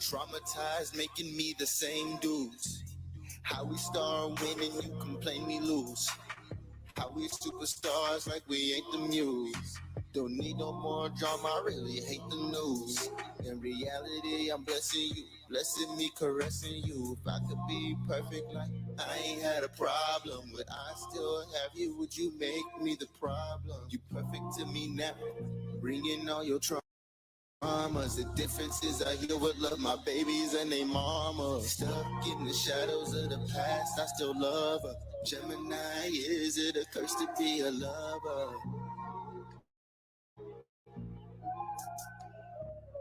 Traumatized, making me the same dudes. How we start winning, you complain we lose. How we superstars like we ain't the muse. Don't need no more drama, I really hate the news. In reality, I'm blessing you, blessing me, caressing you. If I could be perfect like I ain't had a problem, would I still have you? Would you make me the problem? You perfect to me now, bringing all your traumas. The difference is I heal with love my babies and they mama. Stuck in the shadows of the past, I still love her. Gemini, is it a curse to be a lover?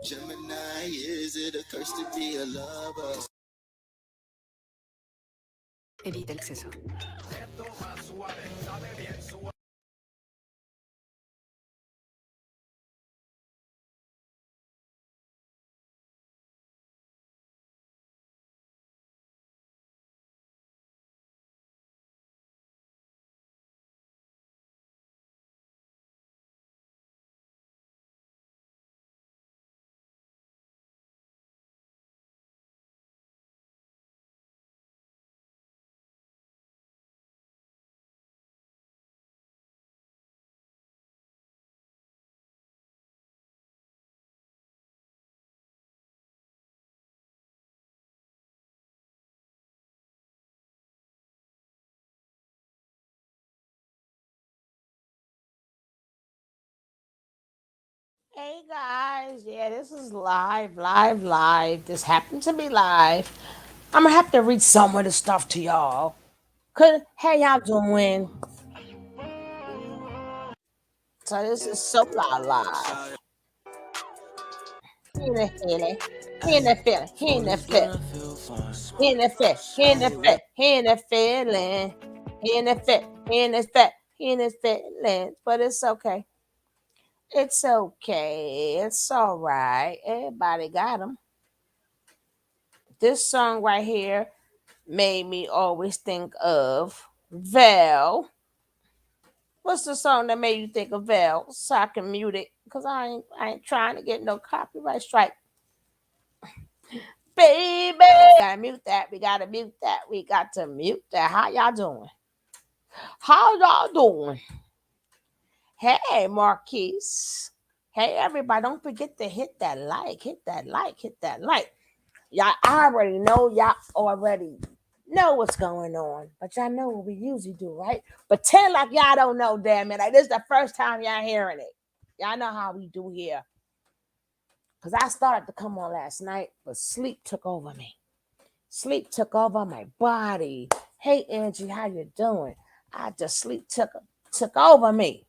Gemini, is it a curse to be a lover? Evita el exceso. Hey guys, yeah, this is live. This happened to be live. I'm gonna have to read some of the stuff to y'all. How y'all doing? So this is so live. He in the feeling, he in the feeling, he in the feeling, he in the feeling, he in the feeling, he in the feeling, he in the feeling, he in the feeling, he in the feeling. But it's okay. It's okay. It's all right. Everybody got them. This song right here made me always think of Val. What's the song that made you think of Val? So I can mute it because I ain't trying to get no copyright strike. Baby, gotta mute that. We gotta mute that. We got to mute that. How y'all doing? How y'all doing? Hey, Marquise. Hey, everybody, don't forget to hit that like. Hit that like. Hit that like. Y'all already know what's going on, but y'all know what we usually do, right? Pretend like y'all don't know, damn it. Like this is the first time y'all hearing it. Y'all know how we do here. Because I started to come on last night, but sleep took over me. Sleep took over my body. Hey, Angie, how you doing? Sleep took over me.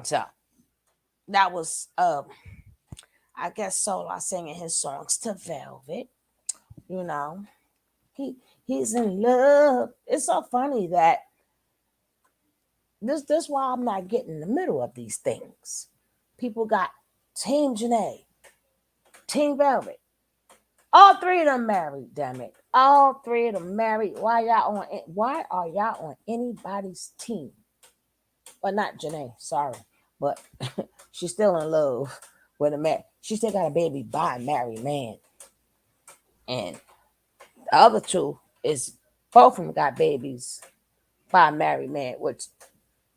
So that was I guess Solar singing his songs to Velvet. You know, he's in love. It's so funny that this why I'm not getting in the middle of these things. People got Team Janae, Team Velvet. All three of them married, damn it. All three of them married. Why are y'all on anybody's team? Well, not Janae, sorry. But she's still in love with a man. She still got a baby by a married man. And the other two is both of them got babies by a married man, which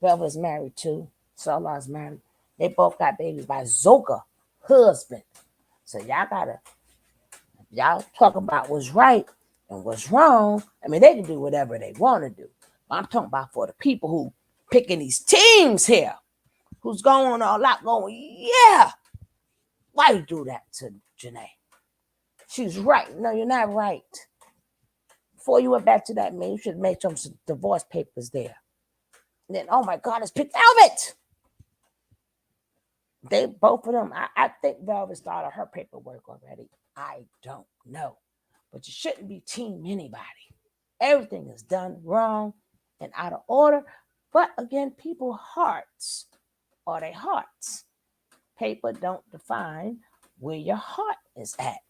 Velvet's married too. Solar's married. They both got babies by Zoka, husband. So y'all talk about what's right and what's wrong. I mean, they can do whatever they want to do. But I'm talking about for the people who picking these teams here, who's going all out going, yeah. Why you do that to Janae? She's right. No, you're not right. Before you went back to that man, you should have made some divorce papers there. And then, oh my God, it's picked Velvet. They both of them. I think Velvet started her paperwork already. I don't know, but you shouldn't be team anybody. Everything is done wrong and out of order. But again, people's hearts are their hearts. Paper don't define where your heart is at.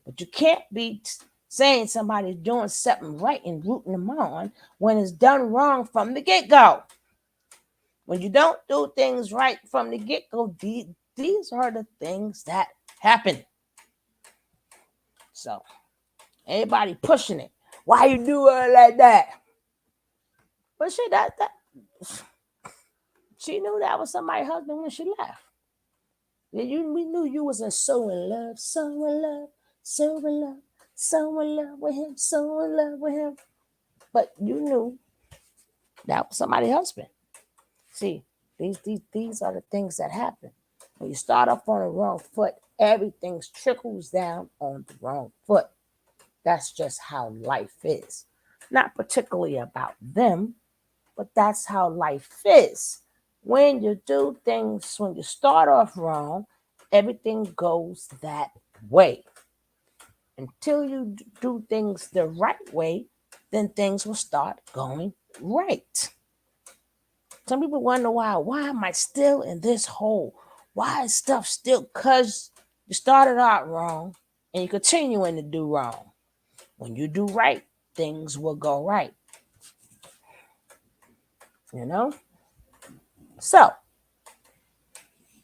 But you can't be saying somebody's doing something right and rooting them on when it's done wrong from the get-go. When you don't do things right from the get-go, these are the things that Happened. So everybody pushing it. Why you do her like that? But shit, that she knew that was somebody's husband when she left. We knew you wasn't so in love, so in love, so in love, so in love with him, so in love with him. But you knew that was somebody's husband. See, these are the things that happen. When you start off on the wrong foot, everything trickles down on the wrong foot. That's just how life is. Not particularly about them, but that's how life is. When you do things, when you start off wrong, everything goes that way. Until you do things the right way, then things will start going right. Some people wonder why am I still in this hole? Why is stuff still? Because you started out wrong and you're continuing to do wrong. When you do right, things will go right. You know? So,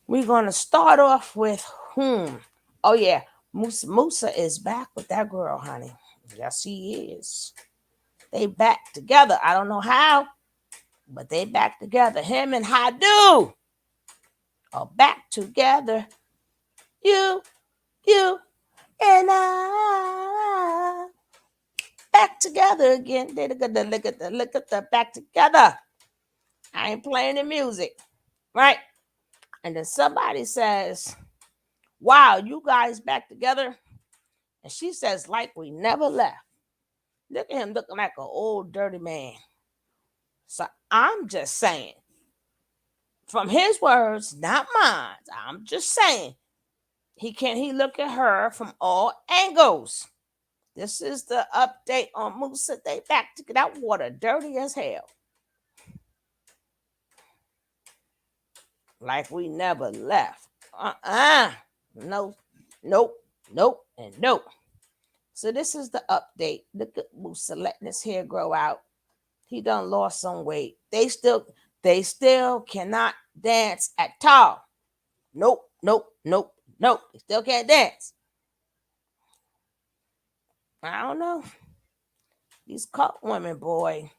we're going to start off with whom? Oh, yeah. Musa is back with that girl, honey. Yes, he is. They back together. I don't know how, but they back together. Him and Hadu are back together. You, and I back together again. They look at the back together. I ain't playing the music, right? And then somebody says, "Wow, you guys back together?" And she says, "Like we never left." Look at him looking like an old dirty man. So I'm just saying, from his words, not mine. I'm just saying, he look at her from all angles. This is the update on Musa. They back to that water dirty as hell. Like we never left. No, nope, and nope. So this is the update. Look at Musa letting his hair grow out. He done lost some weight. They still cannot dance at all. Nope. They still can't dance. I don't know. These cult women, boy,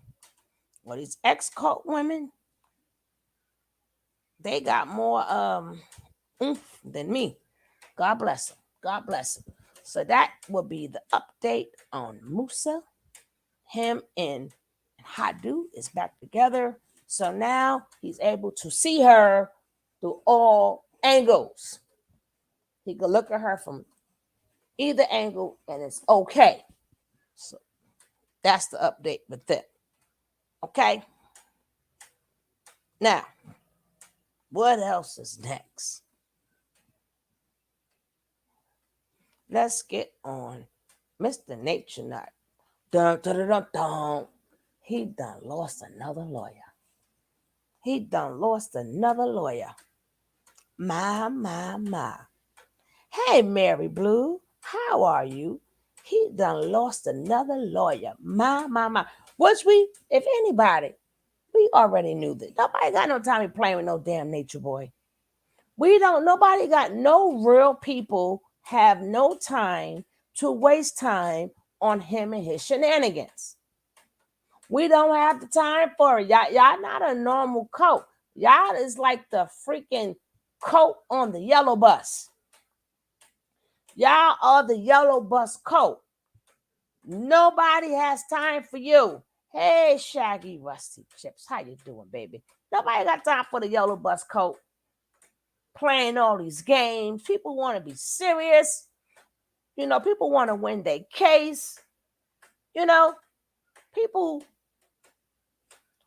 or these ex-cult women, they got more than me. God bless them. God bless them. So that will be the update on Musa. Him and Hadu is back together. So now he's able to see her through all angles. He can look at her from either angle and it's okay. So that's the update with them. Okay. Now, what else is next? Let's get on Mr. Nature Nut. Dun, dun, dun, dun, dun. He done lost another lawyer. My. Hey, Mary Blue, how are you? He done lost another lawyer. My. Which if anybody, we already knew that. Nobody got no time to play with no damn Nature Boy. Nobody got no real people have no time to waste time on him and his shenanigans. We don't have the time for it. Y'all not a normal coat. Y'all is like the freaking coat on the yellow bus. Y'all are the yellow bus coat. Nobody has time for you. Hey, Shaggy Rusty Chips, how you doing, baby? Nobody got time for the yellow bus coat. Playing all these games. People want to be serious. People want to win their case. People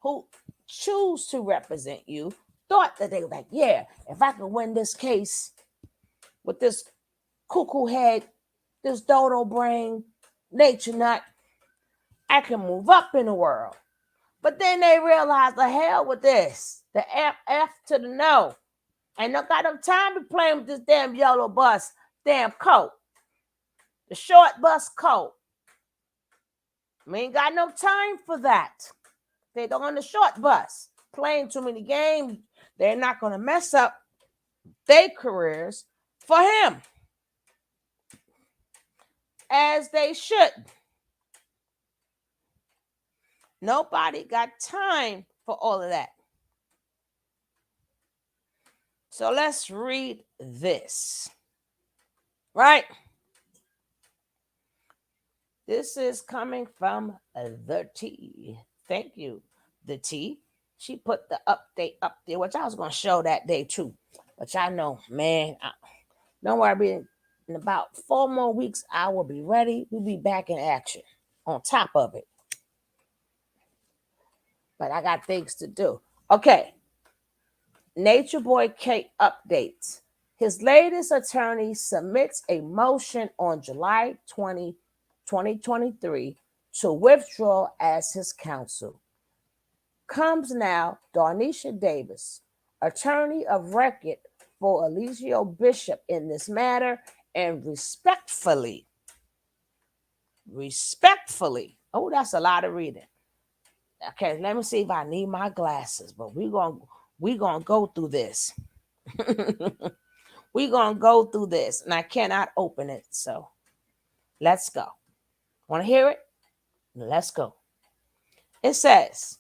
who choose to represent you thought that they were like, yeah, if I can win this case with this cuckoo head, this dodo brain, nature nut, I can move up in the world. But then they realized, the hell with this. The F to the no. Ain't no got no time to play with this damn yellow bus, damn coat. The short bus coat. We ain't got no time for that. They're on the short bus, playing too many games. They're not going to mess up their careers for him. as they should. Nobody got time for all of that. So let's read this. Right? This is coming from the T. Thank you, the T. She put the update up there, which I was going to show that day too. But y'all know, man, don't worry. In about 4 more weeks, I will be ready. We'll be back in action on top of it. But I got things to do. Okay. Natureboy K updates. His latest attorney submits a motion on July 20, 2023 to withdraw as his counsel. Comes now Darnisha Davis, attorney of record for Eligio Bishop in this matter, and respectfully, oh, that's a lot of reading. Okay, let me see if I need my glasses, but we're gonna go through this. We're going to go through this, and I cannot open it. So let's go. Want to hear it? Let's go. It says,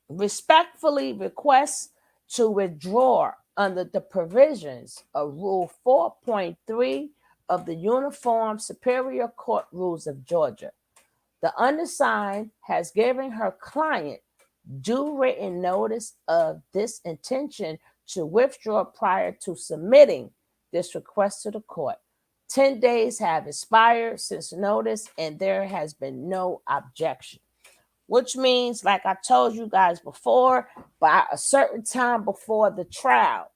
respectfully request to withdraw under the provisions of Rule 4.3 of the Uniform Superior Court Rules of Georgia. The undersigned has given her client due written notice of this intention to withdraw prior to submitting this request to the court. 10 days have expired since notice, and there has been no objection. Which means, like I told you guys before, by a certain time before the trial,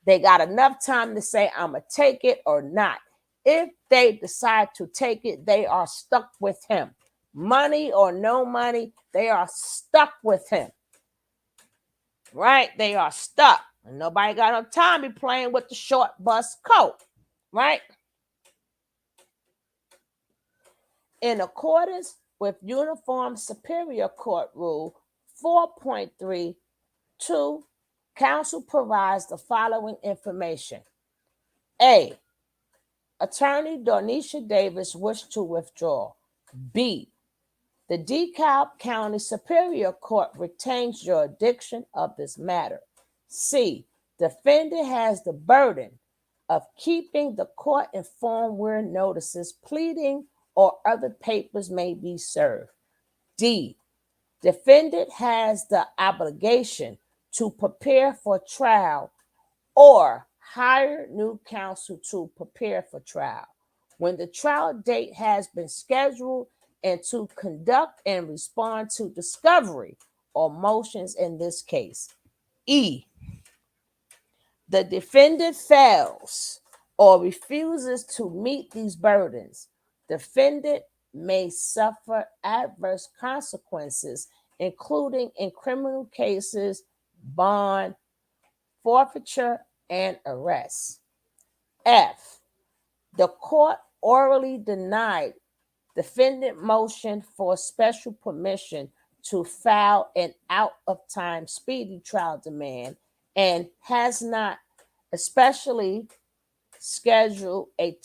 they got enough time to say, I'm going to take it or not. If they decide to take it, they are stuck with him. Money or no money, they are stuck with him. Right? They are stuck. And nobody got no time to be playing with the short bus coat. Right? In accordance with Uniform Superior Court Rule 4.32, counsel provides the following information. A. Attorney Darnisha Davis wished to withdraw. B. The DeKalb County Superior Court retains jurisdiction of this matter. C. Defendant has the burden of keeping the court informed where notices, pleading, or other papers may be served. D. Defendant has the obligation to prepare for trial or hire new counsel to prepare for trial. When the trial date has been scheduled, and to conduct and respond to discovery or motions in this case. E. The defendant fails or refuses to meet these burdens. Defendant may suffer adverse consequences, including in criminal cases, bond, forfeiture, and arrest. F. The court orally denied defendant motion for special permission to file an out-of-time speedy trial demand and has not especially scheduled a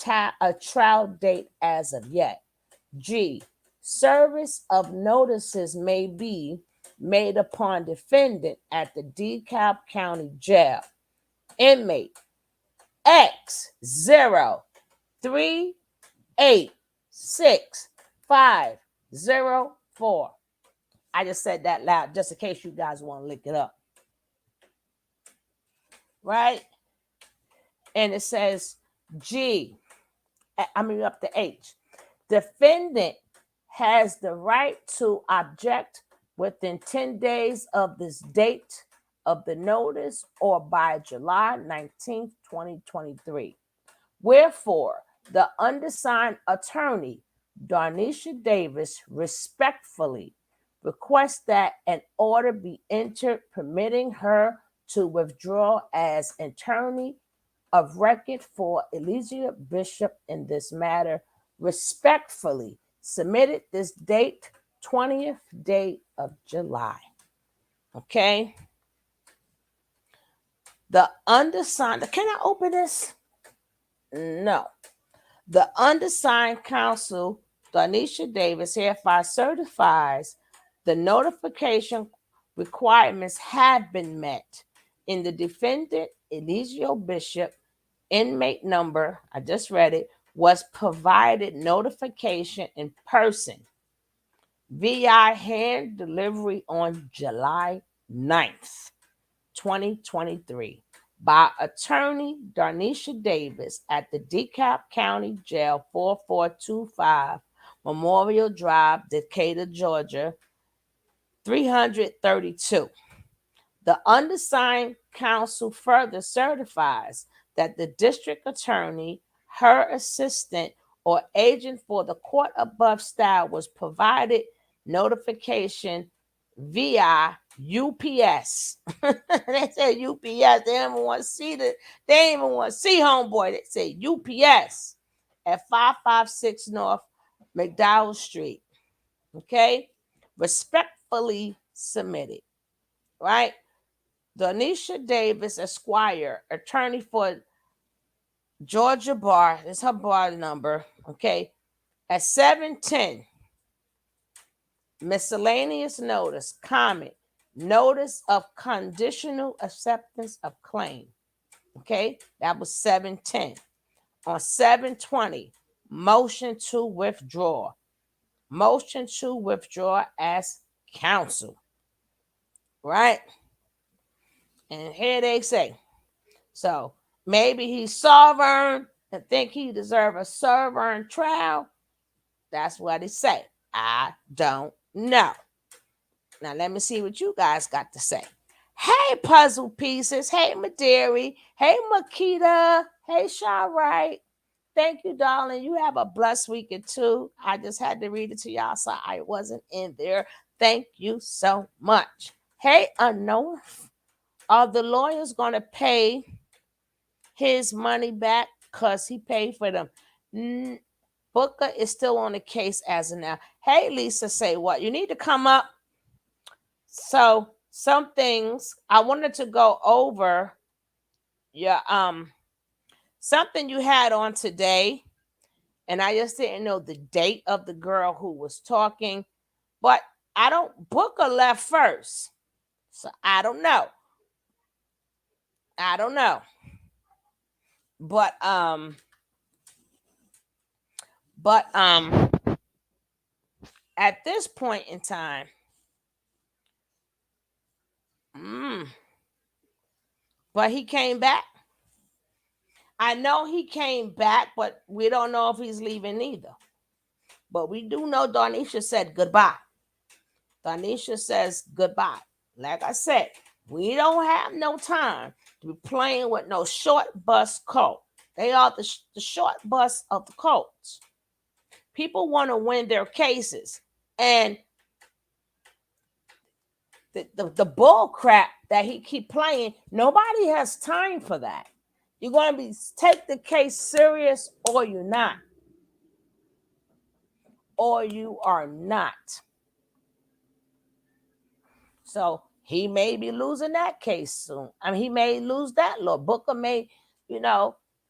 trial date as of yet. G. Service of notices may be made upon defendant at the DeKalb County Jail. Inmate X03860504. I just said that loud just in case you guys want to look it up. Right? And it says up to H. Defendant has the right to object within 10 days of this date of the notice or by July 19th, 2023. Wherefore, the undersigned attorney, Darnisha Davis, respectfully requests that an order be entered permitting her to withdraw as attorney of record for Eligio Bishop in this matter, respectfully submitted this date, 20th day of July. Okay? The undersigned, can I open this? No. The undersigned counsel, Donisha Davis, hereby certifies the notification requirements have been met in the defendant Eligio Bishop inmate number, I just read it, was provided notification in person via hand delivery on July 9th, 2023 by attorney Darnisha Davis at the DeKalb County Jail 4425 Memorial Drive, Decatur, Georgia 332. The undersigned counsel further certifies that the district attorney, her assistant, or agent for the court above style was provided notification via UPS. They said UPS. They didn't even want to see they didn't even want to see homeboy. They said UPS at 556 North McDowell Street. Okay? Respectfully submitted. Right? Donisha Davis, Esquire, attorney for Georgia Bar, this is her bar number, okay, at 710, miscellaneous notice, comment, notice of conditional acceptance of claim, okay, that was 710. On 720, motion to withdraw as counsel, right? And here they say, so maybe he's sovereign and think he deserve a sovereign trial. That's what he say. I don't know. Now let me see what you guys got to say. Hey, puzzle pieces. Hey, Maderi. Hey, Makita. Hey, Shaw Wright. Thank you, darling. You have a blessed weekend too. I just had to read it to y'all, so I wasn't in there. Thank you so much. Hey, unknown. Are the lawyers going to pay his money back because he paid for them? Booker is still on the case as of now. Hey, Lisa, say what? You need to come up. So some things I wanted to go over your something you had on today, and I just didn't know the date of the girl who was talking, but I don't Booker left first. So I don't know. But at this point in time, but he came back. I know he came back, but we don't know if he's leaving either. But we do know Darnisha said goodbye. Darnisha says goodbye. Like I said, we don't have no time to be playing with no short bus cult. They are the short bus of the cults. People want to win their cases. And the bull crap that he keep playing, nobody has time for that. You're going to be take the case serious or you're not. Or you are not. So he may be losing that case soon. I mean, he may lose that law. Booker may,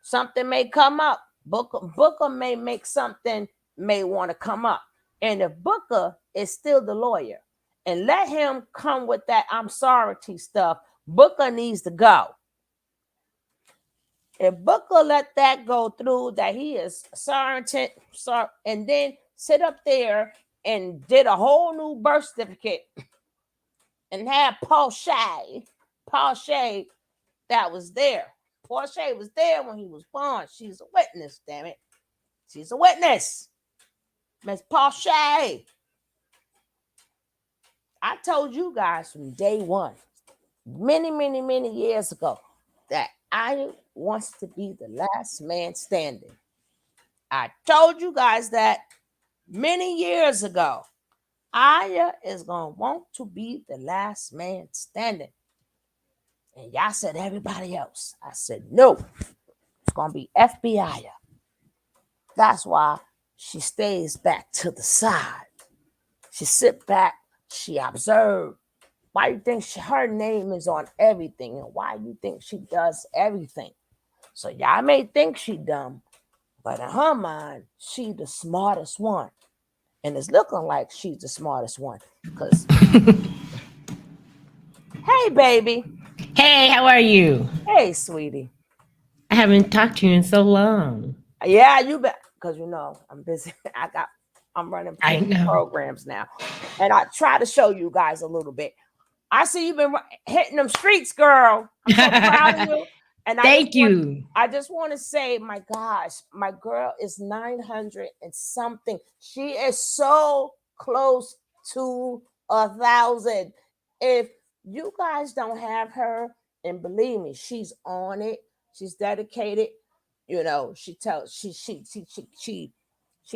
something may come up. Booker may make something may want to come up. And if Booker is still the lawyer and let him come with that I'm sorry stuff, Booker needs to go. If Booker let that go through, that he is sorry, and then sit up there and did a whole new birth certificate and had Paul Shay that was there. Shay was there when he was born. She's a witness, damn it. She's a witness. Miss Shay. I told you guys from day one, many years ago, that I wants to be the last man standing. I told you guys that many years ago. Aya is going to want to be the last man standing. And y'all said everybody else. I said, no, it's going to be FBI. That's why she stays back to the side. She sit back, she observe. Why you think her name is on everything? And why you think she does everything? So y'all may think she dumb, But in her mind, she the smartest one. And it's looking like she's the smartest one. Cause hey baby. Hey, how are you? Hey sweetie. I haven't talked to you in so long. Yeah, you bet. Cause I'm busy. I'm running I different know. programs now. And I try to show you guys a little bit. I see you've been hitting them streets, girl. I'm so proud of you. And Thank you. I just want to say, my gosh, my girl is 900 and something. She is so close to 1,000. If you guys don't have her, and believe me, she's on it. She's dedicated. She tells she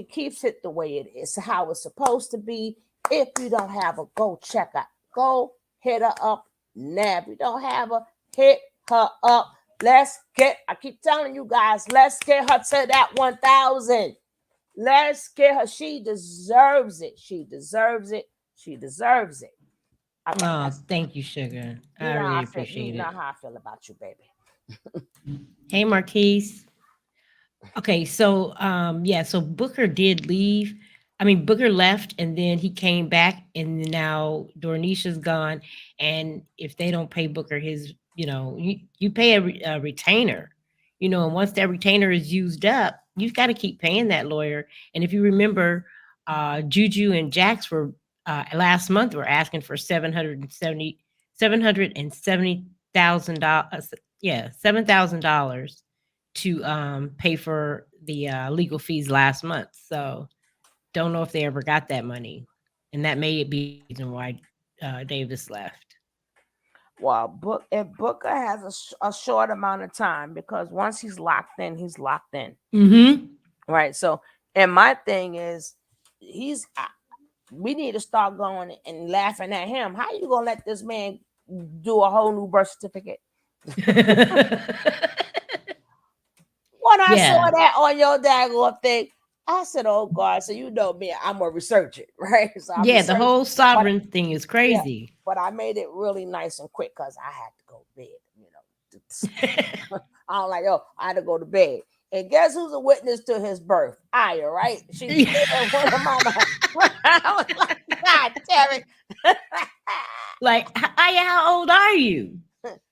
keeps it the way it is, how it's supposed to be. If you don't have her, go check out. Go hit her up now. If you don't have her, hit her up. I keep telling you guys, let's get her to that 1,000. Let's get her. She deserves it. She deserves it. She deserves it. I think Oh, that's, thank you, Sugar. you I know how really I feel. You appreciate know it. how I feel about you, baby. Hey, Marquise. Okay, so yeah, so Booker did leave. I mean, Booker left and then he came back, and now Dornisha's gone. And if they don't pay Booker his, you pay a retainer, and once that retainer is used up, you've got to keep paying that lawyer. And if you remember, Juju and Jax were last month were asking for 770,000. Yeah, $7,000 to pay for the legal fees last month. So don't know if they ever got that money, and that may be the reason why Davis left. Well, if Booker has a short amount of time, because once he's locked in, he's locked in. Mm-hmm. Right. So, and my thing is, we need to start going and laughing at him. How you gonna let this man do a whole new birth certificate? When I saw Yeah, that on your daggone thing, I said, "Oh God!" So you know me, I'm gonna research it, right? So I yeah. The researched, whole but sovereign thing is yeah, crazy. but I made it really nice and quick because I had to go to bed. I don't like, I had to go to bed. And guess who's a witness to his birth? Aya, right? She's there. One of my I was like, God damn it. Like, Aya, how old are you?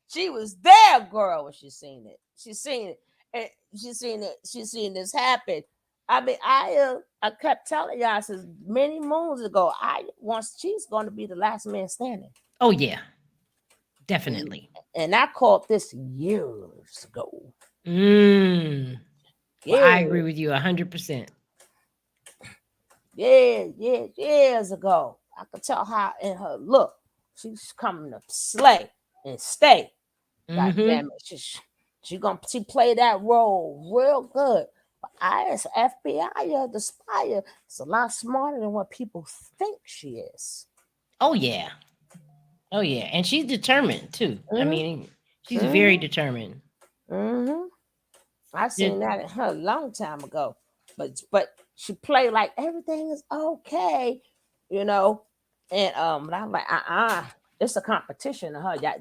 She was there, girl, when she seen it. She seen it. And she seen it. She seen this happen. I mean, I kept telling y'all since many moons ago, I once she's gonna be the last man standing. Oh yeah, And, definitely. and I called this years ago. Mm. Well, I Yeah, agree with you 100%. years ago. I could tell how in her look. She's coming to slay and stay. God damn Mm-hmm. it. She play that role real good. But I as FBI, the spy, is a lot smarter than what people think she is. Oh yeah. Oh yeah, and she's determined too. I Mm-hmm. mean, she's very Mm-hmm. determined. Mm-hmm. I Did- seen that in her a long time ago. But she played like everything is okay, you know. And but I'm like, it's a competition to her. Yeah,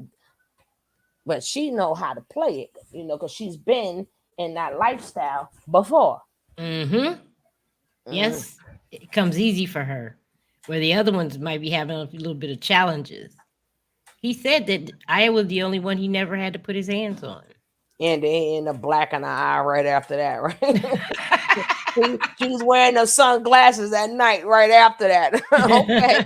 but she know how to play it, because she's been in that lifestyle before. Mhm. Mm. Yes, it comes easy for her, where the other ones might be having a little bit of challenges. He said that I was the only one he never had to put his hands on. And then in the black in the eye right after that, right? She's wearing the sunglasses at night right after that. Okay.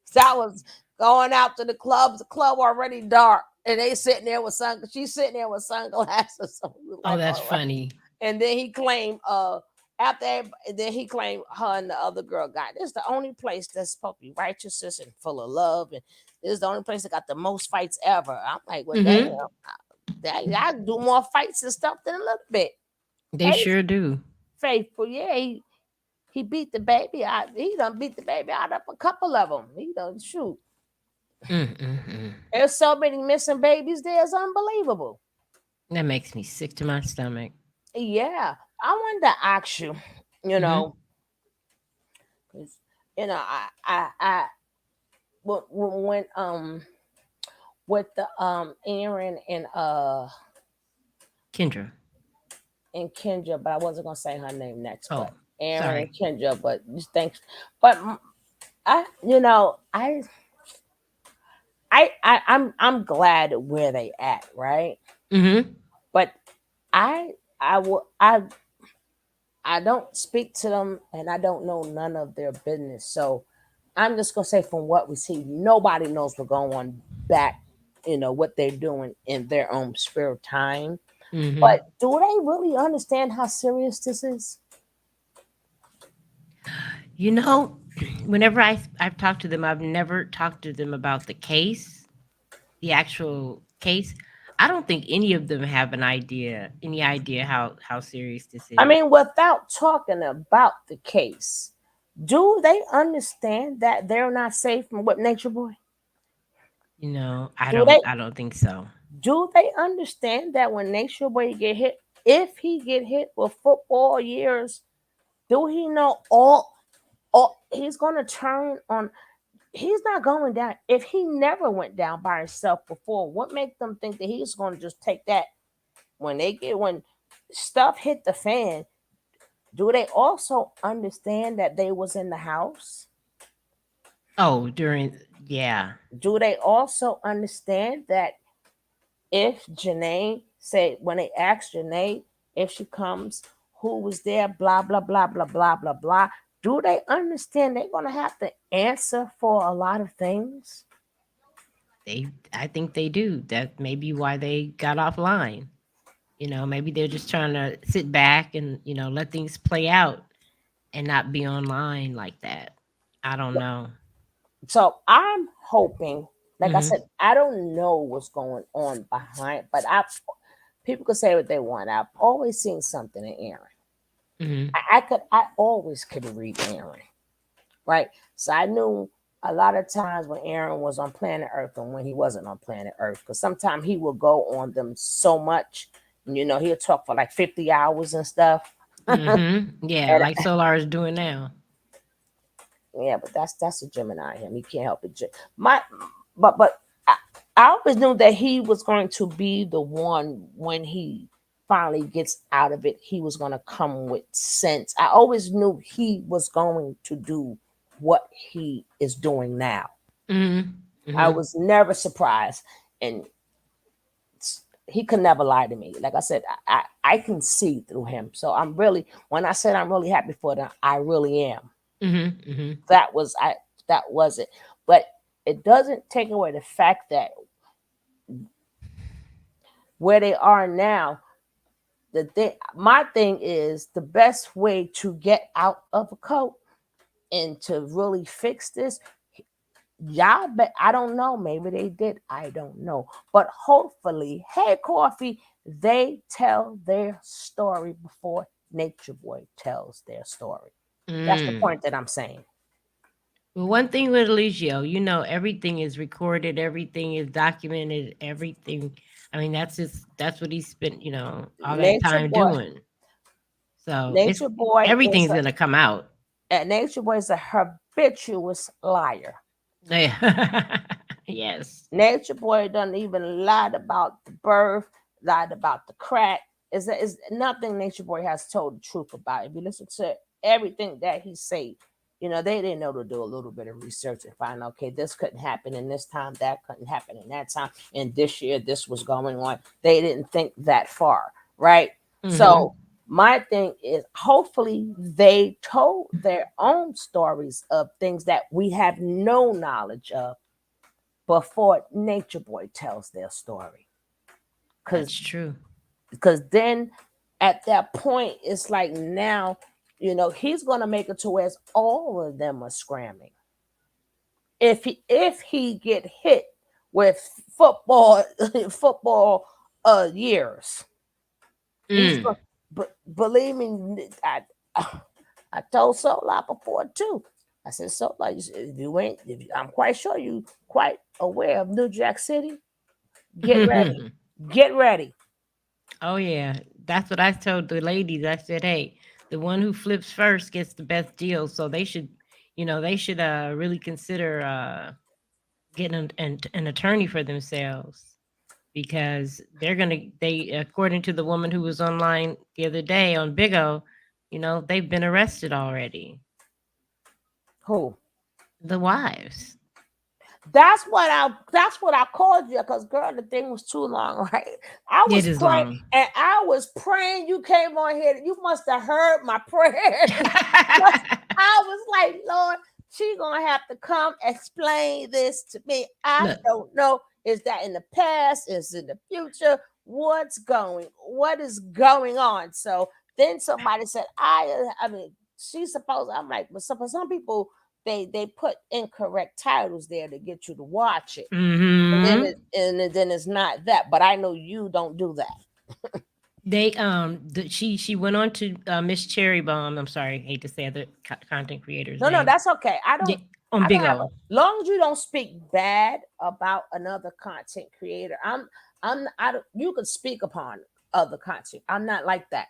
So I was going out to the clubs, the club already dark, and they sitting there with she's sitting there with sunglasses. So we Oh, like, that's all right. funny. And then he claimed, then he claimed her and the other girl got this is the only place that's supposed to be righteous and full of love, and this is the only place that got the most fights ever. I'm like, well, damn, Mhm. I do more fights and stuff than a little bit. They Hey, sure do. faithful, yeah, he beat the baby out. He done beat the baby out of a couple of them. He done shoot. Mm-mm-mm. There's so many missing babies there. It's unbelievable. That makes me sick to my stomach. Yeah, I wanted to ask you, you Mhm. know, 'cause, I when with the Aaron and Kendra. and Kendra, but I wasn't gonna say her name next, Oh, but Aaron and sorry. Kendra, but just thanks. But I, you know, I'm glad where they at, right? Mm-hmm. But I I will I don't speak to them and I don't know none of their business. So I'm just gonna say from what we see, nobody knows what's going on back, what they're doing in their own spare time. Mm-hmm. But do they really understand how serious this is? You know, whenever I've talked to them, I've never talked to them about the case, the actual case. I don't think any of them have any idea how serious this I is. mean, without talking about the case, do they understand that they're not safe from what Nature Boy? You know, Do they I don't think so. understand that when Nature Boy get hit, if he get hit with football years, do he know all he's gonna turn on? He's not going down. If he never went down by himself before, what makes them think that he's gonna just take that when stuff hit the fan? Do they also understand that they was in the house? Oh, yeah. Do they also understand that if Janae say when they ask Janae if she comes, who was there, blah blah blah blah blah blah blah. Do they understand they're gonna have to answer for a lot of things? I think they do. That may be why they got offline. You know, maybe they're just trying to sit back and, let things play out and not be online like that. I don't know. So I'm hoping, like I Mhm. said, I don't know what's going on behind, but people could say what they want. I've always seen something in Aaron. Mhm. I always could read Aaron, right? So I knew a lot of times when Aaron was on planet Earth and when he wasn't on planet Earth, because sometimes he will go on them so much, he'll talk for like 50 hours and stuff. And Mhm. Yeah, like Solar is doing now. yeah, but that's a Gemini. Him, he can't help it. My, but I always knew that he was going to be the one when he finally gets out of it. He was going to come with sense. I always knew he was going to do what he is doing now. Mhm. I Mhm. was never surprised, and he could never lie to me. Like I said, I can see through him. So when I said I'm really happy for them, I really am. Mhm. Mhm. That was I. That was it. But it doesn't take away the fact that where they are now, my thing is the best way to get out of a cult and to really fix this. Y'all, but I don't know. Maybe they did. I don't know. But hopefully, hey, Coffee, they tell their story before Nature Boy tells their story. That's the Mm. point that I'm saying. Well, one thing with Eligio, everything is recorded, everything is documented, everything. I mean, that's what he spent, all that Nature time Boy, doing. So it's Nature Boy is everything's gonna come out. Nature Boy is a habituous liar. Yeah. Yes. Nature Boy doesn't even lied about the birth, lied about the crack. Is nothing Nature Boy has told the truth about. If you listen to everything that he said, they didn't know to do a little bit of research and find okay, this couldn't happen in this time, that couldn't happen in that time, and this year this was going on. They didn't think that far, right? So Mhm. my thing is hopefully they told their own stories of things that we have no knowledge of before Nature Boy tells their story. Cause That's true. because then at that point it's like now, he's gonna make it to where all of them are scramming. If he get hit with football football years, he's Mm. going but believe me, I told Solar before too. I said, Solar, you ain't I'm quite sure you quite aware of New Jack City. Get ready. Get ready. Oh yeah, that's what I told the ladies. I said, "Hey, the one who flips first gets the best deal." So they should really consider getting an attorney for themselves because they according to the woman who was online the other day on Big O, they've been arrested already. Who? The wives. That's what I called you, because girl, the thing was too long, right? I It was is praying, long. and I was praying you came on here. You must have heard my prayers. I was like, Lord, she gonna have to come explain this to me. I Look, don't know. Is that in the past? Is it in the future? What is going on? So then somebody said, I mean, she's supposed, I'm like, but for some people, they put incorrect titles there to get you to watch it. mm-hmm. And then it's not that. But I know you don't do that. She went on to Miss Cherry Bomb. I'm sorry, hate to say other content creators' No, name. that's okay. I Yeah, don't on I don't Big have O. a long as you don't speak bad about another content creator. I don't, you could speak upon other content. I'm not like that.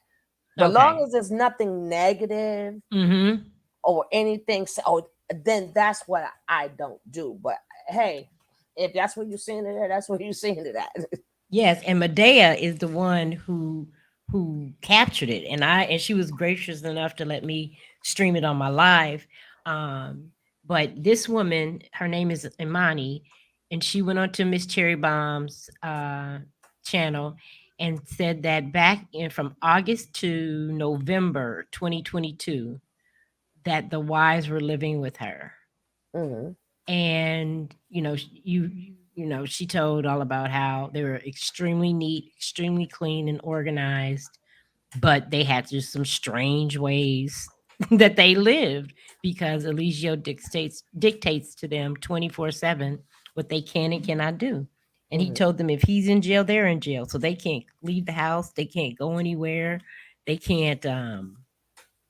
But long Okay. as there's nothing negative Mm-hmm. or anything, then that's what I don't do. But hey, if that's what you're seeing it at, that's what you're seeing it at. Yes, and Medea is the one who captured it, and she was gracious enough to let me stream it on my live. Um, but this woman, her name is Imani, and she went on to Miss Cherry Bomb's channel and said that back in from August to November 2022, that the wives were living with her. Hmm. And she told all about how they were extremely neat, extremely clean and organized, but they had just some strange ways that they lived, because Eligio dictates to them 24/7 what they can and cannot do. And he Hmm. told them if he's in jail, they're in jail, so they can't leave the house, they can't go anywhere, they can't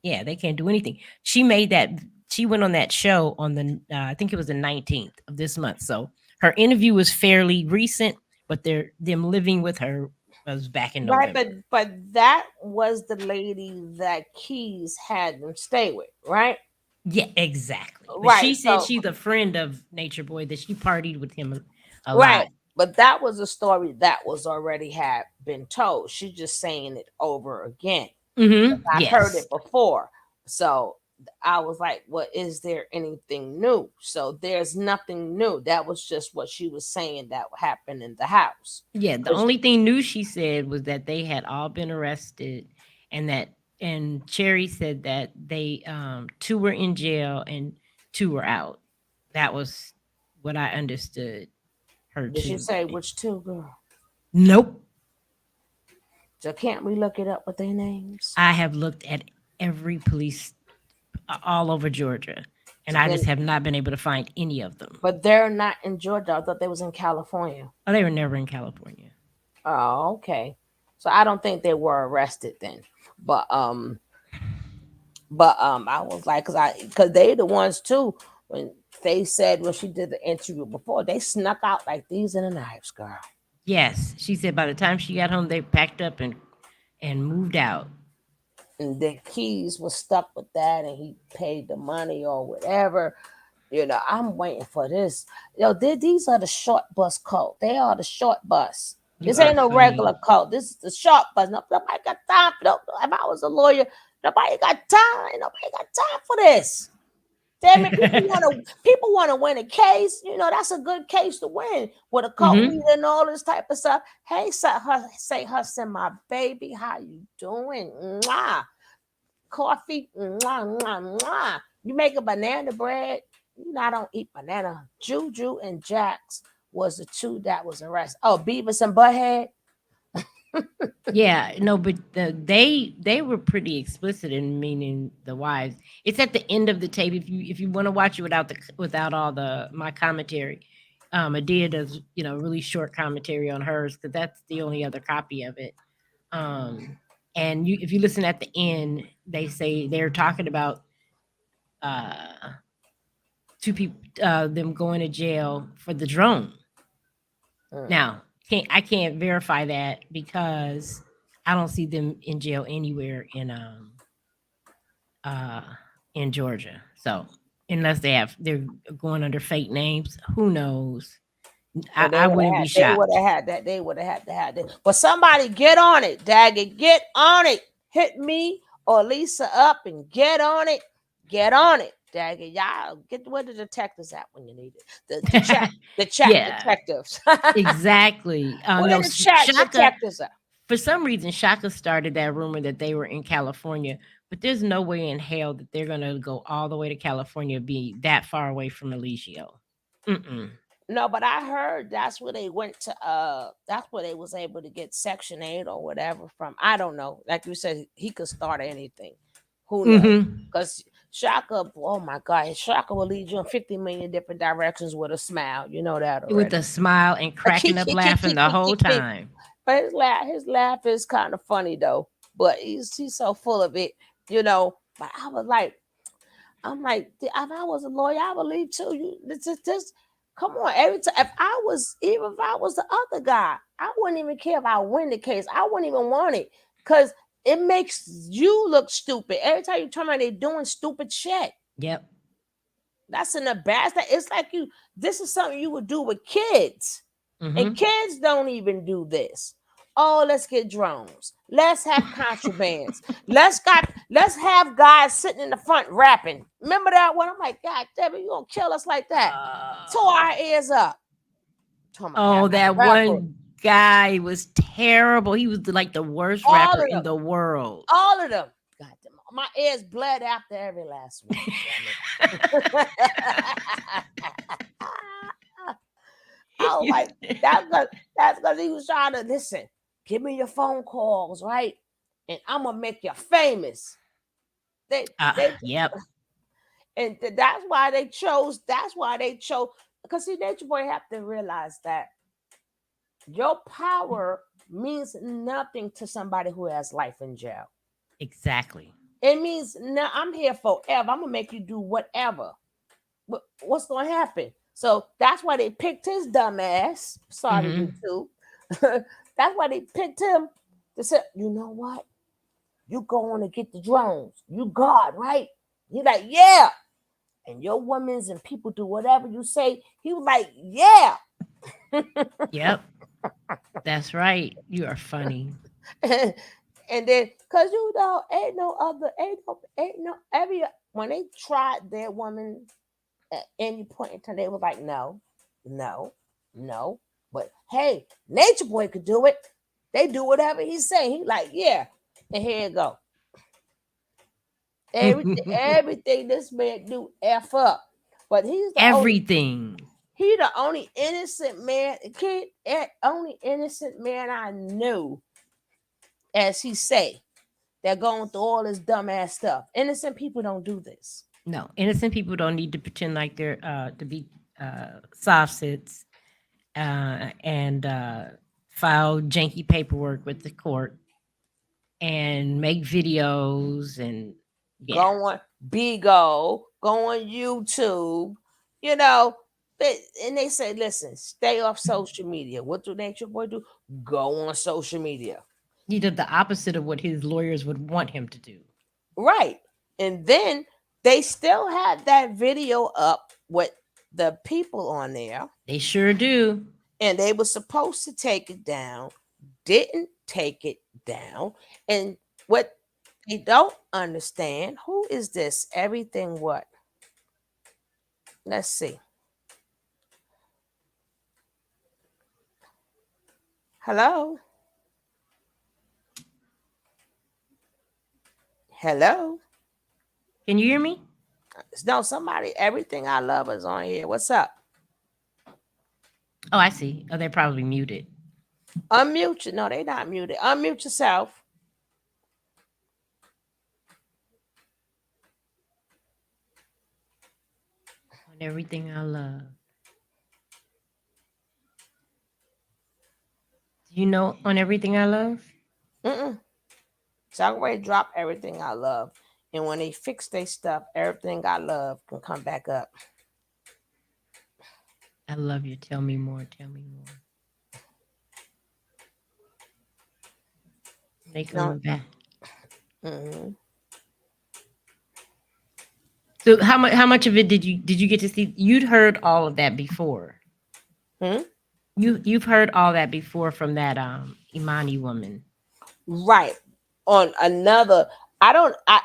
yeah, they can't do anything. She went on that show on the I think it was the 19th of this month. So her interview was fairly recent, but them living with her was back in Right, November. but that was the lady that Keys had them stay with, right? Yeah, exactly. But Right. she said So she's a friend of Nature Boy, that she partied with him a right, lot. but that was a story that was already had been told. She's just saying it over again. I've heard Yes. it before. So I was like, well, is there anything new? So there's nothing new. That was just what she was saying that happened in the house. Yeah, the 'Cause- only thing new she said was that they had all been arrested, and Cherry said that they two were in jail and two were out. That was what I understood her Did she to say say. which two, girl? Nope. So can't we look it up with their names? I have looked at every police all over Georgia, and So I just then, have not been able to find any of them. but they're not in Georgia. I thought they was in California. Oh, they were never in California. Oh, okay. So I don't think they were arrested then. But I was like, cause they the ones too. When they said when she did the interview before, they snuck out like these in the knives, girl. Yes, she said by the time she got home, they packed up and moved out. And the Keys was stuck with that, and he paid the money or whatever. I'm waiting for this. These are the short bus cult. They are the short bus. You This are ain't no funny. regular cult. This is the short bus. Nobody got time for no. If I was a lawyer, nobody got time. Nobody got time for this. Damn it, people want to win a case. That's a good case to win with a cult Hmm. leader and all this type of stuff. Hey, say, Hudson, my baby, how you doing? Mwah. Coffee. Mwah, mwah, mwah. You make a banana bread. I don't eat banana. Juju and Jax was the two that was arrested. Oh, Beavis and Butthead. Yeah, no, but they were pretty explicit in meaning the wives. It's at the end of the tape. If you want to watch it without all the my commentary, Adia does really short commentary on hers, because that's the only other copy of it. Um, and if you listen at the end, they say they're talking about uh two people, them going to jail for the drone. Mm. Now, I can't verify that, because I don't see them in jail anywhere uh in Georgia. So unless they're going under fake names, who knows? And I wouldn't be they would shocked. have had that. They would have had to have that. But somebody get on it, dag it, get on it. Hit me or Lisa up and get on it. Get on it, dag it. Y'all get where the detectives at when you need it. The chat Yeah, detectives. exactly. Where No, the chat Shaka. detectives at? For some reason, Shaka started that rumor that they were in California, but there's no way in hell that they're gonna go all the way to California, be that far away from Eligio. Mm-mm. No, but I heard that's where they went to that's where they was able to get Section 8 or whatever from. I don't know. Like you said, he could start anything. Who knows? Mm-hmm. Because Shaka, oh my God, Shaka will lead you in 50 million different directions with a smile. You know that With already. a smile and A cracking up laughing the whole time. But his laugh is kind of funny though. But he's so full of it, you know. But I'm like, if I was a lawyer, I would leave too. This, come on. Every time, even if I was the other guy, I wouldn't even care if I win the case. I wouldn't even want it because it makes you look stupid. Every time you turn around, they're doing stupid shit. Yep. That's in the bad. It's like this is something you would do with kids. And Mm-hmm. kids don't even do this. Oh, let's get drones. Let's have contrabands. Let's have guys sitting in the front rapping. Remember that one? I'm like, God damn it, you gonna kill us like that? Tore our ears up. Talking about Oh, having a that rapper. one guy was terrible. He was like the worst All rapper of in them. the world. All of them. God damn, my ears bled after every last one. Damn it. I was like, that's because he was trying to listen. Give me your phone calls, right? And I'm gonna make you famous. They Yep. and that's why they chose. That's why they chose. Because see, Nature Boy have to realize that your power means nothing to somebody who has life in jail. Exactly. It means no. I'm here forever. I'm gonna make you do whatever. What's gonna happen? So that's why they picked his dumb ass. Sorry, Mm-hmm. YouTube. That's why they picked him. They said, you know what? You go on to get the drones. You God, right? He like, yeah. And your women's and people do whatever you say. He was like, yeah. Yep. That's right. You are funny. And then, cause ain't no every when they tried their woman at any point in time, they was like, no, no, no. But hey, Nature Boy could do it. They do whatever he's saying. He like, yeah. And here you go. Everything this man do F up. But Everything. he the only innocent man, only innocent man I knew, as he say, that going through all this dumbass stuff. Innocent people don't do this. No, innocent people don't need to pretend like they're to be soft sits and file janky paperwork with the court and make videos and yeah. Go on Bigo, go on YouTube, you know. And they say, listen, stay off social media. What do Nature Boy do? Go on social media. He did the opposite of what his lawyers would want him to do. Right. And then they still had that video up with the people on there. They sure do. And they were supposed to take it down, didn't take it down. And what they don't understand, who is this? Everything what? Let's see. Hello? Hello? Can you hear me? No, somebody, everything I love is on here. What's up? Oh, I see. Oh, they're probably muted. Unmute you. No, they not muted. Unmute yourself. On everything I love. Do you know on everything I love? Mm-mm. So I'm ready to drop everything I love. And when they fix their stuff, everything I love can come back up. I love you. Tell me more. Tell me more. They coming back. Mm-hmm. So how much of it did you get to see? You'd heard all of that before. Hmm? You've heard all that before from that Imani woman. Right. On another,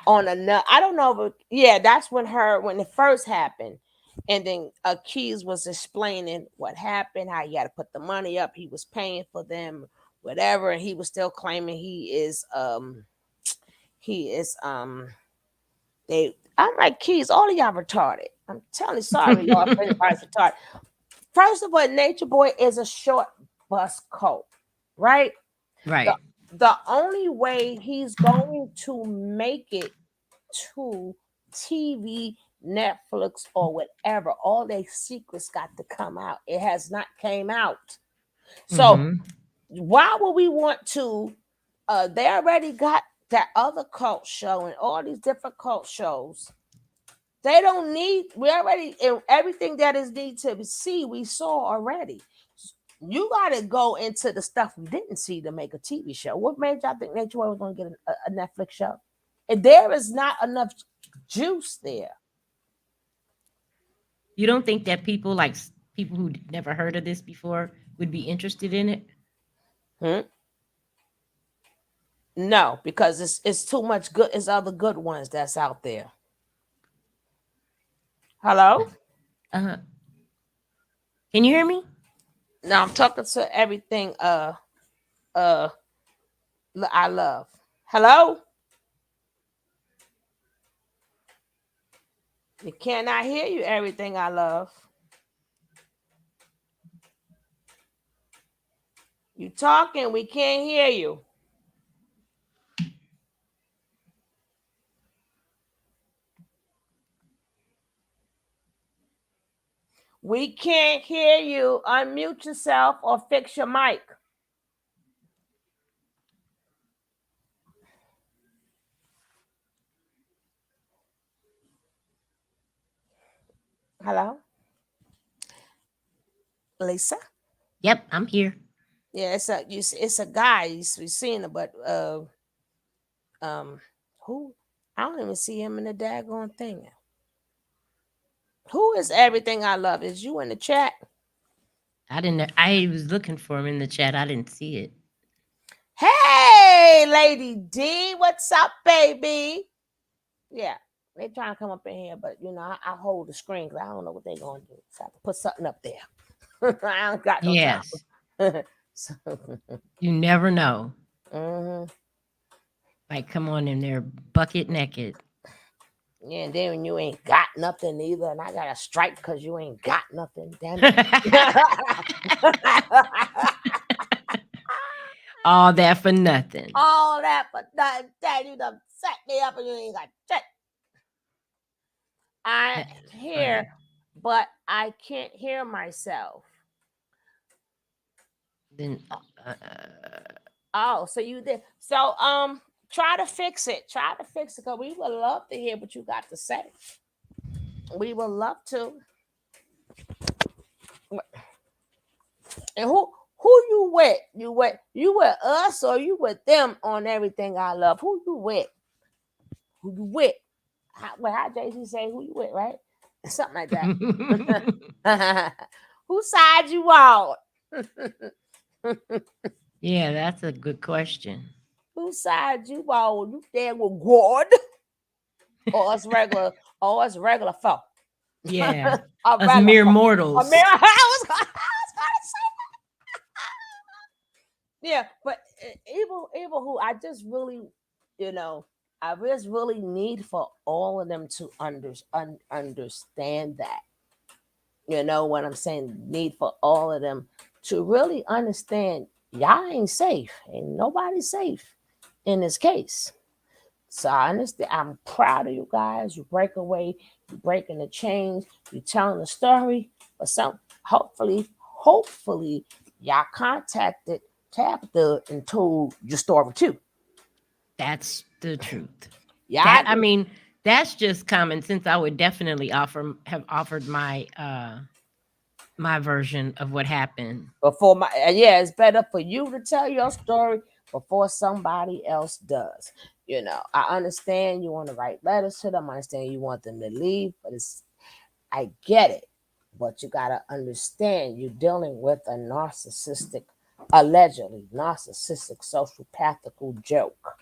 on another, I don't know, but yeah, that's when it first happened. And then Keys was explaining what happened, how he had to put the money up, he was paying for them, whatever, and he was still claiming he is they I'm like, Keys, all of y'all retarded. I'm telling you, sorry, Lord, if anybody's retarded. First of all, Nature Boy is a short bus coat, right? The Right. the only way he's going to make it to TV, Netflix, or whatever, all their secrets got to come out. It has not came out. So Mm-hmm. why would we want to? They already got that other cult show and all these different cult shows. They don't need. We already everything that is need to see. We saw already. You got to go into the stuff we didn't see to make a TV show. What made y'all think Nature Boy was going to get a Netflix show? And there is not enough juice there. You don't think that people like people who never heard of this before would be interested in it? Hmm? No, because it's too much good. It's other good ones that's out there. Hello? Uh, can you hear me? Now I'm talking to everything. Uh, I love. Hello? You cannot hear you. Everything I love. You talking? We can't hear you. We can't hear you. Unmute yourself or fix your mic. Hello, Lisa. Yep, I'm here. Yeah, it's a guy. You've seen it, but um, who? I don't even see him in the daggone thing. Who is everything I love? Is you in the chat? I didn't. I was looking for him in the chat. I didn't see it. Hey, Lady D, what's up, baby? Yeah, they trying to come up in here, but I hold the screen because I don't know what they gonna do. So I have to put something up there. I don't got no Yes, time. So, you never know. mhm. Like, come on in there, bucket naked. Yeah, and then when you ain't got nothing either, and I got to strike because you ain't got nothing. Damn it. All that for nothing. All that, but that you done set me up and you ain't got shit. I That's hear, funny. but I can't hear myself. Then, Oh, so you did. So try to fix it. Try to fix it because we would love to hear what you got to say. We would love to. And who you with? You with us or you with them on everything I love? Who you with? Who you with? How Jay-Z say who you with, right? Something like that. Whose side you on? yeah, that's a good question. Whose side you on? You there with God? Or us regular, folk. Yeah, A us regular mere folk. mortals. I was gonna say. Yeah, but evil who I just really, I just really need for all of them to understand that. You know what I'm saying? Need for all of them to really understand y'all ain't safe. Ain't nobody safe in this case. So I understand. I'm proud of you guys. You break away, you breaking the chains, you telling the story. But some hopefully, y'all contacted Tabitha and told your story too. That's the truth. Y'all That I mean, that's just common sense. I would definitely have offered my my version of what happened. before my yeah, it's better for you to tell your story before somebody else does. I understand you want to write letters to them. I understand you want them to leave, but I get it. But you got to understand you're dealing with a narcissistic, allegedly narcissistic, sociopathical joke,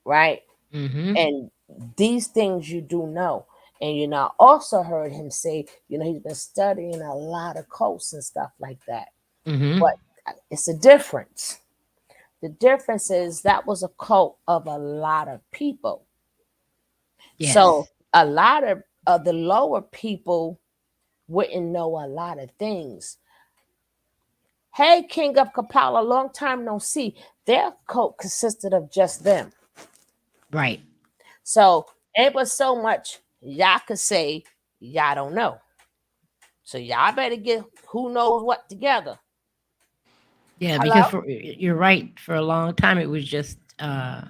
right? Mm-hmm. And these things you do know. And also heard him say, he's been studying a lot of cults and stuff like that. Mm-hmm. But it's a difference. The difference is that was a cult of a lot of people. So Yes. a lot of the lower people wouldn't know a lot of things. Hey, King of Kapala, long time no see. Their cult consisted of just them. Right. So it was so much y'all could say y'all don't know. So y'all better get who knows what together. Yeah, because Hello? you're right. For a long time, it was just Eh,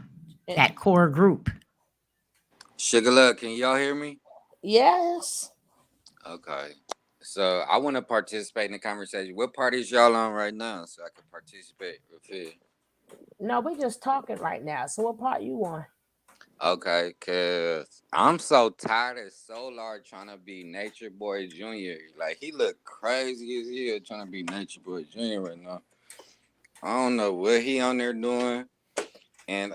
that core group. Sugar Love, can y'all hear me? Yes. Okay. So I want to participate in the conversation. What party is y'all on right now so I can participate with it? No, we're just talking right now. So what part you want? Okay, cause I'm so tired of Solar trying to be Nature Boy Junior. Like he look crazy as hell trying to be Nature Boy Junior right now. I don't know what he on there doing, and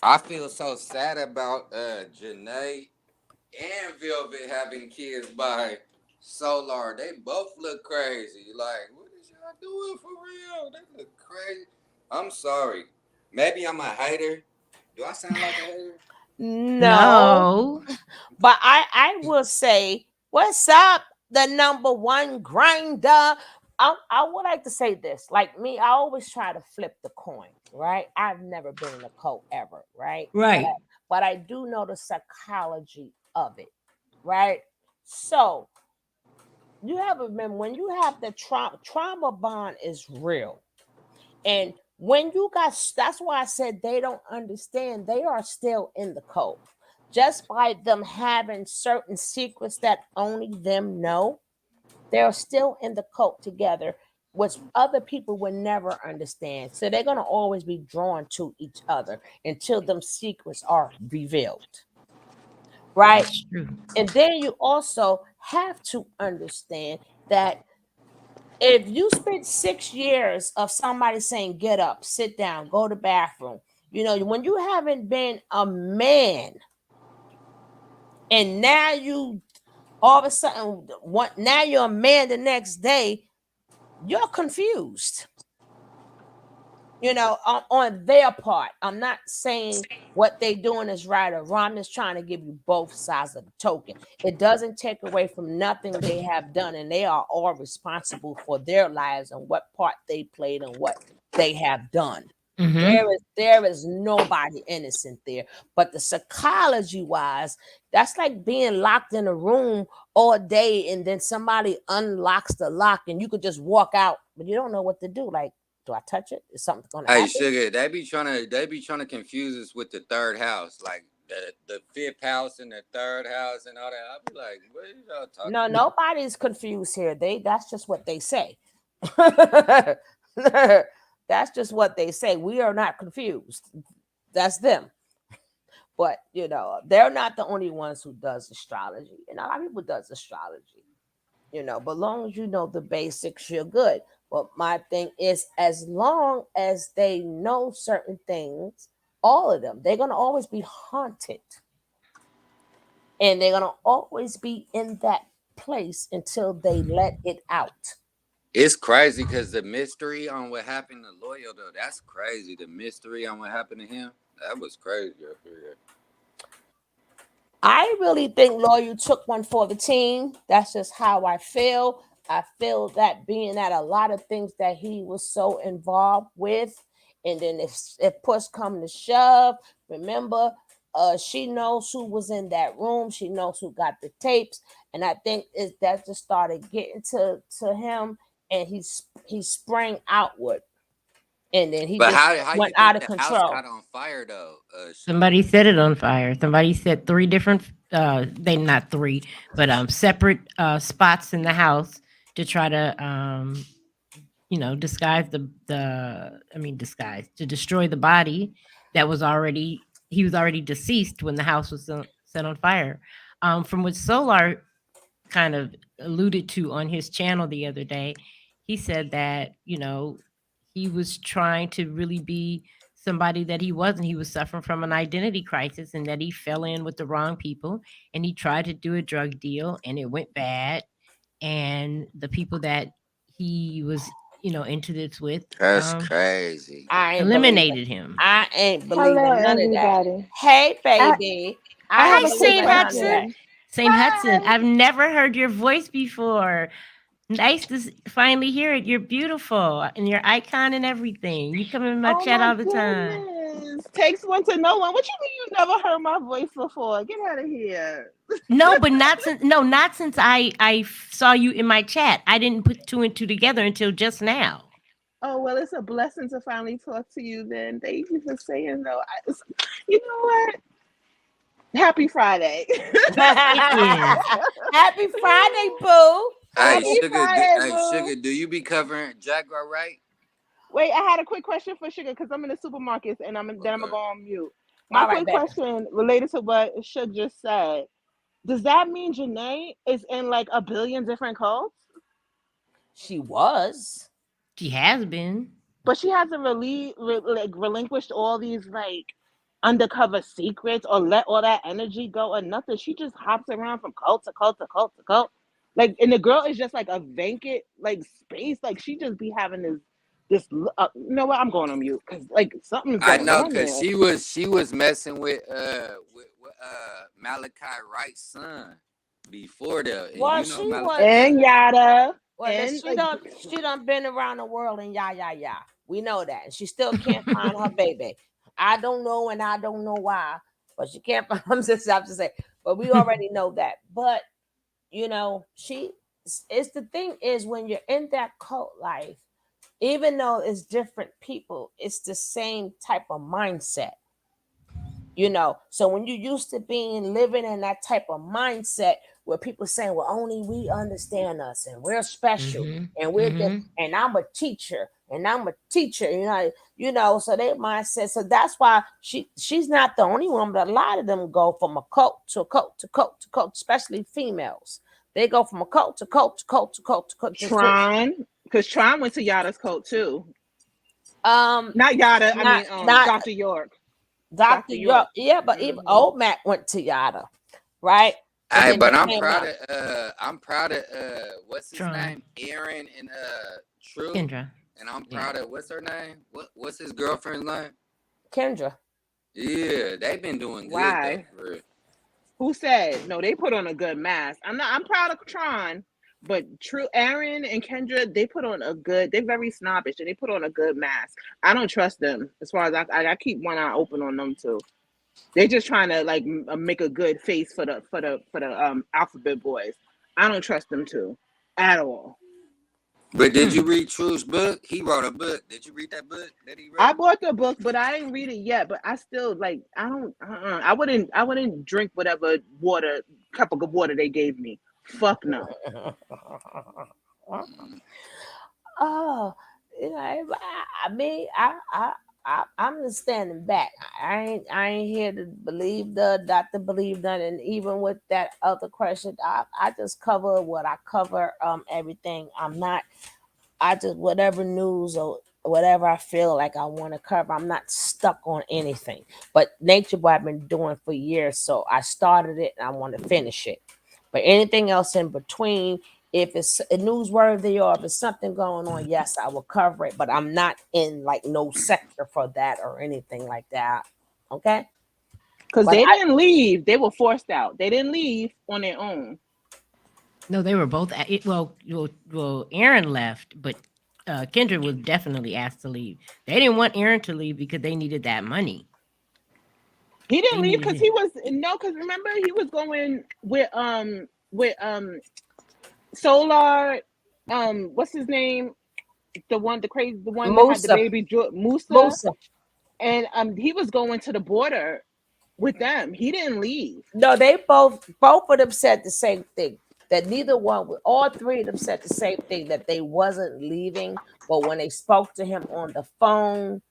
I feel so sad about Janae and Velvet having kids by Solar. They both look crazy. Like, what is y'all doing for real? They look crazy. I'm sorry. Maybe I'm a hater. Do I sound like a hater? No. No. But I will say, what's up, the number one grinder? I would like to say this. Like me, I always try to flip the coin, right? I've never been in a cult ever, right? Right. But I do know the psychology of it, right? So you have to remember when you have the trauma bond is real. And when you got, that's why I said they don't understand. They are still in the cult. Just by them having certain secrets that only them know, they're still in the cult together, which other people would never understand. So they're going to always be drawn to each other until them secrets are revealed. Right. That's true. And then you also have to understand that if you spend 6 years of somebody saying get up, sit down, go to the bathroom, when you haven't been a man and now you all of a sudden now you're a man the next day, you're confused. On their part. I'm not saying what they doing is right or wrong. I'm just trying to give you both sides of the token. It doesn't take away from nothing they have done, and they are all responsible for their lives and what part they played and what they have done. Mm-hmm. There is nobody innocent there. But the psychology wise, that's like being locked in a room all day and then somebody unlocks the lock and you could just walk out, but you don't know what to do. Like, do I touch it? Is something gonna Hey, happen? Sugar, they be trying to confuse us with the third house, like the fifth house and the third house and all that. I'll be like, what are y'all talking No, about? nobody's confused here. That's just what they say. That's just what they say. We are not confused. That's them. But they're not the only ones who does astrology. And a lot of people does astrology. But long as you know the basics, you're good. But my thing is, as long as they know certain things, all of them, they're gonna always be haunted, and they're gonna always be in that place until they let it out. It's crazy because the mystery on what happened to Loyal, though, that's crazy. The mystery on what happened to him, that was crazy. I feel. I really think Lawyer took one for the team. That's just how I feel. I feel that being at a lot of things that he was so involved with, and then if push come to shove, remember, she knows who was in that room. She knows who got the tapes, and I think that just started getting to him, and he sprang outward, and then he But just how you went out think of the house control. caught on fire though, Sugar? Somebody set it on fire. Somebody set three different they not three, but separate spots in the house to try to disguise the I mean disguise to destroy the body that was already he was already deceased when the house was set on fire. From what Solar kind of alluded to on his channel the other day. He said that, he was trying to really be somebody that he wasn't. He was suffering from an identity crisis and that he fell in with the wrong people and he tried to do a drug deal and it went bad. And the people that he was, into this with, That's crazy. I ain't believing. eliminated him. I ain't Hello, believing none of that. everybody. Hey, I baby. I I have ain't Hi, a quick Saint believing none of Hudson. that. question. Saint Hudson, Hi. I've never heard your voice before. Nice to finally hear it. You're beautiful and your icon and everything. You come in my Oh chat my all the time. goodness. Takes one to know one. What you mean you never heard my voice before? Get out of here. No, but not since I saw you in my chat. I didn't put two and two together until just now. Oh well, it's a blessing to finally talk to you. Then thank you for saying though. You know what? Happy Friday. It is. Happy Friday, boo. Hey, Happy sugar. Friday, Hey, boo. sugar. Do you be covering Jaguar, right? Wait, I had a quick question for Sugar because I'm in the supermarkets and then I'm gonna Okay. go on mute. My All right, quick baby. question related to what Sugar just said. Does that mean Janae is in like a billion different cults? She was. She has been. But she hasn't really like relinquished all these like undercover secrets or let all that energy go or nothing. She just hops around from cult to cult to cult to cult. Like, and the girl is just like a vacant like space. Like she just be having this. You know what? I'm going on mute because like something's I going know, on cause there. she was messing with Malachi Wright's son before that, and Well, you know she Malachi was. And yada Well, that and like she done been around the world and yeah. We know that, and she still can't find her baby. I don't know, and I don't know why, but she can't find. I'm just have to say, but we already know that. But she. It's the thing is when you're in that cult life, even though it's different people, it's the same type of mindset. So when you used to being living in that type of mindset where people saying, well, only we understand us and we're special Mm-hmm. and we're this, Mm-hmm. and I'm a teacher, so their mindset. So that's why she's not the only one, but a lot of them go from a cult to a cult to cult to cult, especially females. They go from a cult to cult to cult to cult to cult to Tron, because Tron went to Yada's cult too. um Not Yada, I not mean not Dr. York. Dr. Dr. York. York, yeah, but even Mhm. old Mac went to Yada, right? And Hey, then but they I'm came proud out. of what's his Tron. name? Aaron and True. Kendra. And I'm Yeah. proud of what's her name? What's his girlfriend's name? Kendra. Yeah, they've been doing good though, Why? for real. Who said no? They put on a good mask. I'm proud of Tron, but True Aaron and Kendra, they put on a good. They're very snobbish and they put on a good mask. I don't trust them as far as I keep one eye open on them too. They're just trying to like make a good face for the alphabet boys. I don't trust them too, at all. But did you Hmm. read True's book? He wrote a book. Did you read that book that he I wrote? bought the book, but I didn't read it yet. But I still like. I don't. I wouldn't drink whatever cup of water they gave me. Fuck no. Oh, I mean, I'm just standing back. I ain't here to believe not to believe none. And even with that other question, I just cover what I cover. Everything. I'm not. I just whatever news or whatever I feel like I want to cover. I'm not stuck on anything. But Nature Boy I've been doing for years, so I started it and I want to finish it. But anything else in between, if it's newsworthy or if it's something going on, yes, I will cover it. But I'm not in like no sector for that or anything like that. Okay. Because But they didn't leave. They were forced out. They didn't leave on their own. No, they were both. Well, Aaron left, but Kendra was definitely asked to leave. They didn't want Aaron to leave because they needed that money. He didn't They leave needed because him. he was no. Because remember, he was going with Solar. What's his name? The one that had the Musa, baby, Musa, Musa. and he was going to the border with them. He didn't leave. No, they both of them said the same thing. That neither one, all three of them said the same thing that they wasn't leaving. But when they spoke to him on the phone,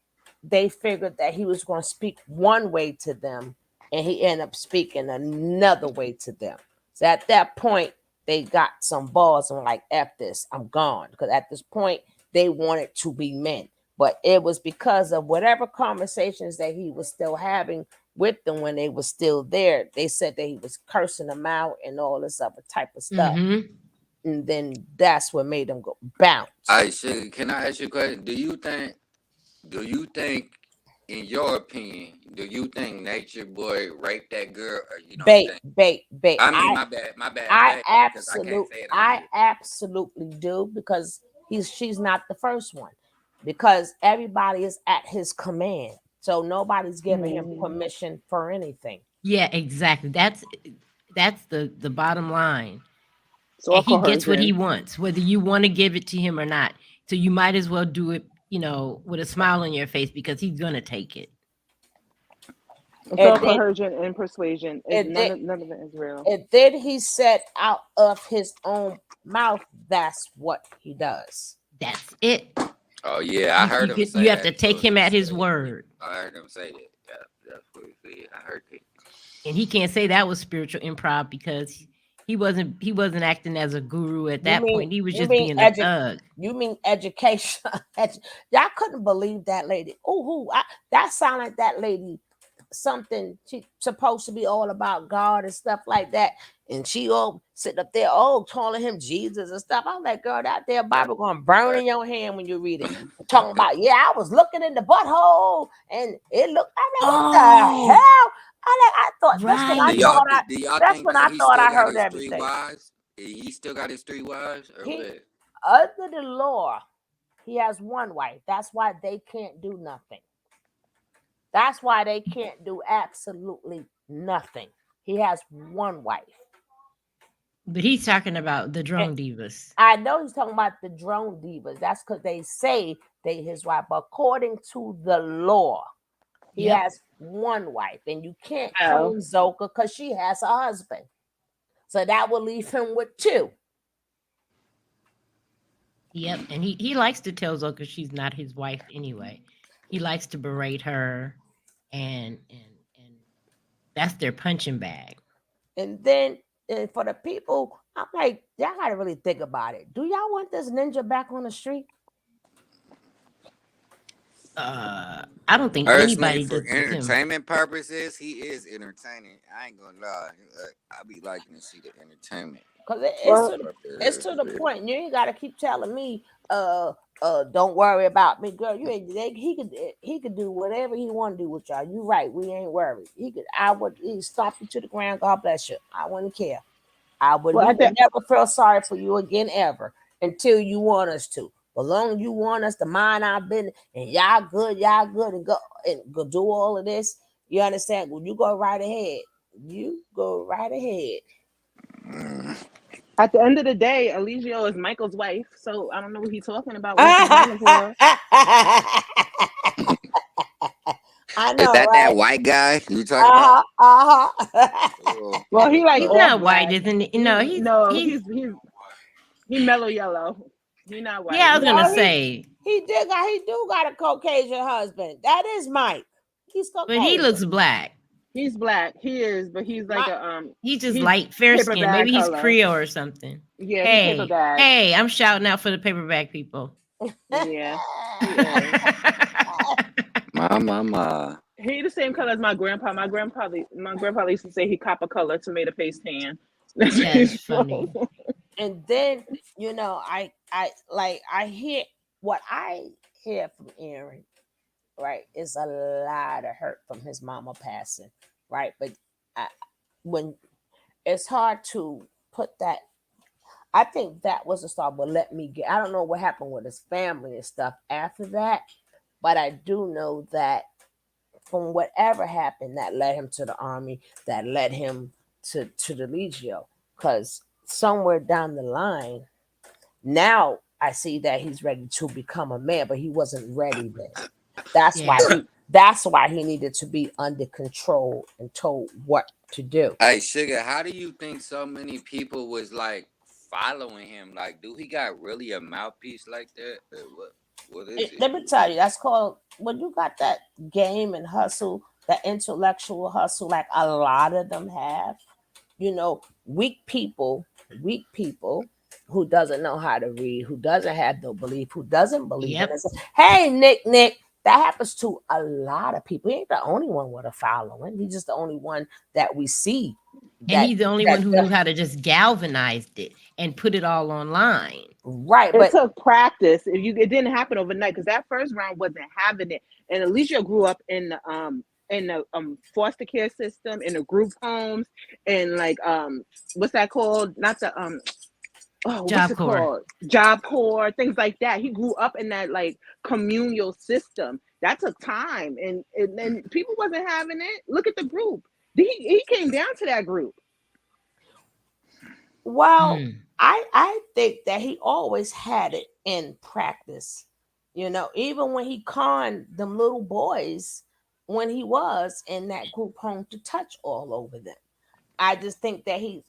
they figured that he was going to speak one way to them, and he ended up speaking another way to them. So at that point, they got some balls and like, F this, I'm gone. Because at this point, they wanted to be men. But it was because of whatever conversations that he was still having with them when they were still there. They said that he was cursing them out and all this other type of stuff. Mm-hmm. And then that's what made them go bounce. I should. Can I ask you a question? Do you think, in your opinion, do you think Nature Boy raped that girl, or you don't Bait, think? bait, bait. I mean, my bad, because I can't say it on I here. absolutely do, because she's not the first one. Because everybody is at his command. So nobody's giving him permission for anything. Yeah, exactly. That's the bottom line. It's all And he gets what he coercion. wants, whether you want to give it to him or not. So you might as well do it, with a smile on your face, because he's gonna take it. It's And all then, coercion and persuasion. and then, None of it is real. and then he said out of his own mouth, that's what he does. That's it. Oh yeah, I heard him say You have that. to take too. him at He his said- word. I heard him say that. Yeah, that's what he said. I heard that. And he can't say that was spiritual improv, because he wasn't acting as a guru at You that mean point. He was you just mean being a thug. you mean education? Y'all couldn't believe that lady. Oh, that sound like that lady. Something she supposed to be all about God and stuff like that, and she all sitting up there, calling him Jesus and stuff. I'm like, girl, that there Bible gonna burn in your hand when you read it. Talking about, yeah, I was looking in the butthole and it looked. I'm like, what the Oh, hell? I thought that's when I right. thought Do y'all that's think when that I he thought still I got heard his three everything. wives? He still got his three wives, or He what? under the law, he has one wife. That's why they can't do nothing. That's why they can't do absolutely nothing. He has one wife. But he's talking about the And drone divas. I know he's talking about the drone divas. That's because they say they his wife. But according to the law, he Yep. has one wife. And you can't Oh, claim Zoka because she has a husband. So that will leave him with two. Yep. And he likes to tell Zoka she's not his wife anyway. He likes to berate her, and that's their punching bag. And then for the people, I'm like, y'all gotta really think about it. Do y'all want this ninja back on the street? I don't think Personally, anybody for does with him. entertainment purposes, he is entertaining. I ain't gonna lie. I be liking to see the entertainment. Because well, it's to the point. You ain't gotta keep telling me, don't worry about me, girl. You ain't he could do whatever he want to do with y'all. You right, we ain't worried. He'd stomp you to the ground, God bless you. I wouldn't care. We well, would never feel sorry for you again ever until you want us to. But long as you want us to mind our business and y'all good, and go do all of this. You understand? When you go right ahead, you go right ahead. Mm. at the end of the day, Eligio is Michael's wife, so I don't know what he's talking about. What complaining for? I Is know, that right? white guy you talking about? Oh, Well, he like He's off not white, white. isn't he? No, No, he's he mellow yellow. He not white. yeah, I was He gonna No, mellow. say, he do got a Caucasian husband. That is Mike. He's but he Caucasian. looks black. He's black. He is, but he's like My a He's just he's light, fair paper skin. bag Maybe he's color. Creole or something. Yeah, he paper bag. Hey, I'm shouting out for the paper bag people. Yeah, he is. my. He the same color as my grandpa. My grandpa used to say he copper color tomato paste tan. That's what That's he's funny. And then I hear what I hear from Aaron, right, is a lot of hurt from his mama passing, right? But when it's hard to put that, I think that was the start. But I don't know what happened with his family and stuff after that, but I do know that from whatever happened that led him to the army, that led him to the Legio, because somewhere down the line, now I see that he's ready to become a man, but he wasn't ready then. That's Yeah. why he needed to be under control and told what to do. Hey, Sugar, how do you think so many people was like following him? Like, do he got really a mouthpiece like that? Or what is it? Let me tell you, that's called when you got that game and hustle, that intellectual hustle, like a lot of them have. Weak people weak people who doesn't know how to read, who doesn't have no belief, who doesn't believe in Yep. it. Hey, Nick, that happens to a lot of people. He ain't the only one with a following. He's just the only one that we see And that he's the only that one who knew how to just galvanize it and put it all online. right. It But took practice. It didn't happen overnight because that first round wasn't having it. And Alicia grew up in the foster care system, in the group homes, and like what's that called? Not the what's Job it Corps. called? Job Corps, things like that. He grew up in that like communal system. That took time, and people wasn't having it. Look at the group. He came down to that group. well, Mm. I think that he always had it in practice. Even when he conned them little boys when he was in that group home to touch all over them. I just think that he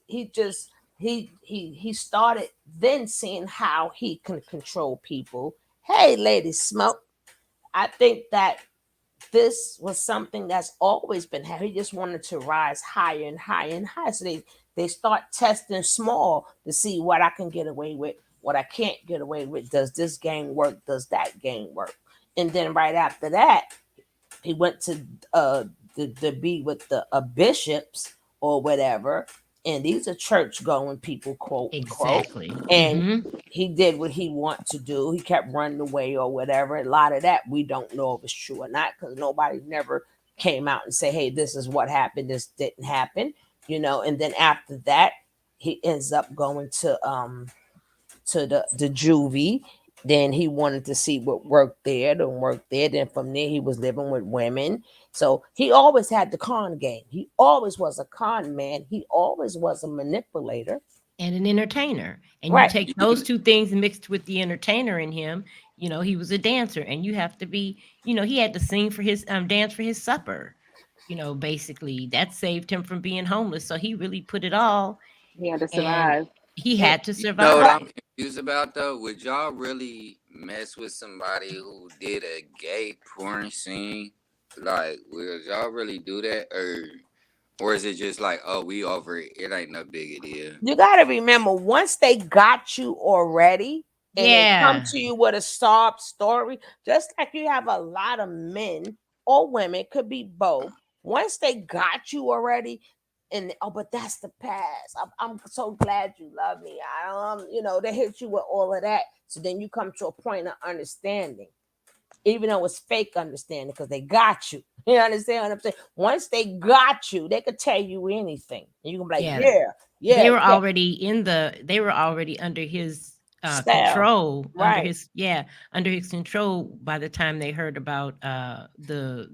started then seeing how he can control people. Hey, Lady Smoke, I think that this was something that's always been happening. He just wanted to rise higher and higher and higher. So they start testing small to see what I can get away with, what I can't get away with. Does this game work? Does that game work? And then right after that, he went to be with the bishops or whatever, and these are church going people, quote unquote, Exactly. and Hmm. he did what he wanted to do. He kept running away or whatever. A lot of that we don't know if it's true or not because nobody never came out and say, hey, this is what happened, this didn't happen, and then after that he ends up going to the juvie. Then he wanted to see what worked there, didn't work there. Then from there, he was living with women. So he always had the con game. He always was a con man. He always was a manipulator. And an entertainer. And you Right. take those two things mixed with the entertainer in him, he was a dancer. And you have to be, he had to sing for his dance for his supper. Basically that saved him from being homeless. So he really put it all, He had to and survive. he And, had to You know what I'm survive. confused about though? Would y'all really mess with somebody who did a gay porn scene? Like, would y'all really do that, or is it just like, oh, we over it? It ain't no big deal. you got to remember, once they got you already and they come Yeah. to you with a sob story, just like you have a lot of men or women, could be both. Once they got you already, and oh, but that's the past. I'm so glad you love me. They hit you with all of that. So then you come to a point of understanding, even though it's fake understanding because they got you. You understand what I'm saying? Once they got you, they could tell you anything. And you can be like, Yeah. yeah, They yeah, were yeah, already they were already under his style. control, Right. under his control by the time they heard about the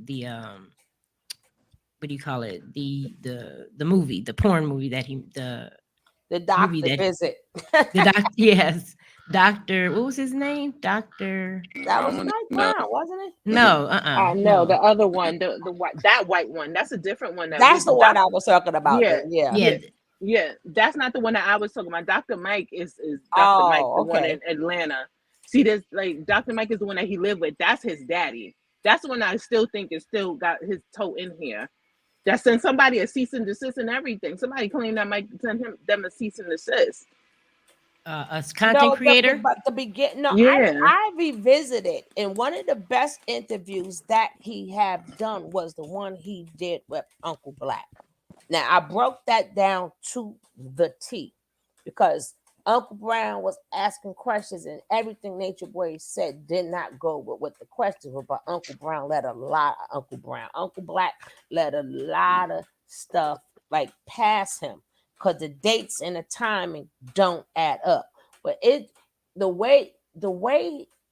what do you call it? The movie, the porn movie the The movie doctor that visit. the doctor yes, Doctor, what was his name? Doctor, That I was don't Mike even know. Brown, wasn't it? no, I know the no. other one, the white, that white one. That's a different one. That That's was the one doc. I was talking about. Yeah, Then, yeah. Yeah, yeah, yeah. That's not the one that I was talking about. Dr. Mike is Dr. Mike, Oh, the one okay. in Atlanta. See, this like Dr. Mike is the one that he lived with. That's his daddy. That's the one I still think is still got his toe in here. That sent somebody a cease and desist and everything. Somebody claimed that Mike sent them a cease and desist. a content No, creator. but the begin. No, Yeah. I revisited, and one of the best interviews that he have done was the one he did with Uncle Black. Now I broke that down to the T because Uncle Brown was asking questions, and everything Nature Boy said did not go with what the questions were. But Uncle Brown let a lot of Uncle Brown. Uncle Black let a lot of stuff like pass him because the dates and the timing don't add up. But the way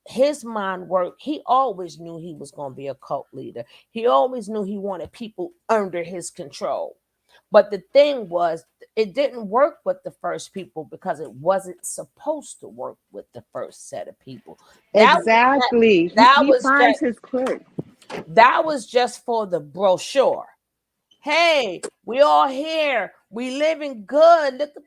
his mind worked, he always knew he was going to be a cult leader. He always knew he wanted people under his control. But the thing was, it didn't work with the first people because it wasn't supposed to work with the first set of people. That was Exactly. that He was finds just his clique. that was just for the brochure. Hey, we all here. We living good. Look at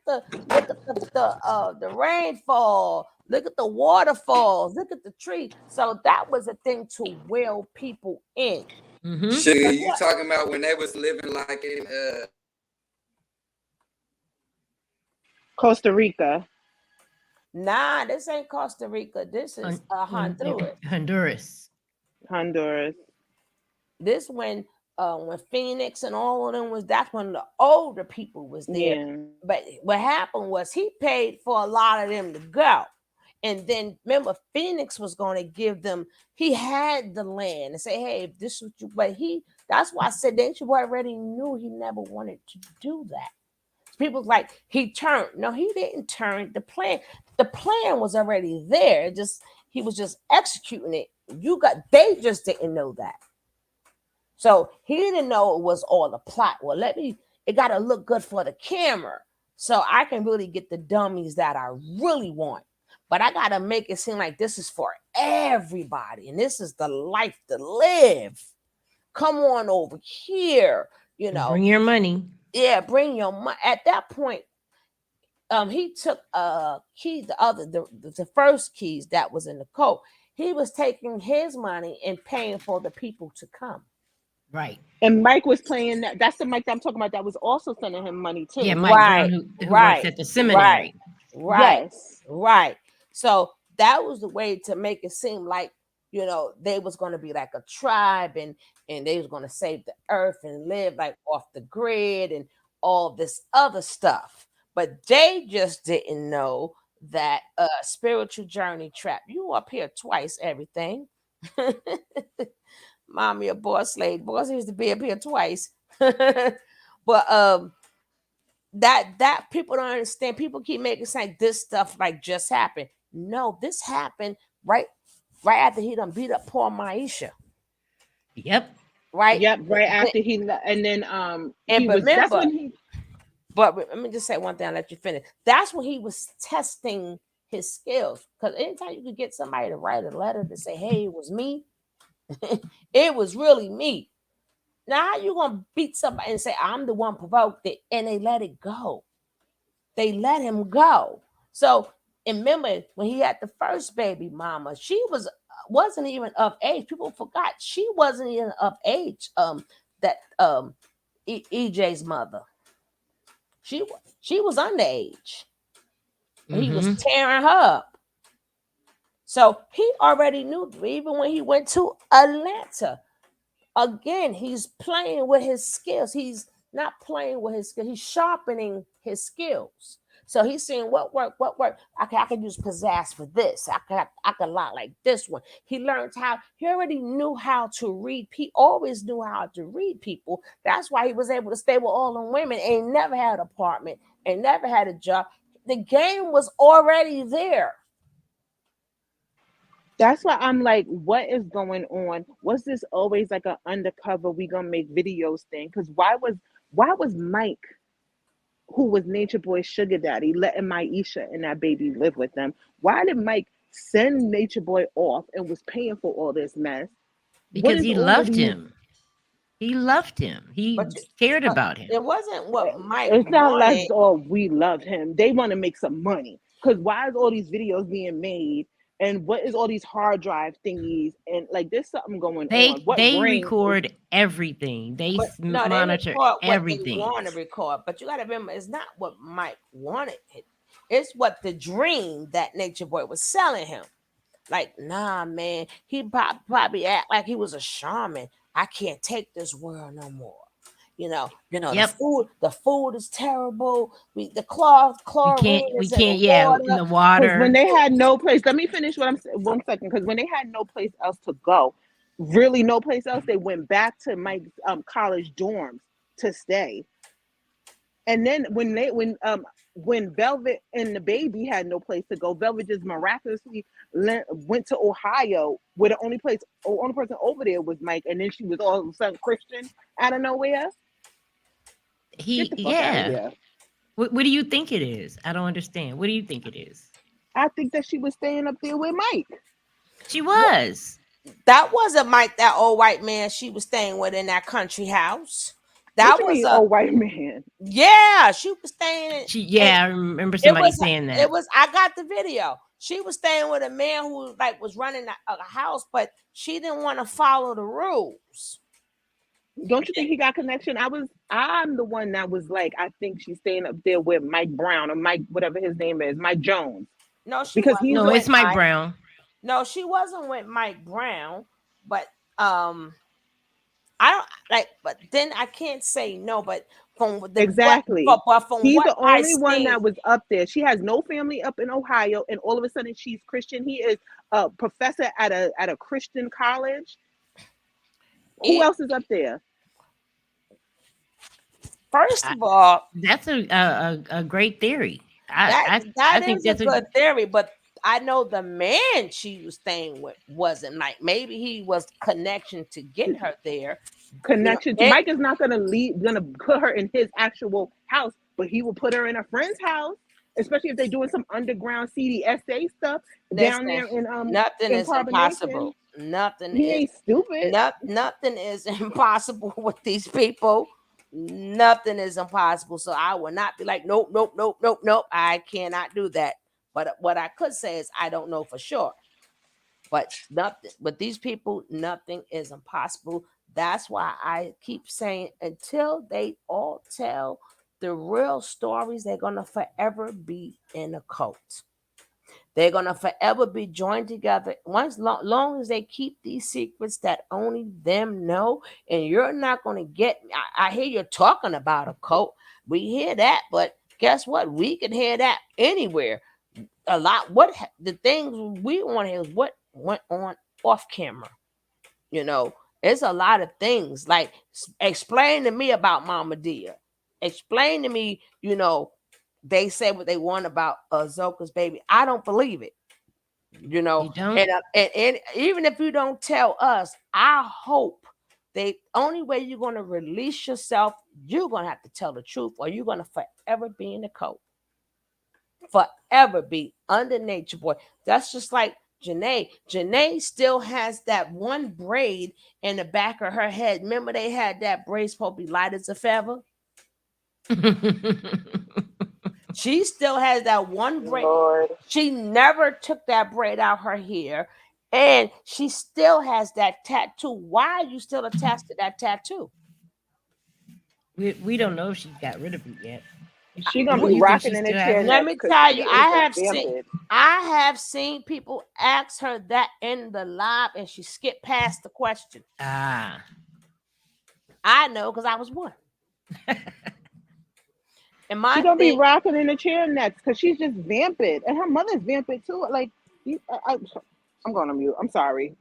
the rainfall. Look at the waterfalls. Look at the tree. So that was a thing to will people in. Mm-hmm. Sugar, But you what? talking about when they was living like in Costa Rica. Nah, this ain't Costa Rica. This is Honduras. Honduras. Honduras. This when Phoenix and all of them was, that's when the older people was there. Yeah. But what happened was he paid for a lot of them to go. And then remember, Phoenix was going to give them, he had the land and say, hey, if this is what you, but that's why I said that you already knew he never wanted to do that. People like he turned. No, he didn't turn. The plan was already there. He was just executing it. They just didn't know that. So he didn't know it was all a plot. Well, it got to look good for the camera. So I can really get the dummies that I really want. But I got to make it seem like this is for everybody. And this is the life to live. Come on over here. Bring your money. Yeah, bring your money. At that point, he took key, the first keys that was in the coat. He was taking his money and paying for the people to come. Right. And Mike was playing that. That's the Mike that I'm talking about. That was also sending him money too. Yeah, Mike Brown, who works at the seminary. Right. Yes. Right. So that was the way to make it seem like, they was going to be like a tribe and they was going to save the earth and live like off the grid and all this other stuff. But they just didn't know that spiritual journey trap. You up here twice, everything. Mommy, a boss slave. Boss used to be up here twice. But that people don't understand. People keep making it like this stuff like just happened. No, this happened right after he done beat up poor Maisha. Yep. Right. Yep. Right after he and then he was. That's when he. But let me just say one thing. I'll let you finish. That's when he was testing his skills. Because anytime you could get somebody to write a letter to say, "Hey, it was me," it was really me. Now how you gonna beat somebody and say I'm the one provoked it, and they let it go? They let him go. So and remember when he had the first baby mama, she wasn't even of age. People forgot she wasn't even of age. That EJ's mother, she was underage. He was tearing her up. So he already knew. Even when he went to Atlanta, again, he's playing with his skills. He's not playing with his skills. He's sharpening his skills. So he's saying what work. I can use pizzazz for this. I can lie like this one. He learned how. He already knew how to read. He always knew how to read people. That's why he was able to stay with all the women and never had an apartment and never had a job. The game was already there. That's why I'm like, what is going on? Was this always like an undercover? We gonna make videos thing? Because why was Mike, who was Nature Boy's sugar daddy, letting Maisha and that baby live with them? Why did Mike send Nature Boy off and was paying for all this mess? Because he loved him. He loved him. He cared about him. It wasn't what Mike It's not wanted. like, we love him. They want to make some money. Because why is all these videos being made? And what is all these hard drive thingies? And like, there's something going on. They record everything. They monitor everything. They want to record, but you got to remember, it's not what Mike wanted. It's what the dream that Nature Boy was selling him. Like, nah, man, he probably act like he was a shaman. I can't take this world no more. Yep. The food is terrible. The chlorine we can't, in the water. When they had no place, let me finish what I'm saying 1 second. Because when they had no place else to go, really no place else, they went back to Mike's college dorms to stay. And then when Velvet and the baby had no place to go, Velvet just miraculously went to Ohio, where the only person over there was Mike, and then she was all of a sudden Christian out of nowhere. What do you think it is? I don't understand. What do you think it is? I think that she was staying up there with Mike. She was. That wasn't Mike, that old white man she was staying with in that country house. That was a white man. Yeah, she was staying. I remember somebody saying that. I got the video. She was staying with a man who was running a house, but she didn't want to follow the rules. Don't you think he got connection? I'm the one that was like, I think she's staying up there with Mike Brown or Mike, whatever his name is, Mike Jones, No, she because he's wasn't No, a with it's Mike Mike. Brown. No, she wasn't with Mike Brown. But I don't like. But then I can't say no. But from the what, exactly. but from He's what the I only one seen, that was up there. She has no family up in Ohio, and all of a sudden she's Christian. He is a professor at a Christian college. Who it else is up there? first I, of all, that's a great theory. I, that I I that think is a that's a good theory. But I know the man she was staying with wasn't Mike. Maybe he was connection to get her there. You know, Connection to Mike is not gonna put her in his actual house, but he will put her in a friend's house, especially if they're doing some underground CDSA stuff down listen, there nothing in is Carbonation. impossible. Nothing He is ain't stupid. nothing is impossible with these people. Nothing is impossible. So I will not be like, nope, nope, nope, nope, nope. I cannot do that. But what I could say is I don't know for sure. But nothing, but these people, nothing is impossible. That's why I keep saying until they all tell the real stories, they're gonna forever be in a cult. They're gonna forever be joined together. Once long as they keep these secrets that only them know, and you're not gonna get. I hear you're talking about a cult. We hear that, but guess what? We can hear that anywhere. A lot. The things we want to hear is what went on off camera. You know, it's a lot of things. Like explain to me about Mama Dia. Explain to me. They say what they want about Zoka's baby. I don't believe it. you don't. And even if you don't tell us, I hope they only way you're gonna release yourself, you're gonna have to tell the truth, or you're gonna forever be in the cult. Forever be under Nature Boy. That's just like Janae. Janae still has that one braid in the back of her head. Remember they had that braid supposed to be light as a feather? She still has that one braid. Lord. She never took that braid out her hair. And she still has that tattoo. Why are you still attached to that tattoo? we don't know if she got rid of it yet. She gonna You be you think rocking she in the still has chair it? Let next me because tell she you, is a vampire. I have seen people ask her that in the live and she skipped past the question. Ah, I know because I was one. And She my gonna be thing, rocking in the chair next because she's just vamping, and her mother's vamping too. Like, I'm going to mute. I'm sorry.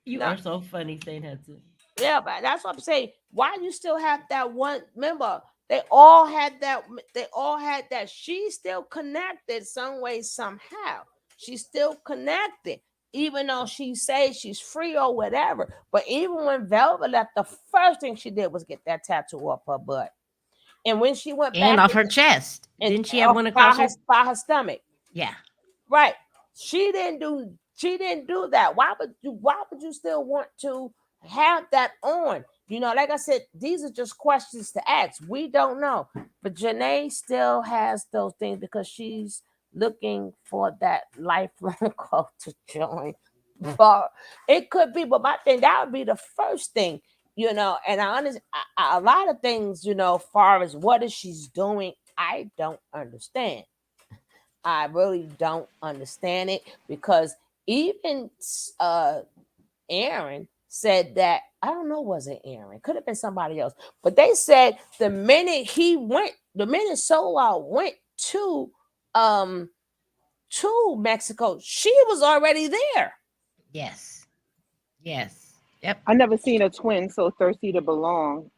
you no, are so funny saying that too. yeah, but that's what I'm saying. Why you still have that one? Remember, they all had that. They all had that. She's still connected some way, somehow. She's still connected, even though she says she's free or whatever. But even when Velvet left, the first thing she did was get that tattoo off her butt. And when she went And back off her chest. and Didn't she have off one across her? by her stomach, Yeah. right? She didn't do that. Why would you still want to have that on? Like I said, these are just questions to ask. We don't know. But Janae still has those things because she's looking for that lifelong cult to join. But it could be, but my thing, that would be the first thing, and I understand a lot of things, far as what is she's doing, I don't understand. I really don't understand it because even Aaron said that I don't know, was it Aaron? Could have been somebody else, but they said the minute Solar went um to Mexico, she was already there. Yes. Yes. Yep. I never seen a twin so thirsty to belong.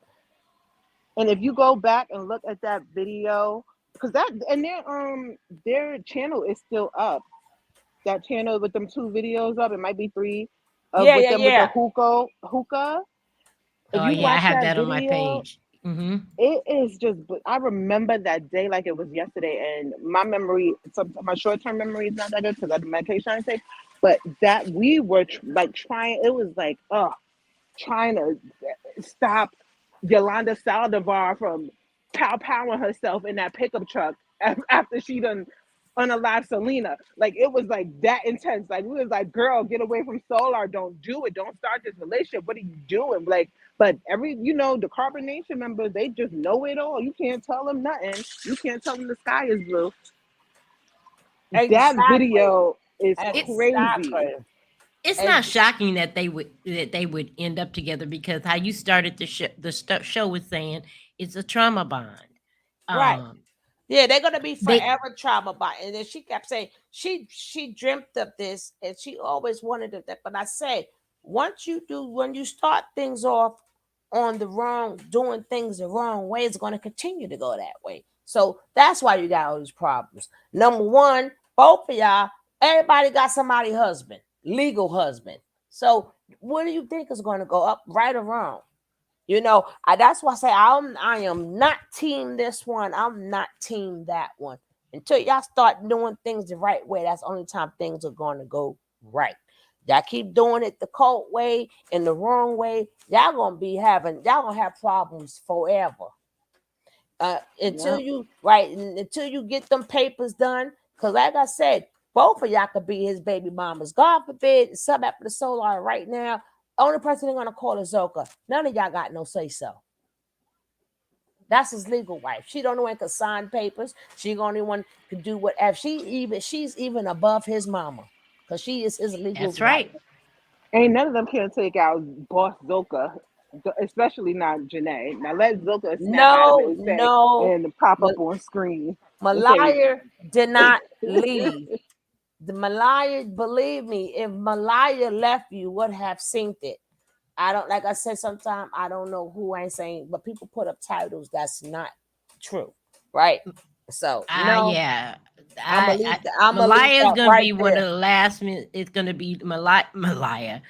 And if you go back and look at that video, because that and their channel is still up. That channel with them two videos up, it might be three, of Yeah, with yeah, them with the yeah. hookah. If Oh you yeah, I watch have that that on my video, page. Mm-hmm. it is just. I remember that day like it was yesterday, and my memory, my short term memory is not that good because I had the medication I take. But that we were like trying. It was like, trying to stop Yolanda Saldivar from powering herself in that pickup truck after she done on a live Selena. Like it was like that intense. Like we was like, girl, get away from Solar. Don't do it. Don't start this relationship. What are you doing? Like, but the Carbon Nation members, they just know it all. You can't tell them nothing. You can't tell them the sky is blue. That Exactly. video is It's crazy. Exactly. it's not And shocking that they would end up together because how you started the show with saying it's a trauma bond. right. Um, Yeah, they're gonna be they forever trauma by. And then she kept saying she dreamt of this and she always wanted it. That, but I say when you start things off on the wrong, doing things the wrong way, it's gonna continue to go that way. So that's why you got all these problems. Number one, both of y'all, everybody got somebody husband, legal husband. So what do you think is gonna go up, right or wrong? That's why I say I am not team this one. I'm not team that one. Until y'all start doing things the right way, that's the only time things are going to go right. Y'all keep doing it the cold way and the wrong way, y'all gonna have problems forever. Until Yeah. you get them papers done. Cause like I said, both of y'all could be his baby mamas. God forbid something happened to Solar right now. Only person they're gonna call is Zoka. None of y'all got no say so. That's his legal wife. She don't know when can sign papers. She the only one can do whatever. She's even above his mama. Cause she is his legal that's wife. right. Ain't none of them can take out Boss Zoka, especially not Janae. Now let Zoka snap out of it No, and say no. and pop up on screen and say, Malaya did not leave. The Malaya, believe me, if Malaya left, you would have seen it. I don't, like I said, sometimes I don't know who ain't saying, but people put up titles that's not true, right? So no, Yeah. I'm gonna I leave Malaya is that gonna right be one of there. the last minute. It's gonna be Malaya, Malia,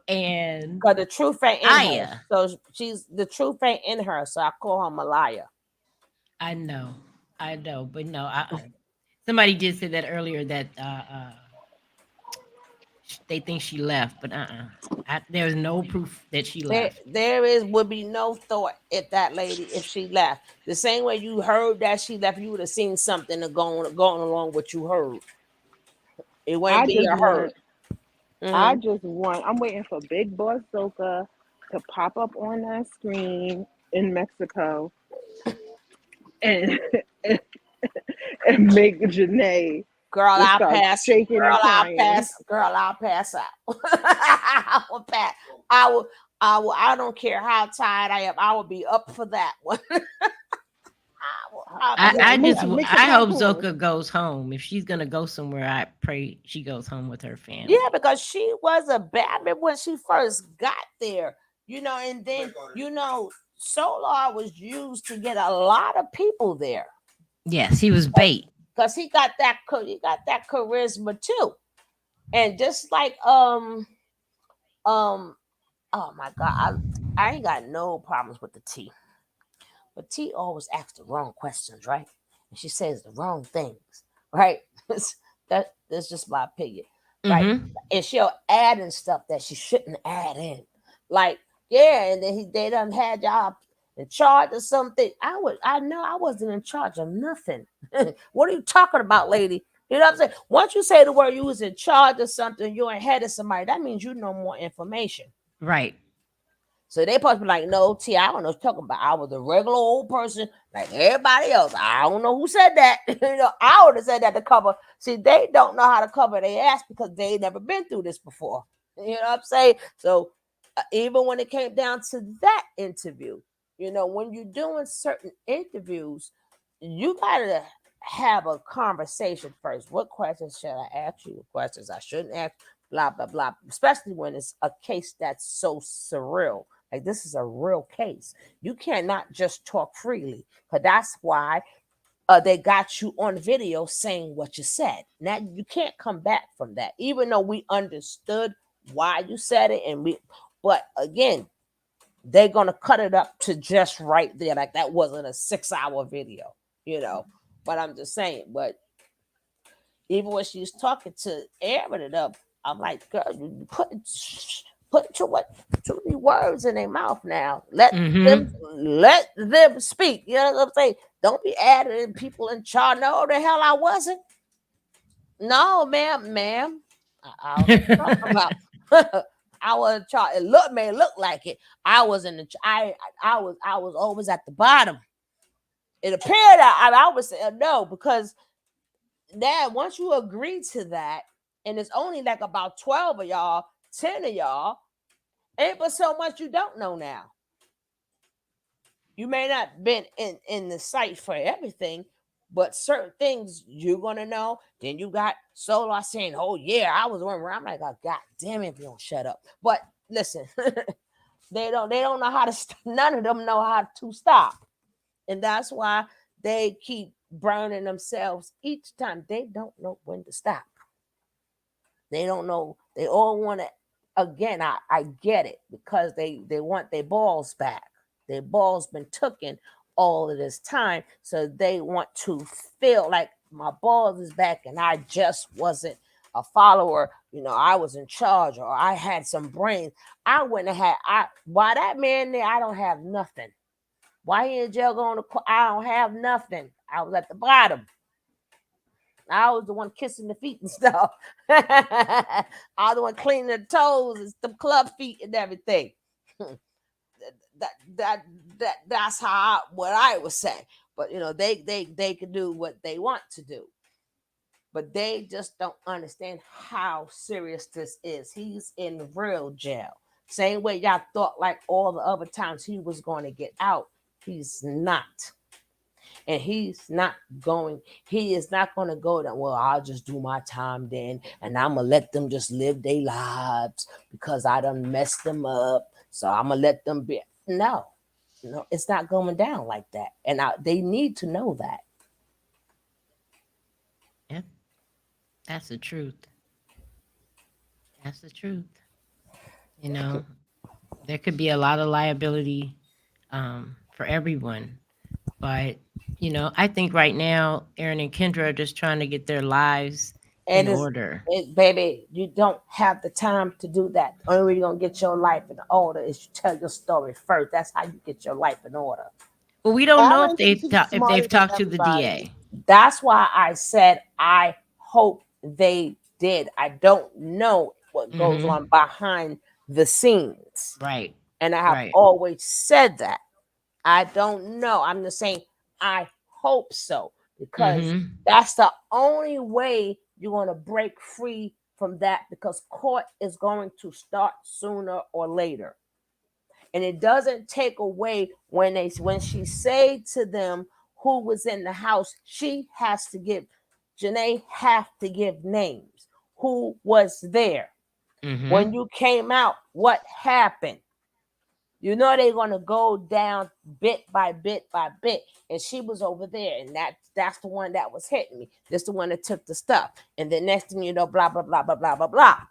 and Cause the truth ain't in her. Aya. So she's the truth ain't in her. So I call her Malaya. I know, but no. Somebody did say that earlier that they think she left, but there's no proof that she left. There would be no thought if that lady, if she left. The same way you heard that she left, you would have seen something to going along what you heard. It wouldn't I be just a hurt. want, Hmm. I'm waiting for Big Boss Zoka to pop up on that screen in Mexico and and make Janae Girl, just I'll start pass. shaking and crying. Girl, I'll pass out. I will pass. I will. I don't care how tired I am. I will be up for that one. I'll I, be Yeah, up I for just that. w- make the I hope popcorn. Zoka goes home. If she's gonna go somewhere, I pray she goes home with her Yeah, family. because she was a bad bitch when she first got there. And then Solar was used to get a lot of people there Yes, he was bait. because he got that charisma too. And just like um oh my god, I ain't got no problems with the T. But T always asks the wrong questions, right? And she says the wrong things, right? That's just my opinion, right? Mm-hmm. And she'll add in stuff that she shouldn't add in, like yeah. And then they done had y'all in charge of something. I know I wasn't in charge of nothing. What are you talking about, lady? You know what I'm saying? Once you say the word you was in charge of something, you're ahead of somebody. That means you know more information. Right. So they supposed to be like, no, T, I don't know what you're talking about. I was a regular old person like everybody else. I don't know who said that. I would have said that to cover. See, they don't know how to cover their ass because they ain't never been through this before. You know what I'm saying? So even when it came down to that interview, when you're doing certain interviews, you gotta have a conversation first. What questions should I ask you? What questions I shouldn't ask? Blah blah blah. Especially when it's a case that's so surreal. Like this is a real case. You cannot just talk freely. Because that's why they got you on video saying what you said. Now you can't come back from that, even though we understood why you said it, but again, they're gonna cut it up to just right there. Like that wasn't a 6-hour video, you know. But I'm just saying, but even when she's talking to airing it up, I'm like, girl, you put too many words in their mouth now. Mm-hmm. Let them speak. You know what I'm saying? Don't be adding people in charge. No, the hell I wasn't. No, ma'am. I don't know what you're talking about. I was in charge. It may look like it. I was in the. I was always at the bottom. It appeared I would say no, because that once you agree to that, and it's only like about 12 of y'all, 10 of y'all, ain't but so much you don't know now. You may not been in the sight for everything, but certain things you're gonna know. Then you got Solar saying, "Oh yeah, I was one where I'm like, oh, God damn it, if you don't shut up." But listen, they don't know how to. None of them know how to stop, and that's why they keep burning themselves each time. They don't know when to stop. They don't know. They all want to. Again, I get it, because they want their balls back. Their balls been taken all of this time, so they want to feel like my balls is back, and I just wasn't a follower. I was in charge, or I had some brains. I wouldn't have had. Why that man there? I don't have nothing. Why he in jail going to court? I don't have nothing. I was at the bottom. I was the one kissing the feet and stuff. I was the one cleaning the toes and the club feet and everything. That's what I was saying. But they can do what they want to do. But they just don't understand how serious this is. He's in real jail. Same way y'all thought like all the other times he was going to get out. He's not. And he is not going to go down. Well, I'll just do my time then, and I'm gonna let them just live their lives because I done messed them up. So I'm gonna let them be. No, it's not going down like that. And they need to know that. Yeah, that's the truth. That's the truth. You know, there could be a lot of liability for everyone. But, I think right now, Aaron and Kendra are just trying to get their lives in And order. baby, you don't have the time to do that. The only way you're gonna get your life in order is you tell your story first. That's how you get your life in order. Well, we don't know Aaron thinks he's if they've smarter than talked to the everybody. DA. That's why I said I hope they did. I don't know what goes Hmm. on behind the scenes. Right. And I have Right. always said that. I don't know. I'm just saying I hope so, because Hmm. that's the only way you're going to break free from that, because court is going to start sooner or later. And it doesn't take away when she say to them who was in the house, she has to give Janae have to give names. Who was there? When Hmm. you came out, what happened? They're gonna go down bit by bit by bit. And she was over there, and that's the one that was hitting me. This the one that took the stuff. And the next thing you know, blah blah blah blah blah blah blah.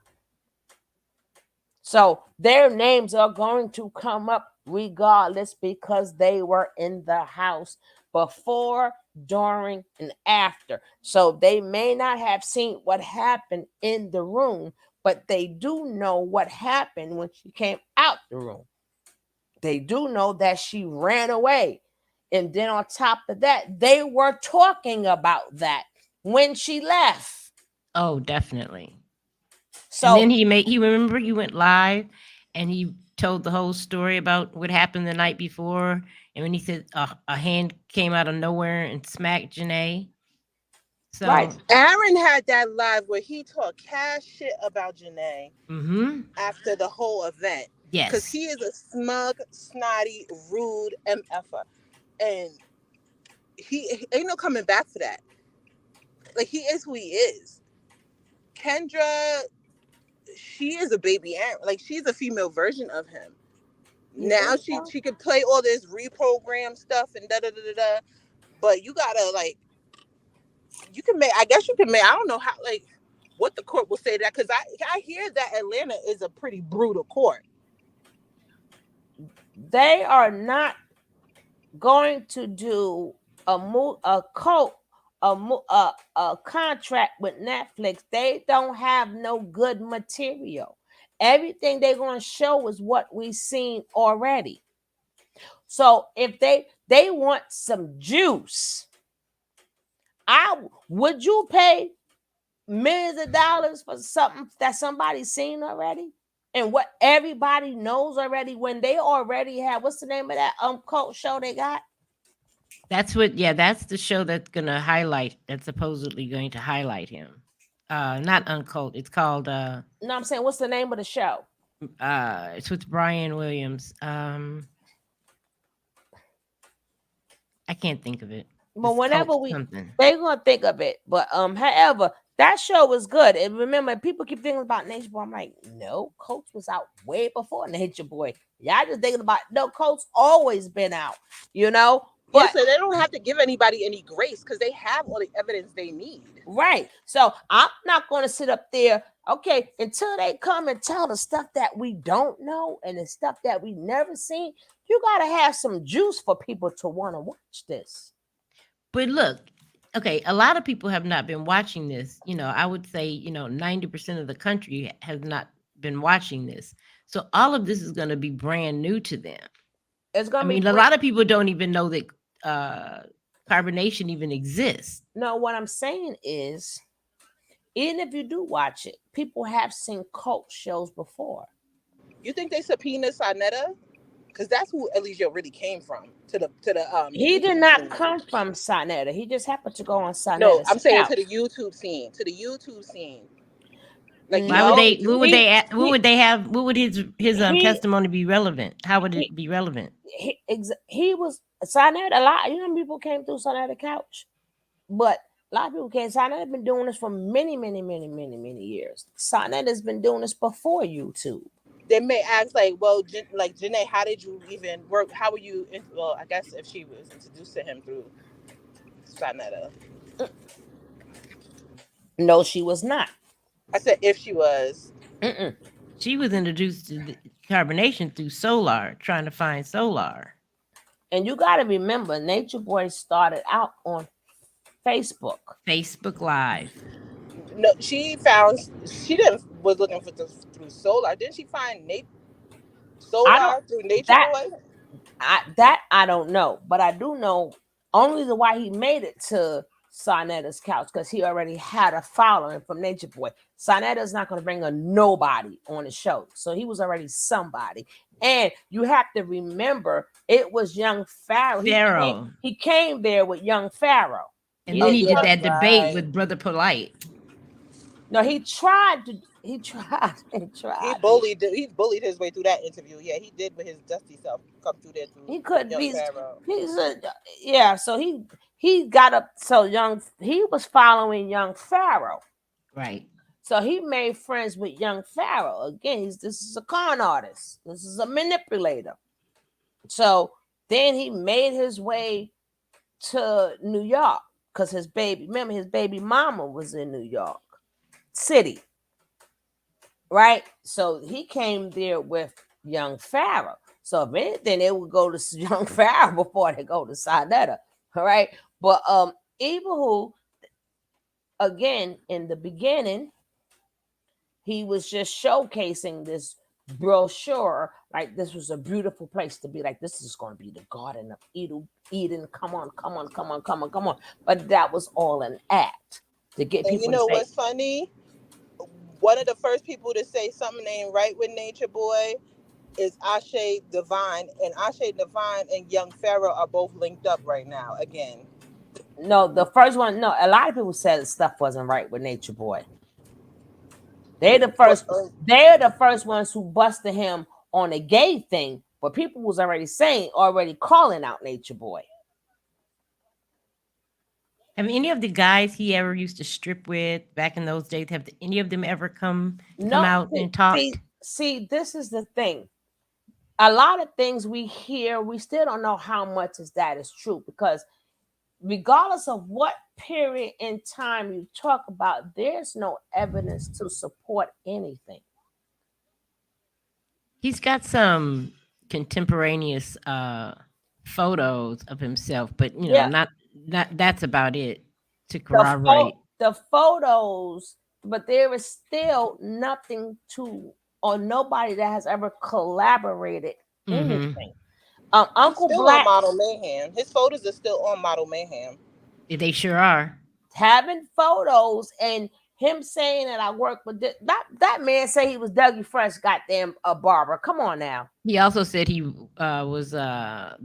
So their names are going to come up regardless, because they were in the house before, during, and after. So they may not have seen what happened in the room, but they do know what happened when she came out the room. They do know that she ran away. And then on top of that, they were talking about that when she left. Oh, definitely. And So then he remember he went live and he told the whole story about what happened the night before. And when he said a hand came out of nowhere and smacked Janae. right, So, Aaron had that live where he talked cash shit about Janae hmm, after the whole event. Because yes. he is a smug, snotty, rude MFer. And he ain't no coming back for that. Like, he is who he is. Kendra, she is a baby Aaron. Like, she's a female version of him. you Now think she so? she could play all this reprogram stuff and da da da da da. But you gotta, like, you can make. I guess you can make. I don't know how, like, what the court will say to that, because I hear that Atlanta is a pretty brutal court. They are not going to do a cult a contract with Netflix. They don't have no good material. Everything they're going to show is what we've seen already. So if They want some juice. Would you pay millions of dollars for something that somebody's seen already? And what everybody knows already when they already have, what's the name of that cult show they got? That's the show that's gonna highlight, that's supposedly going to highlight him. Not Uncult. It's called No, I'm saying, what's the name of the show? it's with Brian Williams. I can't think of it. But It's cult whenever something. they're gonna think of it. But however, that show was good. And remember, people keep thinking about Nature Boy. I'm like, no, Coach was out way before Nature Boy. Y'all just thinking about, no, Coach always been out, you know. Yeah, But so they don't have to give anybody any grace because they have all the evidence they need. right. So I'm not gonna sit up there, okay, until they come and tell the stuff that we don't know and the stuff that we never seen. You gotta have some juice for people to want to watch this. But look, okay, a lot of people have not been watching this. I would say, 90% of the country has not been watching this. So all of this is going to be brand new to them. It's gonna I be mean, a lot of people don't even know that carbonation even exists. No, what I'm saying is, even if you do watch it, people have seen cult shows before. You think they subpoena Sarnetta? Because that's who Eligio really came from to the He did YouTube not scene. come from Sarnetta. He just happened to go on Sarnetta's No, I'm saying couch. to the YouTube scene. To the YouTube scene. Like he Why would No, they? always What would he they? What he would they have? What would his he testimony be relevant? How would he it be relevant? he was Sarnetta. A lot, people came through Sarnetta couch, but a lot of people can't. Sarnetta been doing this for many, many, many, many, many years. Sarnetta's been doing this before YouTube. they may ask like, well, like Janae, how did you even work? How were you? Well, I guess if she was introduced to him through Sarnetta. No, she was not. I said if she was. Mm-mm. She was introduced to the carbonation through Solar, trying to find Solar. And you got to remember, Nature Boy started out on Facebook. Facebook Live. No, she didn't was looking for through Solar. Didn't she find Solar through Nature that Boy? I don't know, but I do know only the why he made it to Sarnetta's couch because he already had a following from Nature Boy. Sarnetta's not going to bring a nobody on the show, so he was already somebody. And you have to remember, it was Young Pharaoh. He came there with Young Pharaoh, and then he did that right. debate with Brother Polite. No, he tried. He bullied his way through that interview. Yeah, he did with his dusty self come through there. He couldn't Young be. Pharaoh. So he got up. So he was following Young Pharaoh. Right. So he made friends with Young Pharaoh. Again, this is a con artist. This is a manipulator. So then he made his way to New York because his baby mama was in New York City. Right? So he came there with Young Pharaoh. So if anything, they would go to Young Pharaoh before they go to Sarnetta. All right. But Ibrahim, again, in the beginning, he was just showcasing this brochure, like this was a beautiful place to be, like this is going to be the Garden of Eden. Come on. But that was all an act to get people. And you know what's funny? One of the first people to say something ain't right with Nature Boy is Ashe Divine, and Ashe Divine and Young Pharaoh are both linked up right now again. No, the first one. No, a lot of people said stuff wasn't right with Nature Boy. They're the first. They're the first ones who busted him on a gay thing, but people was already calling out Nature Boy. Have any of the guys he ever used to strip with back in those days, have any of them ever come out and talk? See, this is the thing. A lot of things we hear, we still don't know how much is true, because regardless of what period in time you talk about, there's no evidence to support anything. He's got some contemporaneous photos of himself, but not that's about it to corroborate the photos, but there is still nothing to, or nobody that has ever collaborated anything. He's Uncle still on Black Model Mayhem. His photos are still on Model Mayhem. They sure are. having photos and him saying that I work with that man say he was Dougie Fresh, goddamn a barber. Come on now. He also said he was a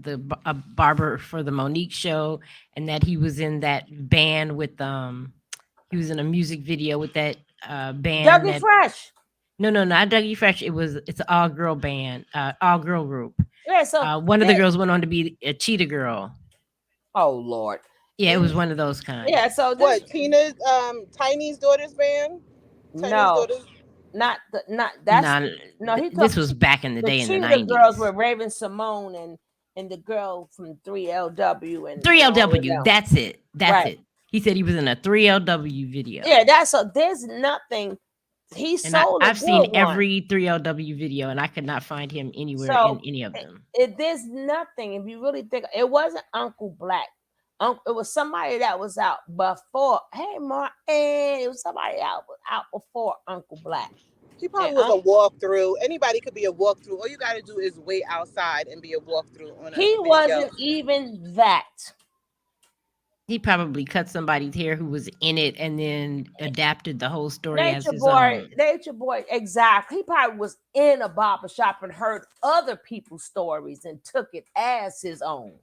barber for the Monique show, and that he was in that band with he was in a music video with that band Dougie that Fresh. no, not Dougie Fresh. It's an all girl band, all girl group. Yeah, so One of the girls went on to be a cheetah girl. oh Lord. Yeah, it was one of those kind. Yeah, so this What, Tina's Tiny's daughter's band? Tiny's no, daughter's not that's Nah, no. He this took was back in the the day in the cheetah girls 90s. were Raven Simone and the girl from 3LW and all of 3LW, them. that's it. That's Right. it. He said he was in a 3LW video. Yeah, that's so there's nothing. He And sold a I've seen good one. every 3LW video, and I could not find him anywhere in So any of them. there's nothing. If you really think it wasn't Uncle Black. It was somebody that was out before. Hey, Mark, and it was somebody out before Uncle Black. He probably And was a walkthrough. Anybody could be a walkthrough. All you got to do is wait outside and be a walkthrough on a he video. wasn't even that. He probably cut somebody's hair who was in it and then adapted the whole story as Nature his Boy, own. Nature Boy, exactly. He probably was in a barber shop and heard other people's stories and took it as his own.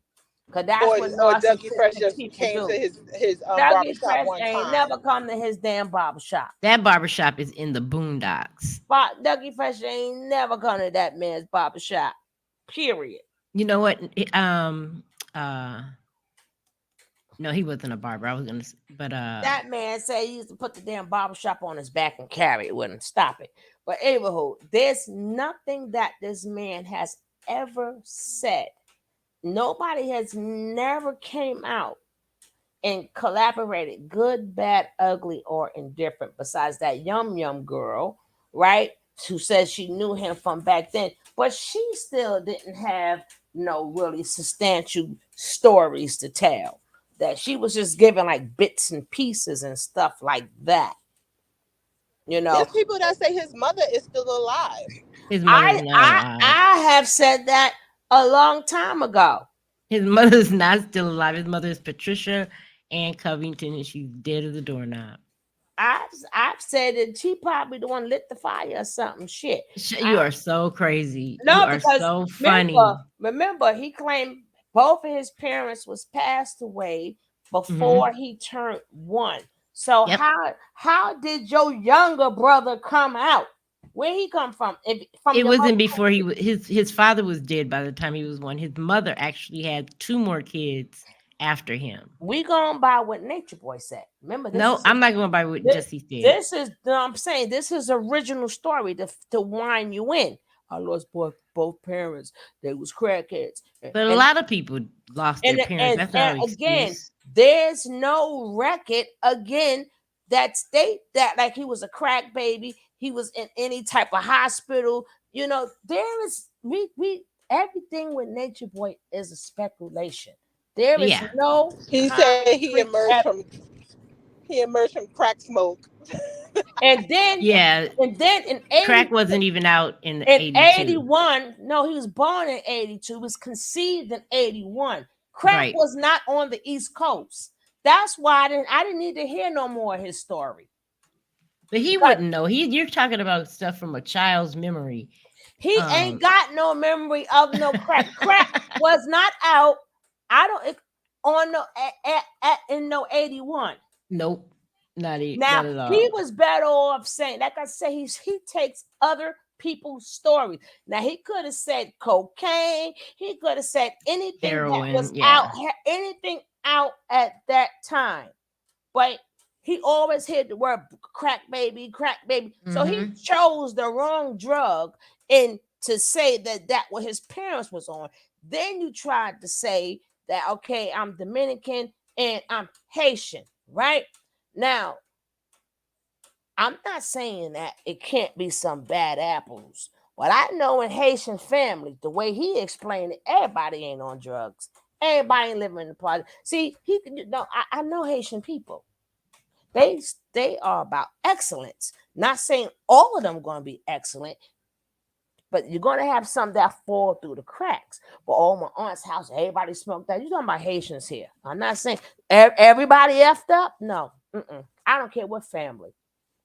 Cause that's Or what Dougie Fresh narcissistic just people came do. to his Dougie barbershop Fresh one ain't time. never come to his damn barber shop. That barbershop is in the boondocks. But Dougie Fresh ain't never come to that man's barber shop. Period. You know what? No, he wasn't a barber. I was gonna, but That man said he used to put the damn barber shop on his back and carry it with him. Stop it. But anywho, there's nothing that this man has ever said. Nobody has never came out and collaborated, good, bad, ugly, or indifferent, besides that Yum girl, right? Who says she knew him from back then, but she still didn't have no really substantial stories to tell. That she was just giving like bits and pieces and stuff like that. You know, There's people that say his mother is still alive. his mother's not alive. I have said that a long time ago. His mother's not still alive. His mother is Patricia Ann Covington, and she's dead as a doorknob. I've said that she probably the one lit the fire or something. Shit. You are so crazy. No, you are because so funny. remember, he claimed both of his parents was passed away before he turned 1. So Yep. how did your younger brother come out? Where he come from? From It your wasn't mother? before his father was dead by the time he was 1. His mother actually had 2 more kids after him. We going by what Nature Boy said. Remember, this No, is I'm not going by what Jesse said. This is I'm saying this is original story to wind you in. I lost both parents. They was crackheads. But a lot of people lost their parents. That's not an again, excuse. there's no record again that state that like he was a crack baby. He was in any type of hospital. You know, there is we everything with Nature Boy is a speculation. There is no. He said he emerged from crack smoke. And then in crack wasn't even out in 81. No, he was born in 82. Was conceived in 81. Crack was not on the East Coast. That's why I didn't need to hear no more of his story. But he wouldn't know. You're talking about stuff from a child's memory. He ain't got no memory of no crack. Crack was not out. I don't on no in no 81. Nope. Not now, at all. He was better off saying, like I said, he takes other people's stories. Now he could have said cocaine, he could have said anything heroin, that was out, anything out at that time. But he always hit the word crack baby. So he chose the wrong drug and to say that what his parents was on. Then you tried to say that, okay, I'm Dominican and I'm Haitian, right? Now, I'm not saying that it can't be some bad apples, but I know in Haitian families, the way he explained it, everybody ain't on drugs. Everybody ain't living in the project. See, I know Haitian people. They are about excellence. Not saying all of them going to be excellent. But you're gonna have some that fall through the cracks. But oh, my aunt's house, everybody smoked that. You talking about Haitians here? I'm not saying everybody effed up. No, I don't care what family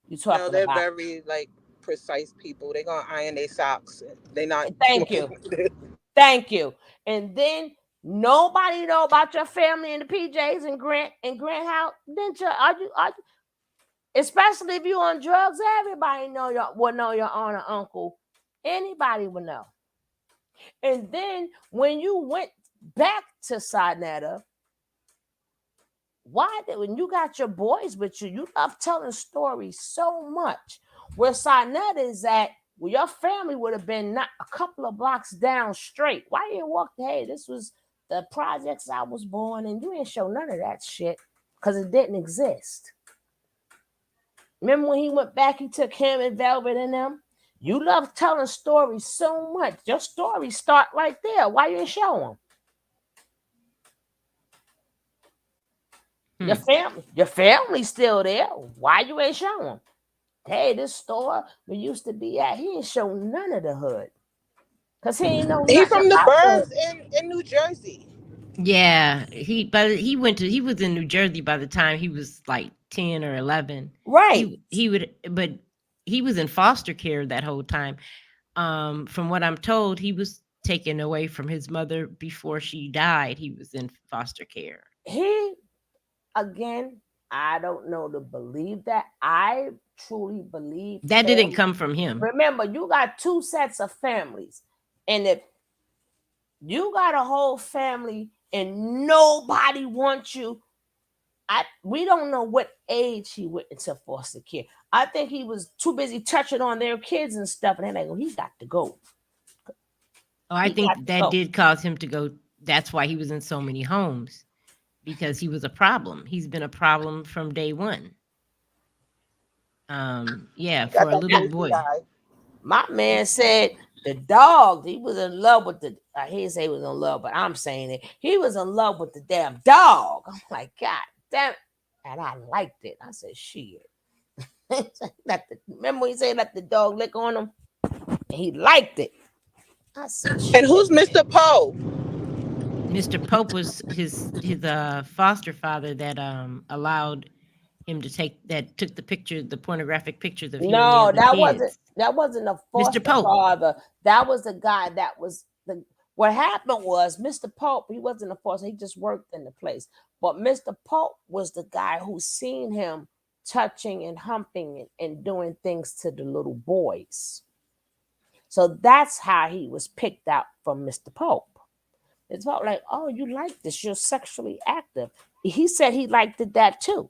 you No, talking they're about. very like precise people. They gonna iron their socks. They not Thank doing you, thank you. And then nobody know about your family in the PJs and Grant House. Then are you, especially if you on drugs, everybody know your will know your aunt or uncle. Anybody would know. And then when you went back to Sinetta, why did when you got your boys with you, you love telling stories so much. Where Sinetta is at, where your family would have been not a couple of blocks down straight. Why you didn't walk the hey, this was the projects I was born in. You ain't show none of that shit because it didn't exist. Remember when he went back, he took him and Velvet and them? You love telling stories so much. Your stories start right there. Why you ain't show them? Your family's still there. Why you ain't show them? Hey, this store we used to be at, he ain't show none of the hood. Cause he ain't know He nothing from the about the hood. burbs in New Jersey. Yeah, he was in New Jersey by the time he was like 10 or 11. Right. He would but he was in foster care that whole time. From what I'm told, he was taken away from his mother before she died. He was in foster care. He again, I don't know to believe that. I truly believe That didn't family. come from him. Remember, you got two sets of families. And if you got a whole family and nobody wants you, we don't know what age he went into foster care. I think he was too busy touching on their kids and stuff, and they're like, "He got to go." Oh, I He got think to that go. did cause him to go. That's why he was in so many homes, because he was a problem. He's been a problem from day one. Yeah, He got for a that little nosy boy. eye. My man said the dog. He was in love with the. I hate to say he was in love, but I'm saying it. He was in love with the damn dog. I'm like, God damn, and I liked it. I said, shit. Remember when he said let the dog lick on him, and he liked it. I said, And shit. who's Mr. Poe? Mr. Pope was his foster father that allowed him to took the picture, the pornographic pictures of he and the No, other kids. that wasn't a Mr. foster Pope. father. That was the guy that was the. What happened was Mr. Pope. He wasn't a foster. He just worked in the place. But Mr. Pope was the guy who seen him touching and humping and doing things to the little boys. So that's how he was picked out from Mr. Pope. It's about like, oh, you like this? You're sexually active. He said he liked it that too.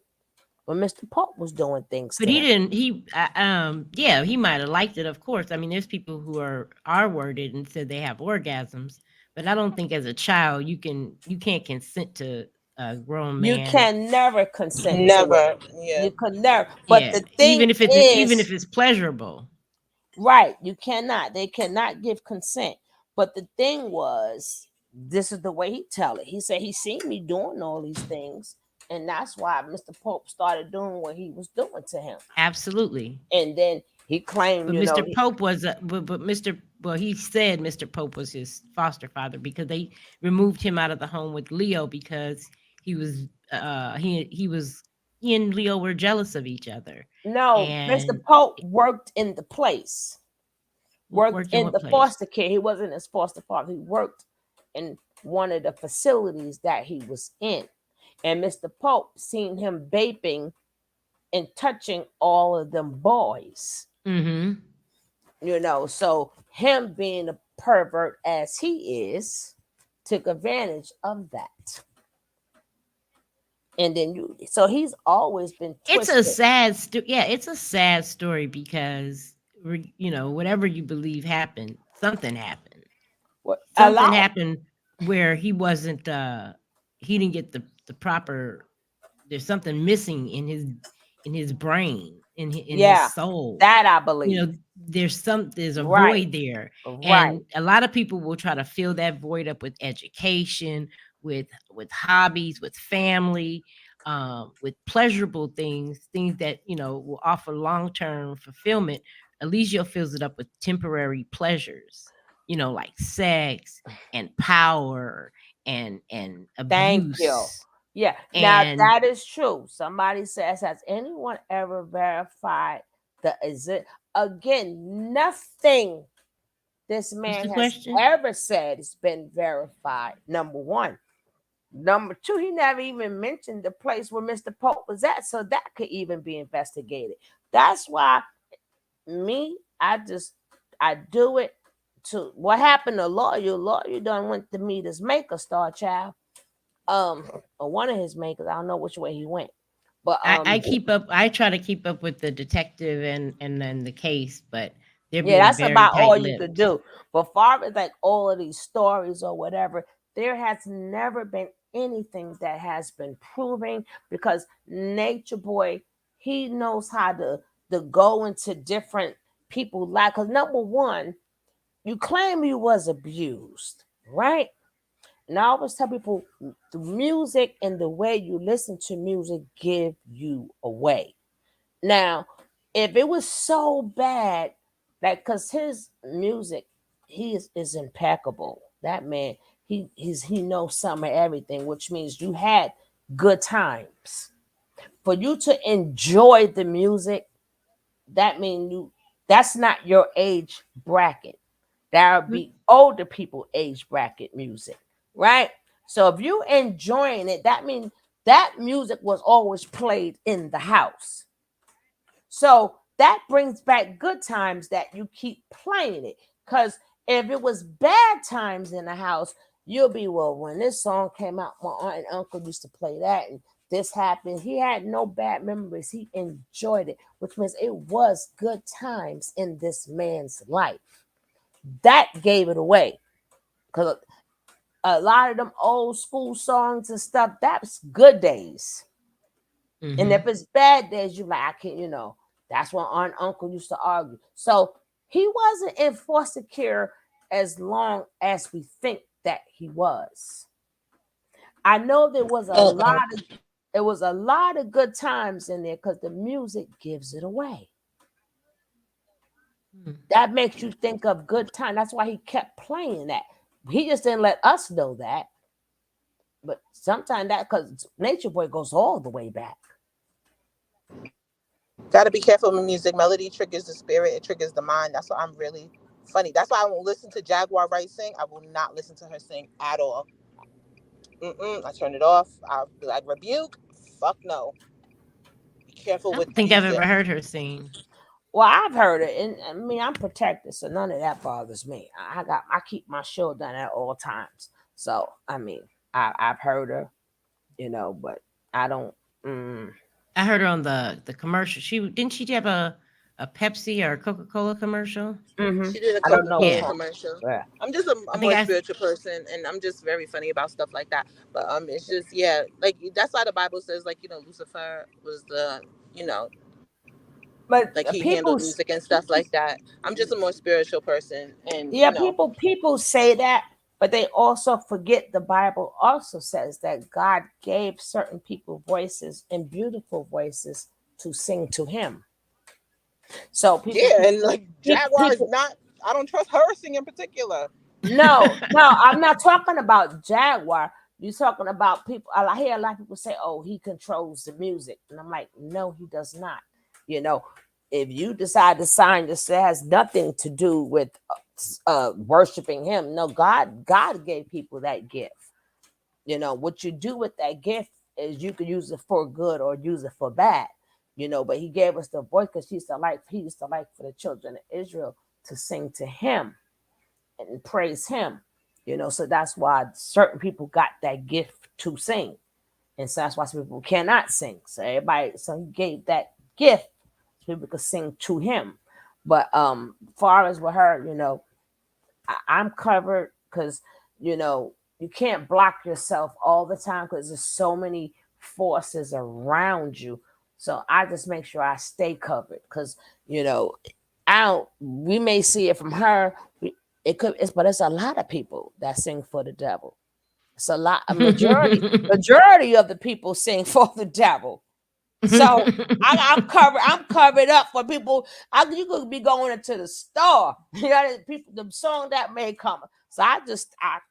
When Mr. Pope was doing things But to he him. didn't. Yeah, he might have liked it, of course. I mean, there's people who are worded and said they have orgasms, but I don't think as a child you can't consent to a grown You man. can never consent to it. Never. Yeah. You could never. But Yeah, the thing even is, if it's pleasurable. right, you cannot. They cannot give consent. But the thing was, this is the way he tell it. He said he seen me doing all these things, and that's why Mr. Pope started doing what he was doing to him. Absolutely. And then he claimed, But Mr. Pope was, but Mr. Well, he said Mr. Pope was his foster father because they removed him out of the home with Leo because he was, he and Leo were jealous of each other, no, Mr. and Pope worked in the place, worked worked in in what the place? foster care. He wasn't his foster father. He worked in one of the facilities that he was in. And Mr. Pope seen him vaping and touching all of them boys. Mm-hmm. So him being a pervert as he is, took advantage of that. And then so he's always been It's twisted. a sad, yeah, it's a sad story because whatever you believe happened, something happened. A Something lot. happened where he wasn't, he didn't get the proper. There's something missing in his brain, in his Yeah, soul. that I believe. There's a Right. void there, Right. and a lot of people will try to fill that void up with education, with hobbies, with family, with pleasurable things that will offer long-term fulfillment, Eligio fills it up with temporary pleasures, like sex and power and Thank you. abuse. Yeah. Now And that is true. Somebody says, has anyone ever verified the is it again? Nothing this what's the man has question? ever said has been verified. Number one. Number two, he never even mentioned the place where Mr. Pope was at, so that could even be investigated. That's why I do it to what happened to lawyer. Lawyer done went to meet his maker, Star Child. Or one of his makers. I don't know which way he went. But I keep up. I try to keep up with the detective and then the case, but they're yeah, being that's very about all you could tight-lipped. do. But far as like all of these stories or whatever, there has never been anything that has been proven because Nature Boy, he knows how to go into different people life. Because number one, you claim you was abused, right? And I always tell people the music and the way you listen to music give you away. Now, if it was so bad, like because his music, is impeccable. That man, he knows some of everything, which means you had good times. For you to enjoy the music, that means that's not your age bracket. That would be older people age bracket music, right? So if you enjoying it, that means that music was always played in the house. So that brings back good times that you keep playing it. Because if it was bad times in the house, you'll be, well, when this song came out, my aunt and uncle used to play that and this happened. He had no bad memories. He enjoyed it, which means it was good times in this man's life. That gave it away. Because a lot of them old school songs and stuff, that's good days. And if Hmm. it's bad days, you like, I can't, that's when aunt and uncle used to argue. So he wasn't in foster care as long as we think that he was. I know Mm-mm. there was a lot of good times in there because the music gives it away. That makes you think of good time. That's why he kept playing that. He just didn't let us know that. But sometimes that because Nature Boy goes all the way back. Gotta be careful with music. Melody triggers the spirit, it triggers the mind. That's why I'm really funny. That's why I won't listen to Jaguar Wright sing. I will not listen to her sing at all. I turn it off. I'll be like, rebuke. Fuck no. Be careful I with don't think I've ever music. heard her sing. Well, I've heard it, and I mean I'm protected, so none of that bothers me. I keep my shield done at all times. So I mean I've heard her, but I don't. Mm, I heard her on the commercial. She have a Pepsi or a Coca-Cola commercial? hmm She did a I don't Coca know which Cola Yeah. one. commercial. Yeah. I'm just I a think more I spiritual person, and I'm just very funny about stuff like that. But it's just yeah, like that's why the Bible says like Lucifer was the you know But like he handled people, music and stuff like that. I'm just a more spiritual person, and yeah, people say that, but they also forget the Bible also says that God gave certain people voices and beautiful voices to sing to Him. So yeah, and like Jaguar is people not. I don't trust her singing in particular. No, no, I'm not talking about Jaguar. You're talking about people. I hear a lot of people say, "Oh, he controls the music," and I'm like, "No, he does not." You know, if you decide to sign this, it has nothing to do with worshiping Him. No, God gave people that gift. What you do with that gift is you can use it for good or use it for bad. But He gave us the voice because He used to like for the children of Israel to sing to Him and praise Him. So that's why certain people got that gift to sing, and so that's why some people cannot sing. So He gave that gift so people could sing to Him. But far as with her, I'm covered because you know you can't block yourself all the time because there's so many forces around you. So I just make sure I stay covered because you know I don't. We may see it from her. But it's a lot of people that sing for the devil. It's a lot. A majority of the people sing for the devil. So I'm covered. I'm covered up for people. You could be going into the store. You know, people, the song that may come. So I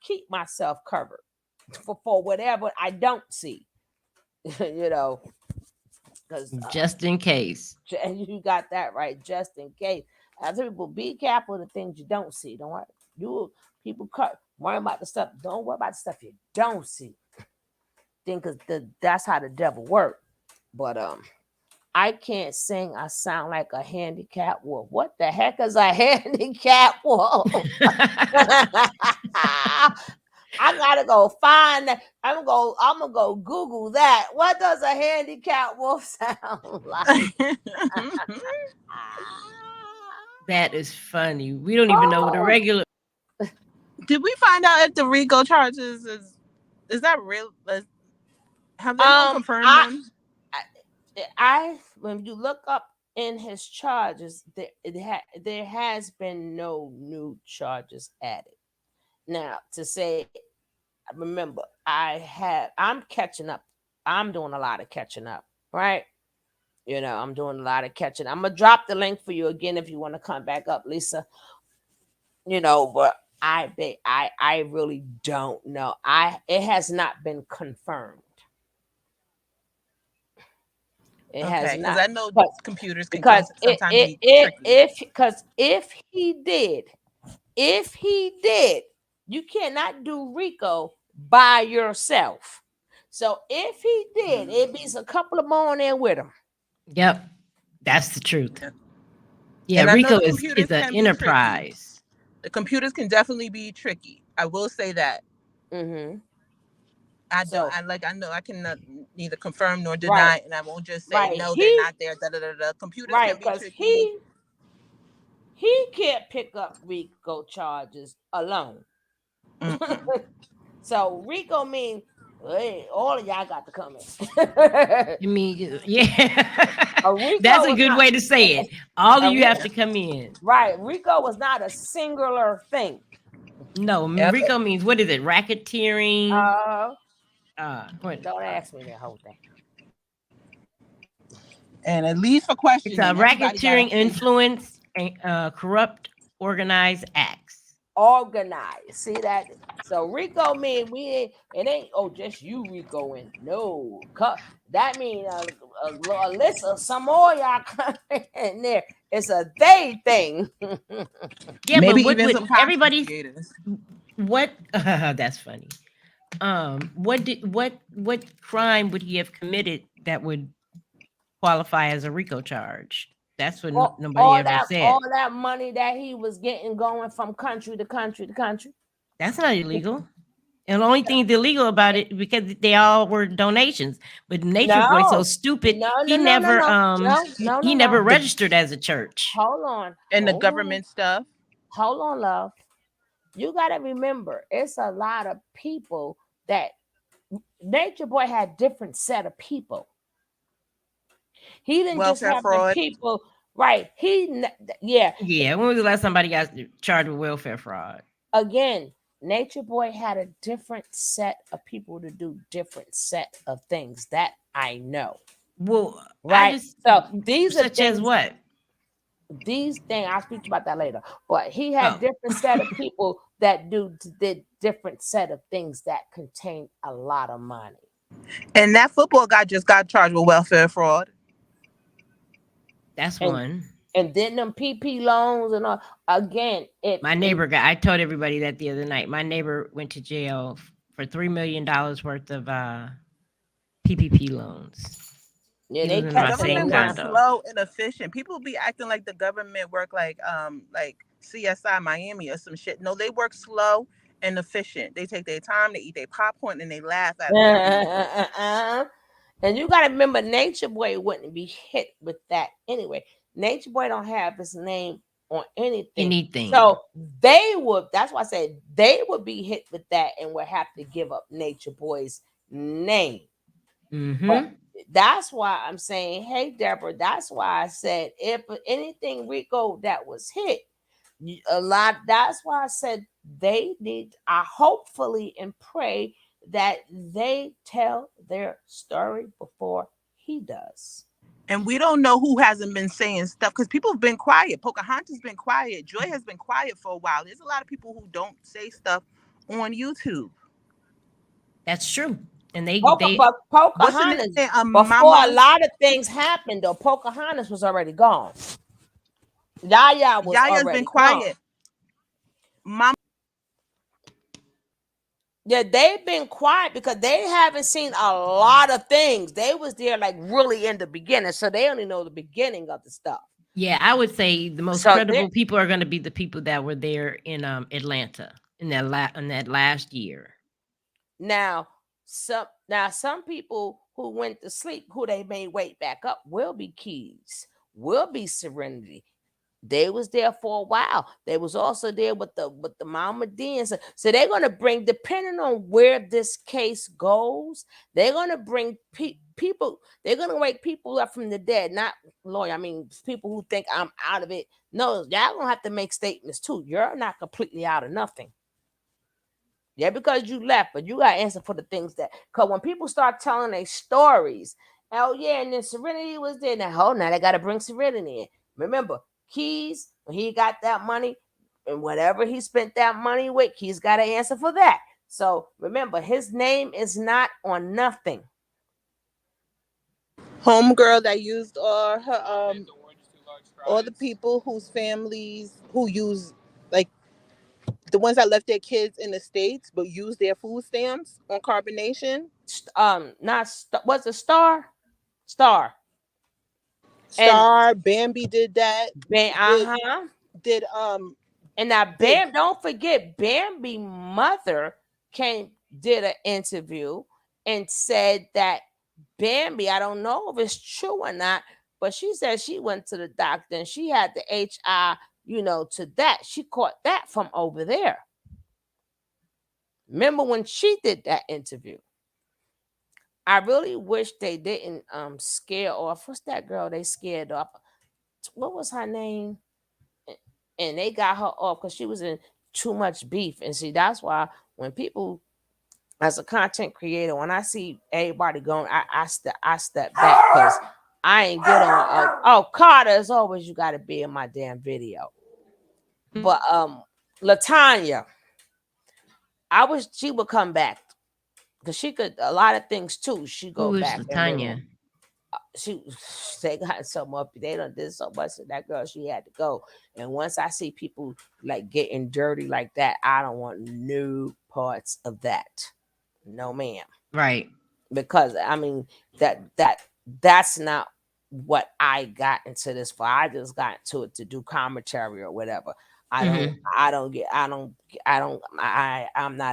keep myself covered for whatever I don't see. You know, because Just in case. you got that right. Just in case. I tell people, be careful of the things you don't see. Don't worry. People worry about the stuff. Don't worry about the stuff you don't see. Think because that's how the devil works. But I can't sing. I sound like a handicapped wolf. What the heck is a handicapped wolf? I gotta go find that. I'm gonna go Google that. What does a handicapped wolf sound like? That is funny. We don't even know what a regular. Did we find out if the RICO charges is that real? Have anyone confirmed them? I when you look up in his charges, there has been no new charges added. Now to say, remember, I'm catching up. I'm doing a lot of catching up, right? You know, I'm doing a lot of catching. I'm gonna drop the link for you again if you want to come back up, Lisa. You know, but I really don't know. It has not been confirmed. It has Because not. I know But computers can because sometimes be tricky. if he did, you cannot do RICO by yourself. So if he did, it be a couple of more on there with him. Yep, that's the truth. Yeah, And I know Rico the is computers an can be tricky. enterprise. The computers can definitely be tricky. I will say that. Mm-hmm. I know I cannot neither confirm nor deny, Right. and I won't just say Right. no, they're not there. Computers Right, can be because tricky. he can't pick up RICO charges alone. So RICO means, hey, all of y'all got to come in. I mean, yeah, that's a good way to say it. All of you have to come in. Right. RICO was not a singular thing. No, Rico means, what is it? Racketeering. Don't ask me that whole thing. And at least for questioning, It's a racketeering, influence, and corrupt, organized acts. Organized. See that? So RICO mean it ain't just you RICO in. No, that mean a list of some more y'all coming in there. It's a they thing. Yeah, maybe but what even would some everybody? creators. What? That's funny. What crime would he have committed that would qualify as a RICO charge? That's what nobody ever said. All that money that he was getting going from country to country to country. That's not illegal. And the only thing illegal about it, because they all were donations. But Nature Boy so stupid, he never registered as a church. Hold on. And the government stuff. Hold on, love. You got to remember, it's a lot of people that Nature Boy had different set of people. He didn't just have the people, right? Yeah. When was the last somebody got charged with welfare fraud? Again, Nature Boy had a different set of people to do different set of things. That I know. Well, right. So these such are as what? These things I'll speak about that later. But he had different set of people that did different set of things that contain a lot of money. And that football guy just got charged with welfare fraud. That's one. And then them PP loans and all. Again, my neighbor I told everybody that the other night. My neighbor went to jail for $3 million worth of PPP loans. Yeah, they government work slow and efficient. People be acting like the government work like CSI Miami or some shit. No, they work slow and efficient. They take their time, they eat their popcorn, and they laugh at it. And you got to remember, Nature Boy wouldn't be hit with that anyway. Nature Boy don't have his name on anything. So they would. That's why I said they would be hit with that and would have to give up Nature Boy's name. Mm-hmm. That's why I'm saying, hey, Deborah, that's why I said if anything RICO that was hit, a lot. That's why I said they need, I hopefully and pray that they tell their story before he does. And we don't know who hasn't been saying stuff because people have been quiet. Pocahontas been quiet. Joy has been quiet for a while. There's a lot of people who don't say stuff on YouTube. That's true. And they But What's the Pocahontas, name? before a Mama lot of things happened, though, Pocahontas was already gone. Yaya was Yaya's been already gone. quiet. Mama. Yeah, they've been quiet because they haven't seen a lot of things. They was there like really in the beginning, so they only know the beginning of the stuff. Yeah, I would say the most So credible people are going to be the people that were there in Atlanta in that last year. now some people who went to sleep, who they may wake back up, will be Keys, will be Serenity. They was there for a while. They was also there with the Mama D, and so they're gonna bring, depending on where this case goes, they're gonna bring people. They're gonna wake people up from the dead, not lawyer. I mean, people who think I'm out of it. No, y'all gonna have to make statements too. You're not completely out of nothing. Yeah, because you left, but you got to answer for the things that. Because when people start telling their stories, oh yeah, and then Serenity was there. Now they got to bring Serenity in. Remember, Keys, when he got that money, and whatever he spent that money with, Keys got to answer for that. So remember, his name is not on nothing. Homegirl that used all the people whose families who use, like, the ones that left their kids in the States but use their food stamps on carbonation. Not what's a Star and Star Bambi did that. Did And now don't forget, Bambi mother did an interview and said that Bambi, I don't know if it's true or not, but she said she went to the doctor and she had the HI, to that. She caught that from over there. Remember when she did that interview? I really wish they didn't scare off. What's that girl they scared off? What was her name? And they got her off because she was in too much beef. And see, that's why when people, as a content creator, when I see everybody going, I step back because I ain't good on. Carter, as always, you got to be in my damn video. But Latanya, I wish she would come back because she could a lot of things too. She go back. Tanya. They got so much. They done did so much to that girl. She had to go. And once I see people like getting dirty like that, I don't want no parts of that. No, ma'am. Right. Because I mean that's not what I got into this for. I just got into it to do commentary or whatever. I'm not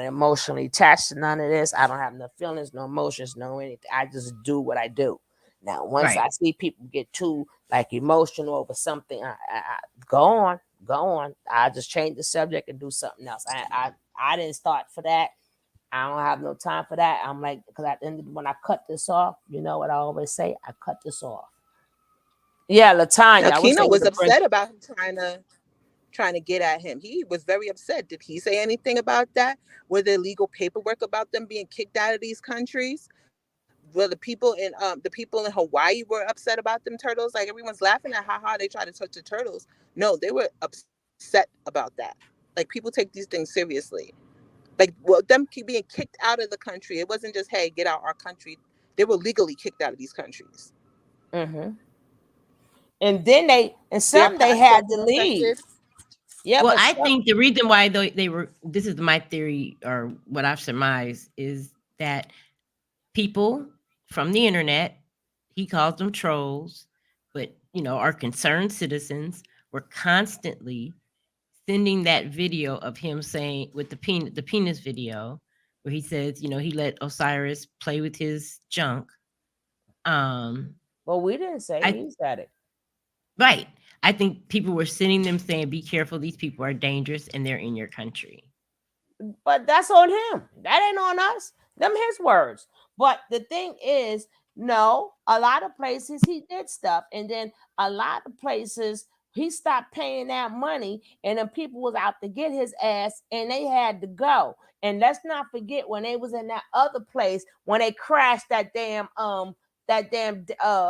emotionally attached to none of this. I don't have no feelings, no emotions, no anything. I just do what I do. Now, once I see people get too like emotional over something, I go on. I just change the subject and do something else. I didn't start for that. I don't have no time for that. I'm like, because at the end when I cut this off, you know what I always say? I cut this off. Yeah, Latanya. Keno was upset about trying to get at him. He was very upset. Did he say anything about that? Were there legal paperwork about them being kicked out of these countries? Were the people in Hawaii were upset about them turtles? Like, everyone's laughing at how hard they try to touch the turtles. No, they were upset about that. Like, people take these things seriously. Like, well, them being kicked out of the country. It wasn't just, hey, get out our country. They were legally kicked out of these countries. Mm-hmm. And then they had to leave. Yeah, well, I think the reason why they were, this is my theory or what I've surmised, is that people from the internet, he calls them trolls, but are concerned citizens, were constantly sending that video of him saying with the penis video where he says, he let Osiris play with his junk. Well, we didn't say he said it. Right. I think people were sending them saying, be careful, these people are dangerous and they're in your country. But that's on him. That ain't on us. Them his words. But the thing is, no, a lot of places he did stuff. And then a lot of places he stopped paying that money. And then people was out to get his ass and they had to go. And let's not forget when they was in that other place, when they crashed that damn that damn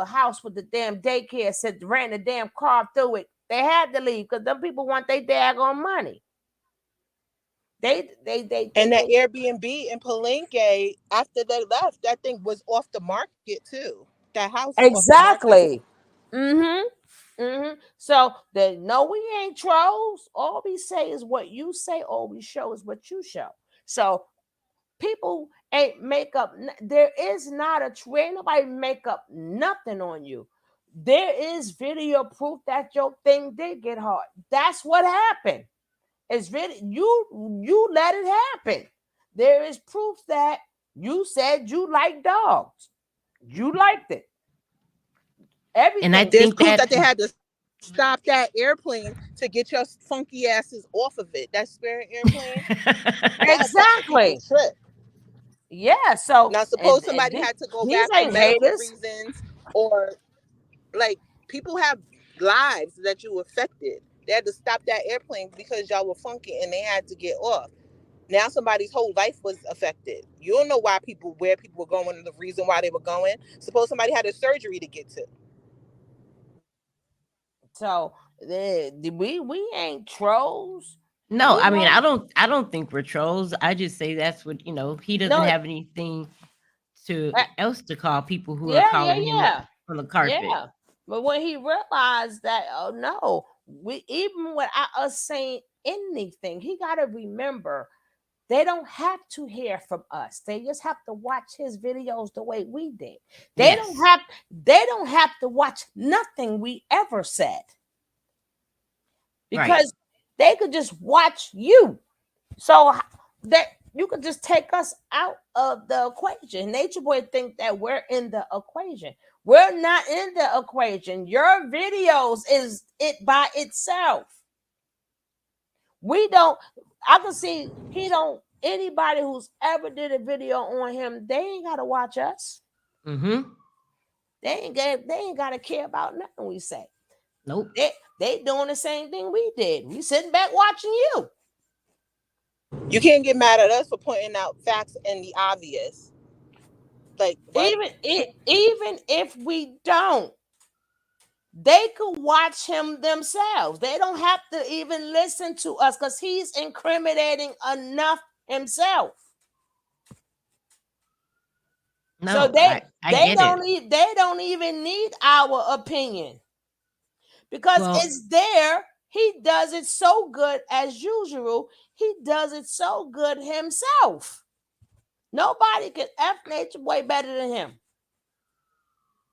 house with the damn daycare, said ran the damn car through it. They had to leave because them people want their daggone money. And that Airbnb in Palenque, after they left, that thing was off the market too. That house was off the market. Exactly. So they no, we ain't trolls. All we say is what you say. All we show is what you show. So people ain't make up. There is not ain't nobody make up nothing on you. There is video proof that your thing did get hard. That's what happened. It's really you let it happen. There is proof that you said you like dogs. You liked it. Everything. And I There's think proof that that they had to stop that airplane to get your funky asses off of it. That Spirit airplane. Exactly. Trip. Yeah. So Now, suppose somebody had to go these back for ain't medical haters. reasons, or like people have lives that you affected. They had to stop that airplane because y'all were funky and they had to get off. Now somebody's whole life was affected. You don't know where people were going and the reason why they were going. Suppose somebody had a surgery to get to. So we ain't trolls. no, You I mean, know? I don't think we're trolls. I just say that's what, he doesn't No. have anything else to call people who are Yeah, calling him yeah. on the carpet. Yeah. But when he realized that, oh no, we even without us saying anything, he got to remember they don't have to hear from us. They just have to watch his videos the way we did. They Yes. don't have to watch nothing we ever said. Because Right. they could just watch you. So that you could just take us out of the equation. Nature Boy think that we're in the equation. We're not in the equation. Your videos is it by itself. We don't. I can see he don't. Anybody who's ever did a video on him, they ain't gotta watch us. Mm-hmm. They ain't gotta care about nothing we say. Nope. They doing the same thing we did. We sitting back watching you. You can't get mad at us for pointing out facts and the obvious. Like what? Even if we don't, they could watch him themselves. They don't have to even listen to us because he's incriminating enough himself. No, So I they get don't even need our opinion because Well, it's there. He does it so good as usual. He does it so good himself. Nobody can F Nature Boy better than him.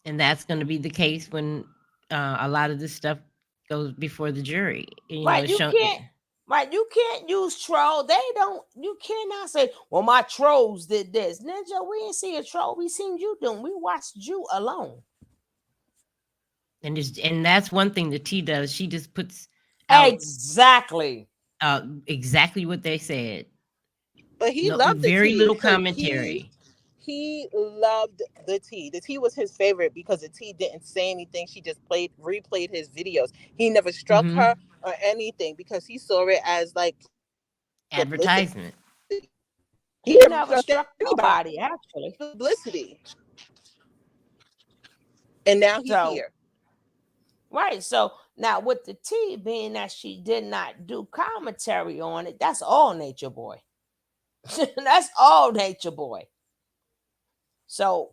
and that's going to be the case when a lot of this stuff goes before the jury. Right, It's you shown. can't. Right, you can't use troll. They don't. You cannot say, "Well, my trolls did this." Ninja, we didn't see a troll. We seen you doing. We watched you alone. And that's one thing the T does. She just puts out Exactly. exactly what they said. But he No, loved the very tea. little So commentary. he loved the tea. The tea was his favorite because the tea didn't say anything. She just replayed his videos. He never struck her or anything because he saw it as like publicity. Advertisement. He never struck anybody. Nobody actually. Publicity. And now he's So here. right. So now with the T being that she did not do commentary on it, that's all Nature Boy. That's all Nature Boy. So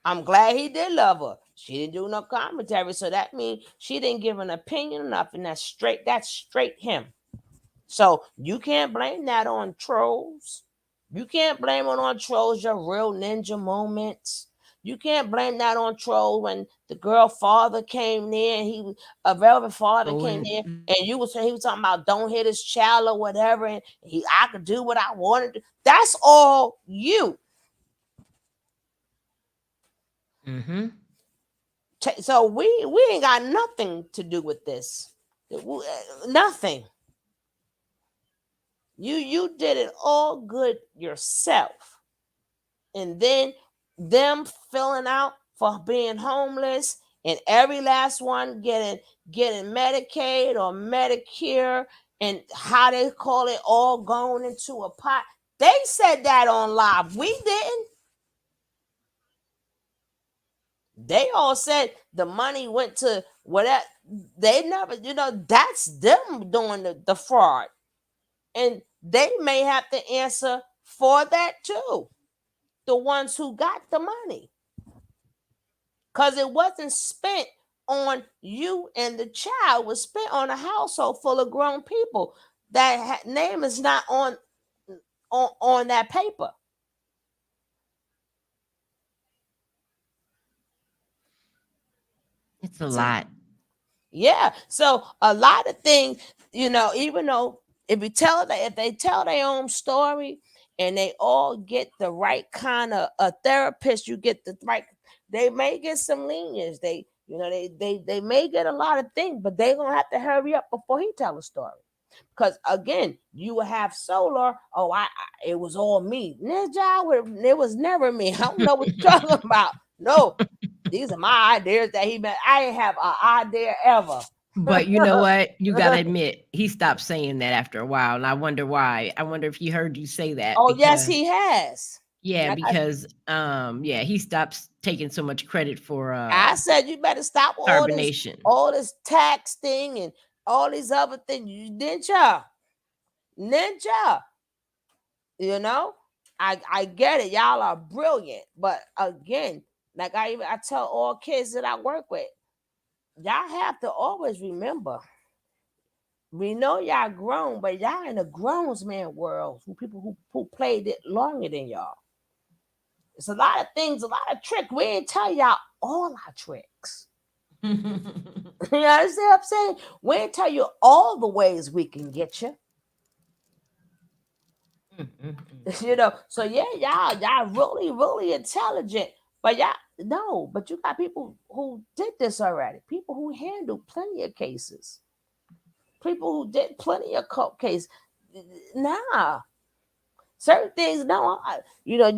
I'm glad he did love her. She didn't do no commentary, so that means she didn't give an opinion or nothing. That's straight him. So you can't blame that on trolls. You can't blame it on trolls, your real ninja moments. You can't blame that on trolls when the girl father came near and a velvet father came near and he was talking about don't hit his child or whatever, and I could do what I wanted to. That's all you. Mm-hmm. So we ain't got nothing to do with this. Nothing. You did it all good yourself. And then them filling out for being homeless and every last one getting Medicaid or Medicare and how they call it all going into a pot. They said that on live. We didn't. They all said the money went to whatever. They never, that's them doing the fraud. And they may have to answer for that too. The ones who got the money. Because it wasn't spent on you and the child. It was spent on a household full of grown people. That name is not on that paper. It's a So, lot. yeah. So a lot of things, even though if they tell their own story and they all get the right kind of a therapist, you get the right, they may get some lenience. They may get a lot of things, but they're gonna have to hurry up before he tell a story. Because again, you will have Solar. Oh, it was all me. Ninja, it was never me. I don't know what you're talking about. No, these are my ideas that he made. I didn't have an idea ever. But you know what? You gotta admit, he stopped saying that after a while, and I wonder why. I wonder if he heard you say that Oh, yes, because he has. yeah, Like because yeah, he stops taking so much credit for I said, you better stop carbonation. all this tax thing and all these other things. Ninja. You know, I get it. Y'all are brilliant, but again, like I tell all kids that I work with, y'all have to always remember. We know y'all grown, but y'all in a grown man world. People who played it longer than y'all. It's a lot of things, a lot of tricks. We ain't tell y'all all our tricks. You understand what I'm saying? We ain't tell you all the ways we can get you. So yeah, y'all really, really intelligent. But y'all no, but you got people who did this already. People who handled plenty of cases. People who did plenty of court cases. Nah, certain things. No, y'all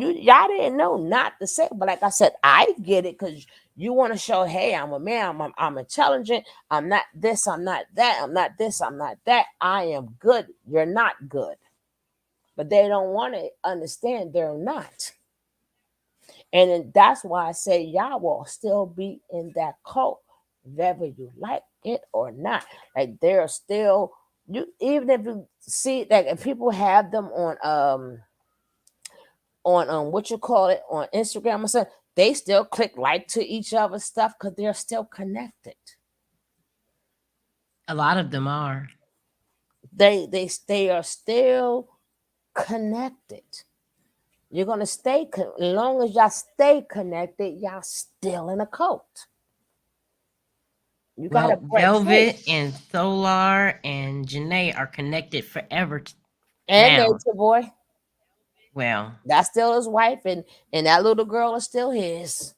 didn't know not to say. But like I said, I get it because you want to show, hey, I'm a man. I'm intelligent. I'm not this. I'm not that. I'm not this. I'm not that. I am good. You're not good. But they don't want to understand they're not. And then that's why I say y'all will still be in that cult, whether you like it or not. Like they're still you, even if you see like if people have them on what you call it on Instagram or something, they still click like to each other's stuff because they're still connected. A lot of them are. They are still connected. You're gonna stay as long as y'all stay connected. Y'all still in a cult. You gotta Well, break free. Velvet and Solar and Janae are connected forever And now. Nature Boy, Well, that's still his wife, and that little girl is still his.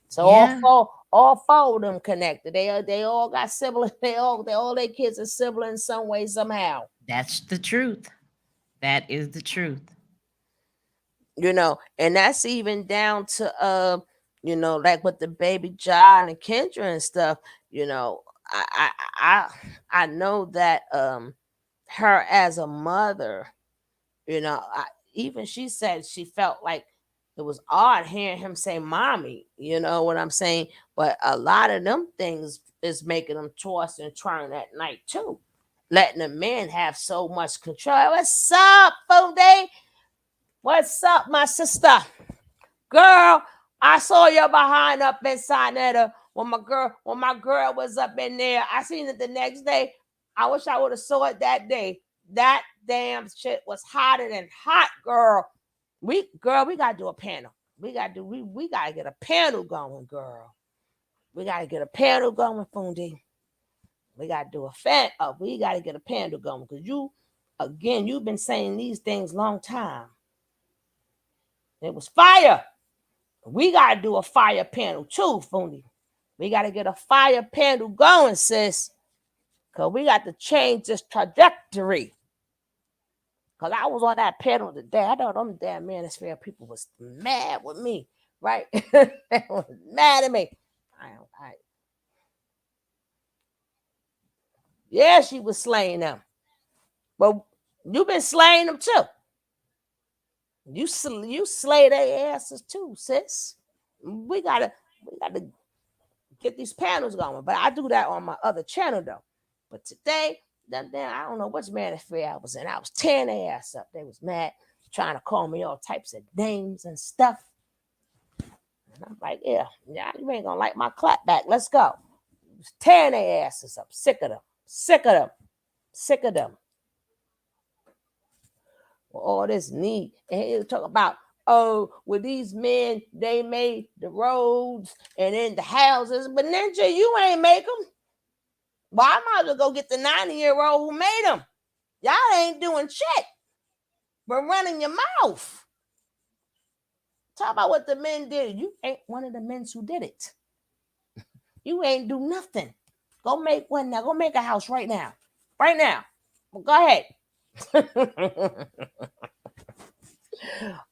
So yeah, all four of them connected. They all got siblings. They all their kids are siblings some way somehow. that's the truth. That is the truth. And that's even down to like with the baby John and Kendra and stuff. You know, I I I I know that her as a mother, even she said she felt like it was odd hearing him say mommy, you know what I'm saying? But a lot of them things is making them toss and turn at night too. Letting the men have so much control. What's up, Fude? What's up, my sister? Girl, I saw your behind up inside there when my girl was up in there. I seen it the next day. I wish I would have saw it that day. That damn shit was hotter than hot, girl. We gotta do a panel. We gotta get a panel going, girl. We gotta get a panel going, Fundi. We gotta do a fan up. We gotta get a panel going because you've been saying these things long time. It was fire. We gotta do a fire panel too, Fundi. We gotta get a fire panel going, sis. Cause we got to change this trajectory. Cause I was on that panel today. I know them damn manosphere people was mad with me, right? They was mad at me. Yeah, she was slaying them. But you've been slaying them too. You slay their asses too, sis. We gotta We got to get these panels going. But I do that on my other channel though. But today, then I don't know which manosphere I was in. I was tearing their ass up. They was mad, trying to call me all types of names and stuff. And I'm like, yeah, you ain't gonna like my clap back. Let's go. Tearing their asses up. Sick of them. Sick of them. Sick of them. Well, all this need. And he'll talk about, oh, with these men, they made the roads and then the houses. But Ninja, you ain't make them. Well, I might as well go get the 90-year-old who made them. Y'all ain't doing shit but running your mouth. Talk about what the men did. You ain't one of the men who did it. You ain't do nothing. Go make one now. Go make a house right now. Right now. Well, go ahead.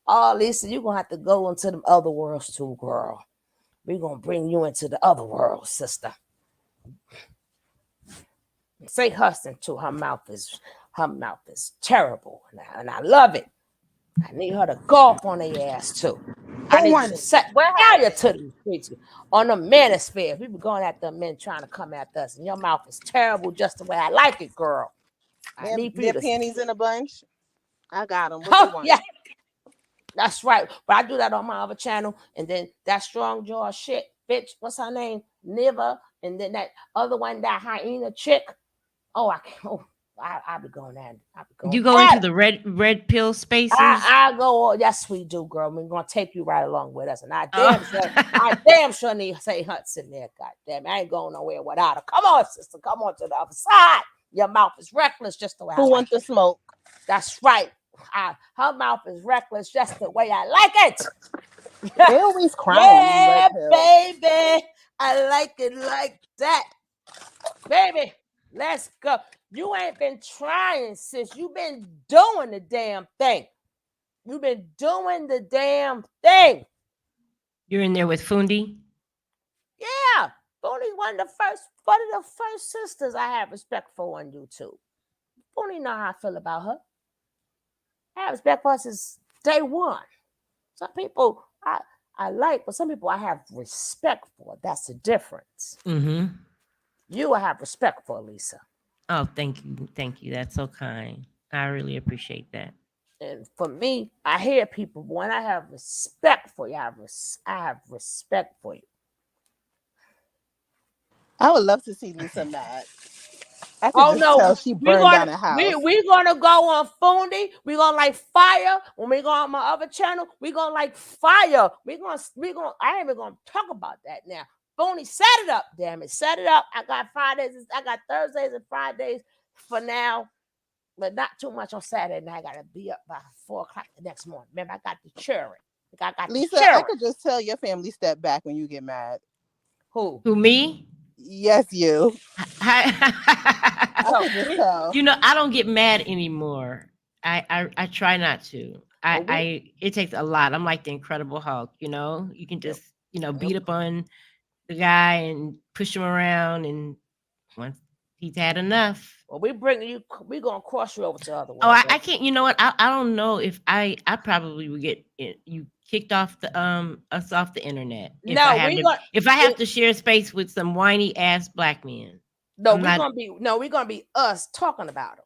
Oh, Lisa, you're going to have to go into the other worlds too, girl. We're going to bring you into the other world, sister. Say Huston too. Her mouth is terrible. And I love it. I need her to golf on their ass too. I need to set fire to the streets on the manosphere. We be going at the men trying to come at us, and your mouth is terrible just the way I like it, girl. I need for you to panties in a bunch. I got them. Oh, yeah. That's right. But I do that on my other channel. And then that strong jaw shit, bitch, what's her name? Niva. And then that other one, that hyena chick. Oh, I can't. Oh, I'll be going at it. You go into the red pill spaces? I go, yes, we do, girl. We're going to take you right along with us. And I damn sure need to say Hudson there. God damn it. I ain't going nowhere without her. Come on, sister. Come on to the other side. Your mouth is reckless just the way Who wants the smoke? That's right. Her mouth is reckless just the way I like it. They always crying. Yeah, baby. I like it like that. Baby, let's go. You ain't been trying, sis. You've been doing the damn thing. You've been doing the damn thing. You're in there with Fundi? Yeah. Fundi's one of the first sisters I have respect for on YouTube. Fundi know how I feel about her. I have respect for her since day one. Some people I like, but some people I have respect for. That's the difference. Mm-hmm. You have respect for, Lisa. Oh, thank you. Thank you. That's so kind. I really appreciate that. And for me, I hear people, when I have respect for you, I have respect for you. I would love to see Lisa mad. Oh no, she burned down a house. We're gonna go on Fundi. We're gonna like fire. When we go on my other channel, we're gonna like fire. I ain't even gonna talk about that now. Fundi, set it up, damn it. Set it up. I got Thursdays and Fridays for now, but not too much on Saturday. And I gotta be up by 4 o'clock the next morning. Remember, I got the children. Lisa, I could just tell your family step back when you get mad. Who, me? Yes, you. Oh, you know, I don't get mad anymore. I try not to. It takes a lot. I'm like the Incredible Hulk, you know. You can just, beat up on the guy and push him around, and once he's had enough. Well, we're gonna cross you over to the other one. Oh, I can't. You know what? I don't know if I probably would get you kicked off the us off the internet. If I have to share space with some whiny ass black men. No, we're gonna be us talking about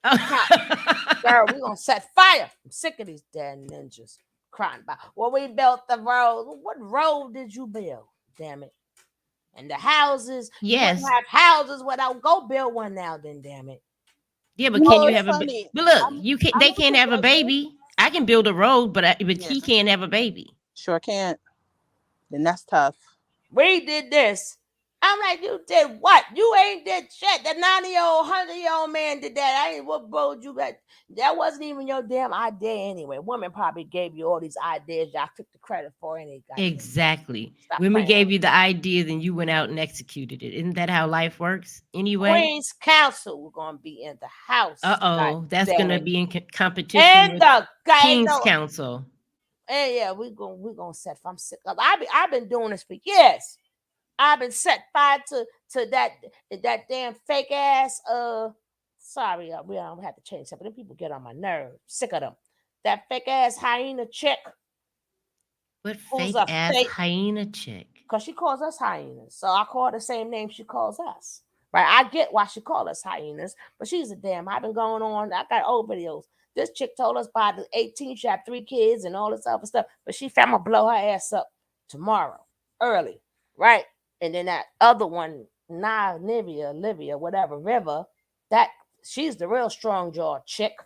them. Girl, we're gonna set fire. I'm sick of these damn ninjas crying about. Well, we built the road. What road did you build? Damn it. And the houses. Yes. You have houses without go build one now, then damn it. Yeah, but can you have a baby? But look, they can't have a baby. I can build a road, but he can't have a baby. Sure can't. Then that's tough. We did this. I'm like, you did what? You ain't did shit. The 90-year-old, 100-year-old man did that. I ain't what road you got. That wasn't even your damn idea anyway. Women probably gave you all these ideas. Y'all took the credit for any guy. Exactly. When we gave you the idea, then you went out and executed it. Isn't that how life works anyway? Queen's Council, we're gonna be in the house. That's gonna be in competition and with the King's Council. And yeah, we're gonna set. I'm sick of. I've been doing this for years. I've been set fire to that damn fake ass. Sorry, we don't have to change something. People get on my nerves. Sick of them. That fake ass hyena chick. What fake ass hyena chick? because she calls us hyenas. So I call her the same name she calls us. Right? I get why she calls us hyenas, but she's a damn. I've been going on. I got old videos. This chick told us by the 18th she had 3 kids and all this other stuff, but she found to blow her ass up tomorrow early, right? And then that other one, Olivia, whatever, River, that she's the real strong jaw chick,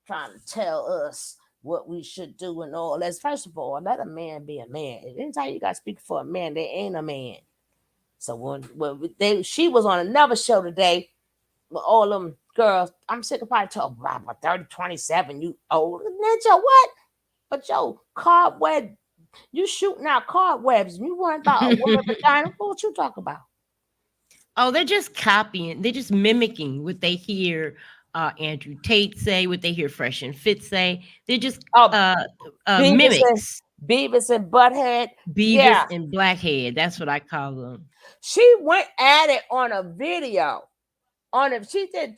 trying to tell us what we should do and all that. First of all, let a man be a man. Anytime you got to speak for a man, they ain't a man. So she was on another show today with all them girls. I'm sick of probably talking about 30, 27, you old. Ninja, what? But yo, cobweb, you shooting out cobwebs and you worrying about a woman vagina. What you talk about? Oh, they're just copying. They're just mimicking what they hear Andrew Tate say, what they hear Fresh and Fit say. They're just mimics. Beavis and Butthead. Beavis and Blackhead. That's what I call them. She went at it on a video. She did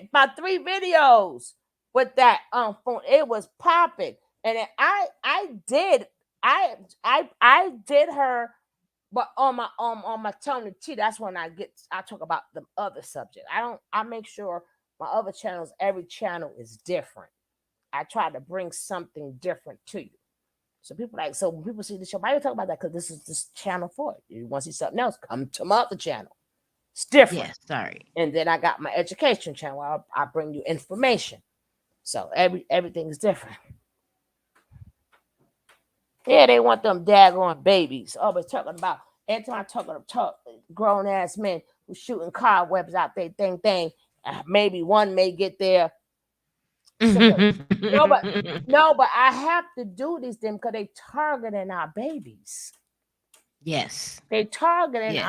about 3 videos with that phone. It was popping. And then I did her, but on my Tony T, that's when I talk about the other subject. I make sure my other channels, every channel is different. I try to bring something different to you. So when people see the show, why are you talking about that? Because this is this channel for it. You want to see something else, come to my other channel. It's different. Yes, sorry. And then I got my education channel where I bring you information. So everything is different. Yeah, they want them daggone babies. Always talking about, every time I talk grown ass men who shooting cobwebs out there, thing. Maybe one may get there. So, no, but I have to do these things because they targeting our babies. Yes. They targeting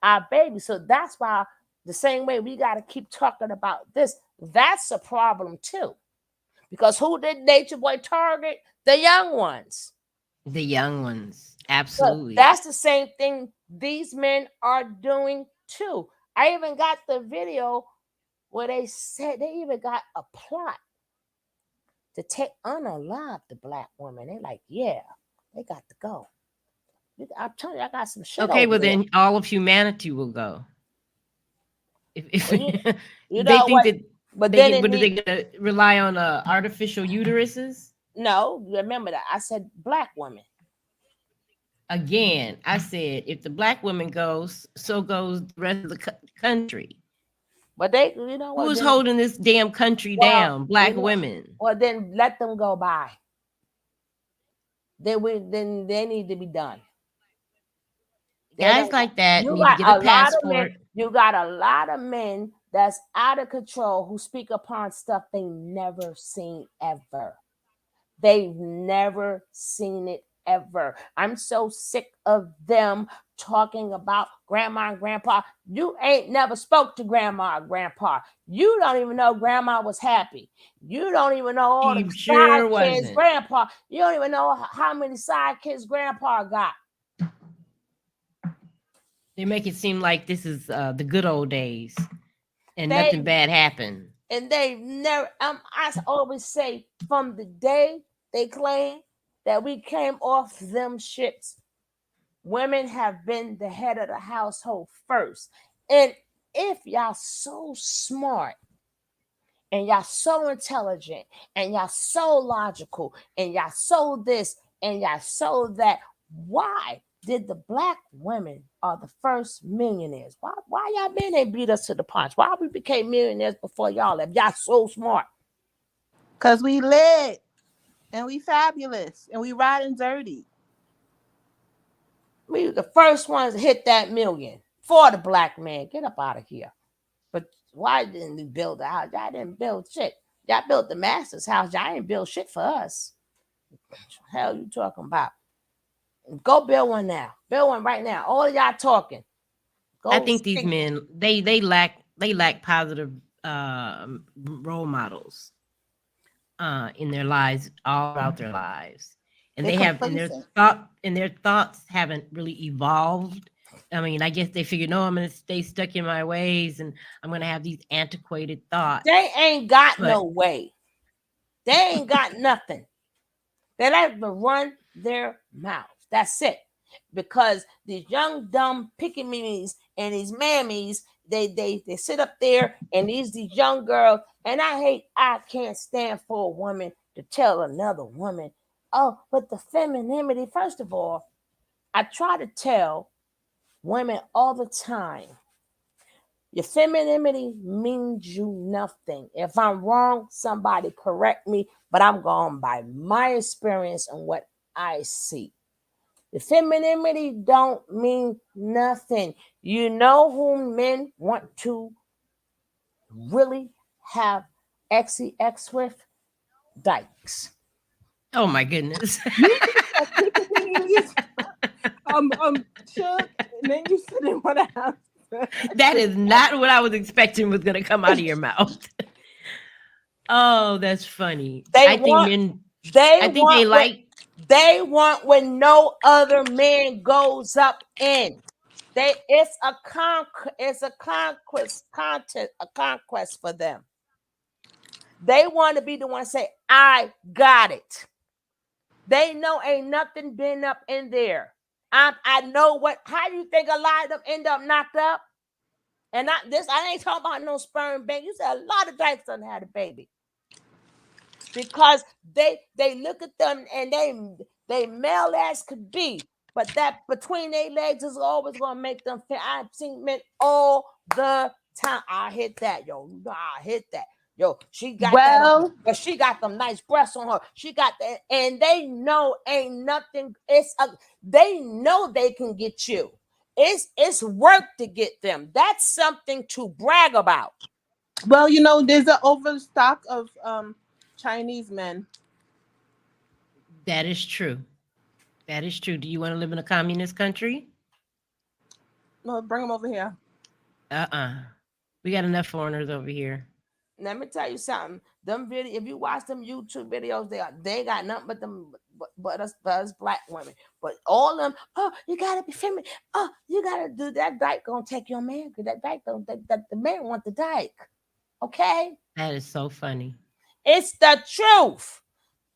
our babies. So that's why the same way we got to keep talking about this. That's a problem too. Because who did Nature Boy target? The young ones. The young ones. Absolutely. So that's the same thing these men are doing too. I even got the video where they said they even got a plot to unalive the black woman. They're like, yeah, they got to go. I'm telling you, I got some shit. Okay, well there. Then all of humanity will go. If you they know think what? that, but then are they gonna rely on artificial uteruses? No, remember that I said black women. Again, I said if the black woman goes, so goes the rest of the country. But they, you know what? Who's holding this damn country down? Black women. Well, then let them go by. Then they need to be done. Guys like that need to get a passport. You got a lot of men that's out of control who speak upon stuff they never seen ever. They've never seen it ever. I'm so sick of them talking about grandma and grandpa. You ain't never spoke to grandma or grandpa. You don't even know grandma was happy. You don't even know all the side kids grandpa. You don't even know how many side kids grandpa got. They make it seem like this is the good old days and nothing bad happened. And they've never, I always say, from the day they claim that we came off them ships, women have been the head of the household first. And if y'all so smart and y'all so intelligent and y'all so logical and y'all so this and y'all so that, why did the black women are the first millionaires? Why y'all men ain't beat us to the punch? Why we became millionaires before y'all? If y'all so smart. Because we lit and we fabulous and we riding dirty. We were the first ones to hit that million for the black man. Get up out of here. But why didn't we build the house? Y'all didn't build shit. Y'all built the master's house. Y'all ain't build shit for us. What the hell you talking about? Go build one now. Build one right now. All of y'all talking. I think these men they lack positive role models in their lives, all throughout their lives, and their thoughts haven't really evolved. I mean, I guess they figured, no, I'm gonna stay stuck in my ways, and I'm gonna have these antiquated thoughts. They ain't got no way. They ain't got nothing. They like to run their mouths. That's it. because these young dumb picky memes and these mammies, they sit up there and these young girls, and I can't stand for a woman to tell another woman, oh, but the femininity. First of all, I try to tell women all the time, your femininity means you nothing. If I'm wrong, somebody correct me, but I'm going by my experience and what I see. The femininity don't mean nothing. You know who men want to really have XEX with? Dykes. Oh my goodness. You said pickaninnies, Chuck, and then you said it what else? That is not what I was expecting was going to come out of your mouth. Oh, that's funny. They I think want men, they I think they want what like, they want when no other man goes up in. It's a conquest contest, a conquest for them. They want to be the one to say, I got it. They know ain't nothing been up in there. I know what. How do you think a lot of them end up knocked up? And I ain't talking about no sperm bank. You said a lot of dykes done had a baby because they look at them and they male as could be, but that between their legs is always gonna make them feel. I've seen men all the time. I hit that, yo. I hit that. Yo, she got that on her, Well, but she got them nice breasts on her. She got that, and they know ain't nothing. They know they can get you. It's work to get them. That's something to brag about. well, there's an overstock of Chinese men. that is true. That is true. Do you want to live in a communist country? No, bring them over here. Uh-uh. We got enough foreigners over here. Let me tell you something. Them video, if you watch them YouTube videos, they got nothing but them, but us black women. But all them, oh, you gotta be feminine. Oh, you gotta do that. Dyke gonna take your man because that dyke don't. That the man want the dyke. Okay, That is so funny. it's the truth.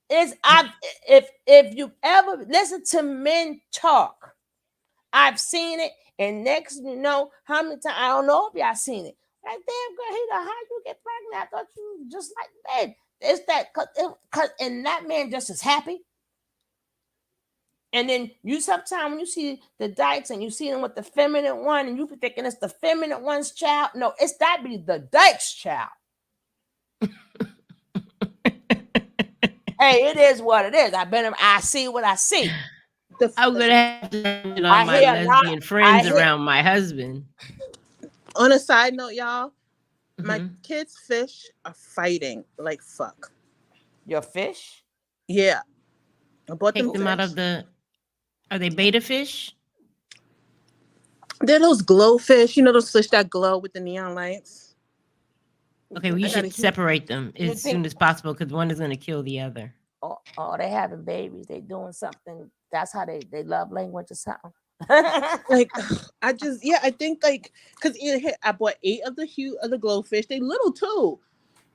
If you ever listen to men talk, I've seen it, and next you know how many times I don't know if y'all seen it. Like, damn girl, how you get pregnant? I thought you just like that. It's that cause and that man just is happy. And then you sometimes when you see the dykes and you see them with the feminine one, and you be thinking it's the feminine one's child. No, it's that be the dyke's child. Hey, it is what it is. I see what I see. I'm gonna have to turn I on my hear not. lesbian I friends hear. around my husband. On a side note, y'all, my Mhm. kids' fish are fighting like fuck. Your fish? Yeah, I bought Take them them out fish. of the. Are they beta fish? They're those glow fish. You know those fish that glow with the neon lights. Okay, well, you I gotta should heat. separate them You as think soon as possible because one is going to kill the other. they having babies? They doing something. That's how they love language or something. Like, I think like because I bought 8 of the hue of the glowfish. They little too,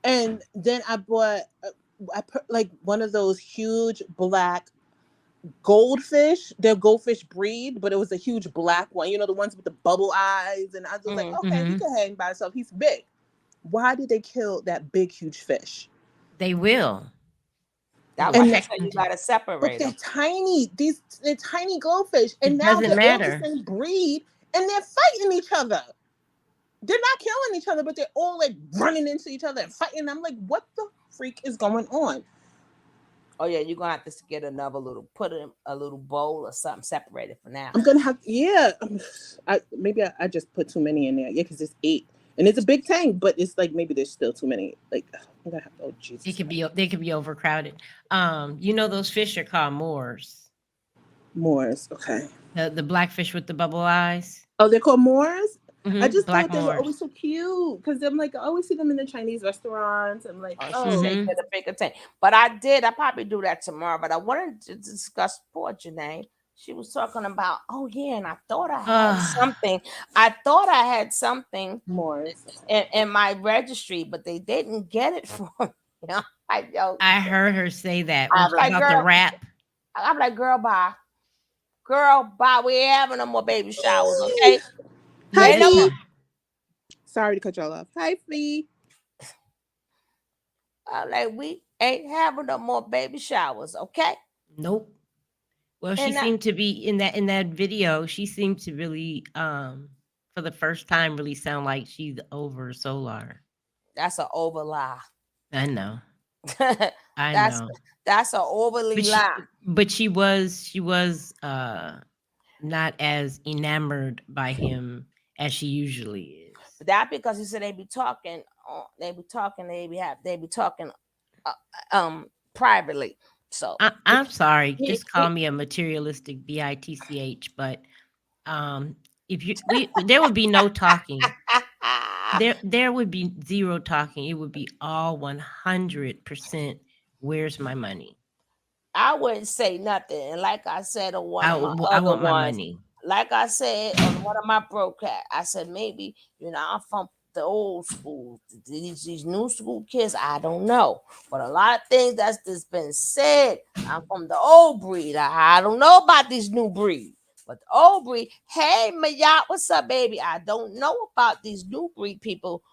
and then I bought I put like one of those huge black goldfish. They're goldfish breed, but it was a huge black one. You know the ones with the bubble eyes, and I was like, okay, he Mhm. can hang by himself. He's big. Why did they kill that big huge fish? They will. They That's will why I And said check them. you gotta but separate they're them. tiny. They're tiny goldfish, and It now doesn't they're all the matter. same breed, and they're fighting each other. They're not killing each other, but they're all like running into each other and fighting. I'm like, what the freak is going on? Oh yeah, you're gonna have to get another little, put in a little bowl or something separated for now. I'm gonna have, yeah. I just put too many in there. Yeah, because it's 8, and it's a big tank, but it's like maybe there's still too many. Like, I'm gonna have, oh It Jesus, could be. They could be overcrowded. You know those fish are called Moors. Moors. Okay. The black fish with the bubble eyes. Oh, they're called Moors. I just Black thought they were always Moors. so cute because I'm like I always see them in the Chinese restaurants. I'm like, Oh, she said oh, Hmm. get a bigger tank. But I probably do that tomorrow. But I wanted to discuss poor Janae. She was talking about, oh yeah, and I thought I had something. I thought I had something Moors. in my registry, but they didn't get it for me. You know, like yo, I heard her say that I'm like, about the girl, rap. I'm like, girl, bye. Girl, bye. We ain't having no more baby showers, okay? Hi, Ain't no more. Fee. Listen, Sorry to cut y'all off. Hi, Fee. I'm like, we ain't having no more baby showers, okay? nope. Well, she And that, seemed to be in that video. She seemed to really, for the first time, really sound like she's over Solar. that's an over lie. I know, I that's know. that's an overly But lie. she was not as enamored by him as she usually is. But that because he said they be talking, they be talking, uh, privately. So I'm sorry, he, just call he me a materialistic bitch, but if you we there would be no talking. There would be zero talking. It would be all 100% where's my money? I wouldn't say nothing. And like I said on one of my I other want my ones, money. like I said on one of my broadcasts, I said maybe I'm from the old school. These new school kids, I don't know, but a lot of things that's been said. I'm from the old breed. I don't know about these new breed, but the old breed. Hey, Mayat, what's up, baby? I don't know about these new breed people.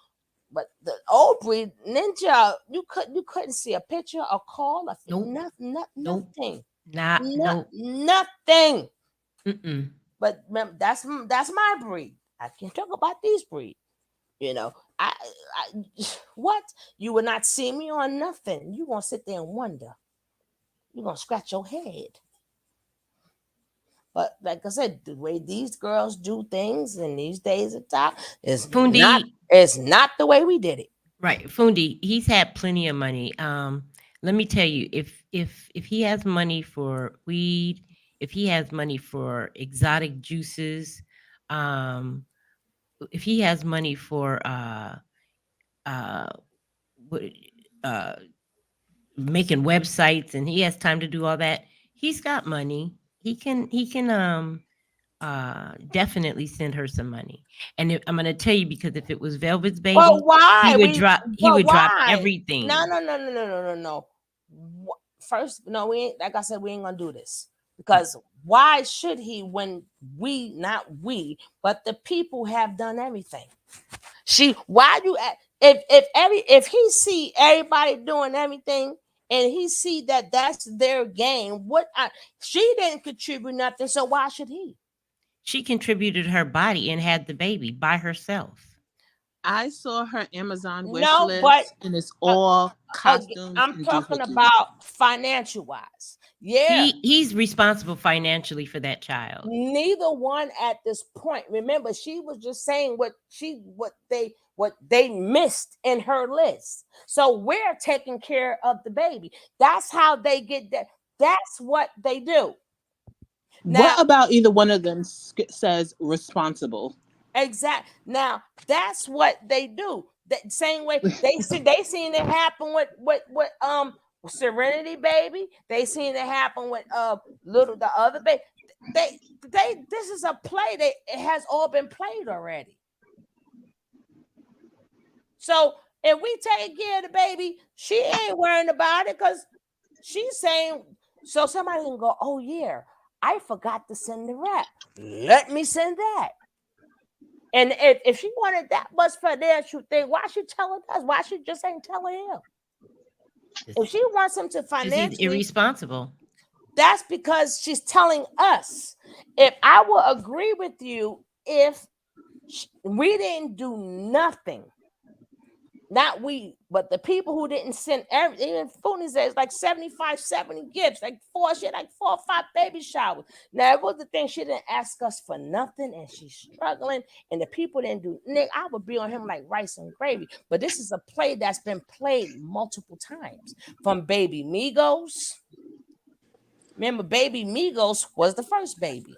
But the old breed ninja, you couldn't see a picture, a call, Nope. nothing, Nope. nothing, Nope. nothing. Mm-mm. But that's my breed. I can't talk about these breed. You know, I what you will not see me on nothing. You gonna sit there and wonder. You gonna scratch your head. But like I said, the way these girls do things in these days of time is not. Fundi, It's not the way we did it. right? Fundi, he's had plenty of money. Let me tell you, if he has money for weed, if he has money for exotic juices, um, if he has money for uh what uh making websites and he has time to do all that, he's got money. He can definitely send her some money. And I'm going to tell you, because if it was Velvet's But baby, why? he But would drop why? No, everything. no, no, no, no, no, no, no. First, no, we ain't. Like I said, we ain't gonna do this because why should he when not we, but the people have done everything. Why you if he see everybody doing everything and he see that that's their game, she didn't contribute nothing, so why should he? She contributed her body and had the baby by herself. I saw her Amazon wish No, but list, and it's all costumes I'm and talking doohickeys. about financial wise. Yeah, He's responsible financially for that child. neither one at this point. Remember, she was just saying what they missed in her list. So we're taking care of the baby. That's how they get that. That's what they do. Now, What about either one of them says responsible? now that's what they do. That same way they seen it happen with Serenity baby. They seen it happen with little the other baby. This is a play that it has all been played already. So if we take care of the baby, she ain't worrying about it because she's saying so somebody can go, oh yeah, I forgot to send the rap. Let me send that. And if she wanted that much financial thing, why she telling us? Why she just ain't telling him? If she wants him to Because he's financially, irresponsible. that's because she's telling us. If I will agree with you, if we didn't do nothing, not we, but the people who didn't send even Foodie says like 75, 70 gifts, like four 4 or 5 baby showers. Now it was the thing, she didn't ask us for nothing and she's struggling, and the people didn't do Nick. I would be on him like rice and gravy. But this is a play that's been played multiple times from Baby Migos. Remember, Baby Migos was the first baby.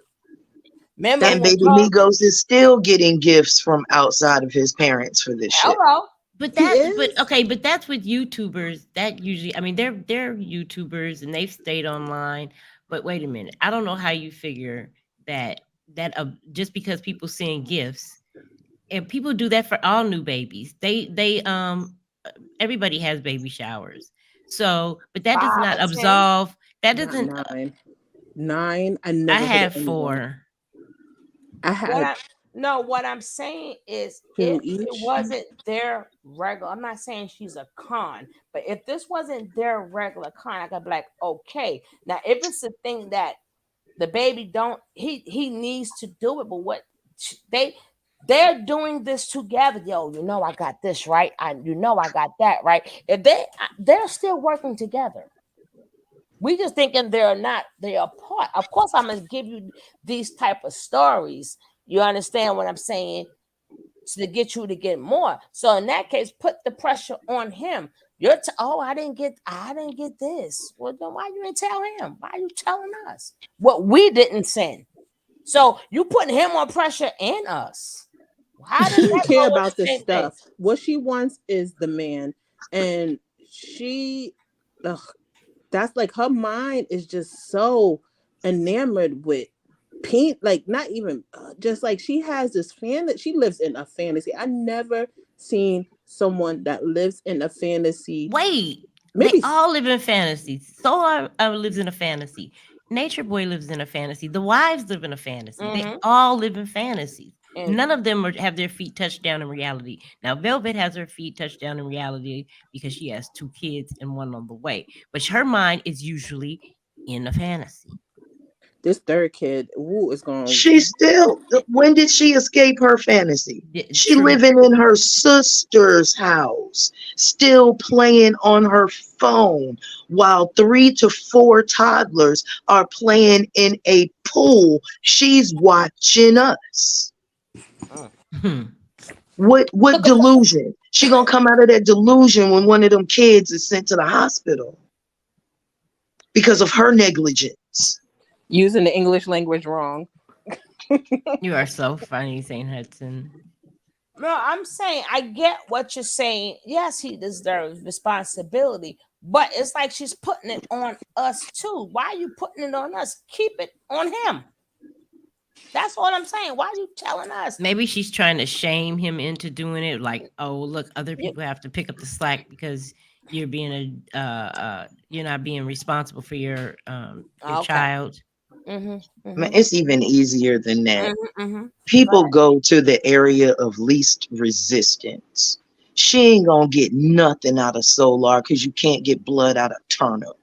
Remember And when baby Migos is still getting gifts from outside of his parents for this shit. hello. He is. But that's with YouTubers. That usually, I mean, they're YouTubers and they've stayed online. But wait a minute, I don't know how you figure that just because people send gifts, and people do that for all new babies. They everybody has baby showers. So, but that does 5 not or 10. absolve. That Not doesn't. 9. 9. I I never heard of had anyone. 4. I What had I no, what I'm saying is 2 if it each. wasn't their regular, I'm not saying she's a con, but if this wasn't their regular con, I could be like, okay. Now if it's a thing that the baby don't he needs to do it, but what they're doing this together. Yo, you know I got this right. I got that right. If they're still working together. We just thinking they're apart. Of course, I'm gonna give you these type of stories. You understand what I'm saying? To get you to get more. So in that case, put the pressure on him. Oh, I didn't get this. Well, then why you didn't tell him? Why are you telling us what we didn't send? So you putting him on pressure and us. How She does don't that care go with about the the same thing? stuff. What she wants is the man, and she, ugh, that's like her mind is just so enamored with paint. Like not even just like she has this fan that she lives in a fantasy. I never seen someone that lives in a fantasy. Wait, they Maybe all live in fantasy. Solar lives in a fantasy. Nature Boy lives in a fantasy. The wives live in a fantasy. They Mm-hmm. all live in fantasies. And None of them have their feet touched down in reality. Now, Velvet has her feet touched down in reality because she has 2 kids and one on the way. But her mind is usually in a fantasy. this third kid, ooh, is going. She still, when did she escape her fantasy? She True. living in her sister's house, still playing on her phone while 3 to 4 toddlers are playing in a pool. She's watching us. Hmm. What look at delusion? She gonna come out of that delusion when one of them kids is sent to the hospital because of her negligence. Using the English language wrong. You are so funny, St. Hudson. no, I'm saying I get what you're saying. Yes, he deserves responsibility, but it's like she's putting it on us too. Why are you putting it on us? Keep it on him. That's what I'm saying. Why are you telling us? Maybe she's trying to shame him into doing it. Like, oh, look, other You- people have to pick up the slack because you're being you're not being responsible for your Okay. child. Mm-hmm. Man, Mm-hmm. it's even easier than that. Mm-hmm. Mm-hmm. People go to the area of least resistance. She ain't gonna get nothing out of Solar because you can't get blood out of turnip.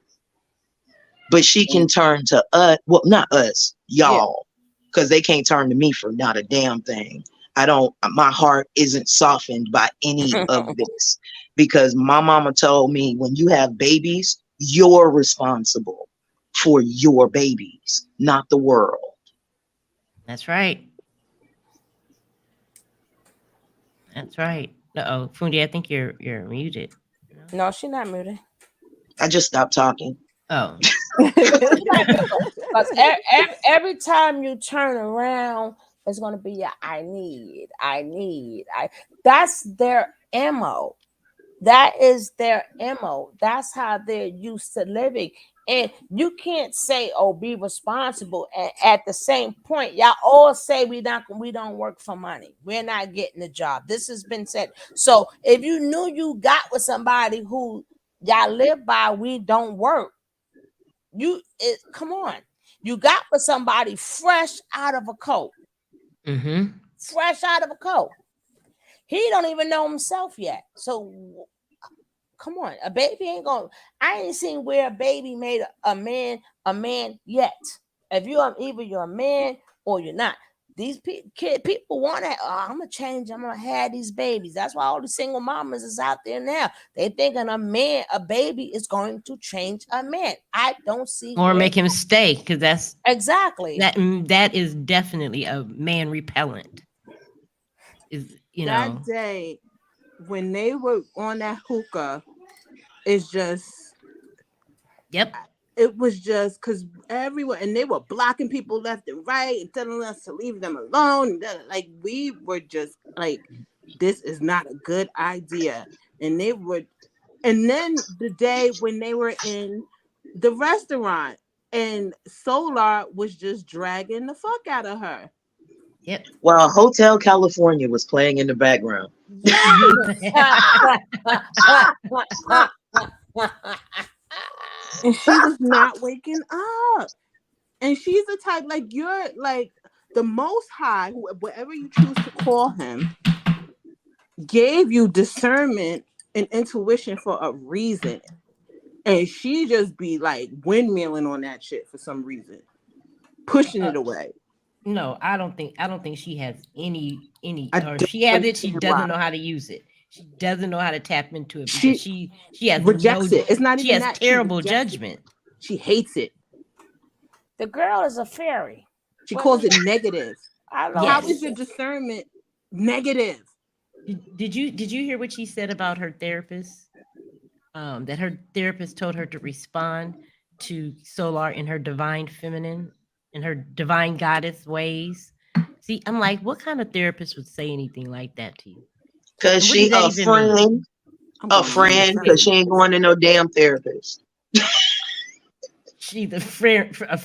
But she can turn to us, well, not us, Yeah. y'all, because they can't turn to me for not a damn thing. My heart isn't softened by any of this because my mama told me when you have babies, you're responsible for your babies, not the world. That's right. That's right. Uh-oh, Fundi, I think you're muted. No, she's not muted. I just stopped talking. Oh, Because every time you turn around, it's going to be a I need, I need. That's their MO. That is their MO. That's how they're used to living. And you can't say, "Oh, be responsible." And at the same point, y'all all say we don't work for money. We're not getting the job. This has been said. So if you knew you got with somebody who y'all live by, we don't work. Come on. You got with somebody fresh out of a coat. mm-hmm. Fresh out of a coat. He don't even know himself yet. So come on, a baby ain't gonna. I ain't seen where a baby made a man yet. If you're a man or you're not. These people want to. Oh, I'm gonna change. I'm gonna have these babies. That's why all the single mamas is out there now. They thinking a baby is going to change a man. I don't see Or where make him stay because exactly. that is definitely a man repellent. Is That day when they were on that hookah, it's just Yep. it was just because everyone and they were blocking people left and right and telling us to leave them alone. Like we were just like, this is not a good idea. And then the day when they were in the restaurant and Solar was just dragging the fuck out of her. Yep. While Hotel California was playing in the background. And she was not waking up. And she's the type, like, you're like the Most High, whatever you choose to call him, gave you discernment and intuition for a reason. And she just be like windmilling on that shit for some reason, pushing Uh, it away. no, I don't think she has any, I or if don't she has it, she understand why. doesn't know how to use it. She doesn't know how to tap into it because She she has no, rejects it. It's not she even has that. She terrible rejects it. judgment. She hates it. The girl is a fairy. She What calls is it it? negative. I know How she is Yes. your just discernment negative? Did you hear what she said about her therapist? That her therapist told her to respond to Solar in her divine feminine, in her divine goddess ways. See, I'm like, what kind of therapist would say anything like that to you? Cause And what does she that even mean? I'm a going to friend, Musa. cause she ain't going to no damn therapist. She's a friend, a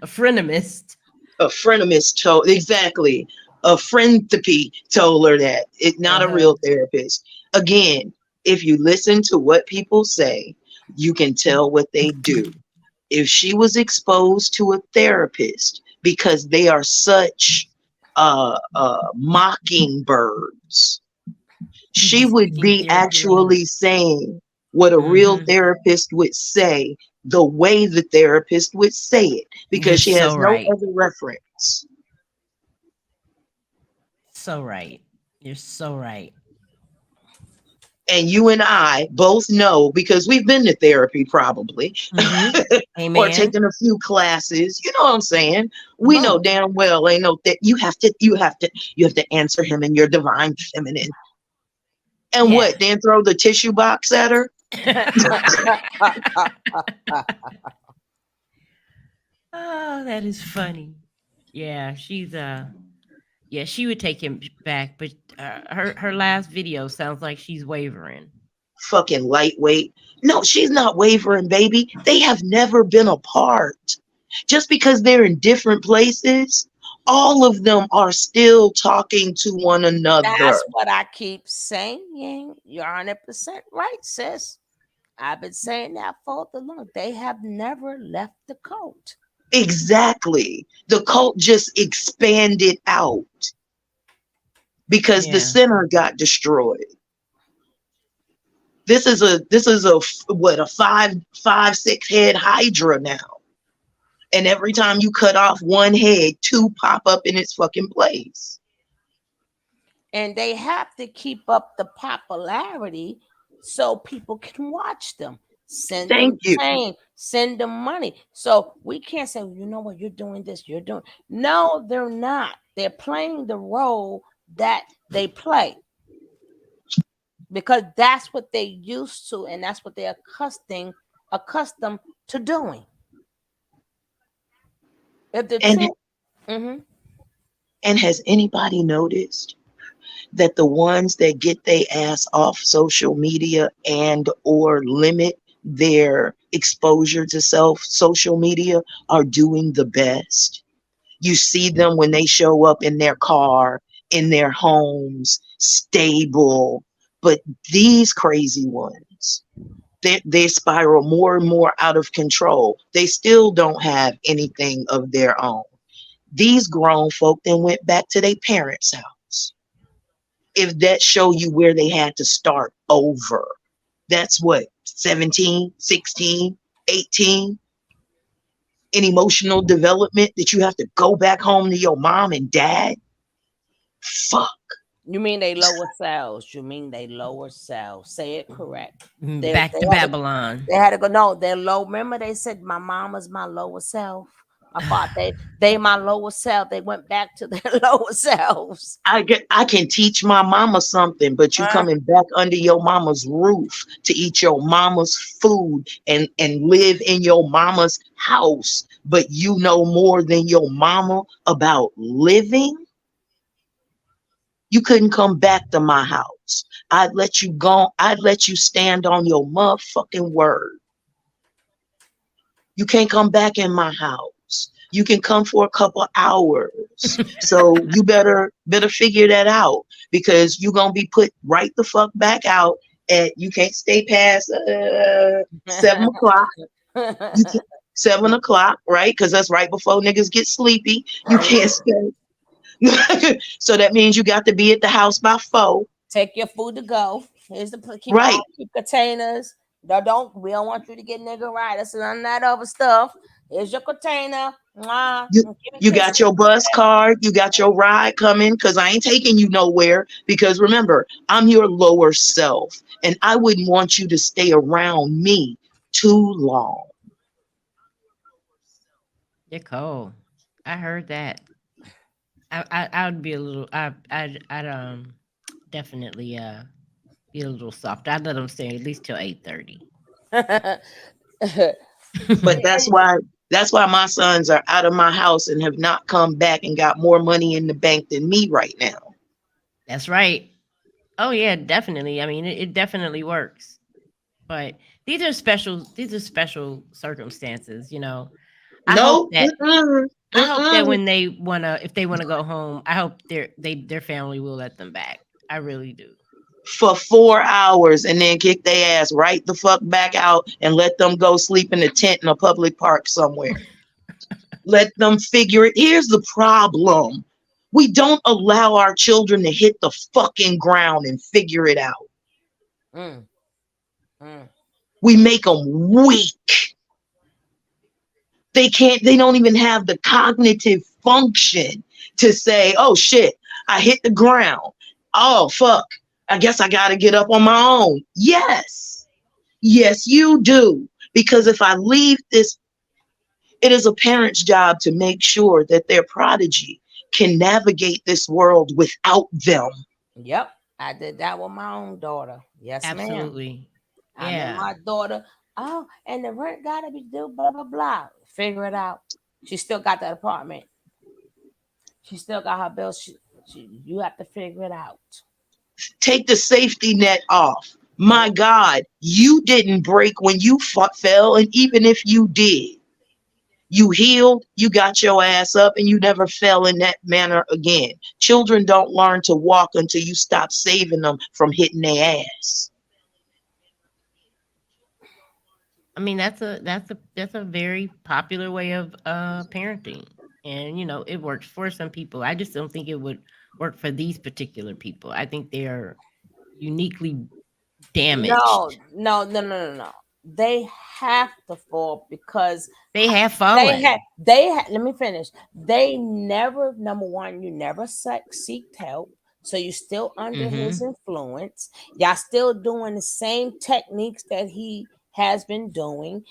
frenemist. A frenemist told exactly. A friendtherapy told her that it's not Uh a huh. real therapist. Again, if you listen to what people say, you can tell what they do. If she was exposed to a therapist because they are such mockingbirds, She's she just would speaking be therapy actually language. saying what a real Mm-hmm. therapist would say the way the therapist would say it You're because she so has no right. other reference. So right. You're so right. And you and I both know because we've been to therapy probably Mm-hmm. or Amen. taken a few classes. You know what I'm saying? We know Both. damn well ain't no that you have to answer him in your divine feminine. And Yeah. what? Then throw the tissue box at her? Oh, that is funny. Yeah, she's yeah, she would take him back, but her last video sounds like she's wavering. Fucking lightweight. No, she's not wavering, baby. They have never been apart. Just because they're in different places, all of them are still talking to one another. that's what I keep saying. You're 100% right, sis. I've been saying that for the long. They have never left the cult. Exactly. The cult just expanded out because the Yeah. center got destroyed. This is a what a five six head hydra now. And every time you cut off one head, two pop up in its fucking place. And they have to keep up the popularity so people can watch them. Send Thank them you. fame, send them money. So we can't say, well, you know what, you're doing this, you're doing. No, they're not. They're playing the role that they play because that's what they used to, and that's what they're accustomed to doing. If the And truth, mhm. and has anybody noticed that the ones that get their ass off social media and or limit their exposure to social media are doing the best? You see them when they show up in their car, in their homes, stable. But these crazy ones, they spiral more and more out of control. They still don't have anything of their own. These grown folk then went back to their parents' house. If that show you where they had to start over, that's what, 17, 16, 18, in emotional development that you have to go back home to your mom and dad. Fuck. You mean they lower selves? You mean they lower selves? Say it correct. They Back they to had to Babylon. they had to go. No, they're low. Remember they said my mama's my lower self. I thought they my lower self. They went back to their lower selves. I can teach my mama something, but you Uh, coming back under your mama's roof to eat your mama's food and live in your mama's house, but you know more than your mama about living. You couldn't come back to my house. I'd let you go. I'd let you stand on your motherfucking word. You can't come back in my house. You can come for a couple hours. So you better figure that out because you're gonna be put right the fuck back out at you can't stay past 7 o'clock. You can't, 7 o'clock, right? Because that's right before niggas get sleepy. You can't stay. So that means you got to be at the house by 4. Take your food to go. Here's the keep Right. all keep containers. No, we don't want you to get nigga right. That's none of that other stuff. Here's your container. Mwah. You, Give me you kisses. got your bus card. You got your ride coming because I ain't taking you nowhere. Because remember, I'm your lower self. And I wouldn't want you to stay around me too long. You're cold. I heard that. I would be a little. I'd definitely be a little soft. I'd let them stay at least till 8:30. But that's why my sons are out of my house and have not come back and got more money in the bank than me right now. That's right. Oh yeah, definitely. I mean, it definitely works. But these are special circumstances, you know. I hope No, that I hope that mm-mm. when they wanna if they wanna go home, I hope their family will let them back. I really do. For 4 hours and then kick their ass right the fuck back out and let them go sleep in a tent in a public park somewhere. Let them figure it. Here's the problem. We don't allow our children to hit the fucking ground and figure it out. Mm, mm. We make them weak. They don't even have the cognitive function to say, oh shit, I hit the ground. Oh fuck, I guess I got to get up on my own. Yes, you do. Because if I leave this, it is a parent's job to make sure that their prodigy can navigate this world without them. Yep. I did that with my own daughter. Yes, ma'am. Absolutely. I met Yeah. my daughter. Oh, and the rent gotta be due, blah, blah, blah. Figure it out. She still got that apartment. She still got her bills. You have to figure it out. Take the safety net off. My God, you didn't break when you fell. And even if you did, you healed, you got your ass up, and you never fell in that manner again. Children don't learn to walk until you stop saving them from hitting their ass. I mean, that's a very popular way of parenting. And you know, it works for some people. I just don't think it would work for these particular people. I think they're uniquely No, damaged. no, no, no, no, no. They have to fall because They have they fallen. had let me finish. They never, number one, you never seeked help. So you're still under his Mhm. influence. Y'all still doing the same techniques that he has been doing,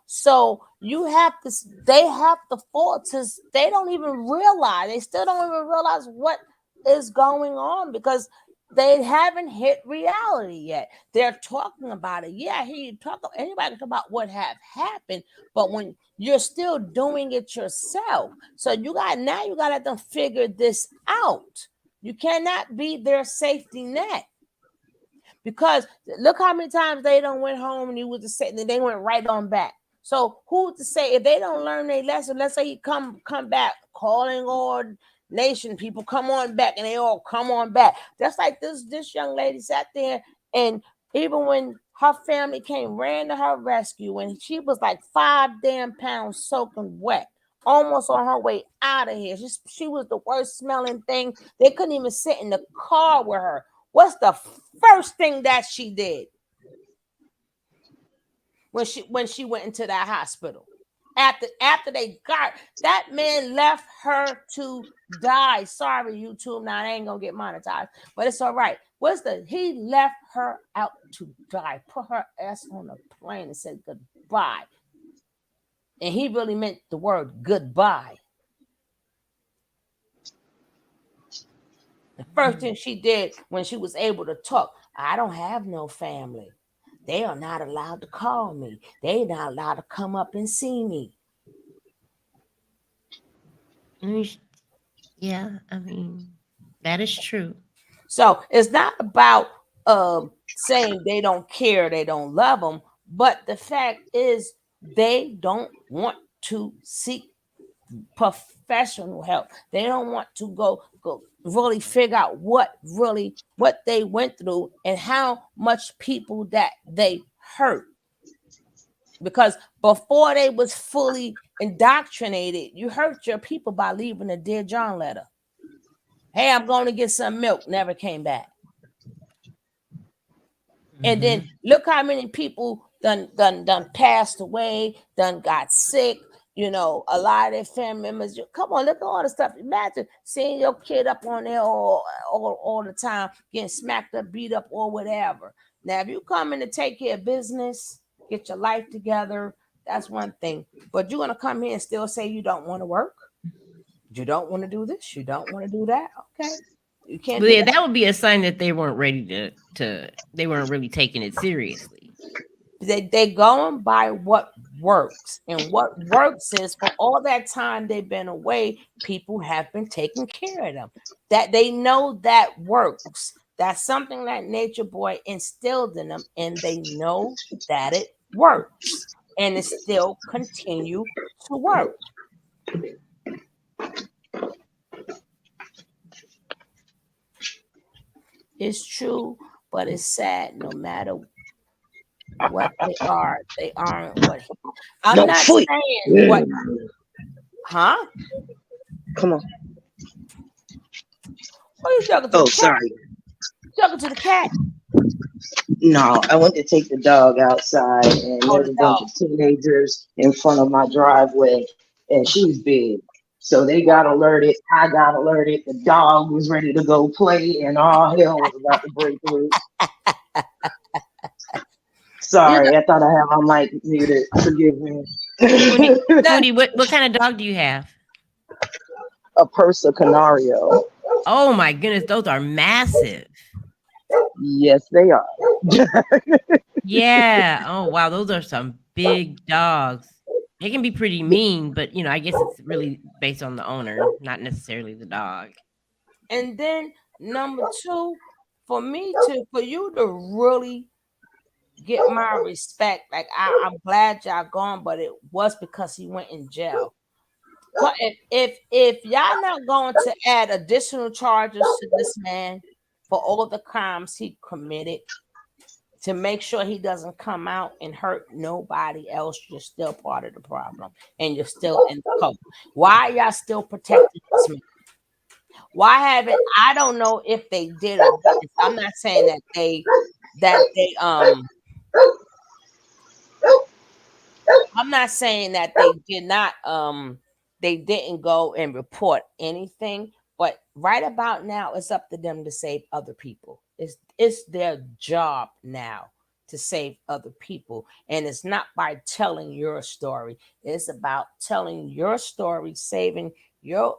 So you have to they have to fall to they don't even realize, they still don't even realize what is going on because they haven't hit reality yet. They're talking about it. Yeah, he talk anybody can talk about what have happened, but when you're still doing it yourself. So you got to let them figure this out. You cannot be their safety net because look how many times they don't went home and he was the same, they went right on back. So who's to say if they don't learn their lesson? Let's say he come back calling all nation people, come on back, and they all come on back. Just like this young lady sat there, and even when her family ran to her rescue when she was like 5 damn pounds soaking wet, almost on her way out of here. She was the worst smelling thing. They couldn't even sit in the car with her. What's the first thing that she did when she went into that hospital? After they got that man left her to die. Sorry, YouTube. Now I ain't gonna get monetized, but it's all right. He left her out to die, put her ass on a plane and said goodbye. And he really meant the word goodbye. The first thing she did when she was able to talk, I don't have no family. They are not allowed to call me. They're not allowed to come up and see me. Yeah, I mean, that is true. So it's not about saying they don't care, they don't love them, but the fact is they don't want to seek professional help. They don't want to go really figure out what they went through and how much people that they hurt. because before they was fully indoctrinated, you hurt your people by leaving a Dear John letter. Hey, I'm going to get some milk. Never came back. And then Mhm. look how many people done passed away, done got sick. You know, a lot of their family members. Come on, look at all the stuff. Imagine seeing your kid up on there all the time, getting smacked up, beat up, or whatever. Now, if you come in to take care of business, get your life together, that's one thing. But you're gonna come here and still say you don't want to work, you don't want to do this, you don't want to do that. Okay, you can't Well, do yeah, that. that would be a sign that they weren't ready to they weren't really taking it seriously. They going by what works, and what works is for all that time they've been away, people have been taking care of them. That they know that works. That's something that Nature Boy instilled in them, and they know that it works, and it still continue to work. It's true, but it's sad. No matter what they aren't what I'm No, not foot. saying Yeah. what, huh? Come on. What are you talking to Oh, the cat? sorry. Talking to the cat? No, I went to take the dog outside, and Oh, there's the a bunch dog. of teenagers in front of my driveway, and she's big. So they got alerted. I got alerted. The dog was ready to go play, and all hell was about to break loose. You know, Sorry, I thought I had my mic muted. Forgive me. Tootie, look, Tootie, what kind of dog do you have? A Persa Canario. Oh my goodness, those are massive. Yes, they are. Yeah. Oh wow, those are some big dogs. They can be pretty mean, but I guess it's really based on the owner, not necessarily the dog. and then number two, for you to really get my respect, like I'm glad y'all gone, but it was because he went in jail. But if y'all not going to add additional charges to this man for all the crimes he committed, to make sure he doesn't come out and hurt nobody else, you're still part of the problem, and you're still in the code. Why y'all still protecting this man? Why haven't I don't know if they did or didn't. I'm not saying that they I'm not saying that they did not they didn't go and report anything, but right about now it's up to them to save other people. It's their job now to save other people, and it's not by telling your story. It's about telling your story, saving your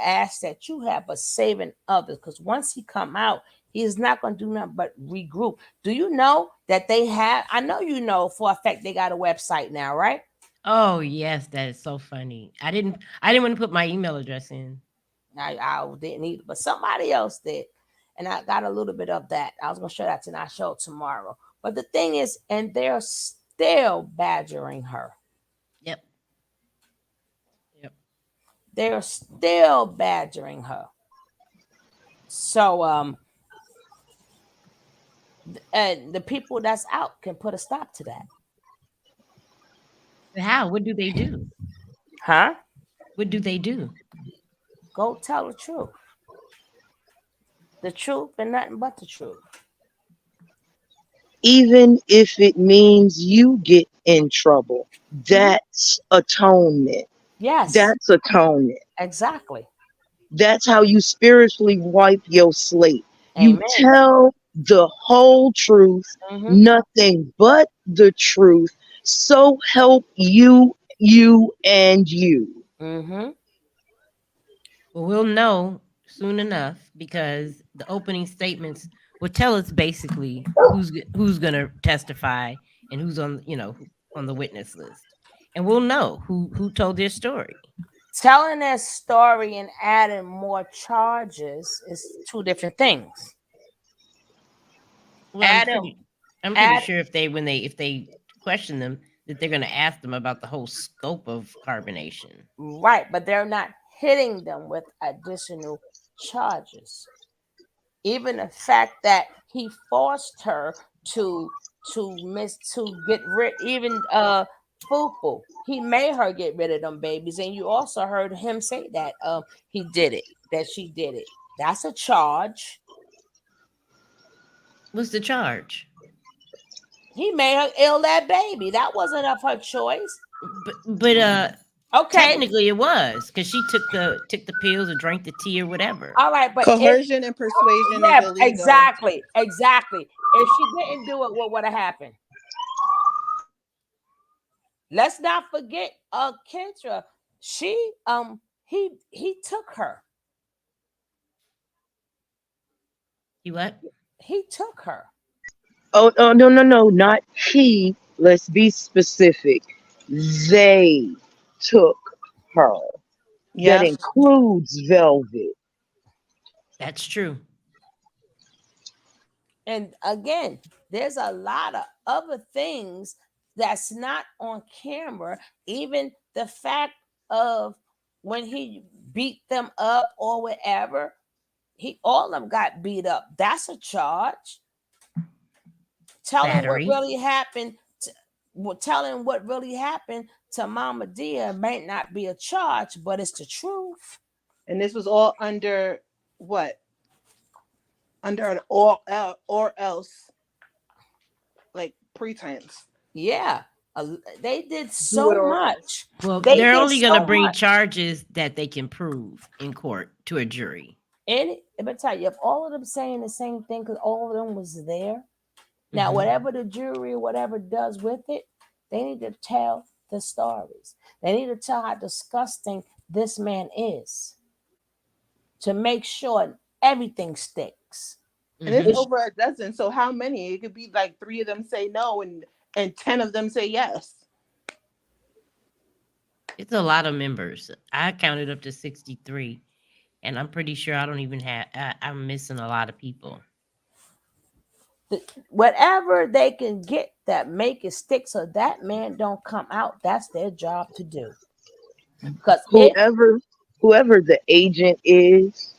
ass that you have, but saving others, because once he come out, he is not going to do nothing but regroup. Do you know that they have? I know you know for a fact they got a website now, right? Oh yes, that is so funny. I didn't want to put my email address in. I didn't either, but somebody else did. And I got a little bit of that. I was going to show that tonight, show it tomorrow. But the thing is, and they're still badgering her. Yep. Yep. They're still badgering her. So, and the people that's out can put a stop to that. But how? What do they do? Huh? What do they do? Go tell the truth. The truth and nothing but the truth. Even if it means you get in trouble, that's atonement. Yes, That's atonement. exactly. That's how you spiritually wipe your slate. You Amen. tell the whole truth, Mm-hmm. nothing but the truth. So help you, you, and you. Mm-hmm. Well, we'll know soon enough because the opening statements will tell us basically who's going to testify and who's on the witness list, and we'll know who told their story. Telling their story and adding more charges is two different things. Well, Adding, I'm pretty add sure if they question them that they're going to ask them about the whole scope of carbonation. right, but they're not hitting them with additional charges. Even the fact that he forced her to get rid, even Fufu. He made her get rid of them babies, and you also heard him say that he did it, that she did it. That's a charge. What's the charge? He made her ill that baby. That wasn't of her choice. But Okay, technically it was because she took the pills or drank the tea or whatever. all right, but if Coercion and persuasion is yeah, illegal. exactly. If she didn't do it, what would have happened? Let's not forget, Kendra. She he took her. You what? He took her. Oh, no, no, no, not he. Let's be specific. They took her. That Yep. includes Velvet. That's true. And again, there's a lot of other things that's not on camera. Even the fact of when he beat them up or whatever, he all of them got beat up. That's a charge. Telling what Battery. really happened. Telling what really happened to Mama Dia might not be a charge, but it's the truth. And this was all under what? Under an or else like pretense. Yeah, they did Do so it or else. much. Well, They they're did only going to so bring much. charges that they can prove in court to a jury. And let me tell you, if all of them saying the same thing, because all of them was there. Now, Mhm. whatever the jury or whatever does with it, they need to tell the stories. They need to tell how disgusting this man is to make sure everything sticks. And it's Mhm. over a dozen. So how many? It could be like 3 of them say no and 10 of them say yes. It's a lot of members. I counted up to 63, and I'm pretty sure I don't even have. I'm missing a lot of people. Whatever they can get that make it stick so that man don't come out, that's their job to do. Because it Whoever the agent is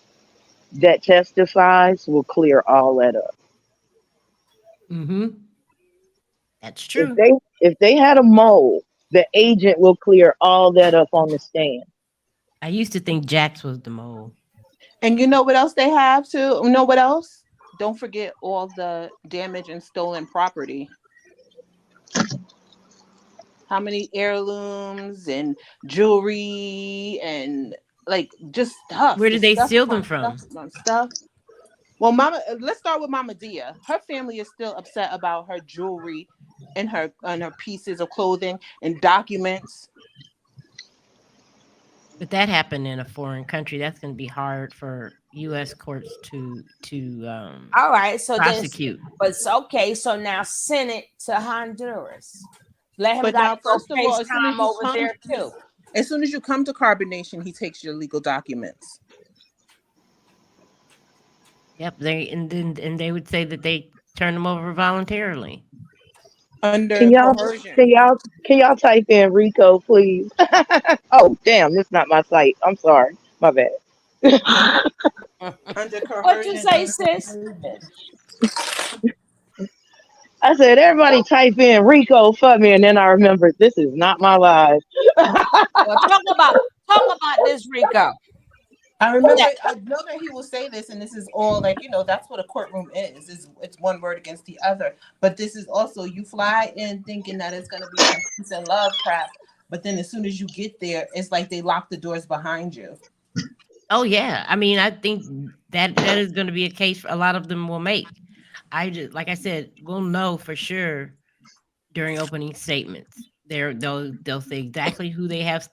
that testifies will clear all that up. Mm-hmm. That's If true. they had a mole, the agent will clear all that up on the stand. I used to think Jax was the mole. And you know what else they have too? You know what else? Don't forget all the damage and stolen property. How many heirlooms and jewelry and like just stuff. Where did It's they stuff steal them upon stuff from? upon stuff. Well, Mama, let's start with Mama Dia. Her family is still upset about her jewelry and her pieces of clothing and documents. But that happened in a foreign country. That's going to be hard for U.S. courts to all right. So then, prosecute. but it's okay. So now send it to Honduras. Let him But got now, to go first of all, face time over there too. as soon as you come to carbonation, he takes your legal documents. Yep. And they would say that they turned them over voluntarily. Under Can y'all coercion. can y'all type in Rico, please? Oh, damn, this is not my site. I'm sorry. My bad. Under What you coercion say, and sis? persuasion. I said, everybody type in Rico for me, and then I remembered this is not my live. Well, talk about this, Rico. I remember, Yeah. I know that he will say this, and this is all like, that's what a courtroom is it's one word against the other. But this is also, you fly in thinking that it's going to be some peace and love crap. But then as soon as you get there, it's like they lock the doors behind you. Oh yeah. I mean, I think that is going to be a case a lot of them will make. I just like I said, we'll know for sure during opening statements. They'll say exactly who they have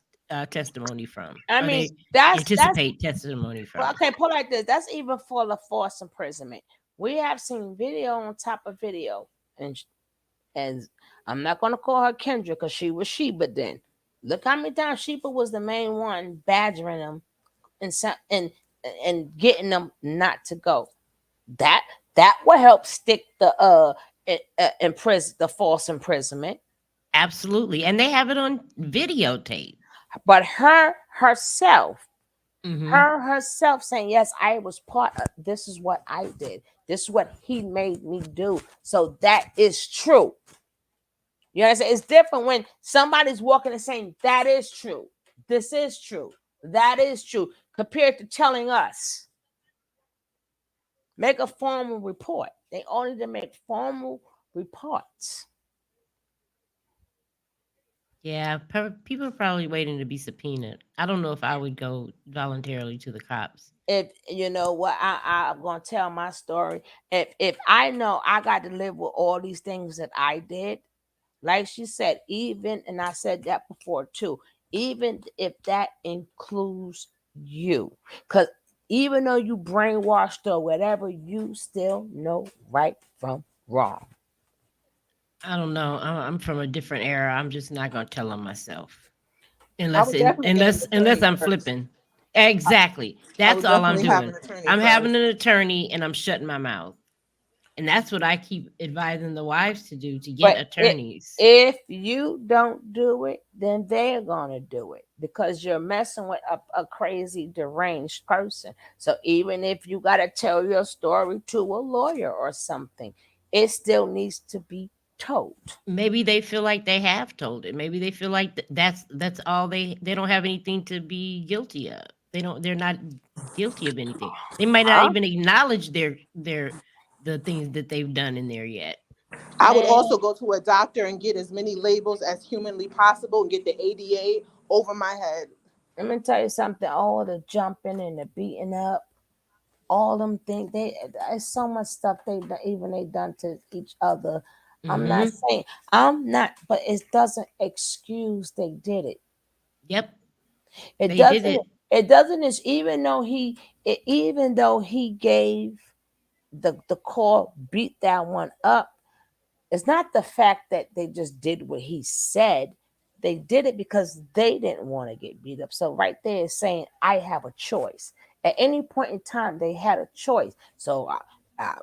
testimony from, I or mean, they that's anticipate testimony well, from. okay. Put it like this. That's even for the forced imprisonment. We have seen video on top of video, and I'm not gonna call her Kendra because she was Sheba. Then look how many times Sheba was the main one badgering them and getting them not to go. That that will help stick the imprison the false imprisonment. Absolutely, and they have it on videotape. But herself, Hmm. saying, yes, I was part of this is what I did. This is what he made me do. So that is true. You understand? It's different when somebody's walking and saying, that is true. This is true. That is true. Compared to telling us, make a formal report. They only to make formal reports. Yeah, people are probably waiting to be subpoenaed. I don't know if I would go voluntarily to the cops. If you know what I'm gonna tell my story. If I know I got to live with all these things that I did, like she said, even, and I said that before too, even if that includes you, because even though you brainwashed or whatever, you still know right from wrong. I don't know. I'm from a different era. I'm just not gonna tell on myself I would definitely get an unless attorney I'm first. flipping. I, Exactly. I That's would all I'm definitely have doing. an attorney I'm having first. an attorney and I'm shutting my mouth. And that's what I keep advising the wives to do, to get But attorneys. if you don't do it, then they're gonna do it because you're messing with a crazy, deranged person. So even if you gotta tell your story to a lawyer or something, it still needs to be told. Maybe they feel like they have told it. Maybe they feel like that's all they don't have anything to be guilty of. They're not guilty of anything. They might not Huh? even acknowledge their the things that they've done in there yet. I would Man, also go to a doctor and get as many labels as humanly possible and get the ADA over my head. let me tell you something. All the jumping and the beating up, all them things. There's so much stuff even they done to each other. I'm not Mhm. saying I'm not, but it doesn't excuse they did it. Yep. It They did doesn't. it. It doesn't. Is even though he gave the call, beat that one up. It's not the fact that they just did what he said. They did it because they didn't want to get beat up. So right there is saying I have a choice. At any point in time, they had a choice. So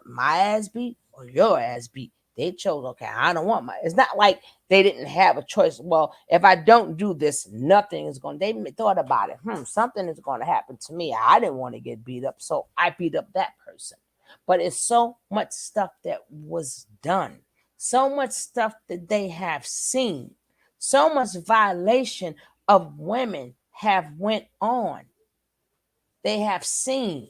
my ass beat or your ass beat. They chose, okay, I don't want my. It's not like they didn't have a choice. Well, if I don't do this, nothing is going. They thought about it. Something is going to happen to me. I didn't want to get beat up, so I beat up that person. But it's so much stuff that was done, so much stuff that they have seen, so much violation of women have went on. They have seen.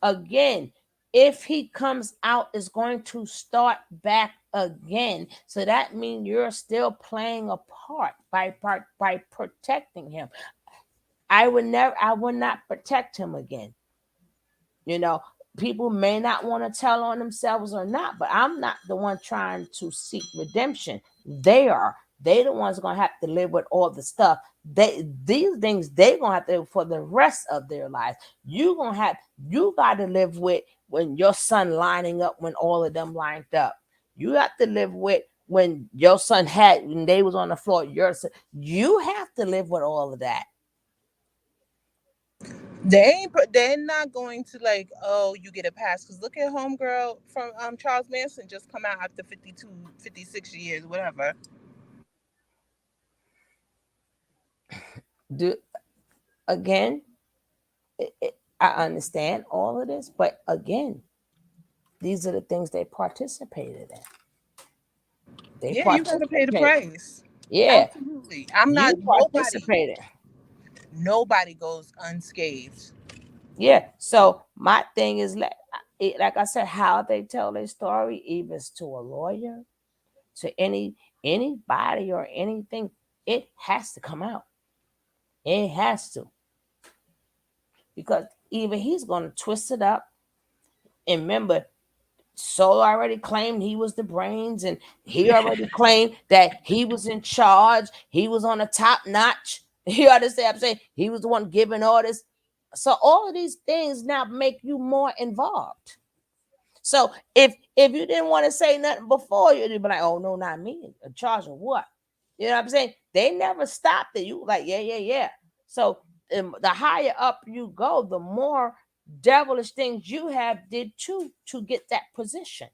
Again, if he comes out, is going to start back again. So that means you're still playing a part by protecting him. I would not protect him again. You know, people may not want to tell on themselves or not, but I'm not the one trying to seek redemption. They are. They the ones gonna have to live with all the stuff. These things they gonna have to live for the rest of their lives. You gotta live with when your son lining up when all of them lined up. You have to live with when your son had when they was on the floor. Your son, you have to live with all of that. They're not going to like, oh, you get a pass because look at homegirl from Charles Manson just come out after 52, 56 years, whatever. Do again, I understand all of this, but again, these are the things they participated in. They Yeah, you got to pay the participated. price. Yeah, Absolutely. I'm not you nobody. participated. Nobody goes unscathed. Yeah. So my thing is like I said, how they tell their story, even to a lawyer, to anybody or anything, it has to come out. It has to, because even he's going to twist it up. And remember, Solo already claimed he was the brains, and he already claimed that he was in charge. He was on the top notch. You understand what I'm saying? He was the one giving orders. So all of these things now make you more involved. So if you didn't want to say nothing before, you'd be like, oh no, not me. In charge of what? You know what I'm saying? They never stopped it. You like, yeah, yeah, yeah. So the higher up you go, the more devilish things you have did too to get that position.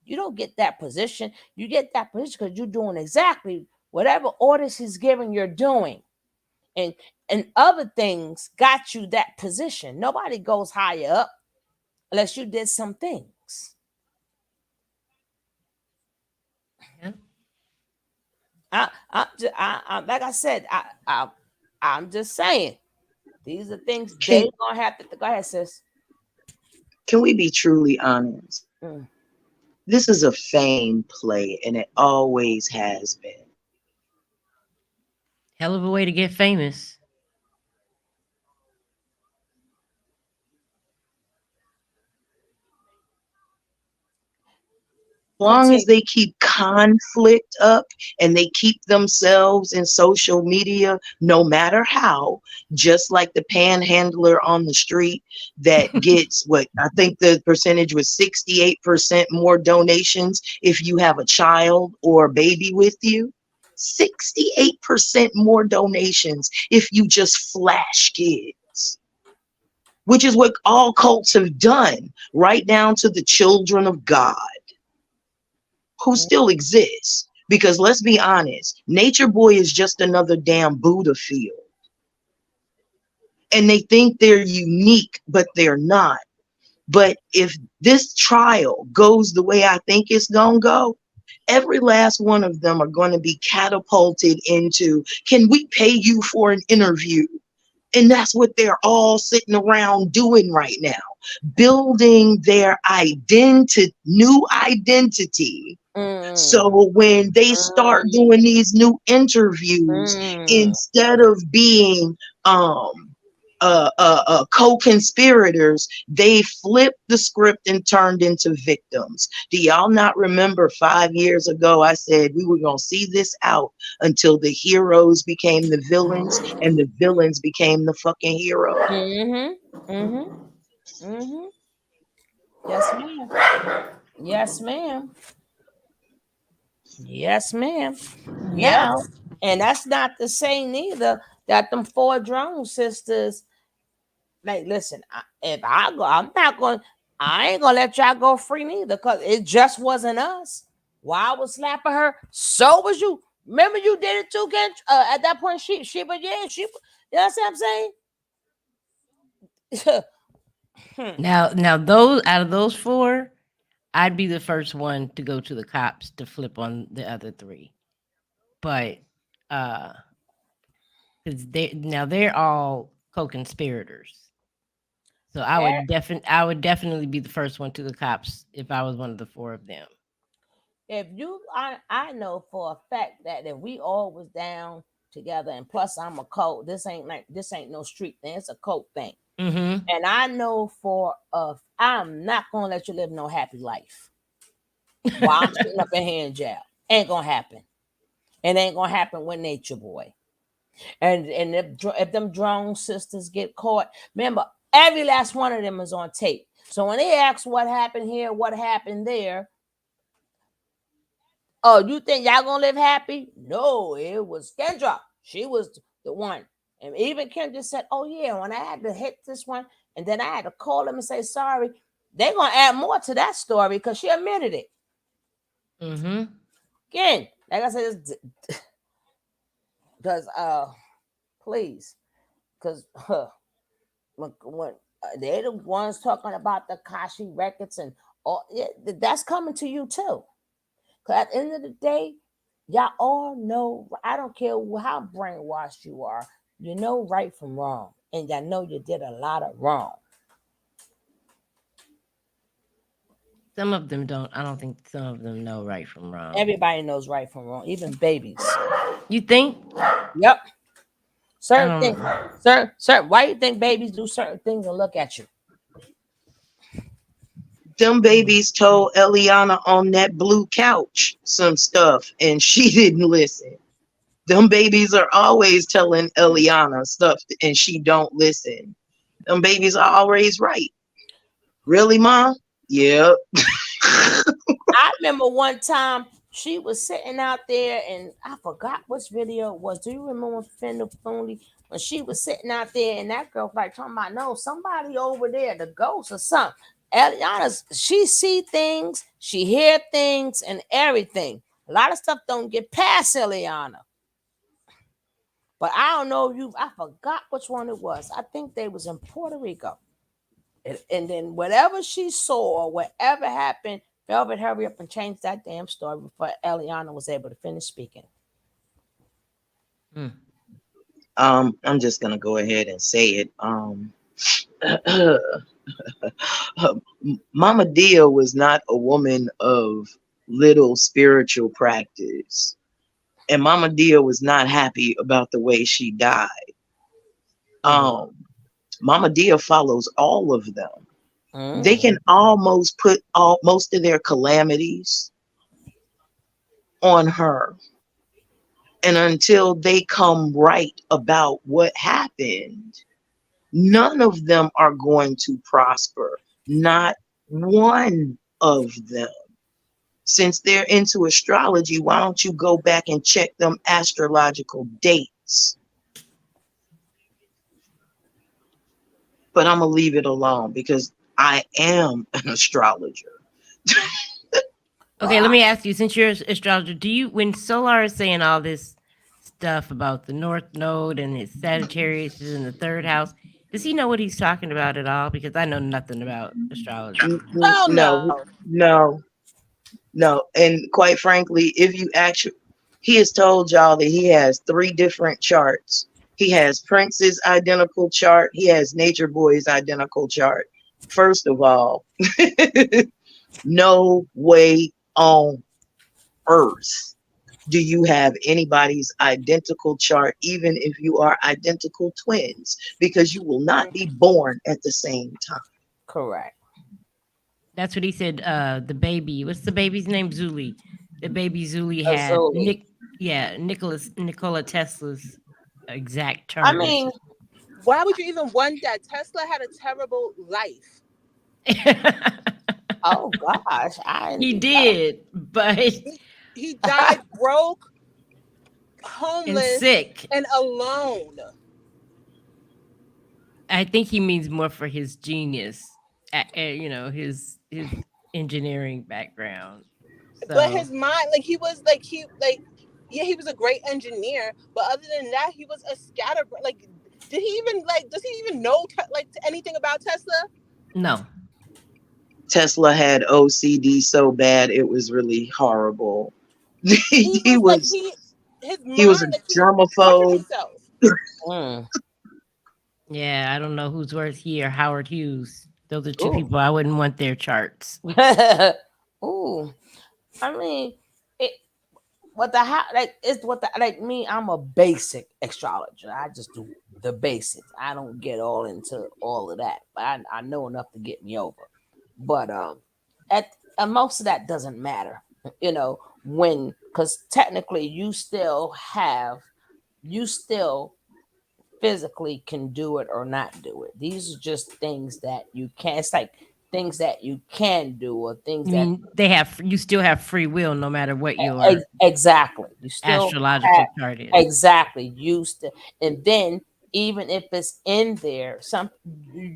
You don't get that position. You get that position because you're doing exactly whatever orders he's giving, you're doing. And other things got you that position. Nobody goes higher up unless you did some things. Yeah. Like I said, I'm just saying these are things Can they gonna have to go ahead, sis. can we be truly honest? Mm. This is a fame play, and it always has been. Hell of a way to get famous. Long as Continue. they keep conflict up and they keep themselves in social media, no matter how, just like the panhandler on the street that gets what I think the percentage was 68% more donations if you have a child or a baby with you. 68% more donations if you just flash kids, which is what all cults have done, right down to the children of God who still exists. Because let's be honest, Nature Boy is just another damn Buddha field. And they think they're unique, but they're not. But if this trial goes the way I think it's going to go, every last one of them are going to be catapulted into, can we pay you for an interview? And that's what they're all sitting around doing right now, building their new identity. Mm. So when they start Mm. doing these new interviews, Mm. instead of being um co-conspirators, they flipped the script and turned into victims. Do y'all not remember 5 years ago I said we were going to see this out until the heroes became the villains and the villains became the fucking heroes? Mm-hmm. Mm-hmm. Mm-hmm. Yes, ma'am. Yes, ma'am. Yes, ma'am. Yep. Now, and that's not to say neither that them four drone sisters, like, listen, if I go, I'm not going, I ain't gonna let y'all go free neither, because it just wasn't us. While I was slapping her, so was you. Remember you did it too, Ken? At that point, but yeah, you know what I'm saying? Hmm. Now those out of those four, I'd be the first one to go to the cops to flip on the other three. But uh because they're all co-conspirators. So I would definitely be the first one to the cops if I was one of the four of them. If you I know for a fact that if we all was down together, and plus I'm a cult, this ain't no street thing, it's a cult thing. Mm-hmm. And I know for I'm not gonna let you live no happy life while I'm sitting up in here in jail. Ain't gonna happen. It ain't gonna happen with Nature Boy. And if them drone sisters get caught, remember every last one of them is on tape. So when they ask what happened here, what happened there, oh, you think y'all gonna live happy? No, it was Kendra. She was the one. And even Kendra said, oh yeah, when I had to hit this one, and then I had to call them and say sorry, they're gonna add more to that story because she admitted it. Mm-hmm. Again, like I said, because please, because when they're the ones talking about the Kashi records and all, yeah, that's coming to you too. Because at the end of the day, y'all all know, I don't care how brainwashed you are, you know right from wrong. And y'all know you did a lot of wrong. Some of them don't. I don't think some of them know right from wrong. Everybody knows right from wrong, even babies. You think? Yep. I Certain things, don't. certain. Why you think babies do certain things and look at you? Them babies told Eliana on that blue couch some stuff and she didn't listen. Them babies are always telling Eliana stuff and she don't listen. Them babies are always right. Really, Mom? Yeah. I remember one time she was sitting out there, and I forgot which video it was. Do you remember when Fender Fooney, when she was sitting out there and that girl like talking about, no, somebody over there, the ghost or something. Eliana's, she see things, she hear things, and everything. A lot of stuff don't get past Eliana. But I don't know if you, I forgot which one it was. I think they was in Puerto Rico. And then whatever she saw or whatever happened, Velvet hurry up and change that damn story before Eliana was able to finish speaking. Mm. I'm just gonna go ahead and say it. Mama Dia was not a woman of little spiritual practice, and Mama Dia was not happy about the way she died. Mm-hmm. Um, Mama Dia follows all of them. They Mm-hmm. can almost put all most of their calamities on her, and until they come right about what happened, none of them are going to prosper. Not one of them. Since they're into astrology, why don't you go back and check them astrological dates? But I'm gonna leave it alone because I am an astrologer. Well, Okay, let me ask you, since you're an astrologer, do you, when Solar is saying all this stuff about the North Node and his Sagittarius is in the third house, does he know what he's talking about at all? Because I know nothing about astrology. Hell No, no. no, no. And quite frankly, if you actually, he has told y'all that he has three different charts. He has Prince's identical chart. He has Nature Boy's identical chart. First of all, no way on earth do you have anybody's identical chart, even if you are identical twins, because you will not be born at the same time. correct. That's what he said. The baby, what's the baby's name? Zuli. The baby Zuli had Azuli. Nikola Tesla's exact I chart. mean, Why would you even want that? Tesla had a terrible life. oh gosh, I He didn't know. did, but He died broke, and homeless, sick. and alone. I think he means more for his genius, his engineering background. But So his mind, like he was like he like yeah, he was a great engineer, but other than that, he was a scatterbrain. Like, did he even like? Does he even know anything about Tesla? no, Tesla had OCD so bad it was really horrible. He he was like was his he was a mind, like he tortured germaphobe. himself. Mm. yeah, I don't know who's worse, he or Howard Hughes. Those are two Ooh. people I wouldn't want their charts. Ooh. I mean, it what the how like it's what the like me. I'm a basic astrologer. I just do the basics. I don't get all into all of that, but I know enough to get me over. But at most of that doesn't matter, you know, when because technically you still physically can do it or not do it. These are just things that you can. It's like things that you can do or things I that mean, you still have free will no matter what your exactly. You still astrological have chart is. exactly used to, and then even if it's in there,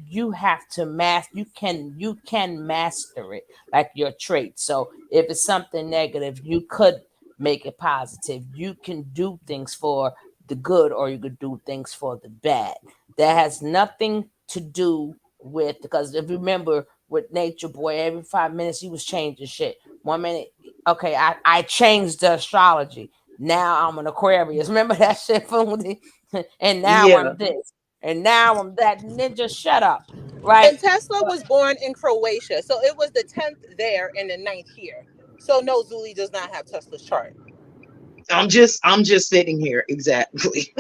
you have to you can master it like your trait. So if it's something negative, you could make it positive. You can do things for the good, or you could do things for the bad. That has nothing to do with because if you remember with Nature Boy, every 5 minutes he was changing shit. 1 minute, okay, I changed the astrology. Now I'm an Aquarius. Remember that shit from the, and now Yeah, I'm this. And now I'm that. Ninja, shut up. Right? And Tesla But was born in Croatia, so it was the 10th there and the ninth here. So no, Zuli does not have Tesla's chart. I'm just sitting here exactly.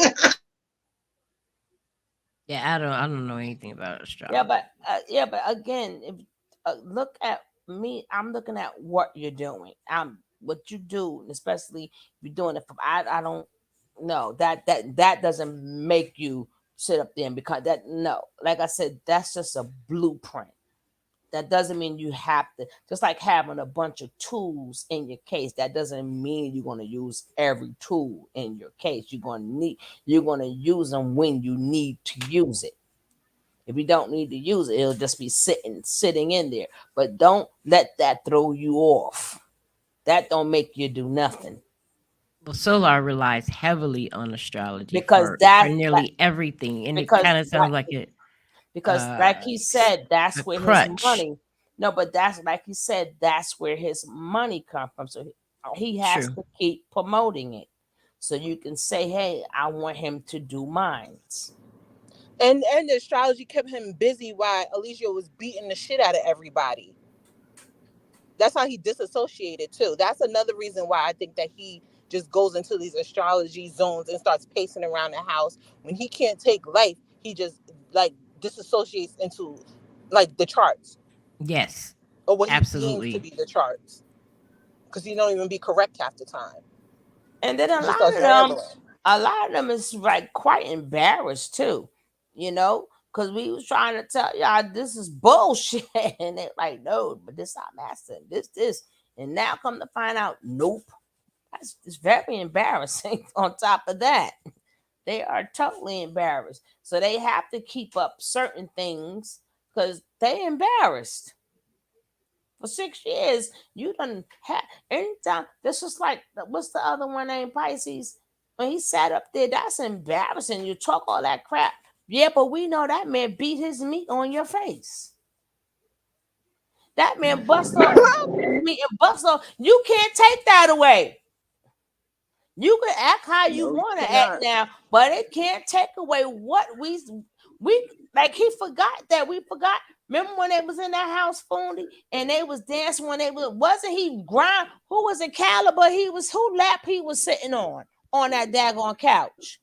Yeah, I don't know anything about yeah, astrology. but again, if look at me, I'm looking at what you're doing. What you do, especially if you're doing it from I don't know that doesn't make you sit up there and because that no, like I said, that's just a blueprint. That doesn't mean you have to just like having a bunch of tools in your case. That doesn't mean you're going to use every tool in your case. You're going to use them when you need to use it. If you don't need to use it, it'll just be sitting in there. But don't let that throw you off. That don't make you do nothing Well, Solar relies heavily on astrology because for that's like nearly everything, and it because kind of sounds like like like he said, a that's where his crutch. money. No, but that's like he said, that's where his money comes from. So he has True. to keep promoting it. so you can say, hey, I want him to do mines. And the astrology kept him busy while Alicia was beating the shit out of everybody. That's how he disassociated too. That's another reason why I think that he just goes into these astrology zones and starts pacing around the house. When he can't take life, he just like disassociates into like the charts Yes, or what he deems to absolutely. be the charts because he don't even be correct half the time. And then He just starts rambling. a lot of them is like quite embarrassed too, because we was trying to tell y'all this is bullshit, and they're like, no, but this our master, this, and now come to find out, nope, it's very embarrassing. On top of that, they are totally embarrassed, so they have to keep up certain things because they embarrassed. For 6 years, you done had anytime. This was like, what's the other one named Pisces? When he sat up there, that's embarrassing. You talk all that crap. Yeah, but we know that man beat his meat on your face. That man bust off meat and bust off. You can't take that away. You can act how you No, you want to act cannot. now, but it can't take away what we like. He forgot that we forgot. Remember when they was in that house, Foondy, and they was dancing when they wasn't he grind? Who was it? Caliber? He was who lap he was sitting on that daggone couch.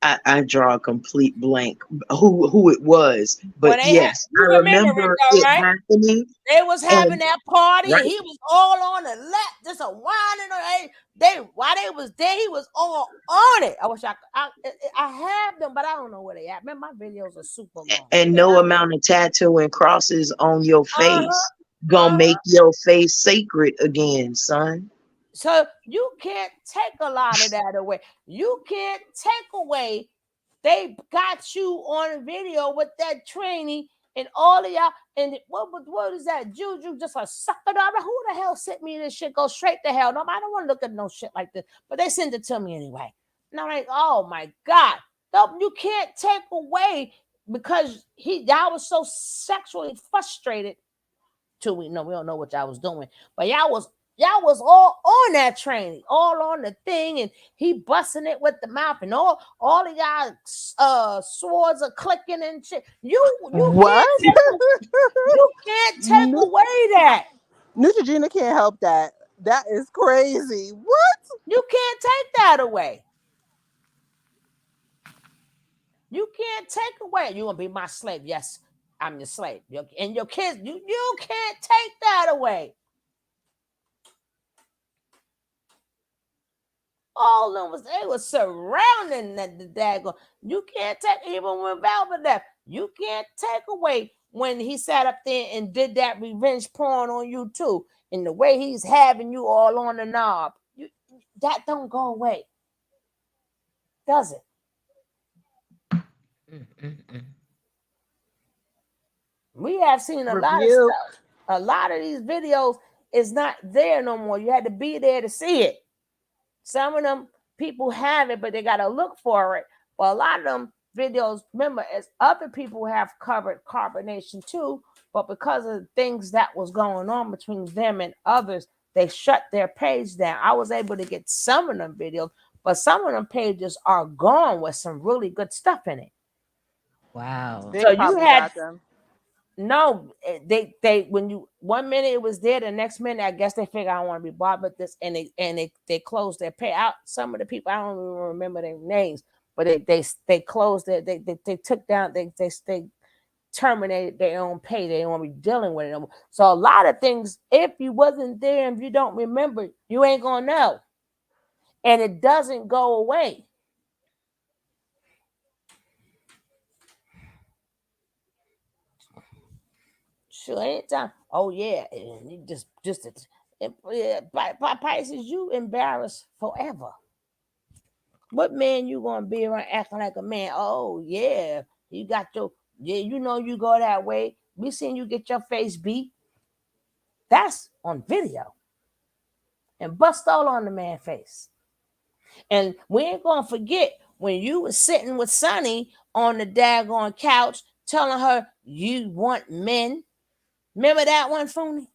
I draw a complete blank who it was, but When they had yes, you I remember it remember though, it right? happening. They was having And that party and right, he was all on the lap, just a whining. They while they was there, he was all on it. I wish I have them, but I don't know where they at. Man, my videos are super long. and And no amount of tattoo and crosses on your uh-huh, face gonna uh-huh. make your face sacred again, son. So you can't take a lot of that away. You can't take away. They got you on video with that training and all of y'all. And what is that? Juju just a sucker daughter. Who the hell sent me this shit? Go straight to hell. No, I don't want to look at no shit like this. But they sent it to me anyway. And I'm like, oh my God. No, you can't take away because y'all was so sexually frustrated till we don't know what y'all was doing. But y'all was all on that training, all on the thing, and he busting it with the mouth, and all of y'all swords are clicking and shit. What? You can't take Nu- away that. Neutrogena can't help that. That is crazy. What? You can't take that away. You can't take away. You gonna be my slave? Yes, I'm your slave. And your kids, you can't take that away. All of them they was surrounding the daggone. You can't take even when Velvet left. You can't take away when he sat up there and did that revenge porn on you too, and the way he's having you all on the knob. That don't go away, does it? Mm-mm-mm. We have seen a lot of Rebuke. stuff. A lot of these videos is not there no more. You had to be there to see it. Some of them people have it, but they got to look for it. But a lot of them videos, remember, as other people have covered carbonation too, but because of things that was going on between them and others, they shut their page down. I was able to get some of them videos, but some of them pages are gone with some really good stuff in it. Wow. They So you probably had got them. no, they when you 1 minute it was there, the next minute I guess they figure I don't want to be bothered with this, and they closed their pay out. Some of the people I don't even remember their names, but they closed it. They took down they terminated their own pay. They don't want to be dealing with it no more. So a lot of things, if you wasn't there, if you don't remember, you ain't gonna know, and it doesn't go away. Sure, anytime. Oh yeah, and you just yeah, by Pisces, you embarrassed forever. What man you gonna be around acting like a man? Oh yeah, you got your yeah, you go that way. We seen you get your face beat. That's on video and bust all on the man face. And we ain't gonna forget when you was sitting with Sonny on the daggone couch telling her you want men. Remember that one, Fooney?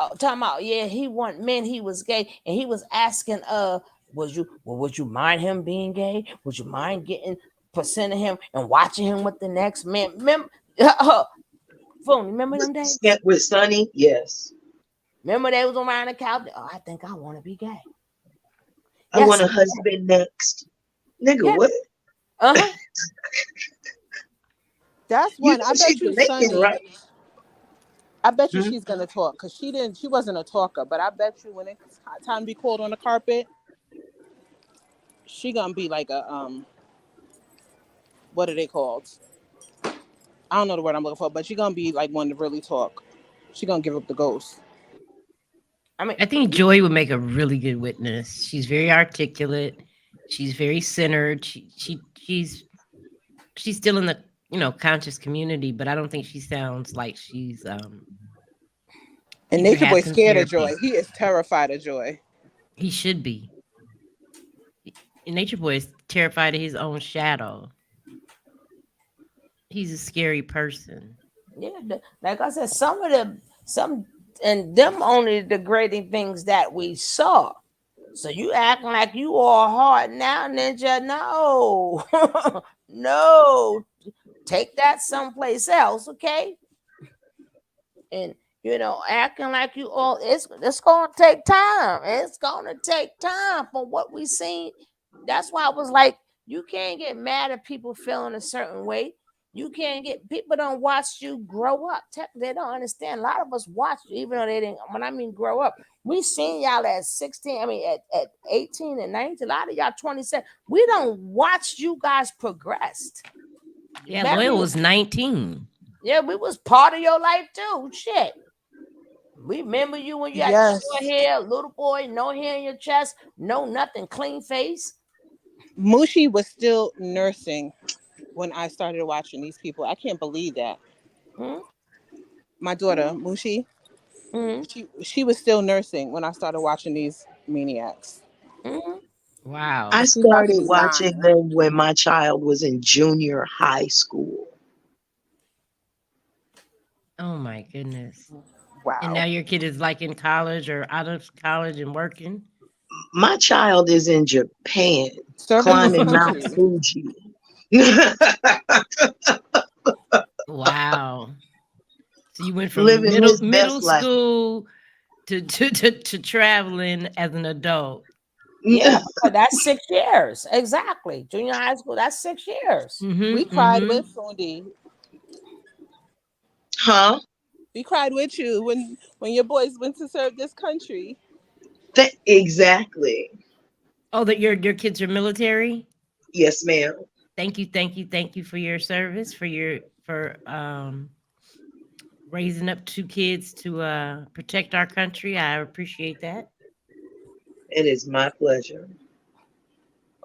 talking about, yeah, he want men, he was gay, and he was asking, would you mind him being gay? Would you mind getting percent of him and watching him with the next man? Remember, Phone, remember them days? With Sonny, yes. Remember they was around the couch? Oh, I think I want to be gay. I want Yes, a husband next. Nigga, yeah, what? uh-huh. That's You one. know I she's bet you, Jamaican, Sunny. right? I bet you Hmm? she's gonna talk because she wasn't a talker. But I bet you when it's time to be called on the carpet, she gonna be like a what are they called? I don't know the word I'm looking for, but she gonna be like one to really talk. She gonna give up the ghost. I mean, I think Joy would make a really good witness. She's very articulate. She's very centered. She's still in the conscious community, but I don't think she sounds like And ever Nature had Boy some scared of Joy. therapy. He is terrified of Joy. He should be. Nature Boy is terrified of his own shadow. He's a scary person. yeah, like I said, some and them only degrading things that we saw. So you acting like you all hard now, Ninja? No, no, take that someplace else, okay? And acting like you all, it's gonna take time. It's gonna take time for what we seen. That's why I was like, you can't get mad at people feeling a certain way. You can't get people don't watch you grow up. They don't understand. A lot of us watch you, even though they didn't. When I mean grow up, we seen y'all at 16. I mean at 18 and 19. A lot of y'all 27. We don't watch you guys progressed. Yeah, Loyal Maybe was 19. yeah, we was part of your life too. Shit. We remember you when you had short Yes. hair, little boy, no hair in your chest, no nothing, clean face. Mushi was still nursing when I started watching these people. I can't believe that. Hmm? My daughter, Mushi, Hmm. she was still nursing when I started watching these maniacs. Hmm. I Wow. She was about to started be watching 9. them when my child was in junior high school. Oh my goodness. And now Wow. your kid is like in college or out of college and working. My child is in Japan Serving his climbing Mount country. Fuji. Wow. So you went from Living middle his middle best life. school to traveling as an adult. Yeah, but that's 6 years. Exactly. Junior high school, that's 6 years. We Mm-hmm. cried Mm-hmm. with Fundi. Huh? We cried with you when your boys went to serve this country. Exactly. Oh, that your kids are military? Yes, ma'am. Thank you, thank you, thank you for your service, for raising up 2 kids to protect our country. I appreciate that. It is my pleasure.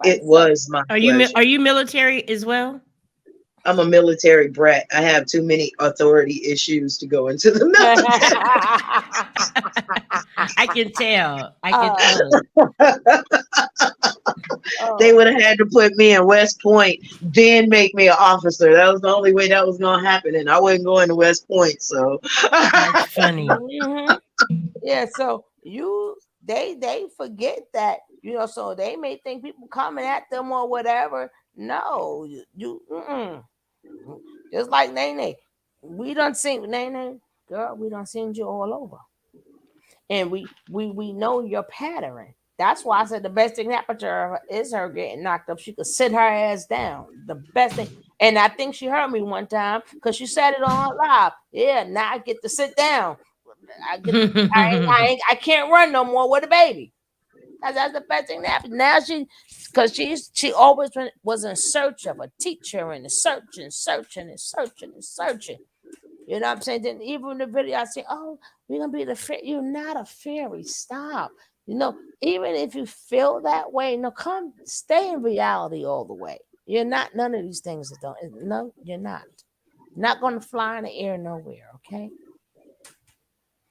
Right. It So was my Are pleasure. you military as well? I'm a military brat. I have too many authority issues to go into the I can tell. I can uh, tell. military. They oh, would have had to put me in West Point, then make me an officer. That was the only way that was going to happen. And I wasn't going to West Point. So, That's funny. mhm. Yeah, so they forget that, so they may think people coming at them or whatever. No, mm-mm. Just like Nene. We done seen Nene, girl, we done seen you all over. And we know your pattern. That's why I said the best thing that happened to her is her getting knocked up. She could sit her ass down. The best thing. And I think she heard me one time because she said it on her live. Yeah, now I get to sit down. I get I can't run no more with a baby. That's the best thing that happened. Now because she always was in search of a teacher and searching, searching, and searching, and searching. You know what I'm saying? Then even in the video, I say, "Oh, we're gonna be the fairy." You're not a fairy. Stop. Even if you feel that way, no, come stay in reality all the way. You're not none of these things that don't. No, you're not. Not gonna fly in the air nowhere. Okay.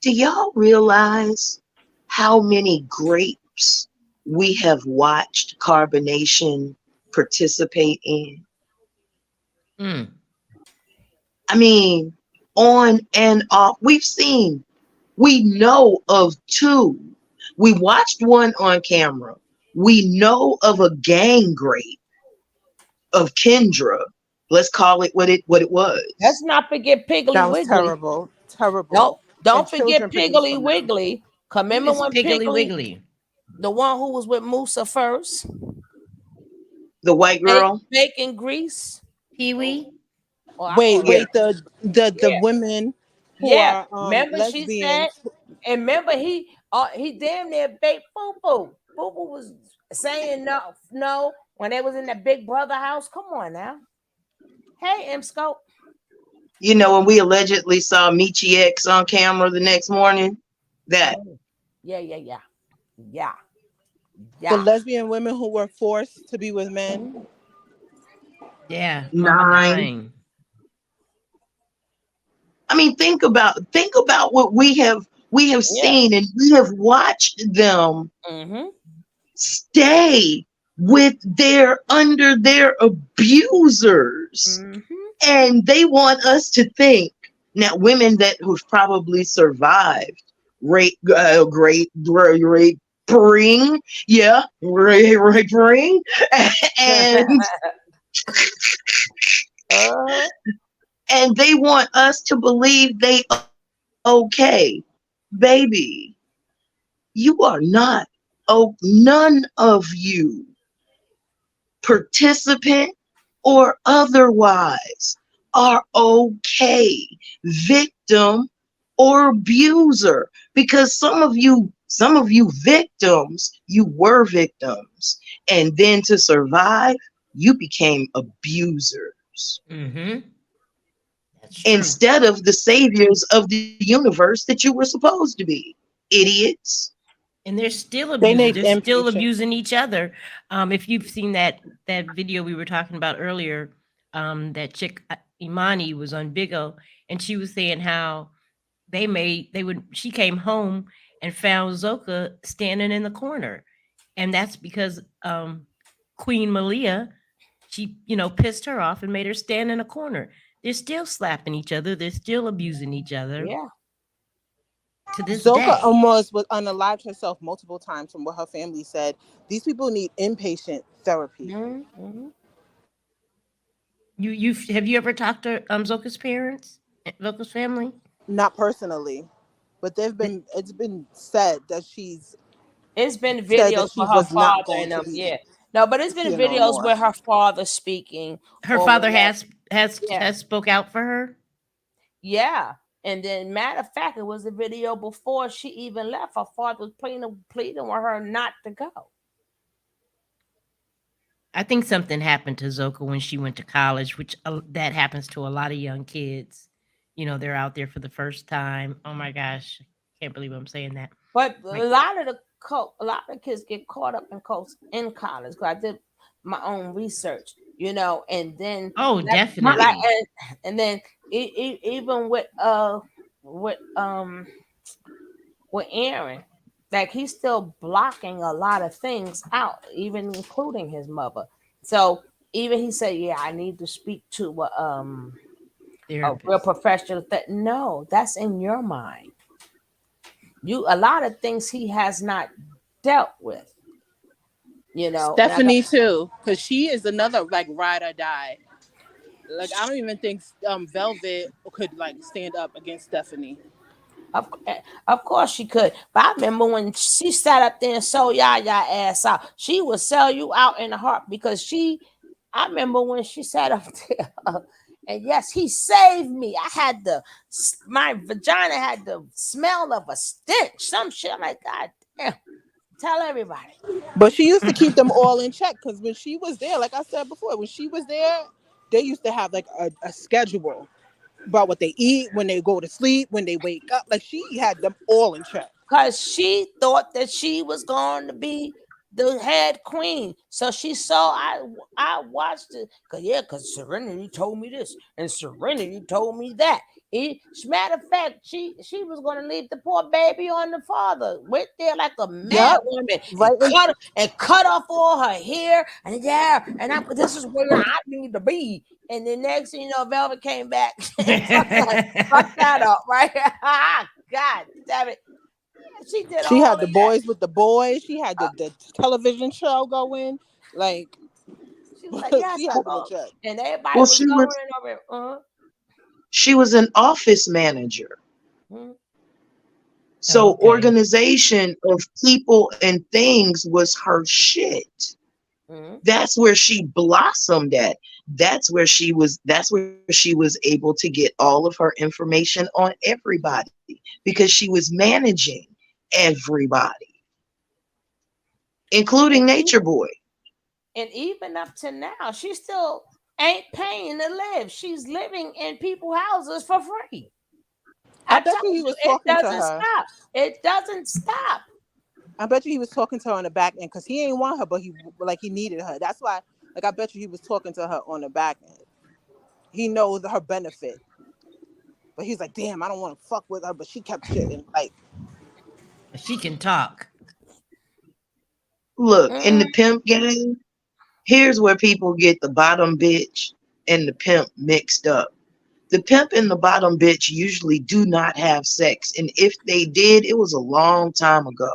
do y'all realize how many grapes we have watched carbonation participate in? Mm. I mean, on and off. We've seen We know of two. We watched one on camera. We know of a gang rape of Kendra. Let's call it what it Let's was. not forget Piggly That was Wiggly. terrible. Terrible. Don't And forget children produced Piggly from them. Wiggly. 'Cause Who remember is when Piggly Piggly, Wiggly? the one who was with Musa first, The white girl. bacon grease. Pee Wee? Oh, I Wait, call Yeah. her. wait, the Yeah, women who yeah. are Remember she said, lesbians. and remember he damn near baked Foo Foo. Foo Foo was saying no when they was in that Big Brother house. Come on now. Hey, M Scope. You know, when we allegedly saw Michi X on camera the next morning, that Oh, yeah, yeah, yeah, yeah, The yeah. lesbian women who were forced to be with men. Yeah, Mama 9. Nine. I mean, think about what we have Yeah. seen, and we have watched them Mm-hmm. stay with their under their abusers, Mm-hmm. and they want us to think now women that who've probably survived rape ring, yeah, rape ring, and uh, and they want us to believe they okay, baby. You are not. Oh, none of you, participant or otherwise, are okay, victim or abuser. Because some of you victims, you were victims. And then to survive, you became abusers Mm-hmm. That's true. instead of the saviors of the universe that you were supposed to be. Idiots. And they're still They abusing. need They're still inpatient. abusing each other. If you've seen that video we were talking about earlier, that chick Imani was on Big O, and she was saying how they would she came home and found Zoka standing in the corner, and that's because Queen Malia, she pissed her off and made her stand in a corner. They're still slapping each other. They're still abusing each other yeah. to this Zoka day. almost was unalived herself multiple times from what her family said. These people need inpatient therapy. Mm-hmm. You have you ever talked to Zoka's parents, Zoka's family? Not personally, but it's been said that she's It's been said that videos she with her was not father going and to them. be Yeah. No, but it's been here no videos more. with her father speaking Her or father whatever. has Yeah. has spoke out for her. Yeah. And then, matter of fact, it was a video before she even left. Her father was pleading with her not to go. I think something happened to Zoka when she went to college, which that happens to a lot of young kids. They're out there for the first time. Oh my gosh, can't believe I'm saying that. But Like, a lot of kids get caught up in college. Because I did my own research, and then oh, like definitely. and then even with with Aaron, like he's still blocking a lot of things out, even including his mother. So even he said, "Yeah, I need to speak to a real Therapist. professional." That no, that's in your mind. A lot of things he has not dealt with, and I got Stephanie too, because she is another like ride or die. Like I don't even think Velvet could like stand up against Stephanie. of course she could. But I remember when she sat up there and sold y'all ass out. She would sell you out in a heart because I remember when she sat up there. And yes, he saved me. My vagina had the smell of a stench. Some shit. I'm like, God damn. Tell everybody. But she used to keep them all in check because when she was there, like I said before, when she was there, they used to have like a schedule about what they eat, when they go to sleep, when they wake up. Like she had them all in check. Because she thought that she was going to be the head queen. So she saw, I watched it. Because Serenity told me this and Serenity told me that. Matter of fact, she was going to leave the poor baby on the father. Went there like a mad Yep. woman Right. and cut off all her hair. And this is where I need to be. And the next thing you know, Velvet came back and fucked that up, right? God damn it. She did She all had of the that. boys with the boys. She had the television show going. Like She was like, yes, she I'm having a going. check. And everybody Well, was going over, she was an office manager. hmm. Oh, So okay. organization of people and things was her shit. Hmm. That's where she blossomed at. That's where she was able to get all of her information on everybody because she was managing everybody, And including even, Nature Boy. and even up to now, she still ain't paying to live. She's living in people's houses for free. I I bet told you he you, was it talking to doesn't her. stop. It doesn't stop. I bet you he was talking to her on the back end because he ain't want her, but he needed her. That's why. Like I bet you he was talking to her on the back end. He knows her benefit, but he's like, damn, I don't want to fuck with her, but she kept shitting. Like She can talk. Look, in Mm, the pimp game, here's where people get the bottom bitch and the pimp mixed up. The pimp and the bottom bitch usually do not have sex. And if they did, it was a long time ago.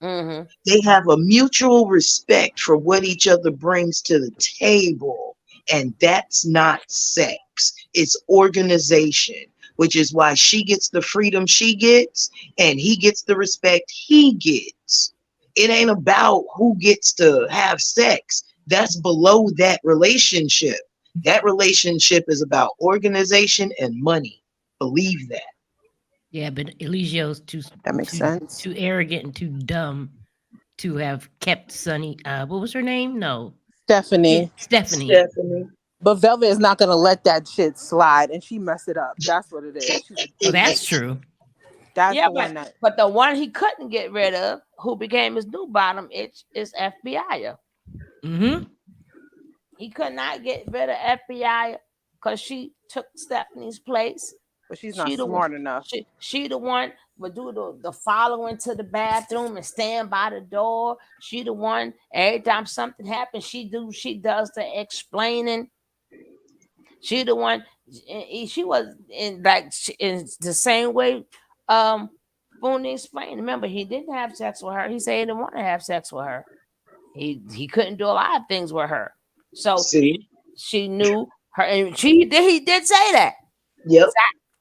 mm-hmm. They have a mutual respect for what each other brings to the table. And that's not sex, it's organization, which is why she gets the freedom she gets and he gets the respect he gets. It ain't about who gets to have sex, that's below that relationship. That relationship is about organization and money. Believe that. Yeah, but Eligio's too that makes too sense. too arrogant and too dumb to have kept Sunny. What was her name? No, Stephanie. Stephanie. Stephanie. But Velvet is not gonna let that shit slide, and she messed it up. That's what it is. She's an Oh, idiot. that's true. That's Yeah, the one that. but the one he couldn't get rid of, who became his new bottom itch, is FBI. Mm-hmm. He could not get rid of FBI because she took Stephanie's place. But she's not She the one. smart enough. She the one would do the following to the bathroom and stand by the door. She the one. Every time something happens, she does the explaining. She the one. She was in the same way. Boone explained. Remember, he didn't have sex with her. He said he didn't want to have sex with her. He couldn't do a lot of things with her. So See? she knew her, and he did say that. Yep.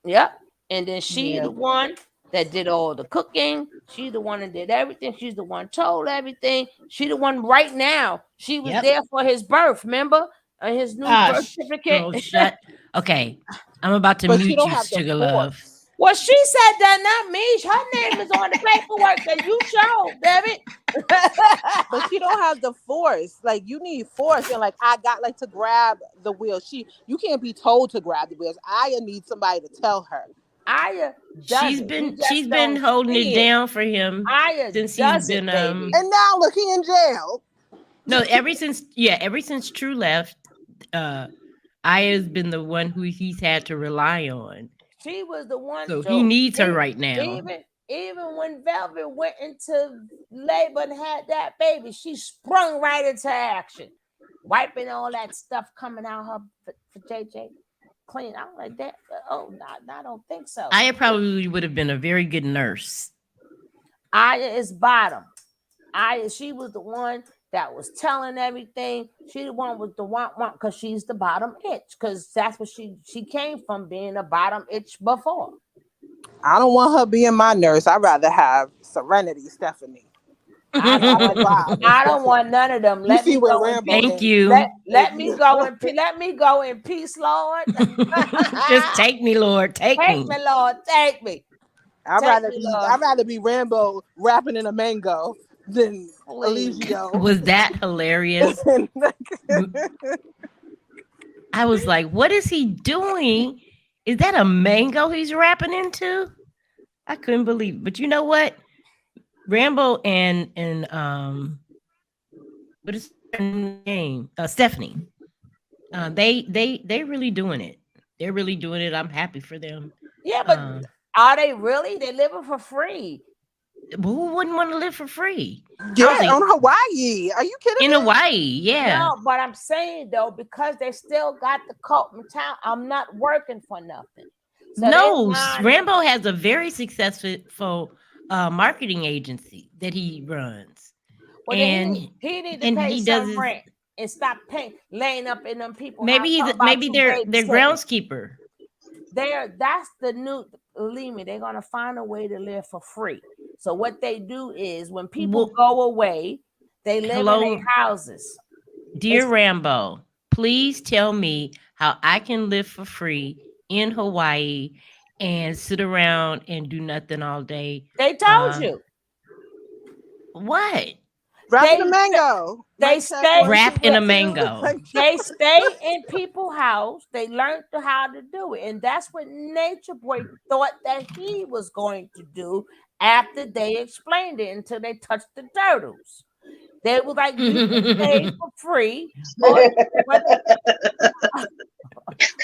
Yep. And then she Yeah. the one that did all the cooking. She the one that did everything. She's the one told everything. She the one right now. She was Yep. there for his birth. Remember, his new birth certificate. Oh, shut. Okay, I'm about to But she mute don't you, have the Sugar Love. force. Well, she said that, not me. Her name is on the paperwork that you showed, damn it. But she don't have the force. Like you need force, and like I got like to grab the wheel. You can't be told to grab the wheels. I need somebody to tell her. Aya does She's it. We been just she's been don't holding it see it. down for him Aya since he's does been it, baby. And now look, he in jail. no, ever since True left, Aya's been the one who he's had to rely on. She was the one, So he Joe. needs her right now. Even when Velvet went into labor and had that baby, she sprung right into action, wiping all that stuff coming out her for JJ clean. I'm like that. Oh, no, I don't think so. Aya probably would have been a very good nurse. Aya is bottom. She was the one that was telling everything. She the one with the want because she's the bottom itch, because that's what she came from, being a bottom itch before. I don't want her being my nurse. I'd rather have Serenity, Stephanie. I don't That's the want. vibe. I don't want none of them. You Let see me where go in Rambo peace. Thank is. you. Let me go in peace. Let me go in peace, Lord. Just take me, Lord. Take Take me. me, Lord. Take me. Take me, Lord. I'd rather be Rambo rapping in a mango than Please. Eligio. Was that hilarious? I was like, what is he doing? Is that a mango he's rapping into? I couldn't believe it. But you know what? Rambo and what is her name? Stephanie. They really doing it. They're really doing it. I'm happy for them. Yeah, but are they really? They living for free. Who wouldn't want to live for free? Yeah, How's it- on Hawaii. Are you kidding in me? Hawaii, yeah. No, but I'm saying though, because they still got the cult mentality, I'm not working for nothing. So they No, line up. Rambo has a very successful marketing agency that he runs, Well, then and he need to and pay he does some his rent and stop paying laying up in them people house maybe talking he's about maybe you they're babysitting. groundskeeper. That's the new, believe me, they're gonna find a way to live for free. So what they do is when people Well, go away, they live in their hello, houses. dear It's Rambo, please tell me how I can live for free in Hawaii and sit around and do nothing all day. they told Uh, you. what? Wrap in a They mango. they Mic check stay 1 2 Wrap in a 1 2. mango? they stay in people's house. They learned how to do it. And that's what Nature Boy thought that he was going to do after they explained it until they touched the turtles. They was like, you can stay I'm for free. Or but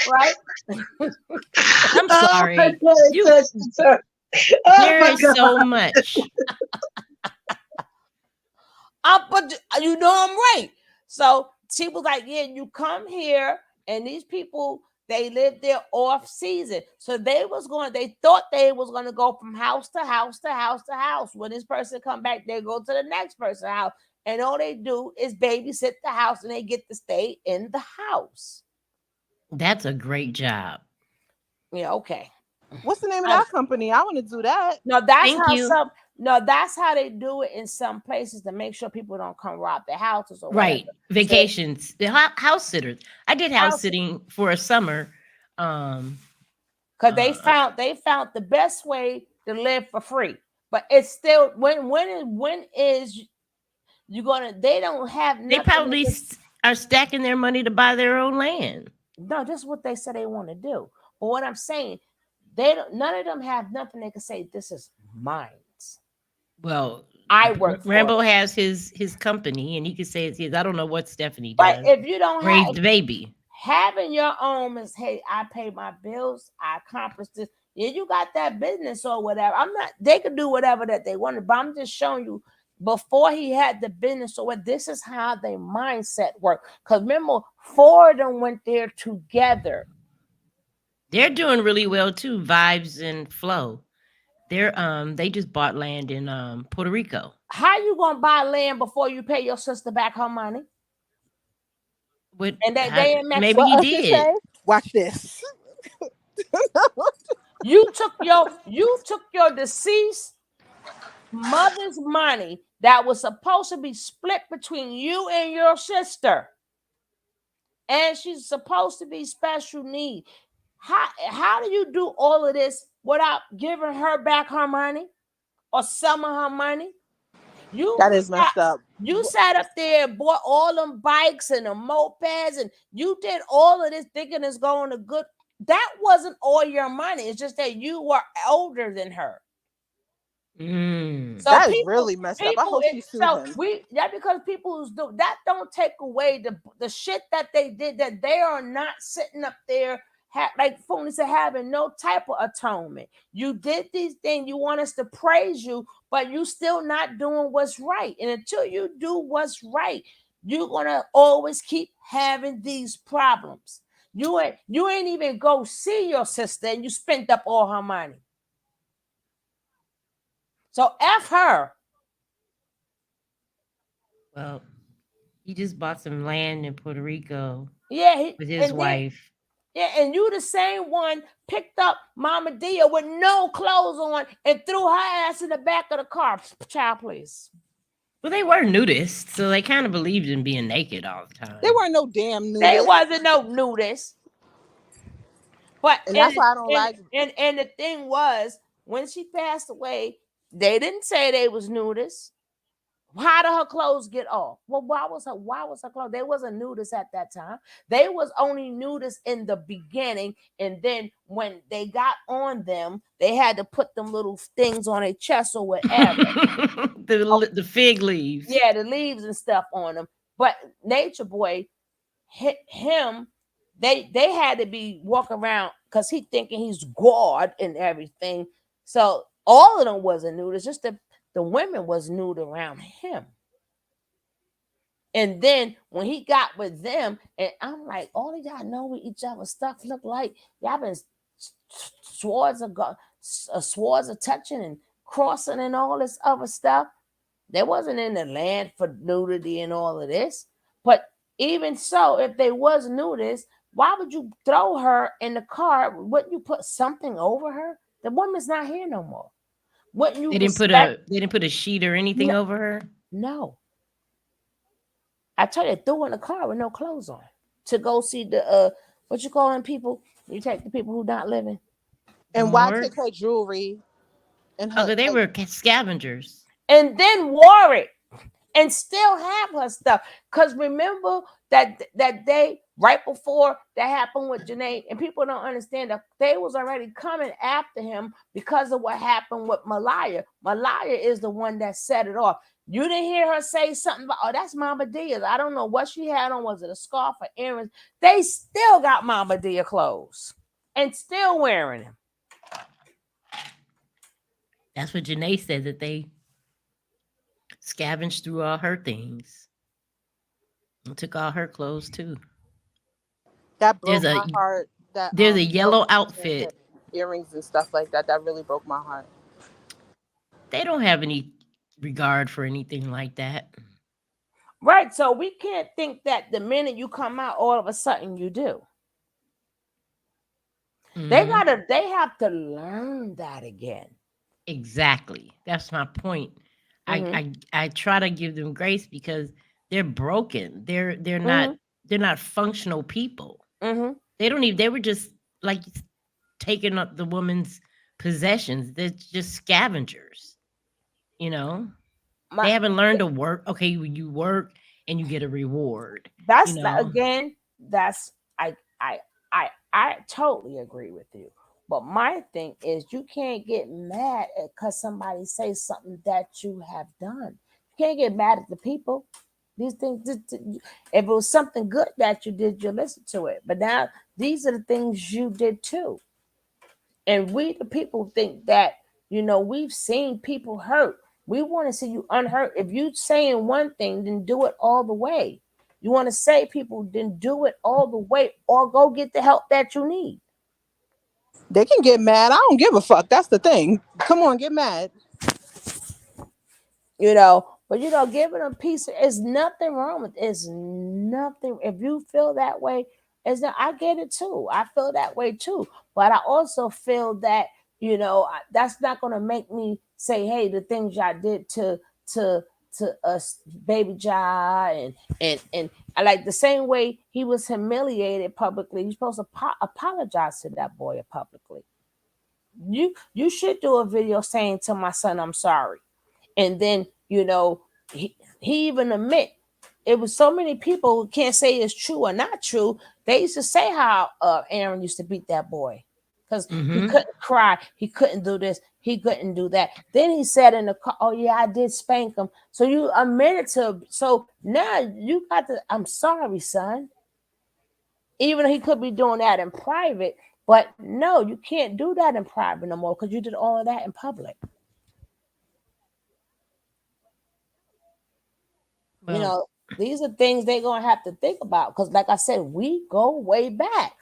right? Oh my sorry. God, it You touched the turn. Oh there my is God. so much. But you know I'm right. So she was like, yeah, you come here, and these people they live there off season. So they thought they was gonna go from house to house to house to house. When this person come back, they go to the next person's house. And all they do is babysit the house and they get to stay in the house. That's a great job. Yeah, okay. What's the name of I, that company? I want to do that. no, that's Thank how you. some no, that's how they do it in some places to make sure people don't come rob their houses or whatever. Right. So Vacations. The house sitters. I did house house sitting for a summer. Um because uh they found the best way to live for free. But it's still when is you gonna they don't have they nothing that probably just are stacking their money to buy their own land. no, this is what they say they want to do. But what I'm saying, they don't none of them have nothing they can say this is mine. Well, I work for Rambo it. has his company and he could say it's his. I don't know what Stephanie But does. if you don't Raise have the baby. having your own is hey, I pay my bills, I accomplished this. Yeah, you got that business or whatever. I'm not they could do whatever that they wanted, but I'm just showing you before he had the business or what this is how their mindset worked. Because remember, four of them went there together. They're doing really well too. Vibes and Flow. They just bought land in Puerto Rico. How you gonna buy land before you pay your sister back her money? What And that how, they in maybe Mexico. What he Usher did. say? Watch this. You took your deceased mother's money that was supposed to be split between you and your sister, and she's supposed to be special need. How do you do all of this without giving her back her money or some of her money? You That is sat, messed up. you sat up there and bought all them bikes and the mopeds, and you did all of this thinking it's going to good. That wasn't all your money. It's just that you were older than her. Mm. So That is really messed up. I hope she sued so him. we that because people who's do that don't take away the shit that they did that they are not sitting up there like Funi said having no type of atonement. You did these things. You want us to praise you, but you still not doing what's right. And until you do what's right, you're gonna always keep having these problems. You ain't even go see your sister and you spent up all her money. So F her. Well, he just bought some land in Puerto Rico Yeah, with his and then wife. yeah, and you the same one picked up Mama Dia with no clothes on and threw her ass in the back of the car. Child, please. Well, they were nudists, so they kind of believed in being naked all the They time. weren't no damn They nudist. wasn't no nudist. But And that's why I don't and like and the thing was when she passed away, they didn't say they was nudists. How did her clothes get off? Well, why was her clothes? They wasn't nudists at that time. They was only nudists in the beginning, and then when they got on them, they had to put them little things on their chest or whatever. The fig leaves. Yeah, the leaves and stuff on them. But Nature Boy, him, they had to be walk around because he thinking he's God and everything. So all of them wasn't nude. It's just the women was nude around him. And then when he got with them, and I'm like, all of y'all know what each other stuff look like. Y'all been swords of God, swords of touching and crossing and all this other stuff. They wasn't in the land for nudity and all of this. But even so, if they was nudists, why would you throw her in the car? Wouldn't you put something over her? The woman's not here no more. Wouldn't you respect? They didn't put a sheet or anything No, over her. no. I tell you, threw her in the car with no clothes on to go see the what you call them people? You take the people who not living. The And why morgue. take her jewelry and her Okay, they like were scavengers. And then wore it and still have her stuff. Cause remember that day right before that happened with Janae, and people don't understand that they was already coming after him because of what happened with Malaya. Malaya is the one that set it off. You didn't hear her say something about, oh, that's Mama Dia's. I don't know what she had on. Was it a scarf or earrings? They still got Mama Dia clothes and still wearing them. That's what Janae said, that they scavenged through all her things and took all her clothes too. that There's broke a my heart. That there's a girl yellow was wearing outfit. earrings and stuff like that. That really broke my heart. They don't have any regard for anything like that. Right. So we can't think that the minute you come out, all of a sudden you do. Hmm. They have to learn that again. Exactly. That's my point. I, Mm-hmm. I I try to give them grace because they're broken. Mm-hmm. They're not functional people. Mm-hmm. They don't even, they were just like taking up the woman's possessions. They're just scavengers, you know? They My haven't learned to work. Okay, you work and you get a reward, you that's know? again, that's I I totally agree with you. But my thing is you can't get mad because somebody says something that you have done. You can't get mad at the people. These things, if it was something good that you did, you listen to it. But now these are the things you did too. And we, the people, think that, we've seen people hurt. We want to see you unhurt. If you saying one thing, then do it all the way. You want to say people, then do it all the way or go get the help that you need. They can get mad. I don't give a fuck. That's the thing. Come on, get mad. But giving a piece is nothing wrong with it. It's nothing. If you feel that way, it's not, I get it too. I feel that way too. But I also feel that that's not going to make me say, hey, the things y'all did to to us, baby Ja, and I like the same way he was humiliated publicly. You're supposed to apologize to that boy publicly. You should do a video saying to my son, I'm sorry. And then he even admit it was so many people who can't say it's true or not true. They used to say how Aaron used to beat that boy because he Hmm. couldn't cry, he couldn't do this, he couldn't do that. Then he said in the car, oh yeah, I did spank him. So you admitted to, so now you got to, I'm sorry, son. Even though he could be doing that in private, but no, you can't do that in private no more because you did all of that in public. you Well, know these are things they're gonna have to think about because like I said, we go way back.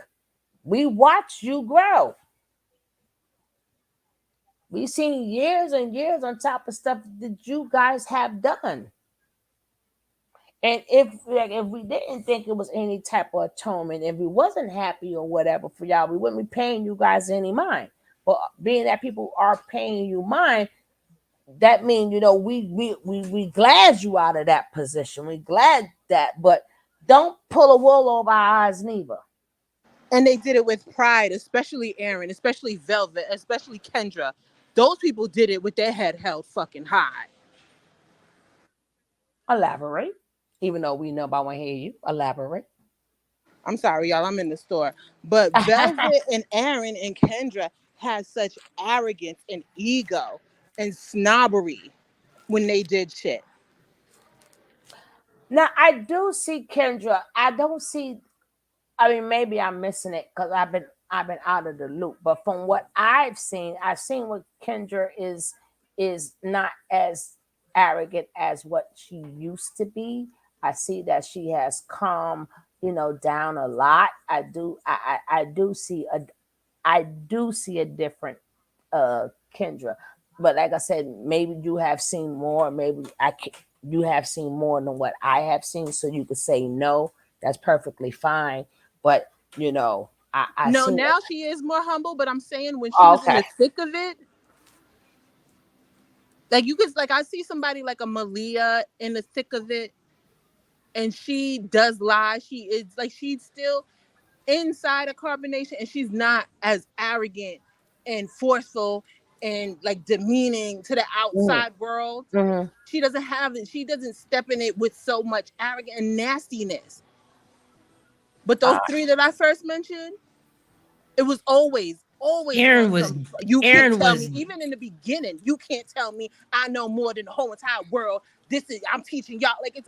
We watch you grow. We've seen years and years on top of stuff that you guys have done. And if we didn't think it was any type of atonement, if we wasn't happy or whatever for y'all, we wouldn't be paying you guys any mind. But being that people are paying you mind, that means we glad you out of that position. We glad that, but don't pull a wool over our eyes neither. And they did it with pride, especially Aaron, especially Velvet, especially Kendra. Those people did it with their head held fucking high. Elaborate. Even though we know, but I want to hear you elaborate. I'm sorry, y'all, I'm in the store. But Velvet and Aaron and Kendra had such arrogance and ego and snobbery when they did shit. Now I do see Kendra. I don't see. I mean, maybe I'm missing it because I've been out of the loop. But from what I've seen what Kendra is not as arrogant as what she used to be. I see that she has calmed, down a lot. I do see I do see a different Kendra. But like I said, maybe you have seen more. Maybe you have seen more than what I have seen, so you could say no. That's perfectly fine. But I No, seen. now she is more humble, but I'm saying when she Oh, was in okay. the thick of it, like you could, like, I see somebody like a Malia in the thick of it, and she does lie. She is like, she's still inside of carbonation, and she's not as arrogant and forceful and like demeaning to the outside world. Mm-hmm. She doesn't have it. She doesn't step in it with so much arrogance and nastiness. But those three that I first mentioned, it was always on Aaron was some. You can't Aaron tell me. was Even in the beginning, you can't tell me I know more than the whole entire world. This is, I'm teaching y'all. Like, it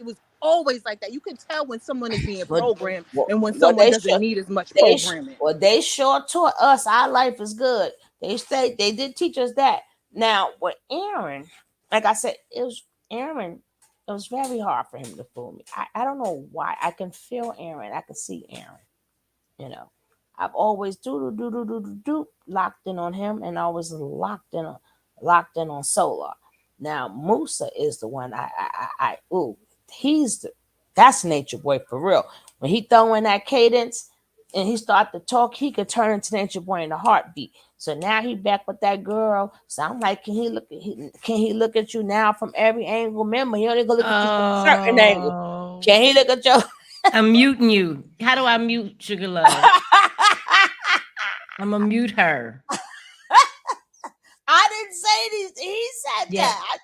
was always like that. You can tell when someone is being But programmed and when what someone they doesn't should need as much programming. they sure taught us our life is good. They did teach us that. Now with Aaron, like I said, it was Aaron. It was very hard for him to fool me. I don't know why. I can feel Aaron. I can see Aaron. You know, I've always do locked in on him, and always locked in on Solar. Now Musa is the one ooh, he's that's Nature Boy for real. When he throw in that cadence and he start to talk, he could turn into Nature Boy in a heartbeat. So now he back with that girl. So I'm like, can he look at you now from every angle? Remember, he only gonna look at you from a certain angle. oh Can he look at you? I'm muting you. How do I mute Sugar Love? I'm gonna mute her. I didn't say these. He said Yeah. that.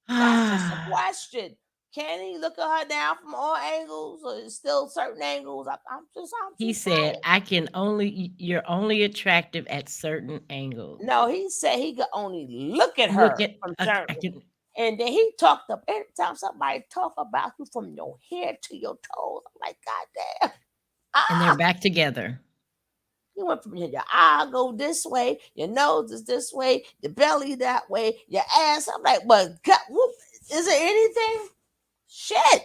That's just a question. Can he look at her now from all angles, or is still certain angles? I'm just He saying. said, you're only attractive at certain angles. No, he said he could only look at Look her at from I certain. can And then he talked up anytime somebody talk about you from your head to your toes. I'm like, God damn. and they're back together. You went from your eye go this way, your nose is this way, your belly that way, your ass. I'm like, but God, whoop, is there anything? Shit.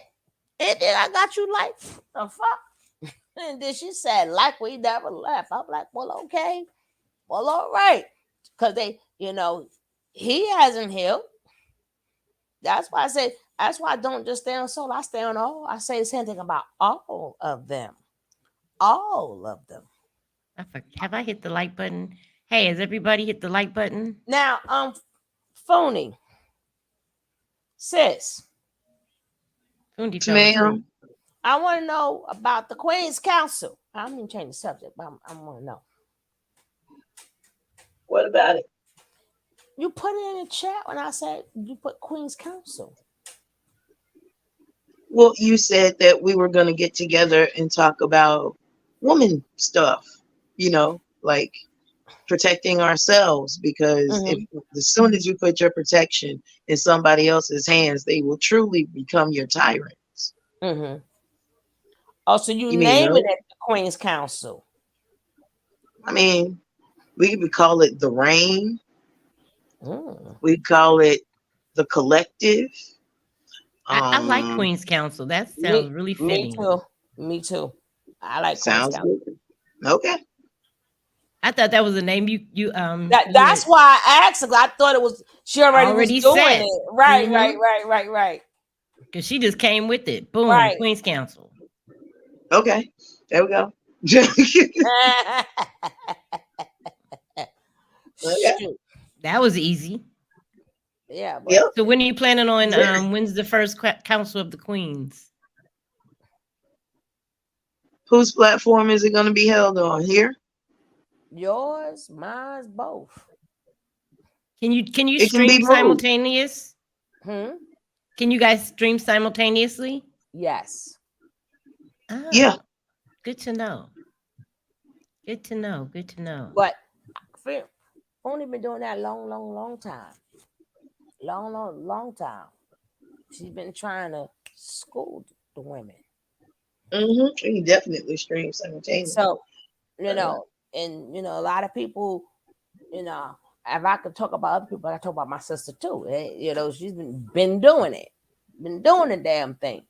And then I got you like, the fuck? And then she said, like we never left. I'm like, well, okay. Well, all right. Because he hasn't healed. That's why I say, that's why I don't just stay on solo. I stay on all. I say the same thing about all of them. All of them. Have I hit the like button? Hey, has everybody hit the like button? Now, phony. Sis, Fundi fell asleep. Ma'am. I want to know about the Queen's Council. I'm going to change the subject, but I want to know. What about it? You put it in the chat when I said you put Queen's Council. Well, you said that we were going to get together and talk about woman stuff, like protecting ourselves, because if as soon as you put your protection in somebody else's hands, they will truly become your tyrants. Mm-hmm. Oh, so you mean naming no? it the Queen's Council? I mean, we would call it the rain. Mm. We call it the collective. I like Queen's Council. That sounds really fitting. Me too. I like Queen's Sounds Council. good. Okay. I thought that was a name you That's why I asked her. I thought it was she already was doing set. it. Right, Mm-hmm. right. Because she just came with it. Boom, Right. Queen's Council. Okay. There we go. Shoot. That was easy. Yeah. But Yep. So when are you planning on when's the first Council of the Queens? Whose platform is it going to be held on? Here? yours, mine's both. Can you It can be stream moved. simultaneous? Hmm? Can you guys stream simultaneously? Yes. Oh, Yeah. good to know. Good to know. Good to know. But I've only been doing that long time. Long time. She's been trying to school the women. You can definitely stream simultaneously. So, and a lot of people, if I could talk about other people, I talk about my sister too. She's been doing it, been doing the damn thing.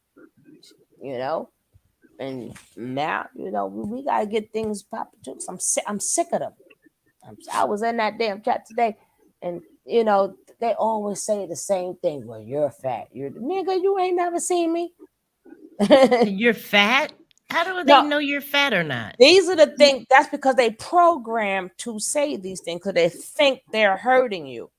And now, we gotta get things popping too. 'Cause I'm sick of them. I was in that damn chat today, and they always say the same thing. Well, you're fat. You're nigga. You ain't never seen me. You're fat? How do they No, know you're fat or not? these are the things. That's because they program to say these things because they think they're hurting you.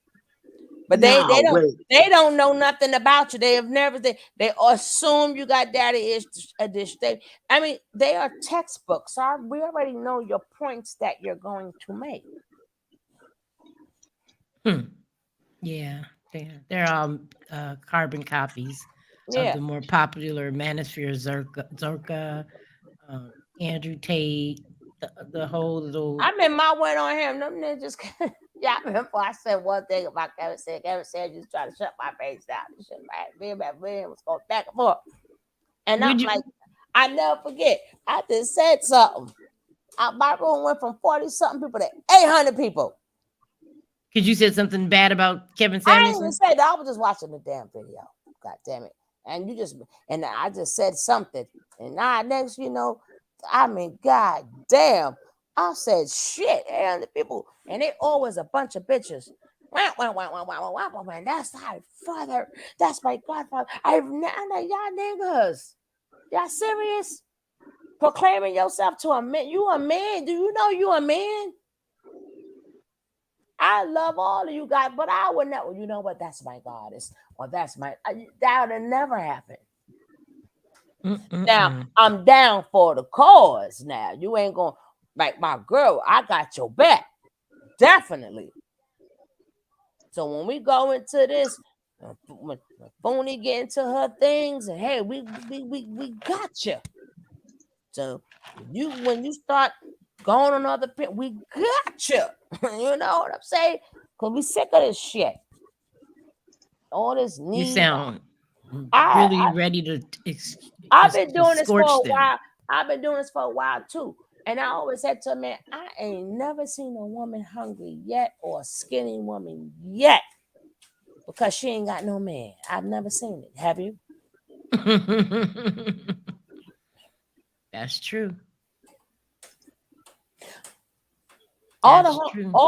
But they No, don't wait. they don't know nothing about you. They have never they assume you got daddy issues. I mean, they are textbooks. So we already know your points that you're going to make. Yeah, they're all carbon copies of Yeah. the more popular Manosphere Zorka, Andrew Tate, the whole little. I remember I went on him. Them ninjas. Yeah, I remember I said one thing about Kevin said. Kevin said just trying to shut my face down. This shit, man, me was going back and forth. And I'm Would you? like, I never forget. I just said something. My room went from 40 something people to 800 people. Because you said something bad about Kevin I didn't even Samuelson? say that. I was just watching the damn video. God damn it. And I just said something. And now next, I mean, God damn. I said shit. And the people, and they always a bunch of bitches. Wah, wah, wah, wah, wah, wah, wah, wah, man. That's my father. That's my godfather. I'm like, y'all niggas. Y'all serious? Proclaiming yourself to a man. You a man. Do you know you a man? I love all of you guys, but I would never, you know what? That's my goddess, or that's my, that would never happen. Now, I'm down for the cause. Now, you ain't gonna, like my girl, I got your back. Definitely. So when we go into this, when Phony get into her things, and hey, we got you. So when you start going on other people, we got you. You know what I'm saying? Because we sick of this shit. All this need. You sound really ready to I've been doing this for a scorch them. while. I've been doing this for a while too. And I always said to a man, I ain't never seen a woman hungry yet or a skinny woman yet because she ain't got no man. I've never seen it. Have you? That's true. All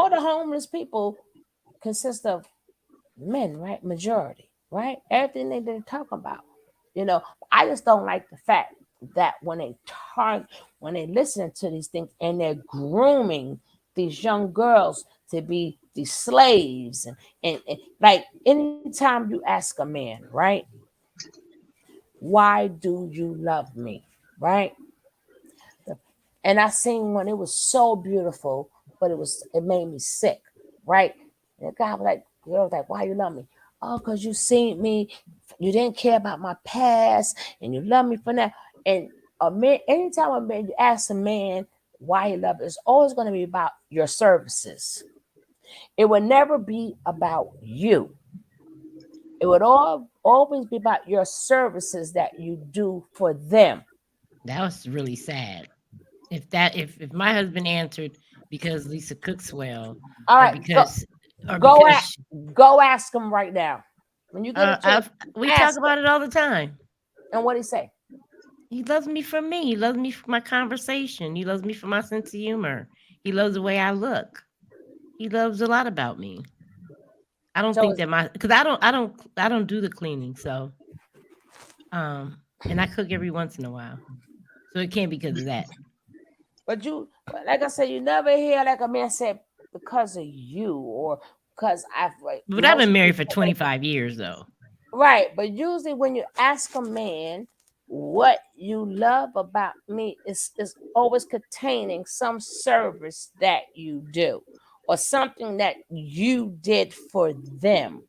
the homeless people consist of men, right? Majority, right? Everything they talk about. I just don't like the fact that when they listen to these things and they're grooming these young girls to be these slaves and like anytime you ask a man, right? Why do you love me? Right? And I seen one, it was so beautiful, but it made me sick, right? And the guy was like, why you love me? Oh, because you seen me, you didn't care about my past, and you love me for that. And a man, anytime you ask a man why he loves you, it's always going to be about your services. It would never be about you. It would always be about your services that you do for them. That was really sad. If my husband answered because Lisa cooks well, all right, go ask him right now. When you get a chance, we talk about it all the time. And what he say? He loves me for me. He loves me for my conversation. He loves me for my sense of humor. He loves the way I look. He loves a lot about me. I don't think that because I don't do the cleaning, so and I cook every once in a while, so it can't be because of that. But like I said, you never hear like a man say because of you or because I've. But I've been married for 25 years though. Right, but usually when you ask a man what you love about me is always containing some service that you do or something that you did for them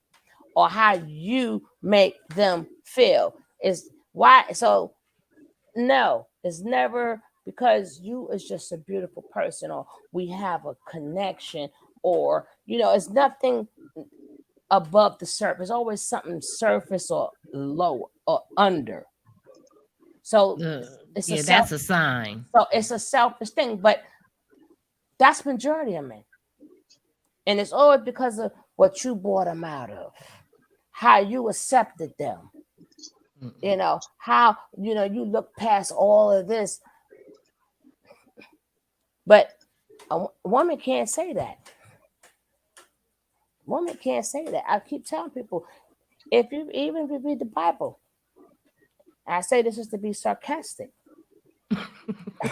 or how you make them feel. Is why so no, it's never because you is just a beautiful person or we have a connection or it's nothing above the surface. Always something surface or low or under. So that's a sign. So it's a selfish thing, but that's majority of men. And it's always because of what you brought them out of, how you accepted them. Mm-mm. How you look past all of this, but a woman can't say that. Woman can't say that. I keep telling people, if you read the Bible, I say this is to be sarcastic,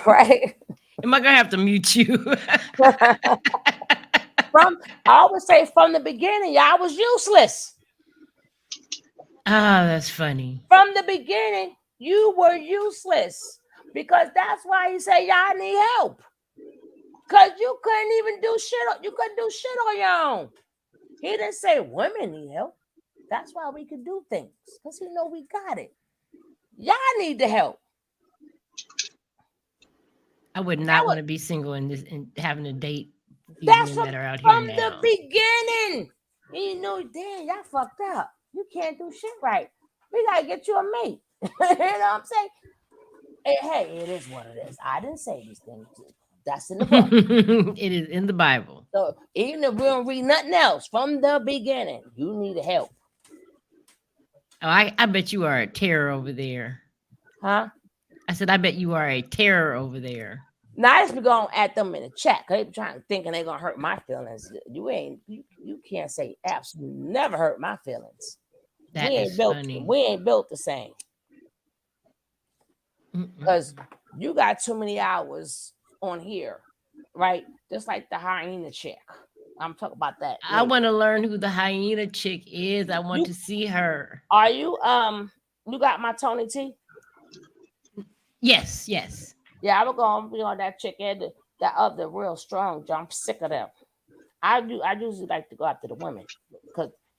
right? Am I gonna have to mute you? From I always say from the beginning, y'all was useless. Ah, that's funny. From the beginning, you were useless. Because that's why he said y'all need help. Because you couldn't even do shit. You couldn't do shit on your own. He didn't say women need help. That's why we could do things. Because he know we got it. Y'all need the help. I would That not was want to be single in this and having to date these that's men that are out here from the now. beginning. You know, damn, y'all fucked up. You can't do shit right. We gotta get you a mate. You know what I'm saying? Hey, it is what it is. I didn't say these things. That's in the book. It is in the Bible. So even if we don't read nothing else from the beginning, you need help. Oh, I bet you are a terror over there. Huh? I said, I bet you are a terror over there. Now I just be going at them in the chat. They be trying thinking they're gonna hurt my feelings. You can't say absolutely never hurt my feelings. That is funny. We ain't built the same. Because you got too many hours on here, right? Just like the hyena chick. I'm talking about that. I want to learn who the hyena chick is. I want to see her. Are you you got my Tony T? Yes, yes. Yeah, I was gonna be on that chick and that other real strong. I'm sick of them. I usually like to go after the women,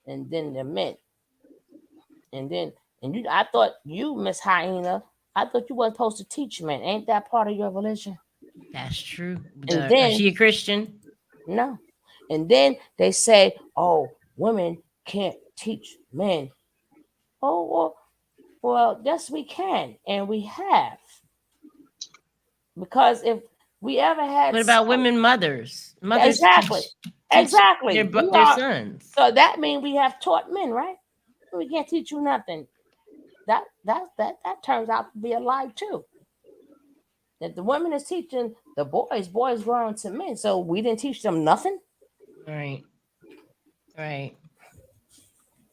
and then the men, and you. I thought you, Miss Hyena. I thought you wasn't supposed to teach men. Ain't that part of your religion? That's true. And Is then she a Christian? no, and then they say, "Oh, women can't teach men." Oh well, yes, we can, and we have, because if we ever had What about women mothers? Mothers exactly, teach exactly, their sons. so that means we have taught men, right? We can't teach you nothing. That turns out to be a lie too. That the women is teaching the boys growing to men. So we didn't teach them nothing. Right. Right.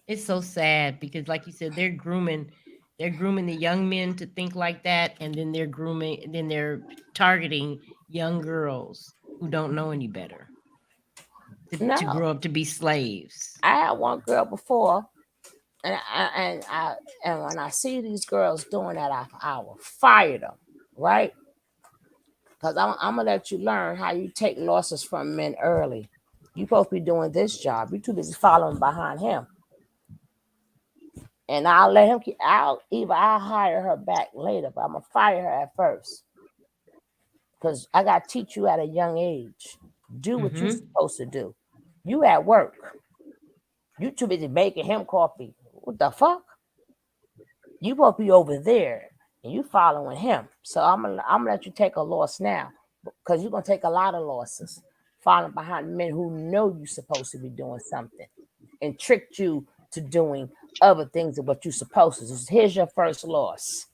It's so sad because, like you said, they're grooming the young men to think like that, and then they're targeting young girls who don't know any better to No, grow up to be slaves. I had one girl before, and when I see these girls doing that, I will fire them, right? Because I'm gonna let you learn how you take losses from men early. You supposed to be doing this job. You too busy following behind him. And I'll let him keep I'll hire her back later, but I'm gonna fire her at first. Because I gotta teach you at a young age. Do what you're supposed to do. You at work. You too busy making him coffee. What the fuck? You supposed to be over there and you following him. So I'm gonna let you take a loss now. Because you're gonna take a lot of losses following behind men who know you're supposed to be doing something and tricked you to doing other things than what you're supposed to do. Here's your first loss.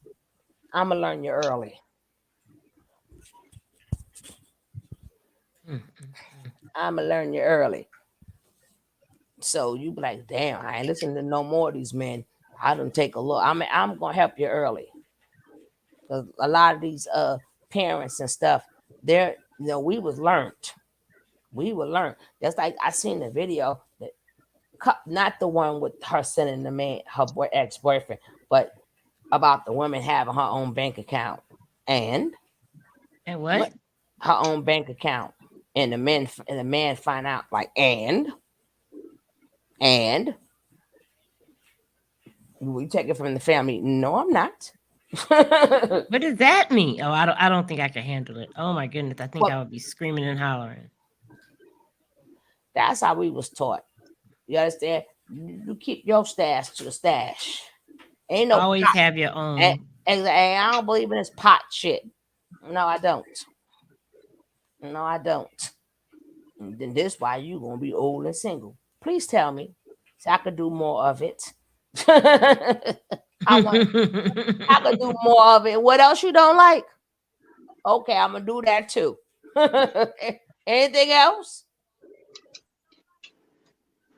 I'm gonna learn you early. I'm gonna learn you early. So you be like, damn, I ain't listening to no more of these men. I don't take a look. I'm gonna help you early. Because a lot of these parents and stuff, we was learned. We were learned. That's like I seen the video that not the one with her sending the man her ex-boyfriend, but about the woman having her own bank account and what? Her own bank account, and the man find out like and we take it from the family. No, I'm not. What does that mean? Oh, I don't think I can handle it. Oh my goodness, I think Well, I would be screaming and hollering. that's how we was taught. You understand? You keep your stash to the stash. Ain't no Always pot. have your own. And I don't believe in this pot shit. No, I don't. No, I don't. And then this why you gonna be old and single. Please tell me so I could do more of it. I want. I could do more of it. What else you don't like? Okay, I'm gonna do that too. Anything else?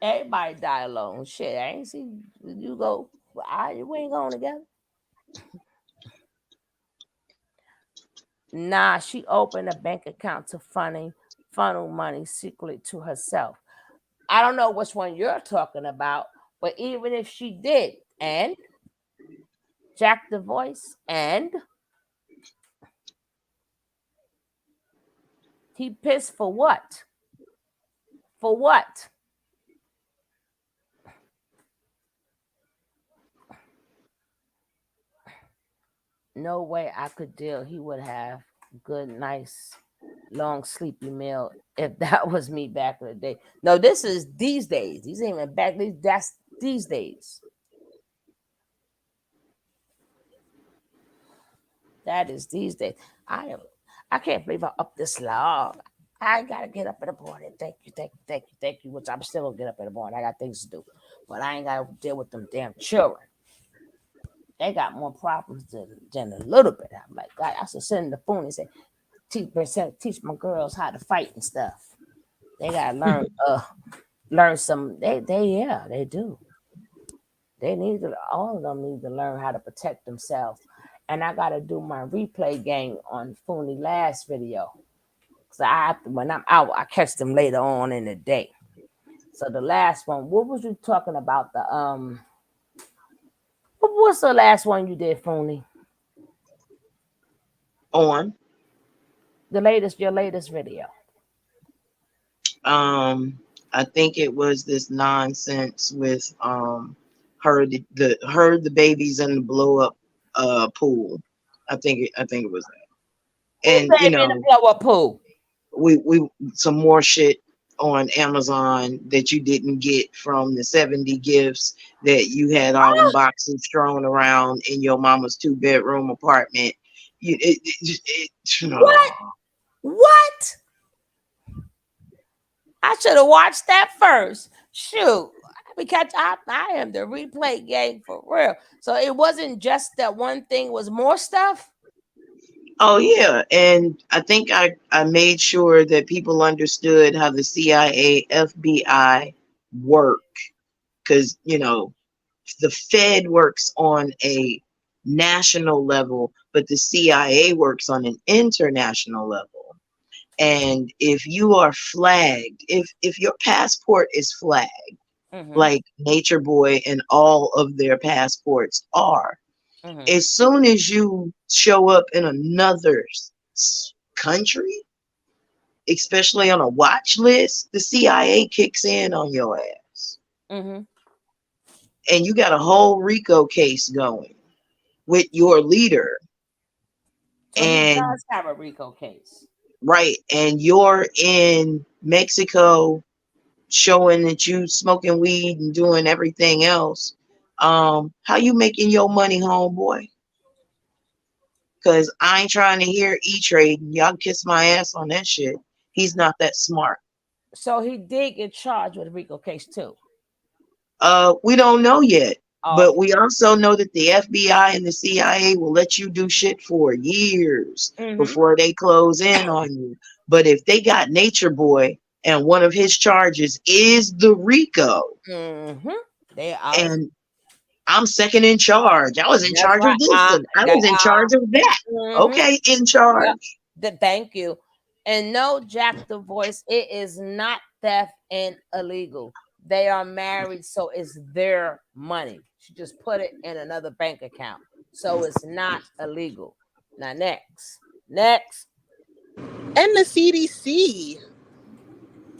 Everybody die alone. Shit, I ain't see you go. We ain't going together. Nah, she opened a bank account to funnel money secretly to herself. I don't know which one you're talking about, but even if she did, and Jack the Voice, and he pissed for what? For what? No way I could deal. He would have good, nice, long, sleepy meal if that was me back in the day. No, this is these days. These ain't even back. That's these days. That is these days. I am. I can't believe I'm up this long. I gotta get up in the morning. Thank you, thank you, thank you, thank you. Which I'm still gonna get up in the morning. I got things to do, but I ain't gotta deal with them damn children. They got more problems than a little bit. I'm like, God, I should send the phone and say, teach my girls how to fight and stuff. They gotta learn some. They do. They need to. All of them need to learn how to protect themselves. And I gotta do my replay game on Fooney last video. So I have to, when I'm out, I catch them later on in the day. So the last one, what was you talking about? What was the last one you did, Fooney? On. Your latest video. I think it was this nonsense with her the babies in the blow up pool. I think it was that. Who And you baby in the know, blow up pool? we some more shit on Amazon that you didn't get from the 70 gifts that you had all them boxes thrown around in your mama's 2-bedroom apartment. What? What? I should have watched that first. Shoot. Because I am the replay game for real. So it wasn't just that one thing, was more stuff. Oh yeah, and I think I made sure that people understood how the CIA, FBI work, because the Fed works on a national level, but the CIA works on an international level. And if you are flagged, if your passport is flagged, Mm-hmm. like Nature Boy and all of their passports are, Mm-hmm. as soon as you show up in another country, especially on a watch list, the CIA kicks in on your ass. Mm-hmm. And you got a whole RICO case going with your leader. So he And does have a RICO case. right, and you're in Mexico showing that you smoking weed and doing everything else. How you making your money, homeboy? Because I ain't trying to hear E-Trade. Y'all kiss my ass on that shit. He's not that smart. So he did get charged with a RICO case too. We don't know yet. Oh, But we also know that the FBI and the CIA will let you do shit for years mm-hmm. before they close in on you. But if they got Nature Boy and one of his charges is the RICO, Mm-hmm. They are. and I'm second in charge. I was in That's charge right. of this and I was in charge of that. Mm-hmm. Okay, in Yep. charge. Thank you. And no, Jack the Voice, it is not theft and illegal. They are married, so it's their money. She just put it in another bank account. So it's not illegal. Now, next. And the CDC,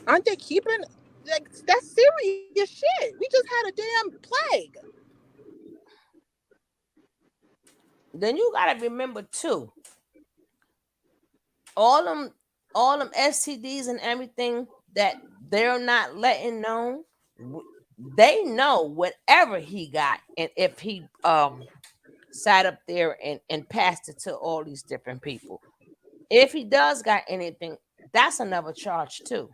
aren't they keeping like that's serious shit? We just had a damn plague. Then you gotta remember too, all them STDs and everything that they're not letting know. They know whatever he got, and if he sat up there and passed it to all these different people. If he does got anything, that's another charge too.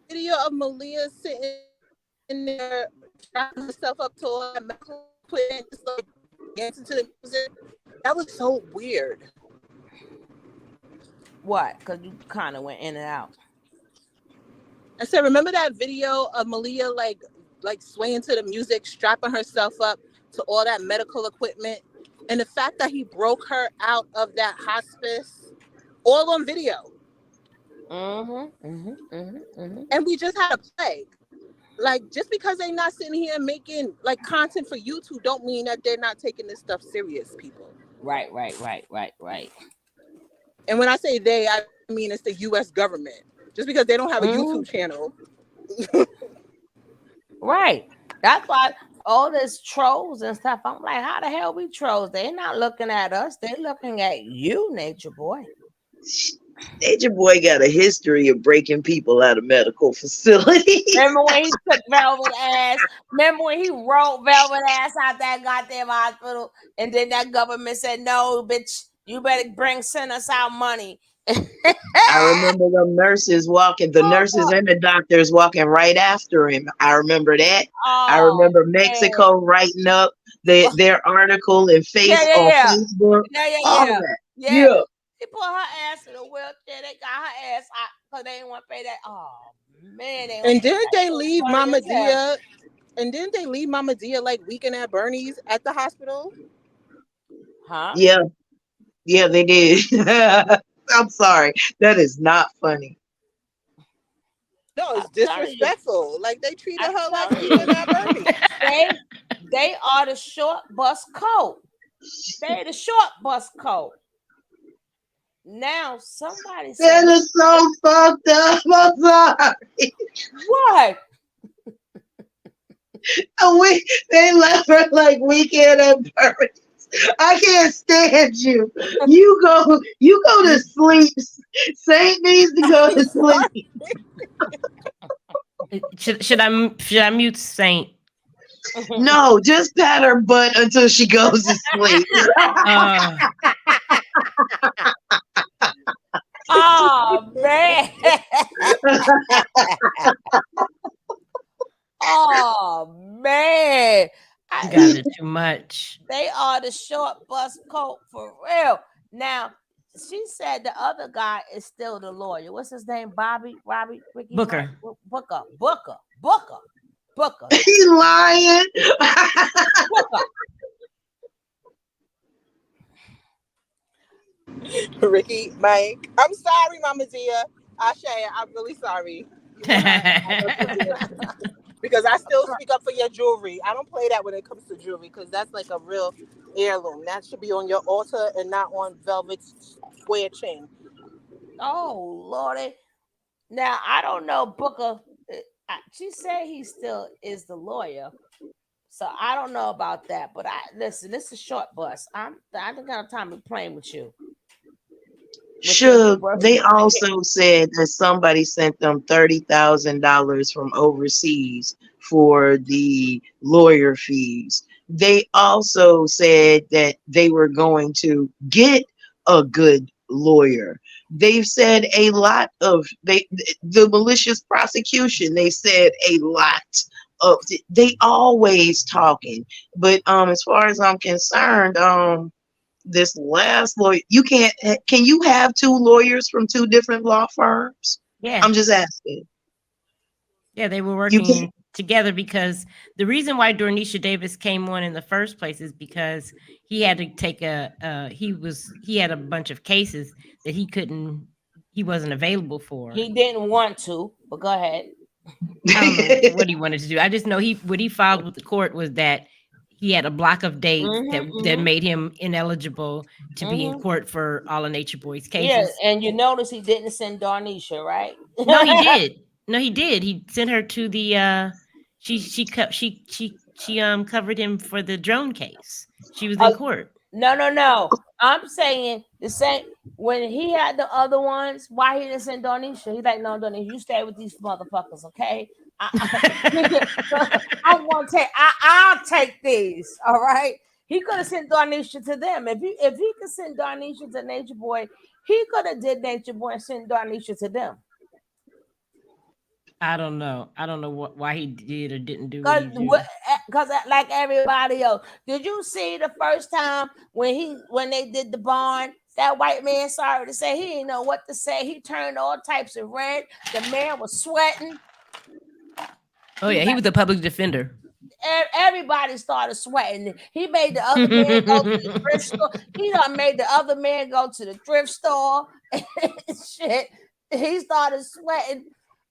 Video of Malia sitting there strapping herself up to all that medical equipment, just like dancing to the music. That was so weird. What? Because you kind of went in and out. I said, remember that video of Malia like swaying to the music, strapping herself up to all that medical equipment, and the fact that he broke her out of that hospice, all on video. And we just had a plague. Like, just because they're not sitting here making like content for YouTube, don't mean that they're not taking this stuff serious, people. Right. And when I say they, I mean it's the U.S. government. Just because they don't have a YouTube channel. Right. That's why all this trolls and stuff. I'm like, how the hell we trolls? They're not looking at us. They're looking at you, Nature Boy. Nature Boy got a history of breaking people out of medical facilities. Remember when he took Velvet Ass? Remember when he wrote Velvet Ass out that goddamn hospital? And then that government said, no, bitch, you better send us our money. I remember the nurses walking, the nurses and the doctors walking right after him. I remember that. I remember Mexico writing up their article and on Facebook. All of that. Yeah. She put her ass in a wheelchair. They got her ass out because they didn't want to pay that. Oh man! And didn't they leave Mama Dia? And didn't they leave Mama Dia like weekend at Bernie's at the hospital? Huh? Yeah, they did. I'm sorry. That is not funny. No, it's disrespectful. Like they treated her like weekend at Bernie's. They are the short bus coat. They the short bus coat. Now somebody said that is so fucked up. I'm sorry. What? They left her like weekend at Bernie's. I can't stand you. You go to sleep. Saint needs to go to sleep. Should I mute Saint? No, just pat her butt until she goes to sleep. Oh man. Oh man. You got it too much. They are the short bus coat for real. Now, she said the other guy is still the lawyer. What's his name? Robbie, Ricky, Booker. Booker. He lying. Booker. Ricky, Mike. I'm sorry, Mama Dia. Ashe, I'm really sorry. Because I still speak up for your jewelry. I don't play that when it comes to jewelry because that's like a real heirloom. That should be on your altar and not on Velvet's square chain. Oh, Lordy. Now, I don't know Booker. She said he still is the lawyer. So I don't know about that. But listen, this is a short bus. I don't got time to be playing with you. Sure. They also said that somebody sent them $30,000 from overseas for the lawyer fees. They also said that they were going to get a good lawyer. They've said a lot of the malicious prosecution. They said a lot of. They always talking, but as far as I'm concerned, this last lawyer, can you have two lawyers from two different law firms? Yeah. I'm just asking. Yeah, they were working together because the reason why Dornisha Davis came on in the first place is because he had to take he had a bunch of cases that he wasn't available for. He didn't want to, but go ahead. I don't know what he wanted to do. I just know what he filed with the court was that he had a block of dates that made him ineligible to be in court for all of Nature Boy's cases. Yeah, and you notice he didn't send Darnisha, right? No, he did. No, he did. He sent her to the she covered him for the drone case. She was in court. No. I'm saying the same when he had the other ones, why he didn't send Darnisha? He's like, no, Darnisha, you stay with these motherfuckers, okay? I'll take these. All right. He could have sent Darnisha to them. If he could send Darnisha to Nature Boy, he could have did Nature Boy and sent Darnisha to them. I don't know. I don't know why he did or didn't do what Cause, he do. like everybody else, did you see the first time when they did the barn? That white man, sorry to say, he didn't know what to say. He turned all types of red. The man was sweating. Oh He yeah, he like was a public defender. everybody started sweating. He made the other man go to the thrift store. He done made the other man go to the thrift store. Shit. He started sweating.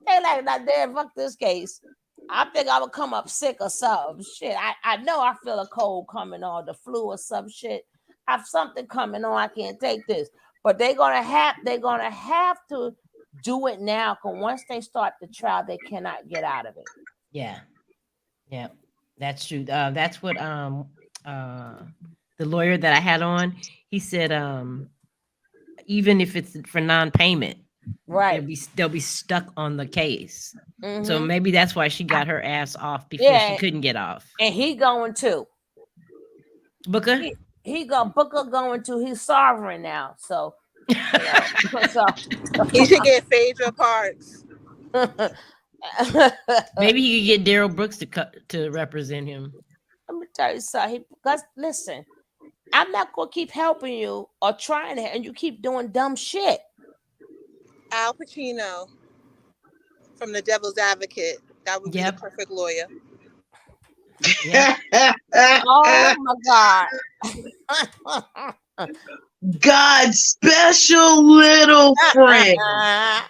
They like, now damn, fuck this case. I think I would come up sick or something. Shit. I know I feel a cold coming on, the flu or some shit. I have something coming on. I can't take this. But they're gonna have to do it now, because once they start the trial, they cannot get out of it. Yeah, yeah, that's true. That's what uh the lawyer that I had on, he said even if it's for non-payment, Right. they'll be stuck on the case. So Mm-hmm. maybe that's why she got her ass off before she Yeah, couldn't get off. and he going too. Booker. He got Booker going to. He's sovereign now, so you know. So He should get Phaedra Parks. let Maybe he could get Daryl Brooks to represent him. me tell you something. Because listen, I'm not gonna keep helping you or trying to, and you keep doing dumb shit. Al Pacino from The Devil's Advocate. That would be the Yep. perfect lawyer. Yep. Oh my god. God's special little friend.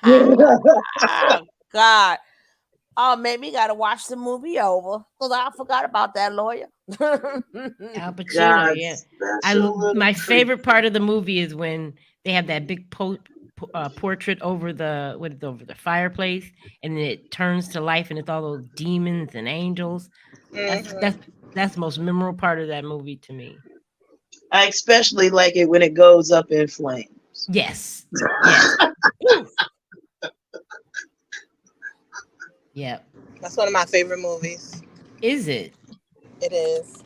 Oh God. Oh, maybe we gotta watch the movie over because I forgot about that lawyer. Al Pacino. God's Yeah. special little My friend. favorite part of the movie is when they have that big portrait over over the fireplace, and then it turns to life, and it's all those demons and angels. That's Hmm. that's that's the most memorable part of that movie to me. I especially like it when it goes up in flames. Yes. Yes. Yep. That's one of my favorite movies. Is it? It is.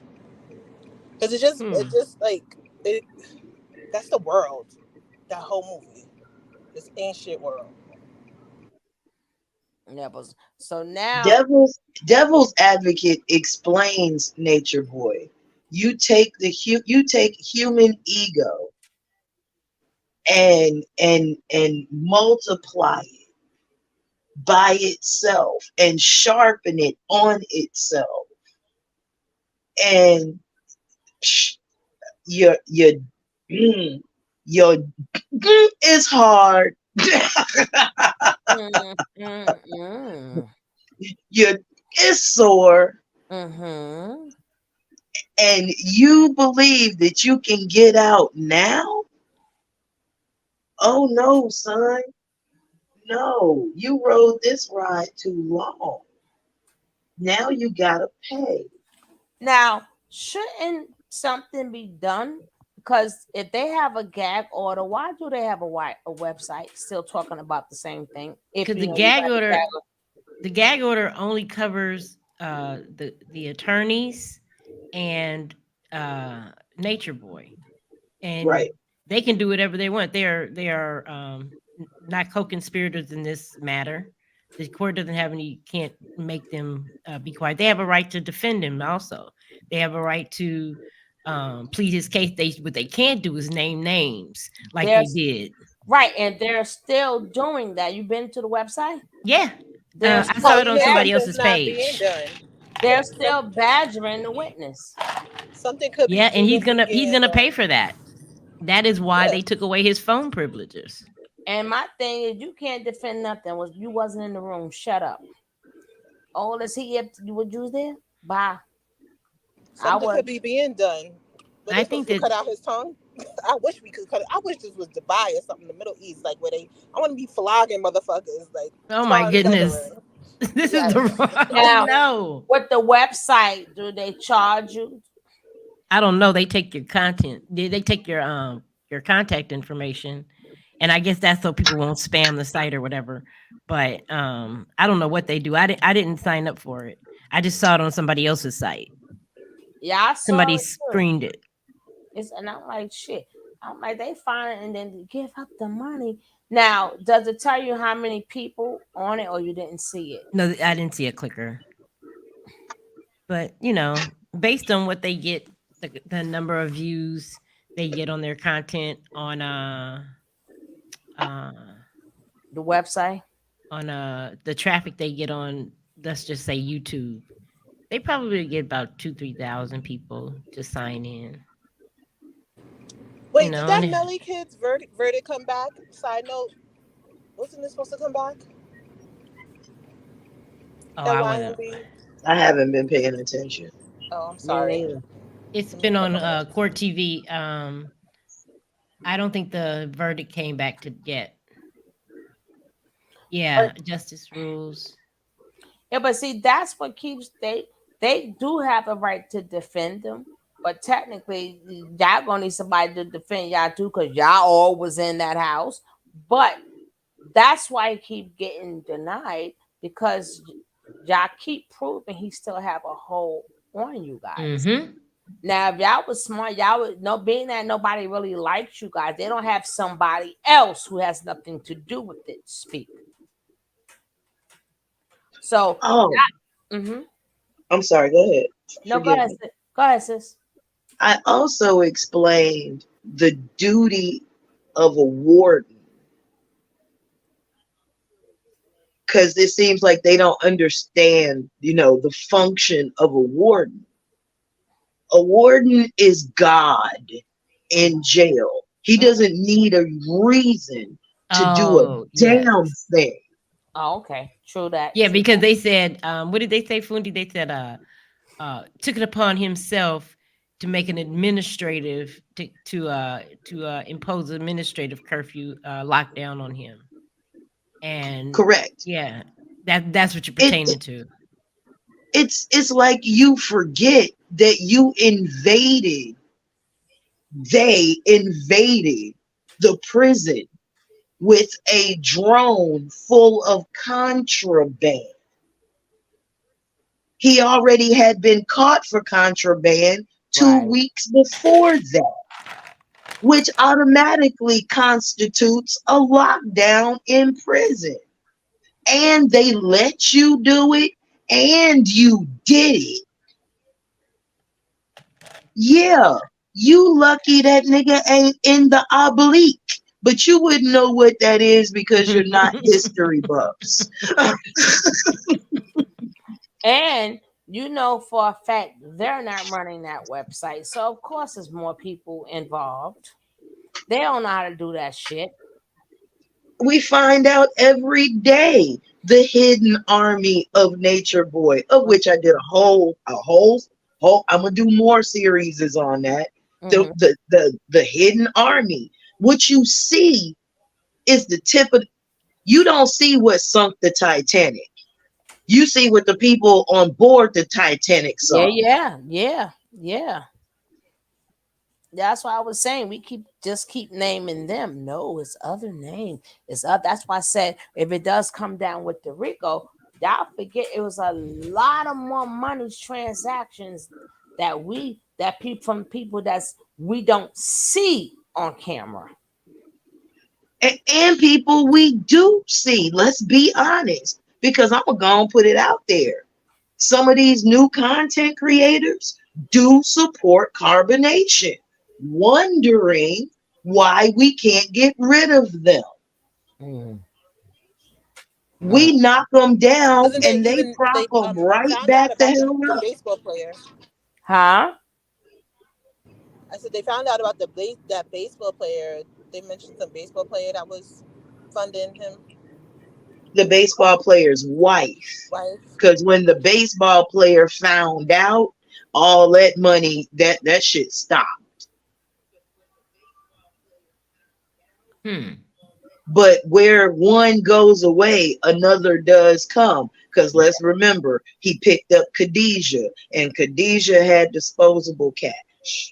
Because Hmm. it's just like, it. That's the world. That whole movie. This ancient world. Yeah, but so now, Devil's Advocate explains Nature Boy. You take human ego and multiply it by itself and sharpen it on itself, and your your your is hard. mm, mm, mm, Your is sore, mm-hmm. and you believe that you can get out now. Oh no, son. No, you rode this ride too long. Now you gotta pay. Now, shouldn't something be done? Because if they have a gag order, why do they have a website still talking about the same thing? If Because you know you got a gag order. the gag order only covers the attorneys and Nature Boy, and Right. they can do whatever they want. They are not co-conspirators in this matter. The court doesn't have any, can't make them be quiet. They have a right to defend him. Also, they have a right to plead his case. What they can't do is name names like they There's did. right, and they're still doing that. You've been to the website? Yeah, They're I still saw Oh, it on yeah, somebody something's else's not being page. done. they're still badgering the witness. Something could be Yeah, and he's prudently gonna being pay done. for that. That is why Yeah. they took away his phone privileges. And my thing is, you can't defend nothing. You wasn't in the room. Shut up. Oh, let's see if you would use there. Bye. I Something would. could be being done. But I they supposed think to that cut out his tongue. I wish we could cut it. I wish this was Dubai or something in the Middle East, like where I want to be flogging motherfuckers, like oh my tar and goodness, feathering. this is Yes. the wrong. Oh Now, no, with the website, do they charge you? I don't know. They take your content. They take your contact information, and I guess that's so people won't spam the site or whatever. But I don't know what they do. I didn't sign up for it. I just saw it on somebody else's site. Yeah, I saw Somebody it too. screened it. And I'm like, shit. I'm like, they fine and then give up the money. Now, does it tell you how many people on it or you didn't see it? No, I didn't see a clicker. But, based on what they get, the number of views they get on their content uh The website? on the traffic they get on, let's just say YouTube, they probably get about 2-3 thousand people to sign in. Wait, did that And Melly Kids verdict come back? Side note, wasn't it supposed to come back? oh, That I wouldn't. YMB? I haven't been paying attention. Oh, I'm Me sorry. neither. It's Let me been click on on it. court TV. I don't think the verdict came back to yet. But Yeah, justice rules. yeah, but see, that's what keeps they do have a right to defend them. But technically, y'all gonna need somebody to defend y'all too, because y'all all was in that house. But that's why he keep getting denied because y'all keep proving he still have a hold on you guys. Mm-hmm. Now, if y'all was smart, y'all would know being that nobody really likes you guys, they don't have somebody else who has nothing to do with it speak. So, Oh, mm-hmm. I'm sorry. Go ahead. No, go Forgive ahead, me. go ahead, sis. I also explained the duty of a warden because it seems like they don't understand, the function of a warden. A warden is God in jail. He doesn't need a reason to do a Oh, yes. damn thing. Oh, okay. True that. Yeah, True because that. they said, what did they say, Fundi? They said, took it upon himself to make an administrative to impose an administrative curfew lockdown on him, and Correct. yeah, that's what you're It, pertaining to. it's like you forget that they invaded the prison with a drone full of contraband. He already had been caught for contraband two Right. weeks before that, which automatically constitutes a lockdown in prison. And they let you do it, and you did it. Yeah, you lucky that nigga ain't in the oblique. But you wouldn't know what that is because you're not history buffs. And you know for a fact they're not running that website. So of course there's more people involved. They don't know how to do that shit. We find out every day the hidden army of Nature Boy, of which I did a whole. I'm gonna do more series on that. The, Mm-hmm. the the the hidden army. What you see is the tip of. You don't see what sunk the Titanic. You see what the people on board the Titanic Yeah, saw. yeah, yeah, yeah. That's why I was saying we keep naming them. No, it's other name. It's up. That's why I said if it does come down with the Rico, y'all forget it was a lot of more money transactions that people from people that's we don't see on camera. And people we do see. Let's be honest, because I'm gonna go and put it out there. Some of these new content creators do support carbonation, wondering why we can't get rid of them. Mm, mm. We knock them down Wasn't they and they even prop they them right found out back the about hell the up. baseball player? Huh? I said they found out about that baseball player. They mentioned some baseball player that was funding him The baseball player's wife. wife. Because when the baseball player found out, all that money, that shit stopped. Hmm. But where one goes away, another does come. Because let's remember, he picked up Khadijah, and Khadijah had disposable cash.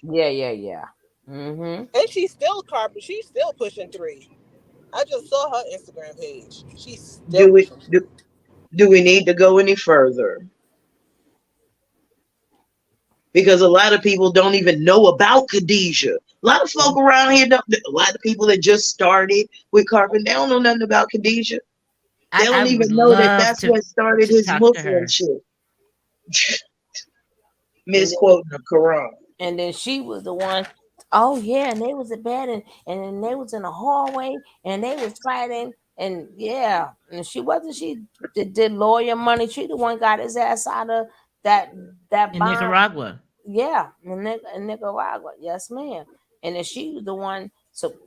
Yeah, yeah, yeah. Mm-hmm. And she's still pushing 3. I just saw her Instagram page. She's still Do we pushing 3. do we need to go any further? Because a lot of people don't even know about Khadijah. A lot of folk around here, a lot of people that just started with carpet, they don't know nothing about Khadijah. They I don't even would know that love that's what started to his talk to Muslim her. shit. And then, Misquoting the Quran. and then she was the one. Oh yeah, and they was in bed, and then they was in the hallway, and they was fighting, and yeah, and she wasn't. She did lawyer money. She the one got his ass out of that that In bond. Nicaragua. Yeah, in Nicaragua. Yes, ma'am. And then she was the one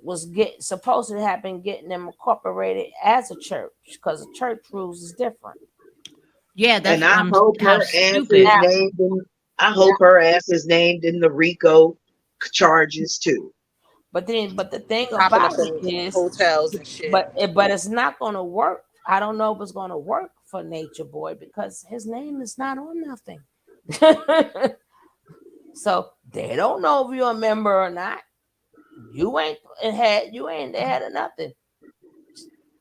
was supposed to have been getting them incorporated as a church because the church rules is different. Yeah, And that's I hope how her ass is stupid. Now, named in, I yeah, hope her ass is named in the RICO charges too. but the thing Popping about up it in is, hotels and shit. but it's not going to work. I don't know if it's going to work for Nature Boy because his name is not on nothing. So they don't know if you're a member or not. You ain't the head of nothing.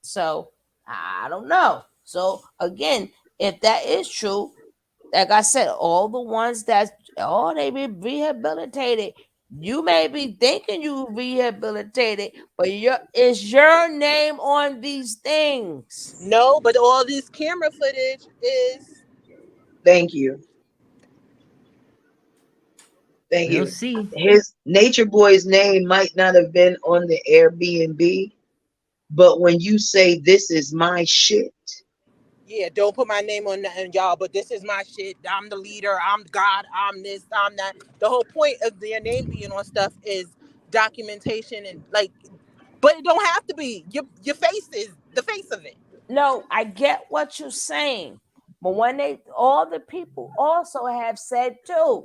So I don't know. So again, if that is true, like I said, all the ones that they be rehabilitated. You may be thinking you rehabilitated, but is your name on these things. No, but all this camera footage is. Thank you. Thank We'll you. see. His Nature Boy's name might not have been on the Airbnb, but when you say this is my shit, Yeah, don't put my name on nothing, y'all. But this is my shit. I'm the leader. I'm God. I'm this. I'm that. The whole point of their name being on stuff is documentation and like, but it don't have to be. Your face is the face of it. No, I get what you're saying, but when all the people also have said too,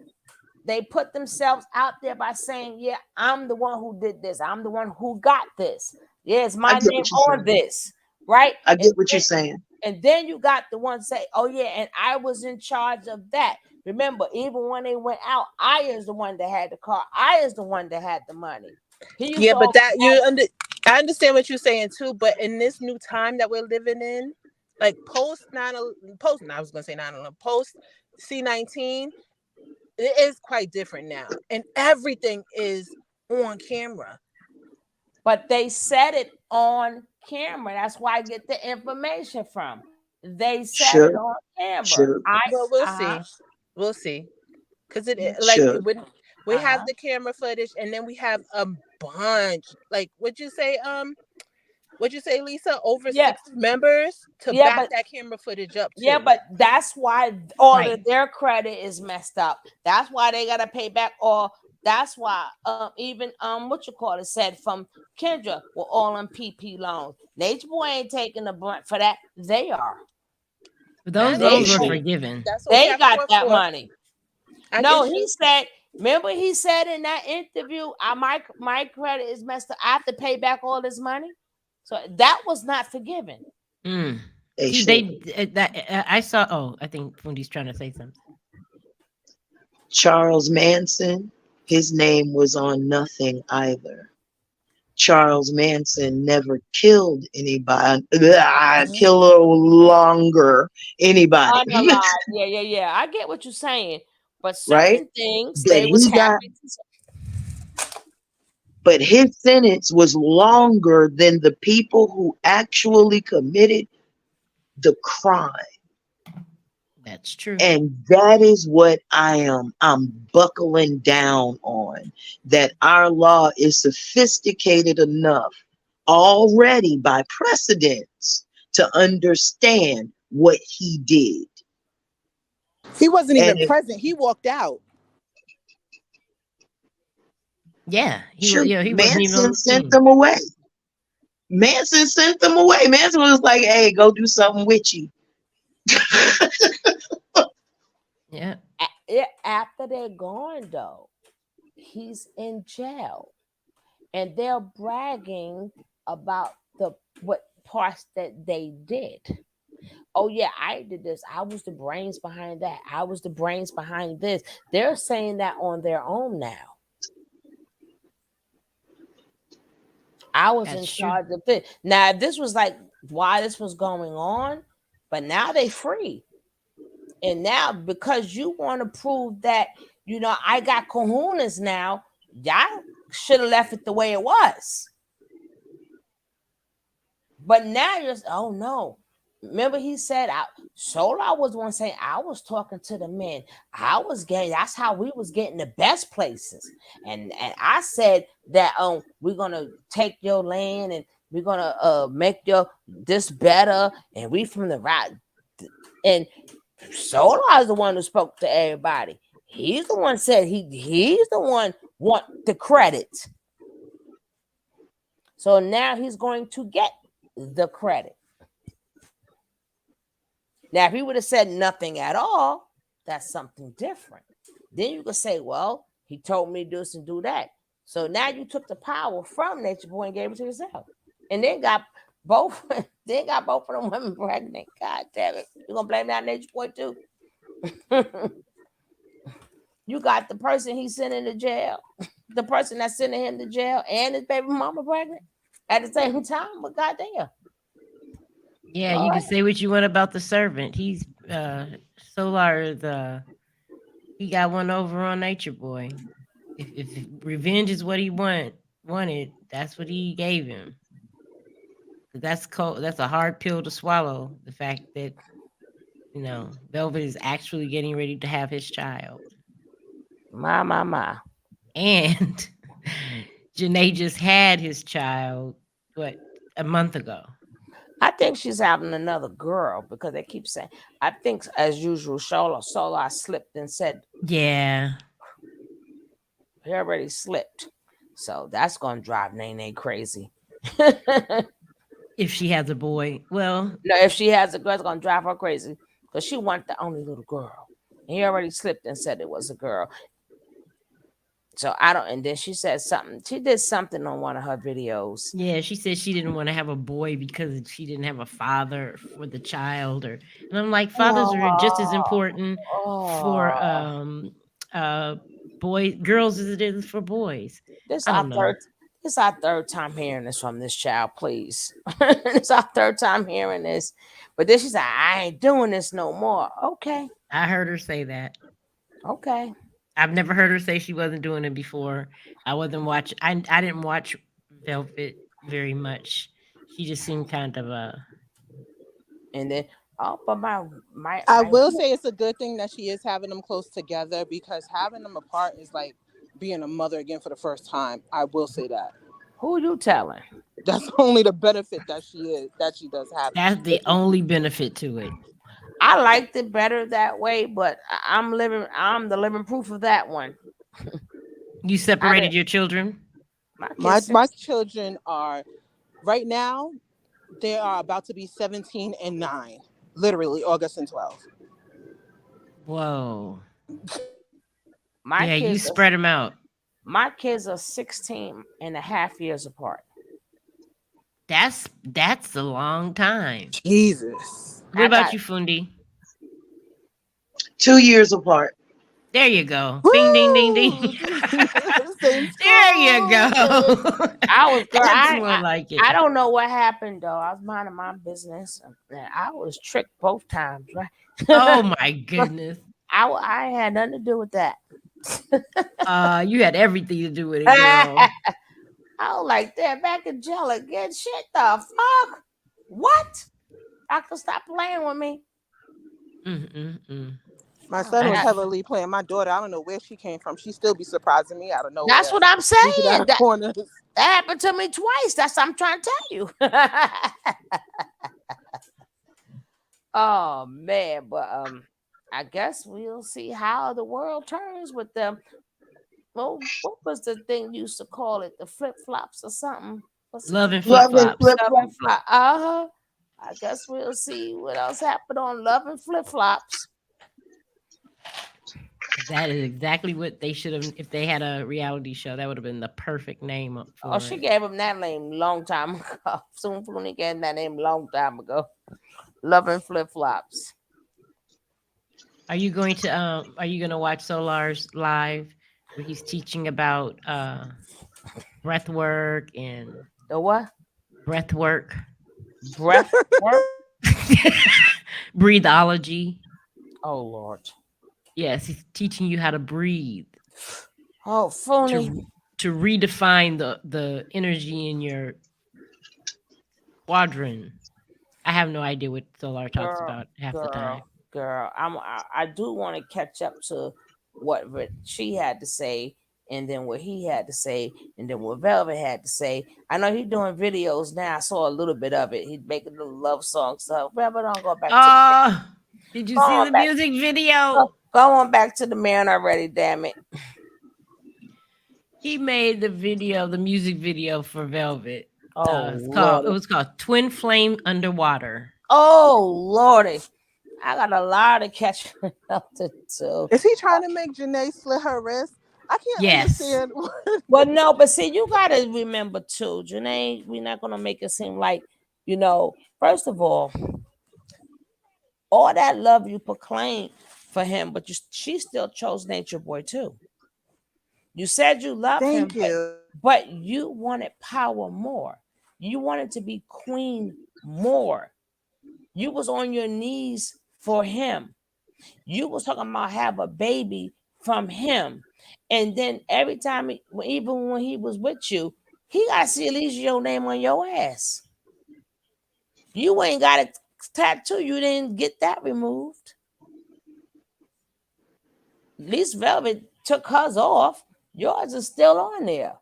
they put themselves out there by saying, "Yeah, I'm the one who did this. I'm the one who got this. Yeah, it's I my get name what you're on saying. this, right?" I get what you're saying. And then you got the one say, "Oh yeah, and I was in charge of that." Remember, even when they went out, I is the one that had the car. I is the one that had the money. He used Yeah, to but always I understand what you're saying too. But in this new time that we're living in, like post, I was gonna say 9/11, post C-19, it is quite different now, and everything is on camera. but they said it on camera. That's why I get the information from. They said it Should, on camera. should, Well, we'll see, because like should. when we have the camera footage, and then we have a bunch. Like, what'd you say, Lisa? Over Yeah, 60 members to yeah, back but that camera footage up yeah, too. but that's why all Right. of their credit is messed up. That's why they gotta pay back all. That's why even what you call it said from Kendra were all on PP loans. Nature Boy ain't taking the brunt for that. They are. But I those They loans were understand. Should. forgiven. That's what they Cap got Corp that for. money. I No, get he you. said. Remember, he said in that interview, my credit is messed up. I have to pay back all this money. So that was not forgiven. Mm. They See, should. I saw. Oh, I think Fundy's trying to say something. Charles Manson, his name was on nothing either. Charles Manson never killed anybody, kill no longer anybody, Unalive. Yeah. I get what you're saying, but right? certain things But they was he got, happy to. but his sentence was longer than the people who actually committed the crime. That's true. And that is what I'm buckling down on, that our law is sophisticated enough already by precedence to understand what he did. He wasn't And even if present. He walked out. Yeah, shoot, he wasn't even on Manson the sent scene. them away. Manson sent them away. Manson was like, hey, go do something with you. Yeah, After they're gone, though, he's in jail, and they're bragging about the what parts that they did. Oh yeah, I did this. I was the brains behind that. I was the brains behind this. They're saying that on their own now. I was in that's true. charge of this. Now, if this was like why this was going on, but now they free. And now because you want to prove that, I got kahunas now, Y'all should have left it the way it was. But now you're, oh no. Remember he said, Solar was one saying, I was talking to the men. I was getting, that's how we was getting the best places. And I said that we're gonna take your land and we're gonna make your this better, and we from the right. And Solar is the one who spoke to everybody. He's the one said he's the one want the credit. So now he's going to get the credit. Now, if he would have said nothing at all, that's something different. Then you could say, well, he told me to do this and do that. So now you took the power from Nature Boy and gave it to yourself. And then got both of them women pregnant. God damn it. You're gonna blame that Nature Boy too. You got the person he's sending to jail, the person that's sending him to jail, and his baby mama pregnant at the same time. But goddamn. Yeah, you can say what you want about the servant. He's Solar he got one over on Nature Boy. If revenge is what he wanted, that's what he gave him. That's cold. That's a hard pill to swallow. The fact that Velvet is actually getting ready to have his child. My. And Janae just had his child, a month ago. I think she's having another girl because they keep saying, I think as usual, Solar slipped and said, yeah, he already slipped. So that's going to drive Nene crazy. If she has a boy. Well, no, if she has a girl, it's going to drive her crazy because she wants the only little girl. And he already slipped and said it was a girl. So I don't, and then she said something. She did something on one of her videos. Yeah, she said she didn't want to have a boy because she didn't have a father for the child, and I'm like, fathers are just as important for girls as it is for boys. This is our third time hearing this from this child, please. It's our third time hearing this. But then she said, I ain't doing this no more. Okay. I heard her say that. Okay. I've never heard her say she wasn't doing it before. I wasn't watching. I didn't watch Velvet very much. She just seemed kind of And then, but I will say it's a good thing that she is having them close together, because having them apart is like being a mother again for the first time. I will say that. Who you telling? That's only the benefit that she does have. That's the only benefit to it. I liked it better that way, but I'm the living proof of that one. You separated your children? My children are right now, they are about to be 17 and 9. Literally August and 12. Whoa. My kids you spread them out. My kids are 16 and a half years apart. That's a long time. Jesus. What about you, Fundi? 2 years apart. There you go. Woo! Ding, ding, ding, ding. There you go. I don't know what happened, though. I was minding my business. I was tricked both times, right? Oh, my goodness. I had nothing to do with that. You had everything to do with it, girl. I was like, they're back in jail again. Shit, the fuck? What? Doctor, stop playing with me. My son was heavily playing my daughter. I don't know where she came from. She still be surprising me out of nowhere. That's what I'm saying. That happened to me twice. That's what I'm trying to tell you. Oh man, but I guess we'll see how the world turns with them. Well, what was the thing you used to call it? The flip-flops or something? Love and flip-flops. I guess we'll see what else happened on Love and Flip-Flops. That is exactly what they should have. If they had a reality show, that would have been the perfect name for it. She gave him that name long time ago. Soon Flooney gave him that name long time ago. Love and Flip-Flops. Are you going to watch Solar's live where he's teaching about breath work and the what? Breath work. Breath work? Breathology. Oh Lord. Yes, he's teaching you how to breathe. Oh, Phony. to redefine the energy in your quadrant. I have no idea what Solar talks Girl, about half the time. girl. I do want to catch up to what she had to say, and then what he had to say, and then what Velvet had to say. I know he's doing videos now. I saw a little bit of it. He's making little love songs. So Velvet, don't go back to the Oh, did you go see on the back. music video? Go on back to the man already. Damn it. He made the video, the music video for Velvet. Oh It Lord. was called Twin Flame Underwater. Oh Lordy. I got a lot of catching up to do. Is he trying to make Janae slit her wrist? I can't Yes. understand. Well, no, but see, you gotta remember too, Janae, we're not gonna make it seem like, first of all that love you proclaim for him, but she still chose Nature Boy too. You said you love him, Thank you. but you wanted power more. You wanted to be queen more. You was on your knees for him. You was talking about have a baby from him. And then every time, even when he was with you, he got to see at least your name on your ass. You ain't got a tattoo. You didn't get that removed. At least Velvet took hers off. Yours is still on there.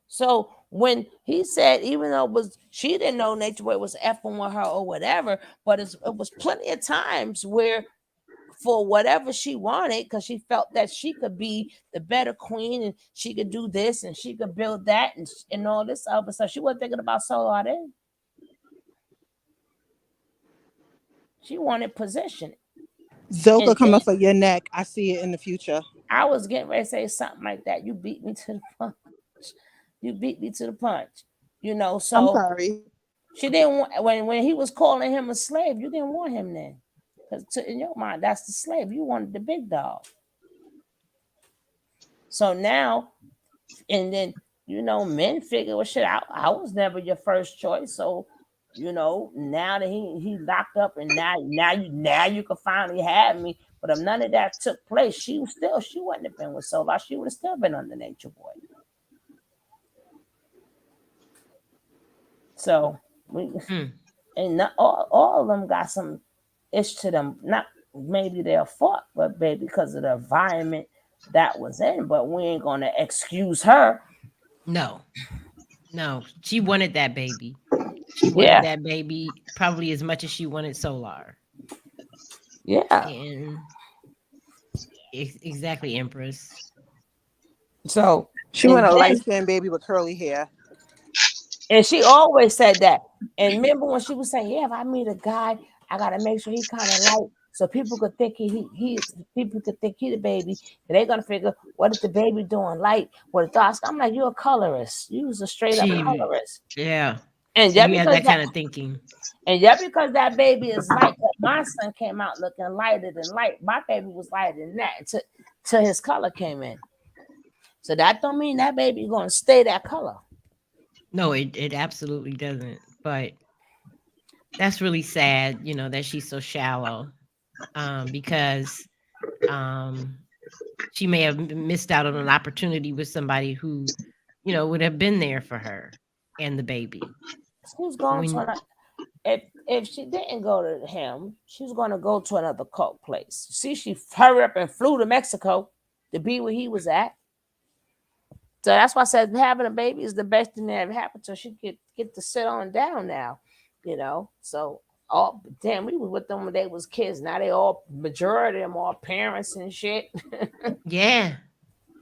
So when he said, even though she didn't know Nature Boy was effing with her or whatever, but it was plenty of times where for whatever she wanted, because she felt that she could be the better queen and she could do this and she could build that and all this other stuff. She wasn't thinking about Solar then. She wanted position. Zoka And coming for your neck. I see it in the future. I was getting ready to say something like that. You beat me to the punch. You beat me to the punch. I'm So sorry. she didn't want when he was calling him a slave, you didn't want him then. Because in your mind, that's the slave. You wanted the big dog. So now, and then, men figure, well, shit, I was never your first choice. So, now that he locked up and now you can finally have me. But if none of that took place, she wouldn't have been with Solar. She would have still been under Nature Boy. So and not, all of them got some itch to them. Not maybe they're fault, but maybe because of the environment that was in. But we ain't gonna excuse her. No, she wanted that baby. She wanted Yeah, that baby probably as much as she wanted Solar. yeah. And exactly, Empress. So She and want a light then skinned baby with curly hair. and she always said that. And remember when she was saying, "Yeah, if I meet a guy, I gotta make sure he kind of light, so people could think people could think he the baby, and they're gonna figure what is the baby doing light, what a dark skin." I'm like, you're a colorist. You was a straight up She, colorist. yeah. And So just you had because that kind of thinking. that baby is light, my son came out looking lighter than light. My baby was lighter than that until his color came in. So that don't mean that baby gonna stay that color. No, it absolutely doesn't. But that's really sad, that she's so shallow. Because she may have missed out on an opportunity with somebody who, would have been there for her and the baby. She was going to When if she didn't go to him, she was going to go to another cult place. See, she hurried up and flew to Mexico to be where he was at. So that's why I said having a baby is the best thing that ever happened to her. She get to sit on down now, So all damn, we was with them when they was kids. Now they all majority of them all parents and shit. yeah.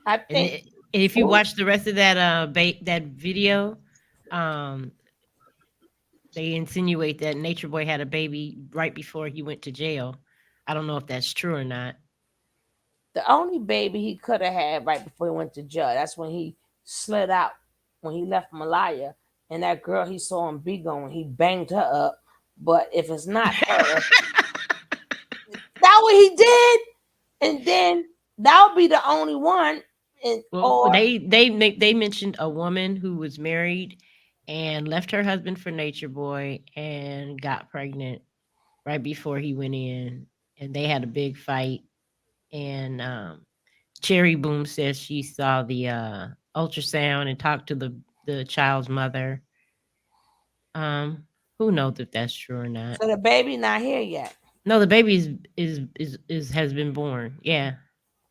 I And, think. and if you watch the rest of that that video, um they insinuate that Nature Boy had a baby right before he went to jail. I don't know if that's true or not. The only baby he could have had right before he went to jail, that's when he slid out, when he left Malaya. And that girl he saw him be going, he banged her up. But if it's not her, that what he did. And then that'll be the only one. And Well, or they mentioned a woman who was married and left her husband for Nature Boy and got pregnant right before he went in, and they had a big fight. And Cherry Boom says she saw the ultrasound and talked to the child's mother. Um, who knows if that's true or not? So the baby not here yet. No, the baby is has been born. Yeah,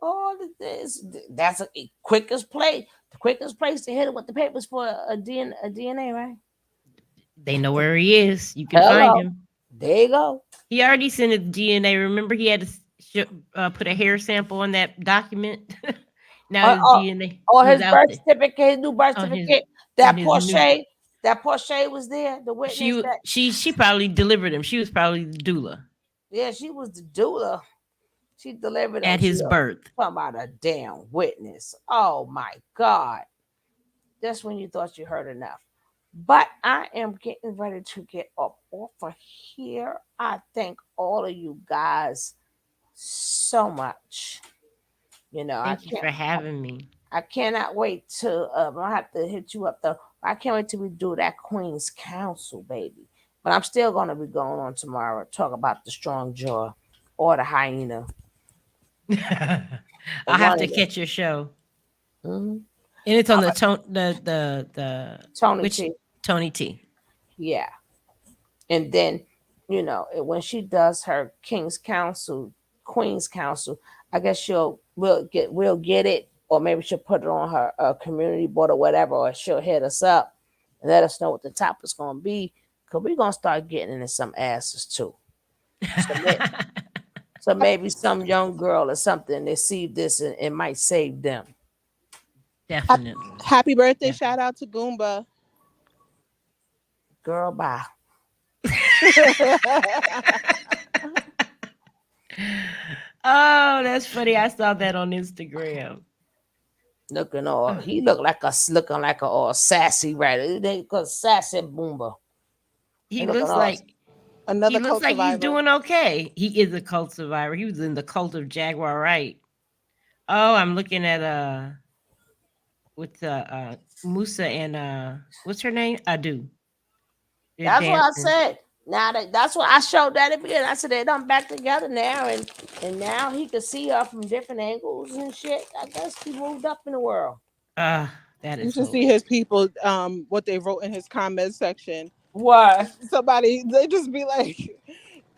Oh, this that's quickest place. The quickest place to hit it with the papers for a DNA, right? they know where he is. You can find Hello. him. There you go. He already sent his DNA. Remember, he had to put a hair sample on that document. Now Or, his or, DNA or is his out birth there certificate, his new birth on his certificate. on That his new. Porsche was there. The witness that She probably delivered him. She was probably the doula yeah, she was the doula. She delivered him. at She his was birth. talking about a damn witness. Oh my God. That's when you thought you heard enough. But I am getting ready to get up off of here. I thank all of you guys so much. You know, Thank you for having me. I cannot wait to I have to hit you up though. I can't wait till we do that Queen's Council, baby. But I'm still gonna be going on tomorrow, talk about the strong jaw or the hyena. I'll have One to of them. catch your show, Mm-hmm. and it's on All the right. tone the Tony which T. Tony T. Yeah. And then, when she does her King's Council, Queen's Council, I guess we'll get it, or maybe she'll put it on her community board or whatever, or she'll hit us up and let us know what the topic's gonna be, because we're gonna start getting into some asses too. So, so maybe some young girl or something they see this and it might save them. Definitely. Happy birthday! Definitely. Shout out to Goomba. Girl, bye. Oh, that's funny. I saw that on Instagram. He looking like a all sassy, right? They call sassy boomba. He He looking looks all like he Another looks cult like he's survivor. doing okay. He is a cult survivor. He was in the cult of Jaguar Wright. Oh, I'm looking at with Musa and what's her name? Adu. They're That's what I dancing. said. That's what I showed that at the beginning. I said they done back together now, and now he could see her from different angles and shit. I guess he moved up in the world. That You is should see hope. his people, what they wrote in his comment section. What? Somebody, they just be like,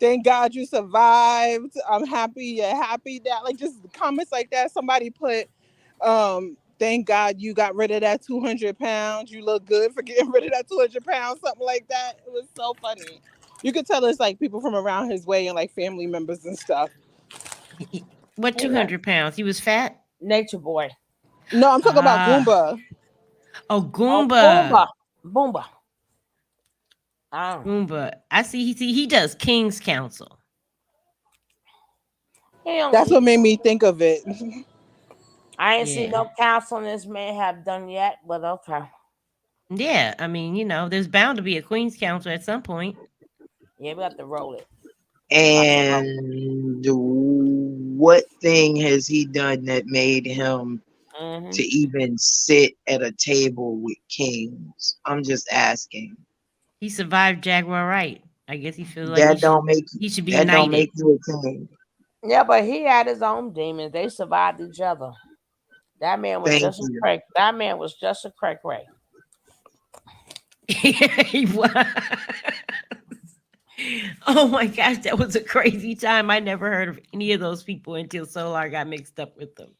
thank God you survived. I'm happy you're happy that, like, just comments like that. Somebody put, thank God you got rid of that 200 pounds. You look good for getting rid of that 200 pounds, something like that. It was so funny. You could tell it's like people from around his way and like family members and stuff. What Hey, man. 200 pounds? He was fat. Nature boy. No, I'm talking about Ah, Goomba. oh Oh, Goomba. Boomba. Boomba. Oh. Goomba. I see. He does King's Council. He don't, That's what made me think of it. I ain't seen Yeah. no counseling this man have done yet, but okay. Yeah. I mean, there's bound to be a Queen's Council at some point. Yeah, we have to roll it. And what thing has he done that made him Mm-hmm. to even sit at a table with kings? I'm just asking. He survived Jaguar Wright. I guess he feels like That don't make he should be that don't knighted. make you a king. Yeah, but he had his own demons. They survived each other. That man was Thank just a you. crack. That man was just a crack ray. He was. Oh my gosh, that was a crazy time. I never heard of any of those people until Solar got mixed up with them.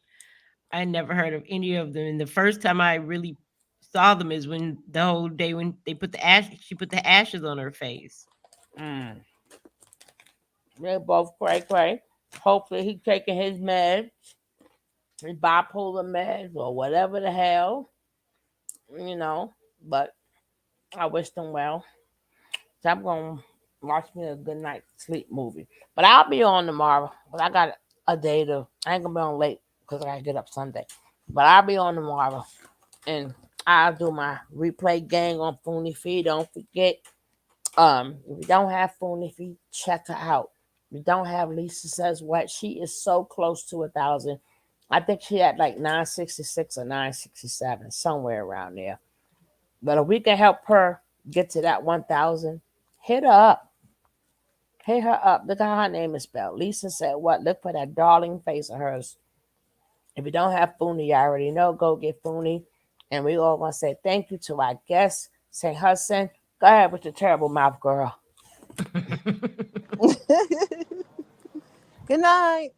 I never heard of any of them. And the first time I really saw them is when the whole day when they put she put the ashes on her face. Mm. They both cray cray. Hopefully he taking his meds, his bipolar meds or whatever the hell, you know. But I wish them well. So I'm gonna watch me a good night sleep movie. But I'll be on tomorrow. But I got a day to. I ain't gonna be on late because I gotta get up Sunday. But I'll be on tomorrow, and I'll do my replay gang on Foonie Fee. Don't forget. If you don't have Foonie Fee, check her out. If you don't have Lisa Says What, she is so close to 1,000. I think she had like 966 or 967, somewhere around there. But if we can help her get to that 1,000, hit her up. Hit her up. Look how her name is spelled. Lisa Said What. Look for that darling face of hers If you don't have Funi, you already know, go get Funi. And we all want to say thank you to our guest, St. Hudson. Go ahead with your terrible mouth, girl. Good night.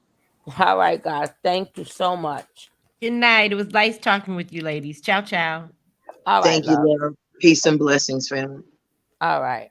All right, guys. Thank you so much. Good night. It was nice talking with you, ladies. Ciao, ciao. All right, Thank you, love. love. Peace and blessings, family. All right.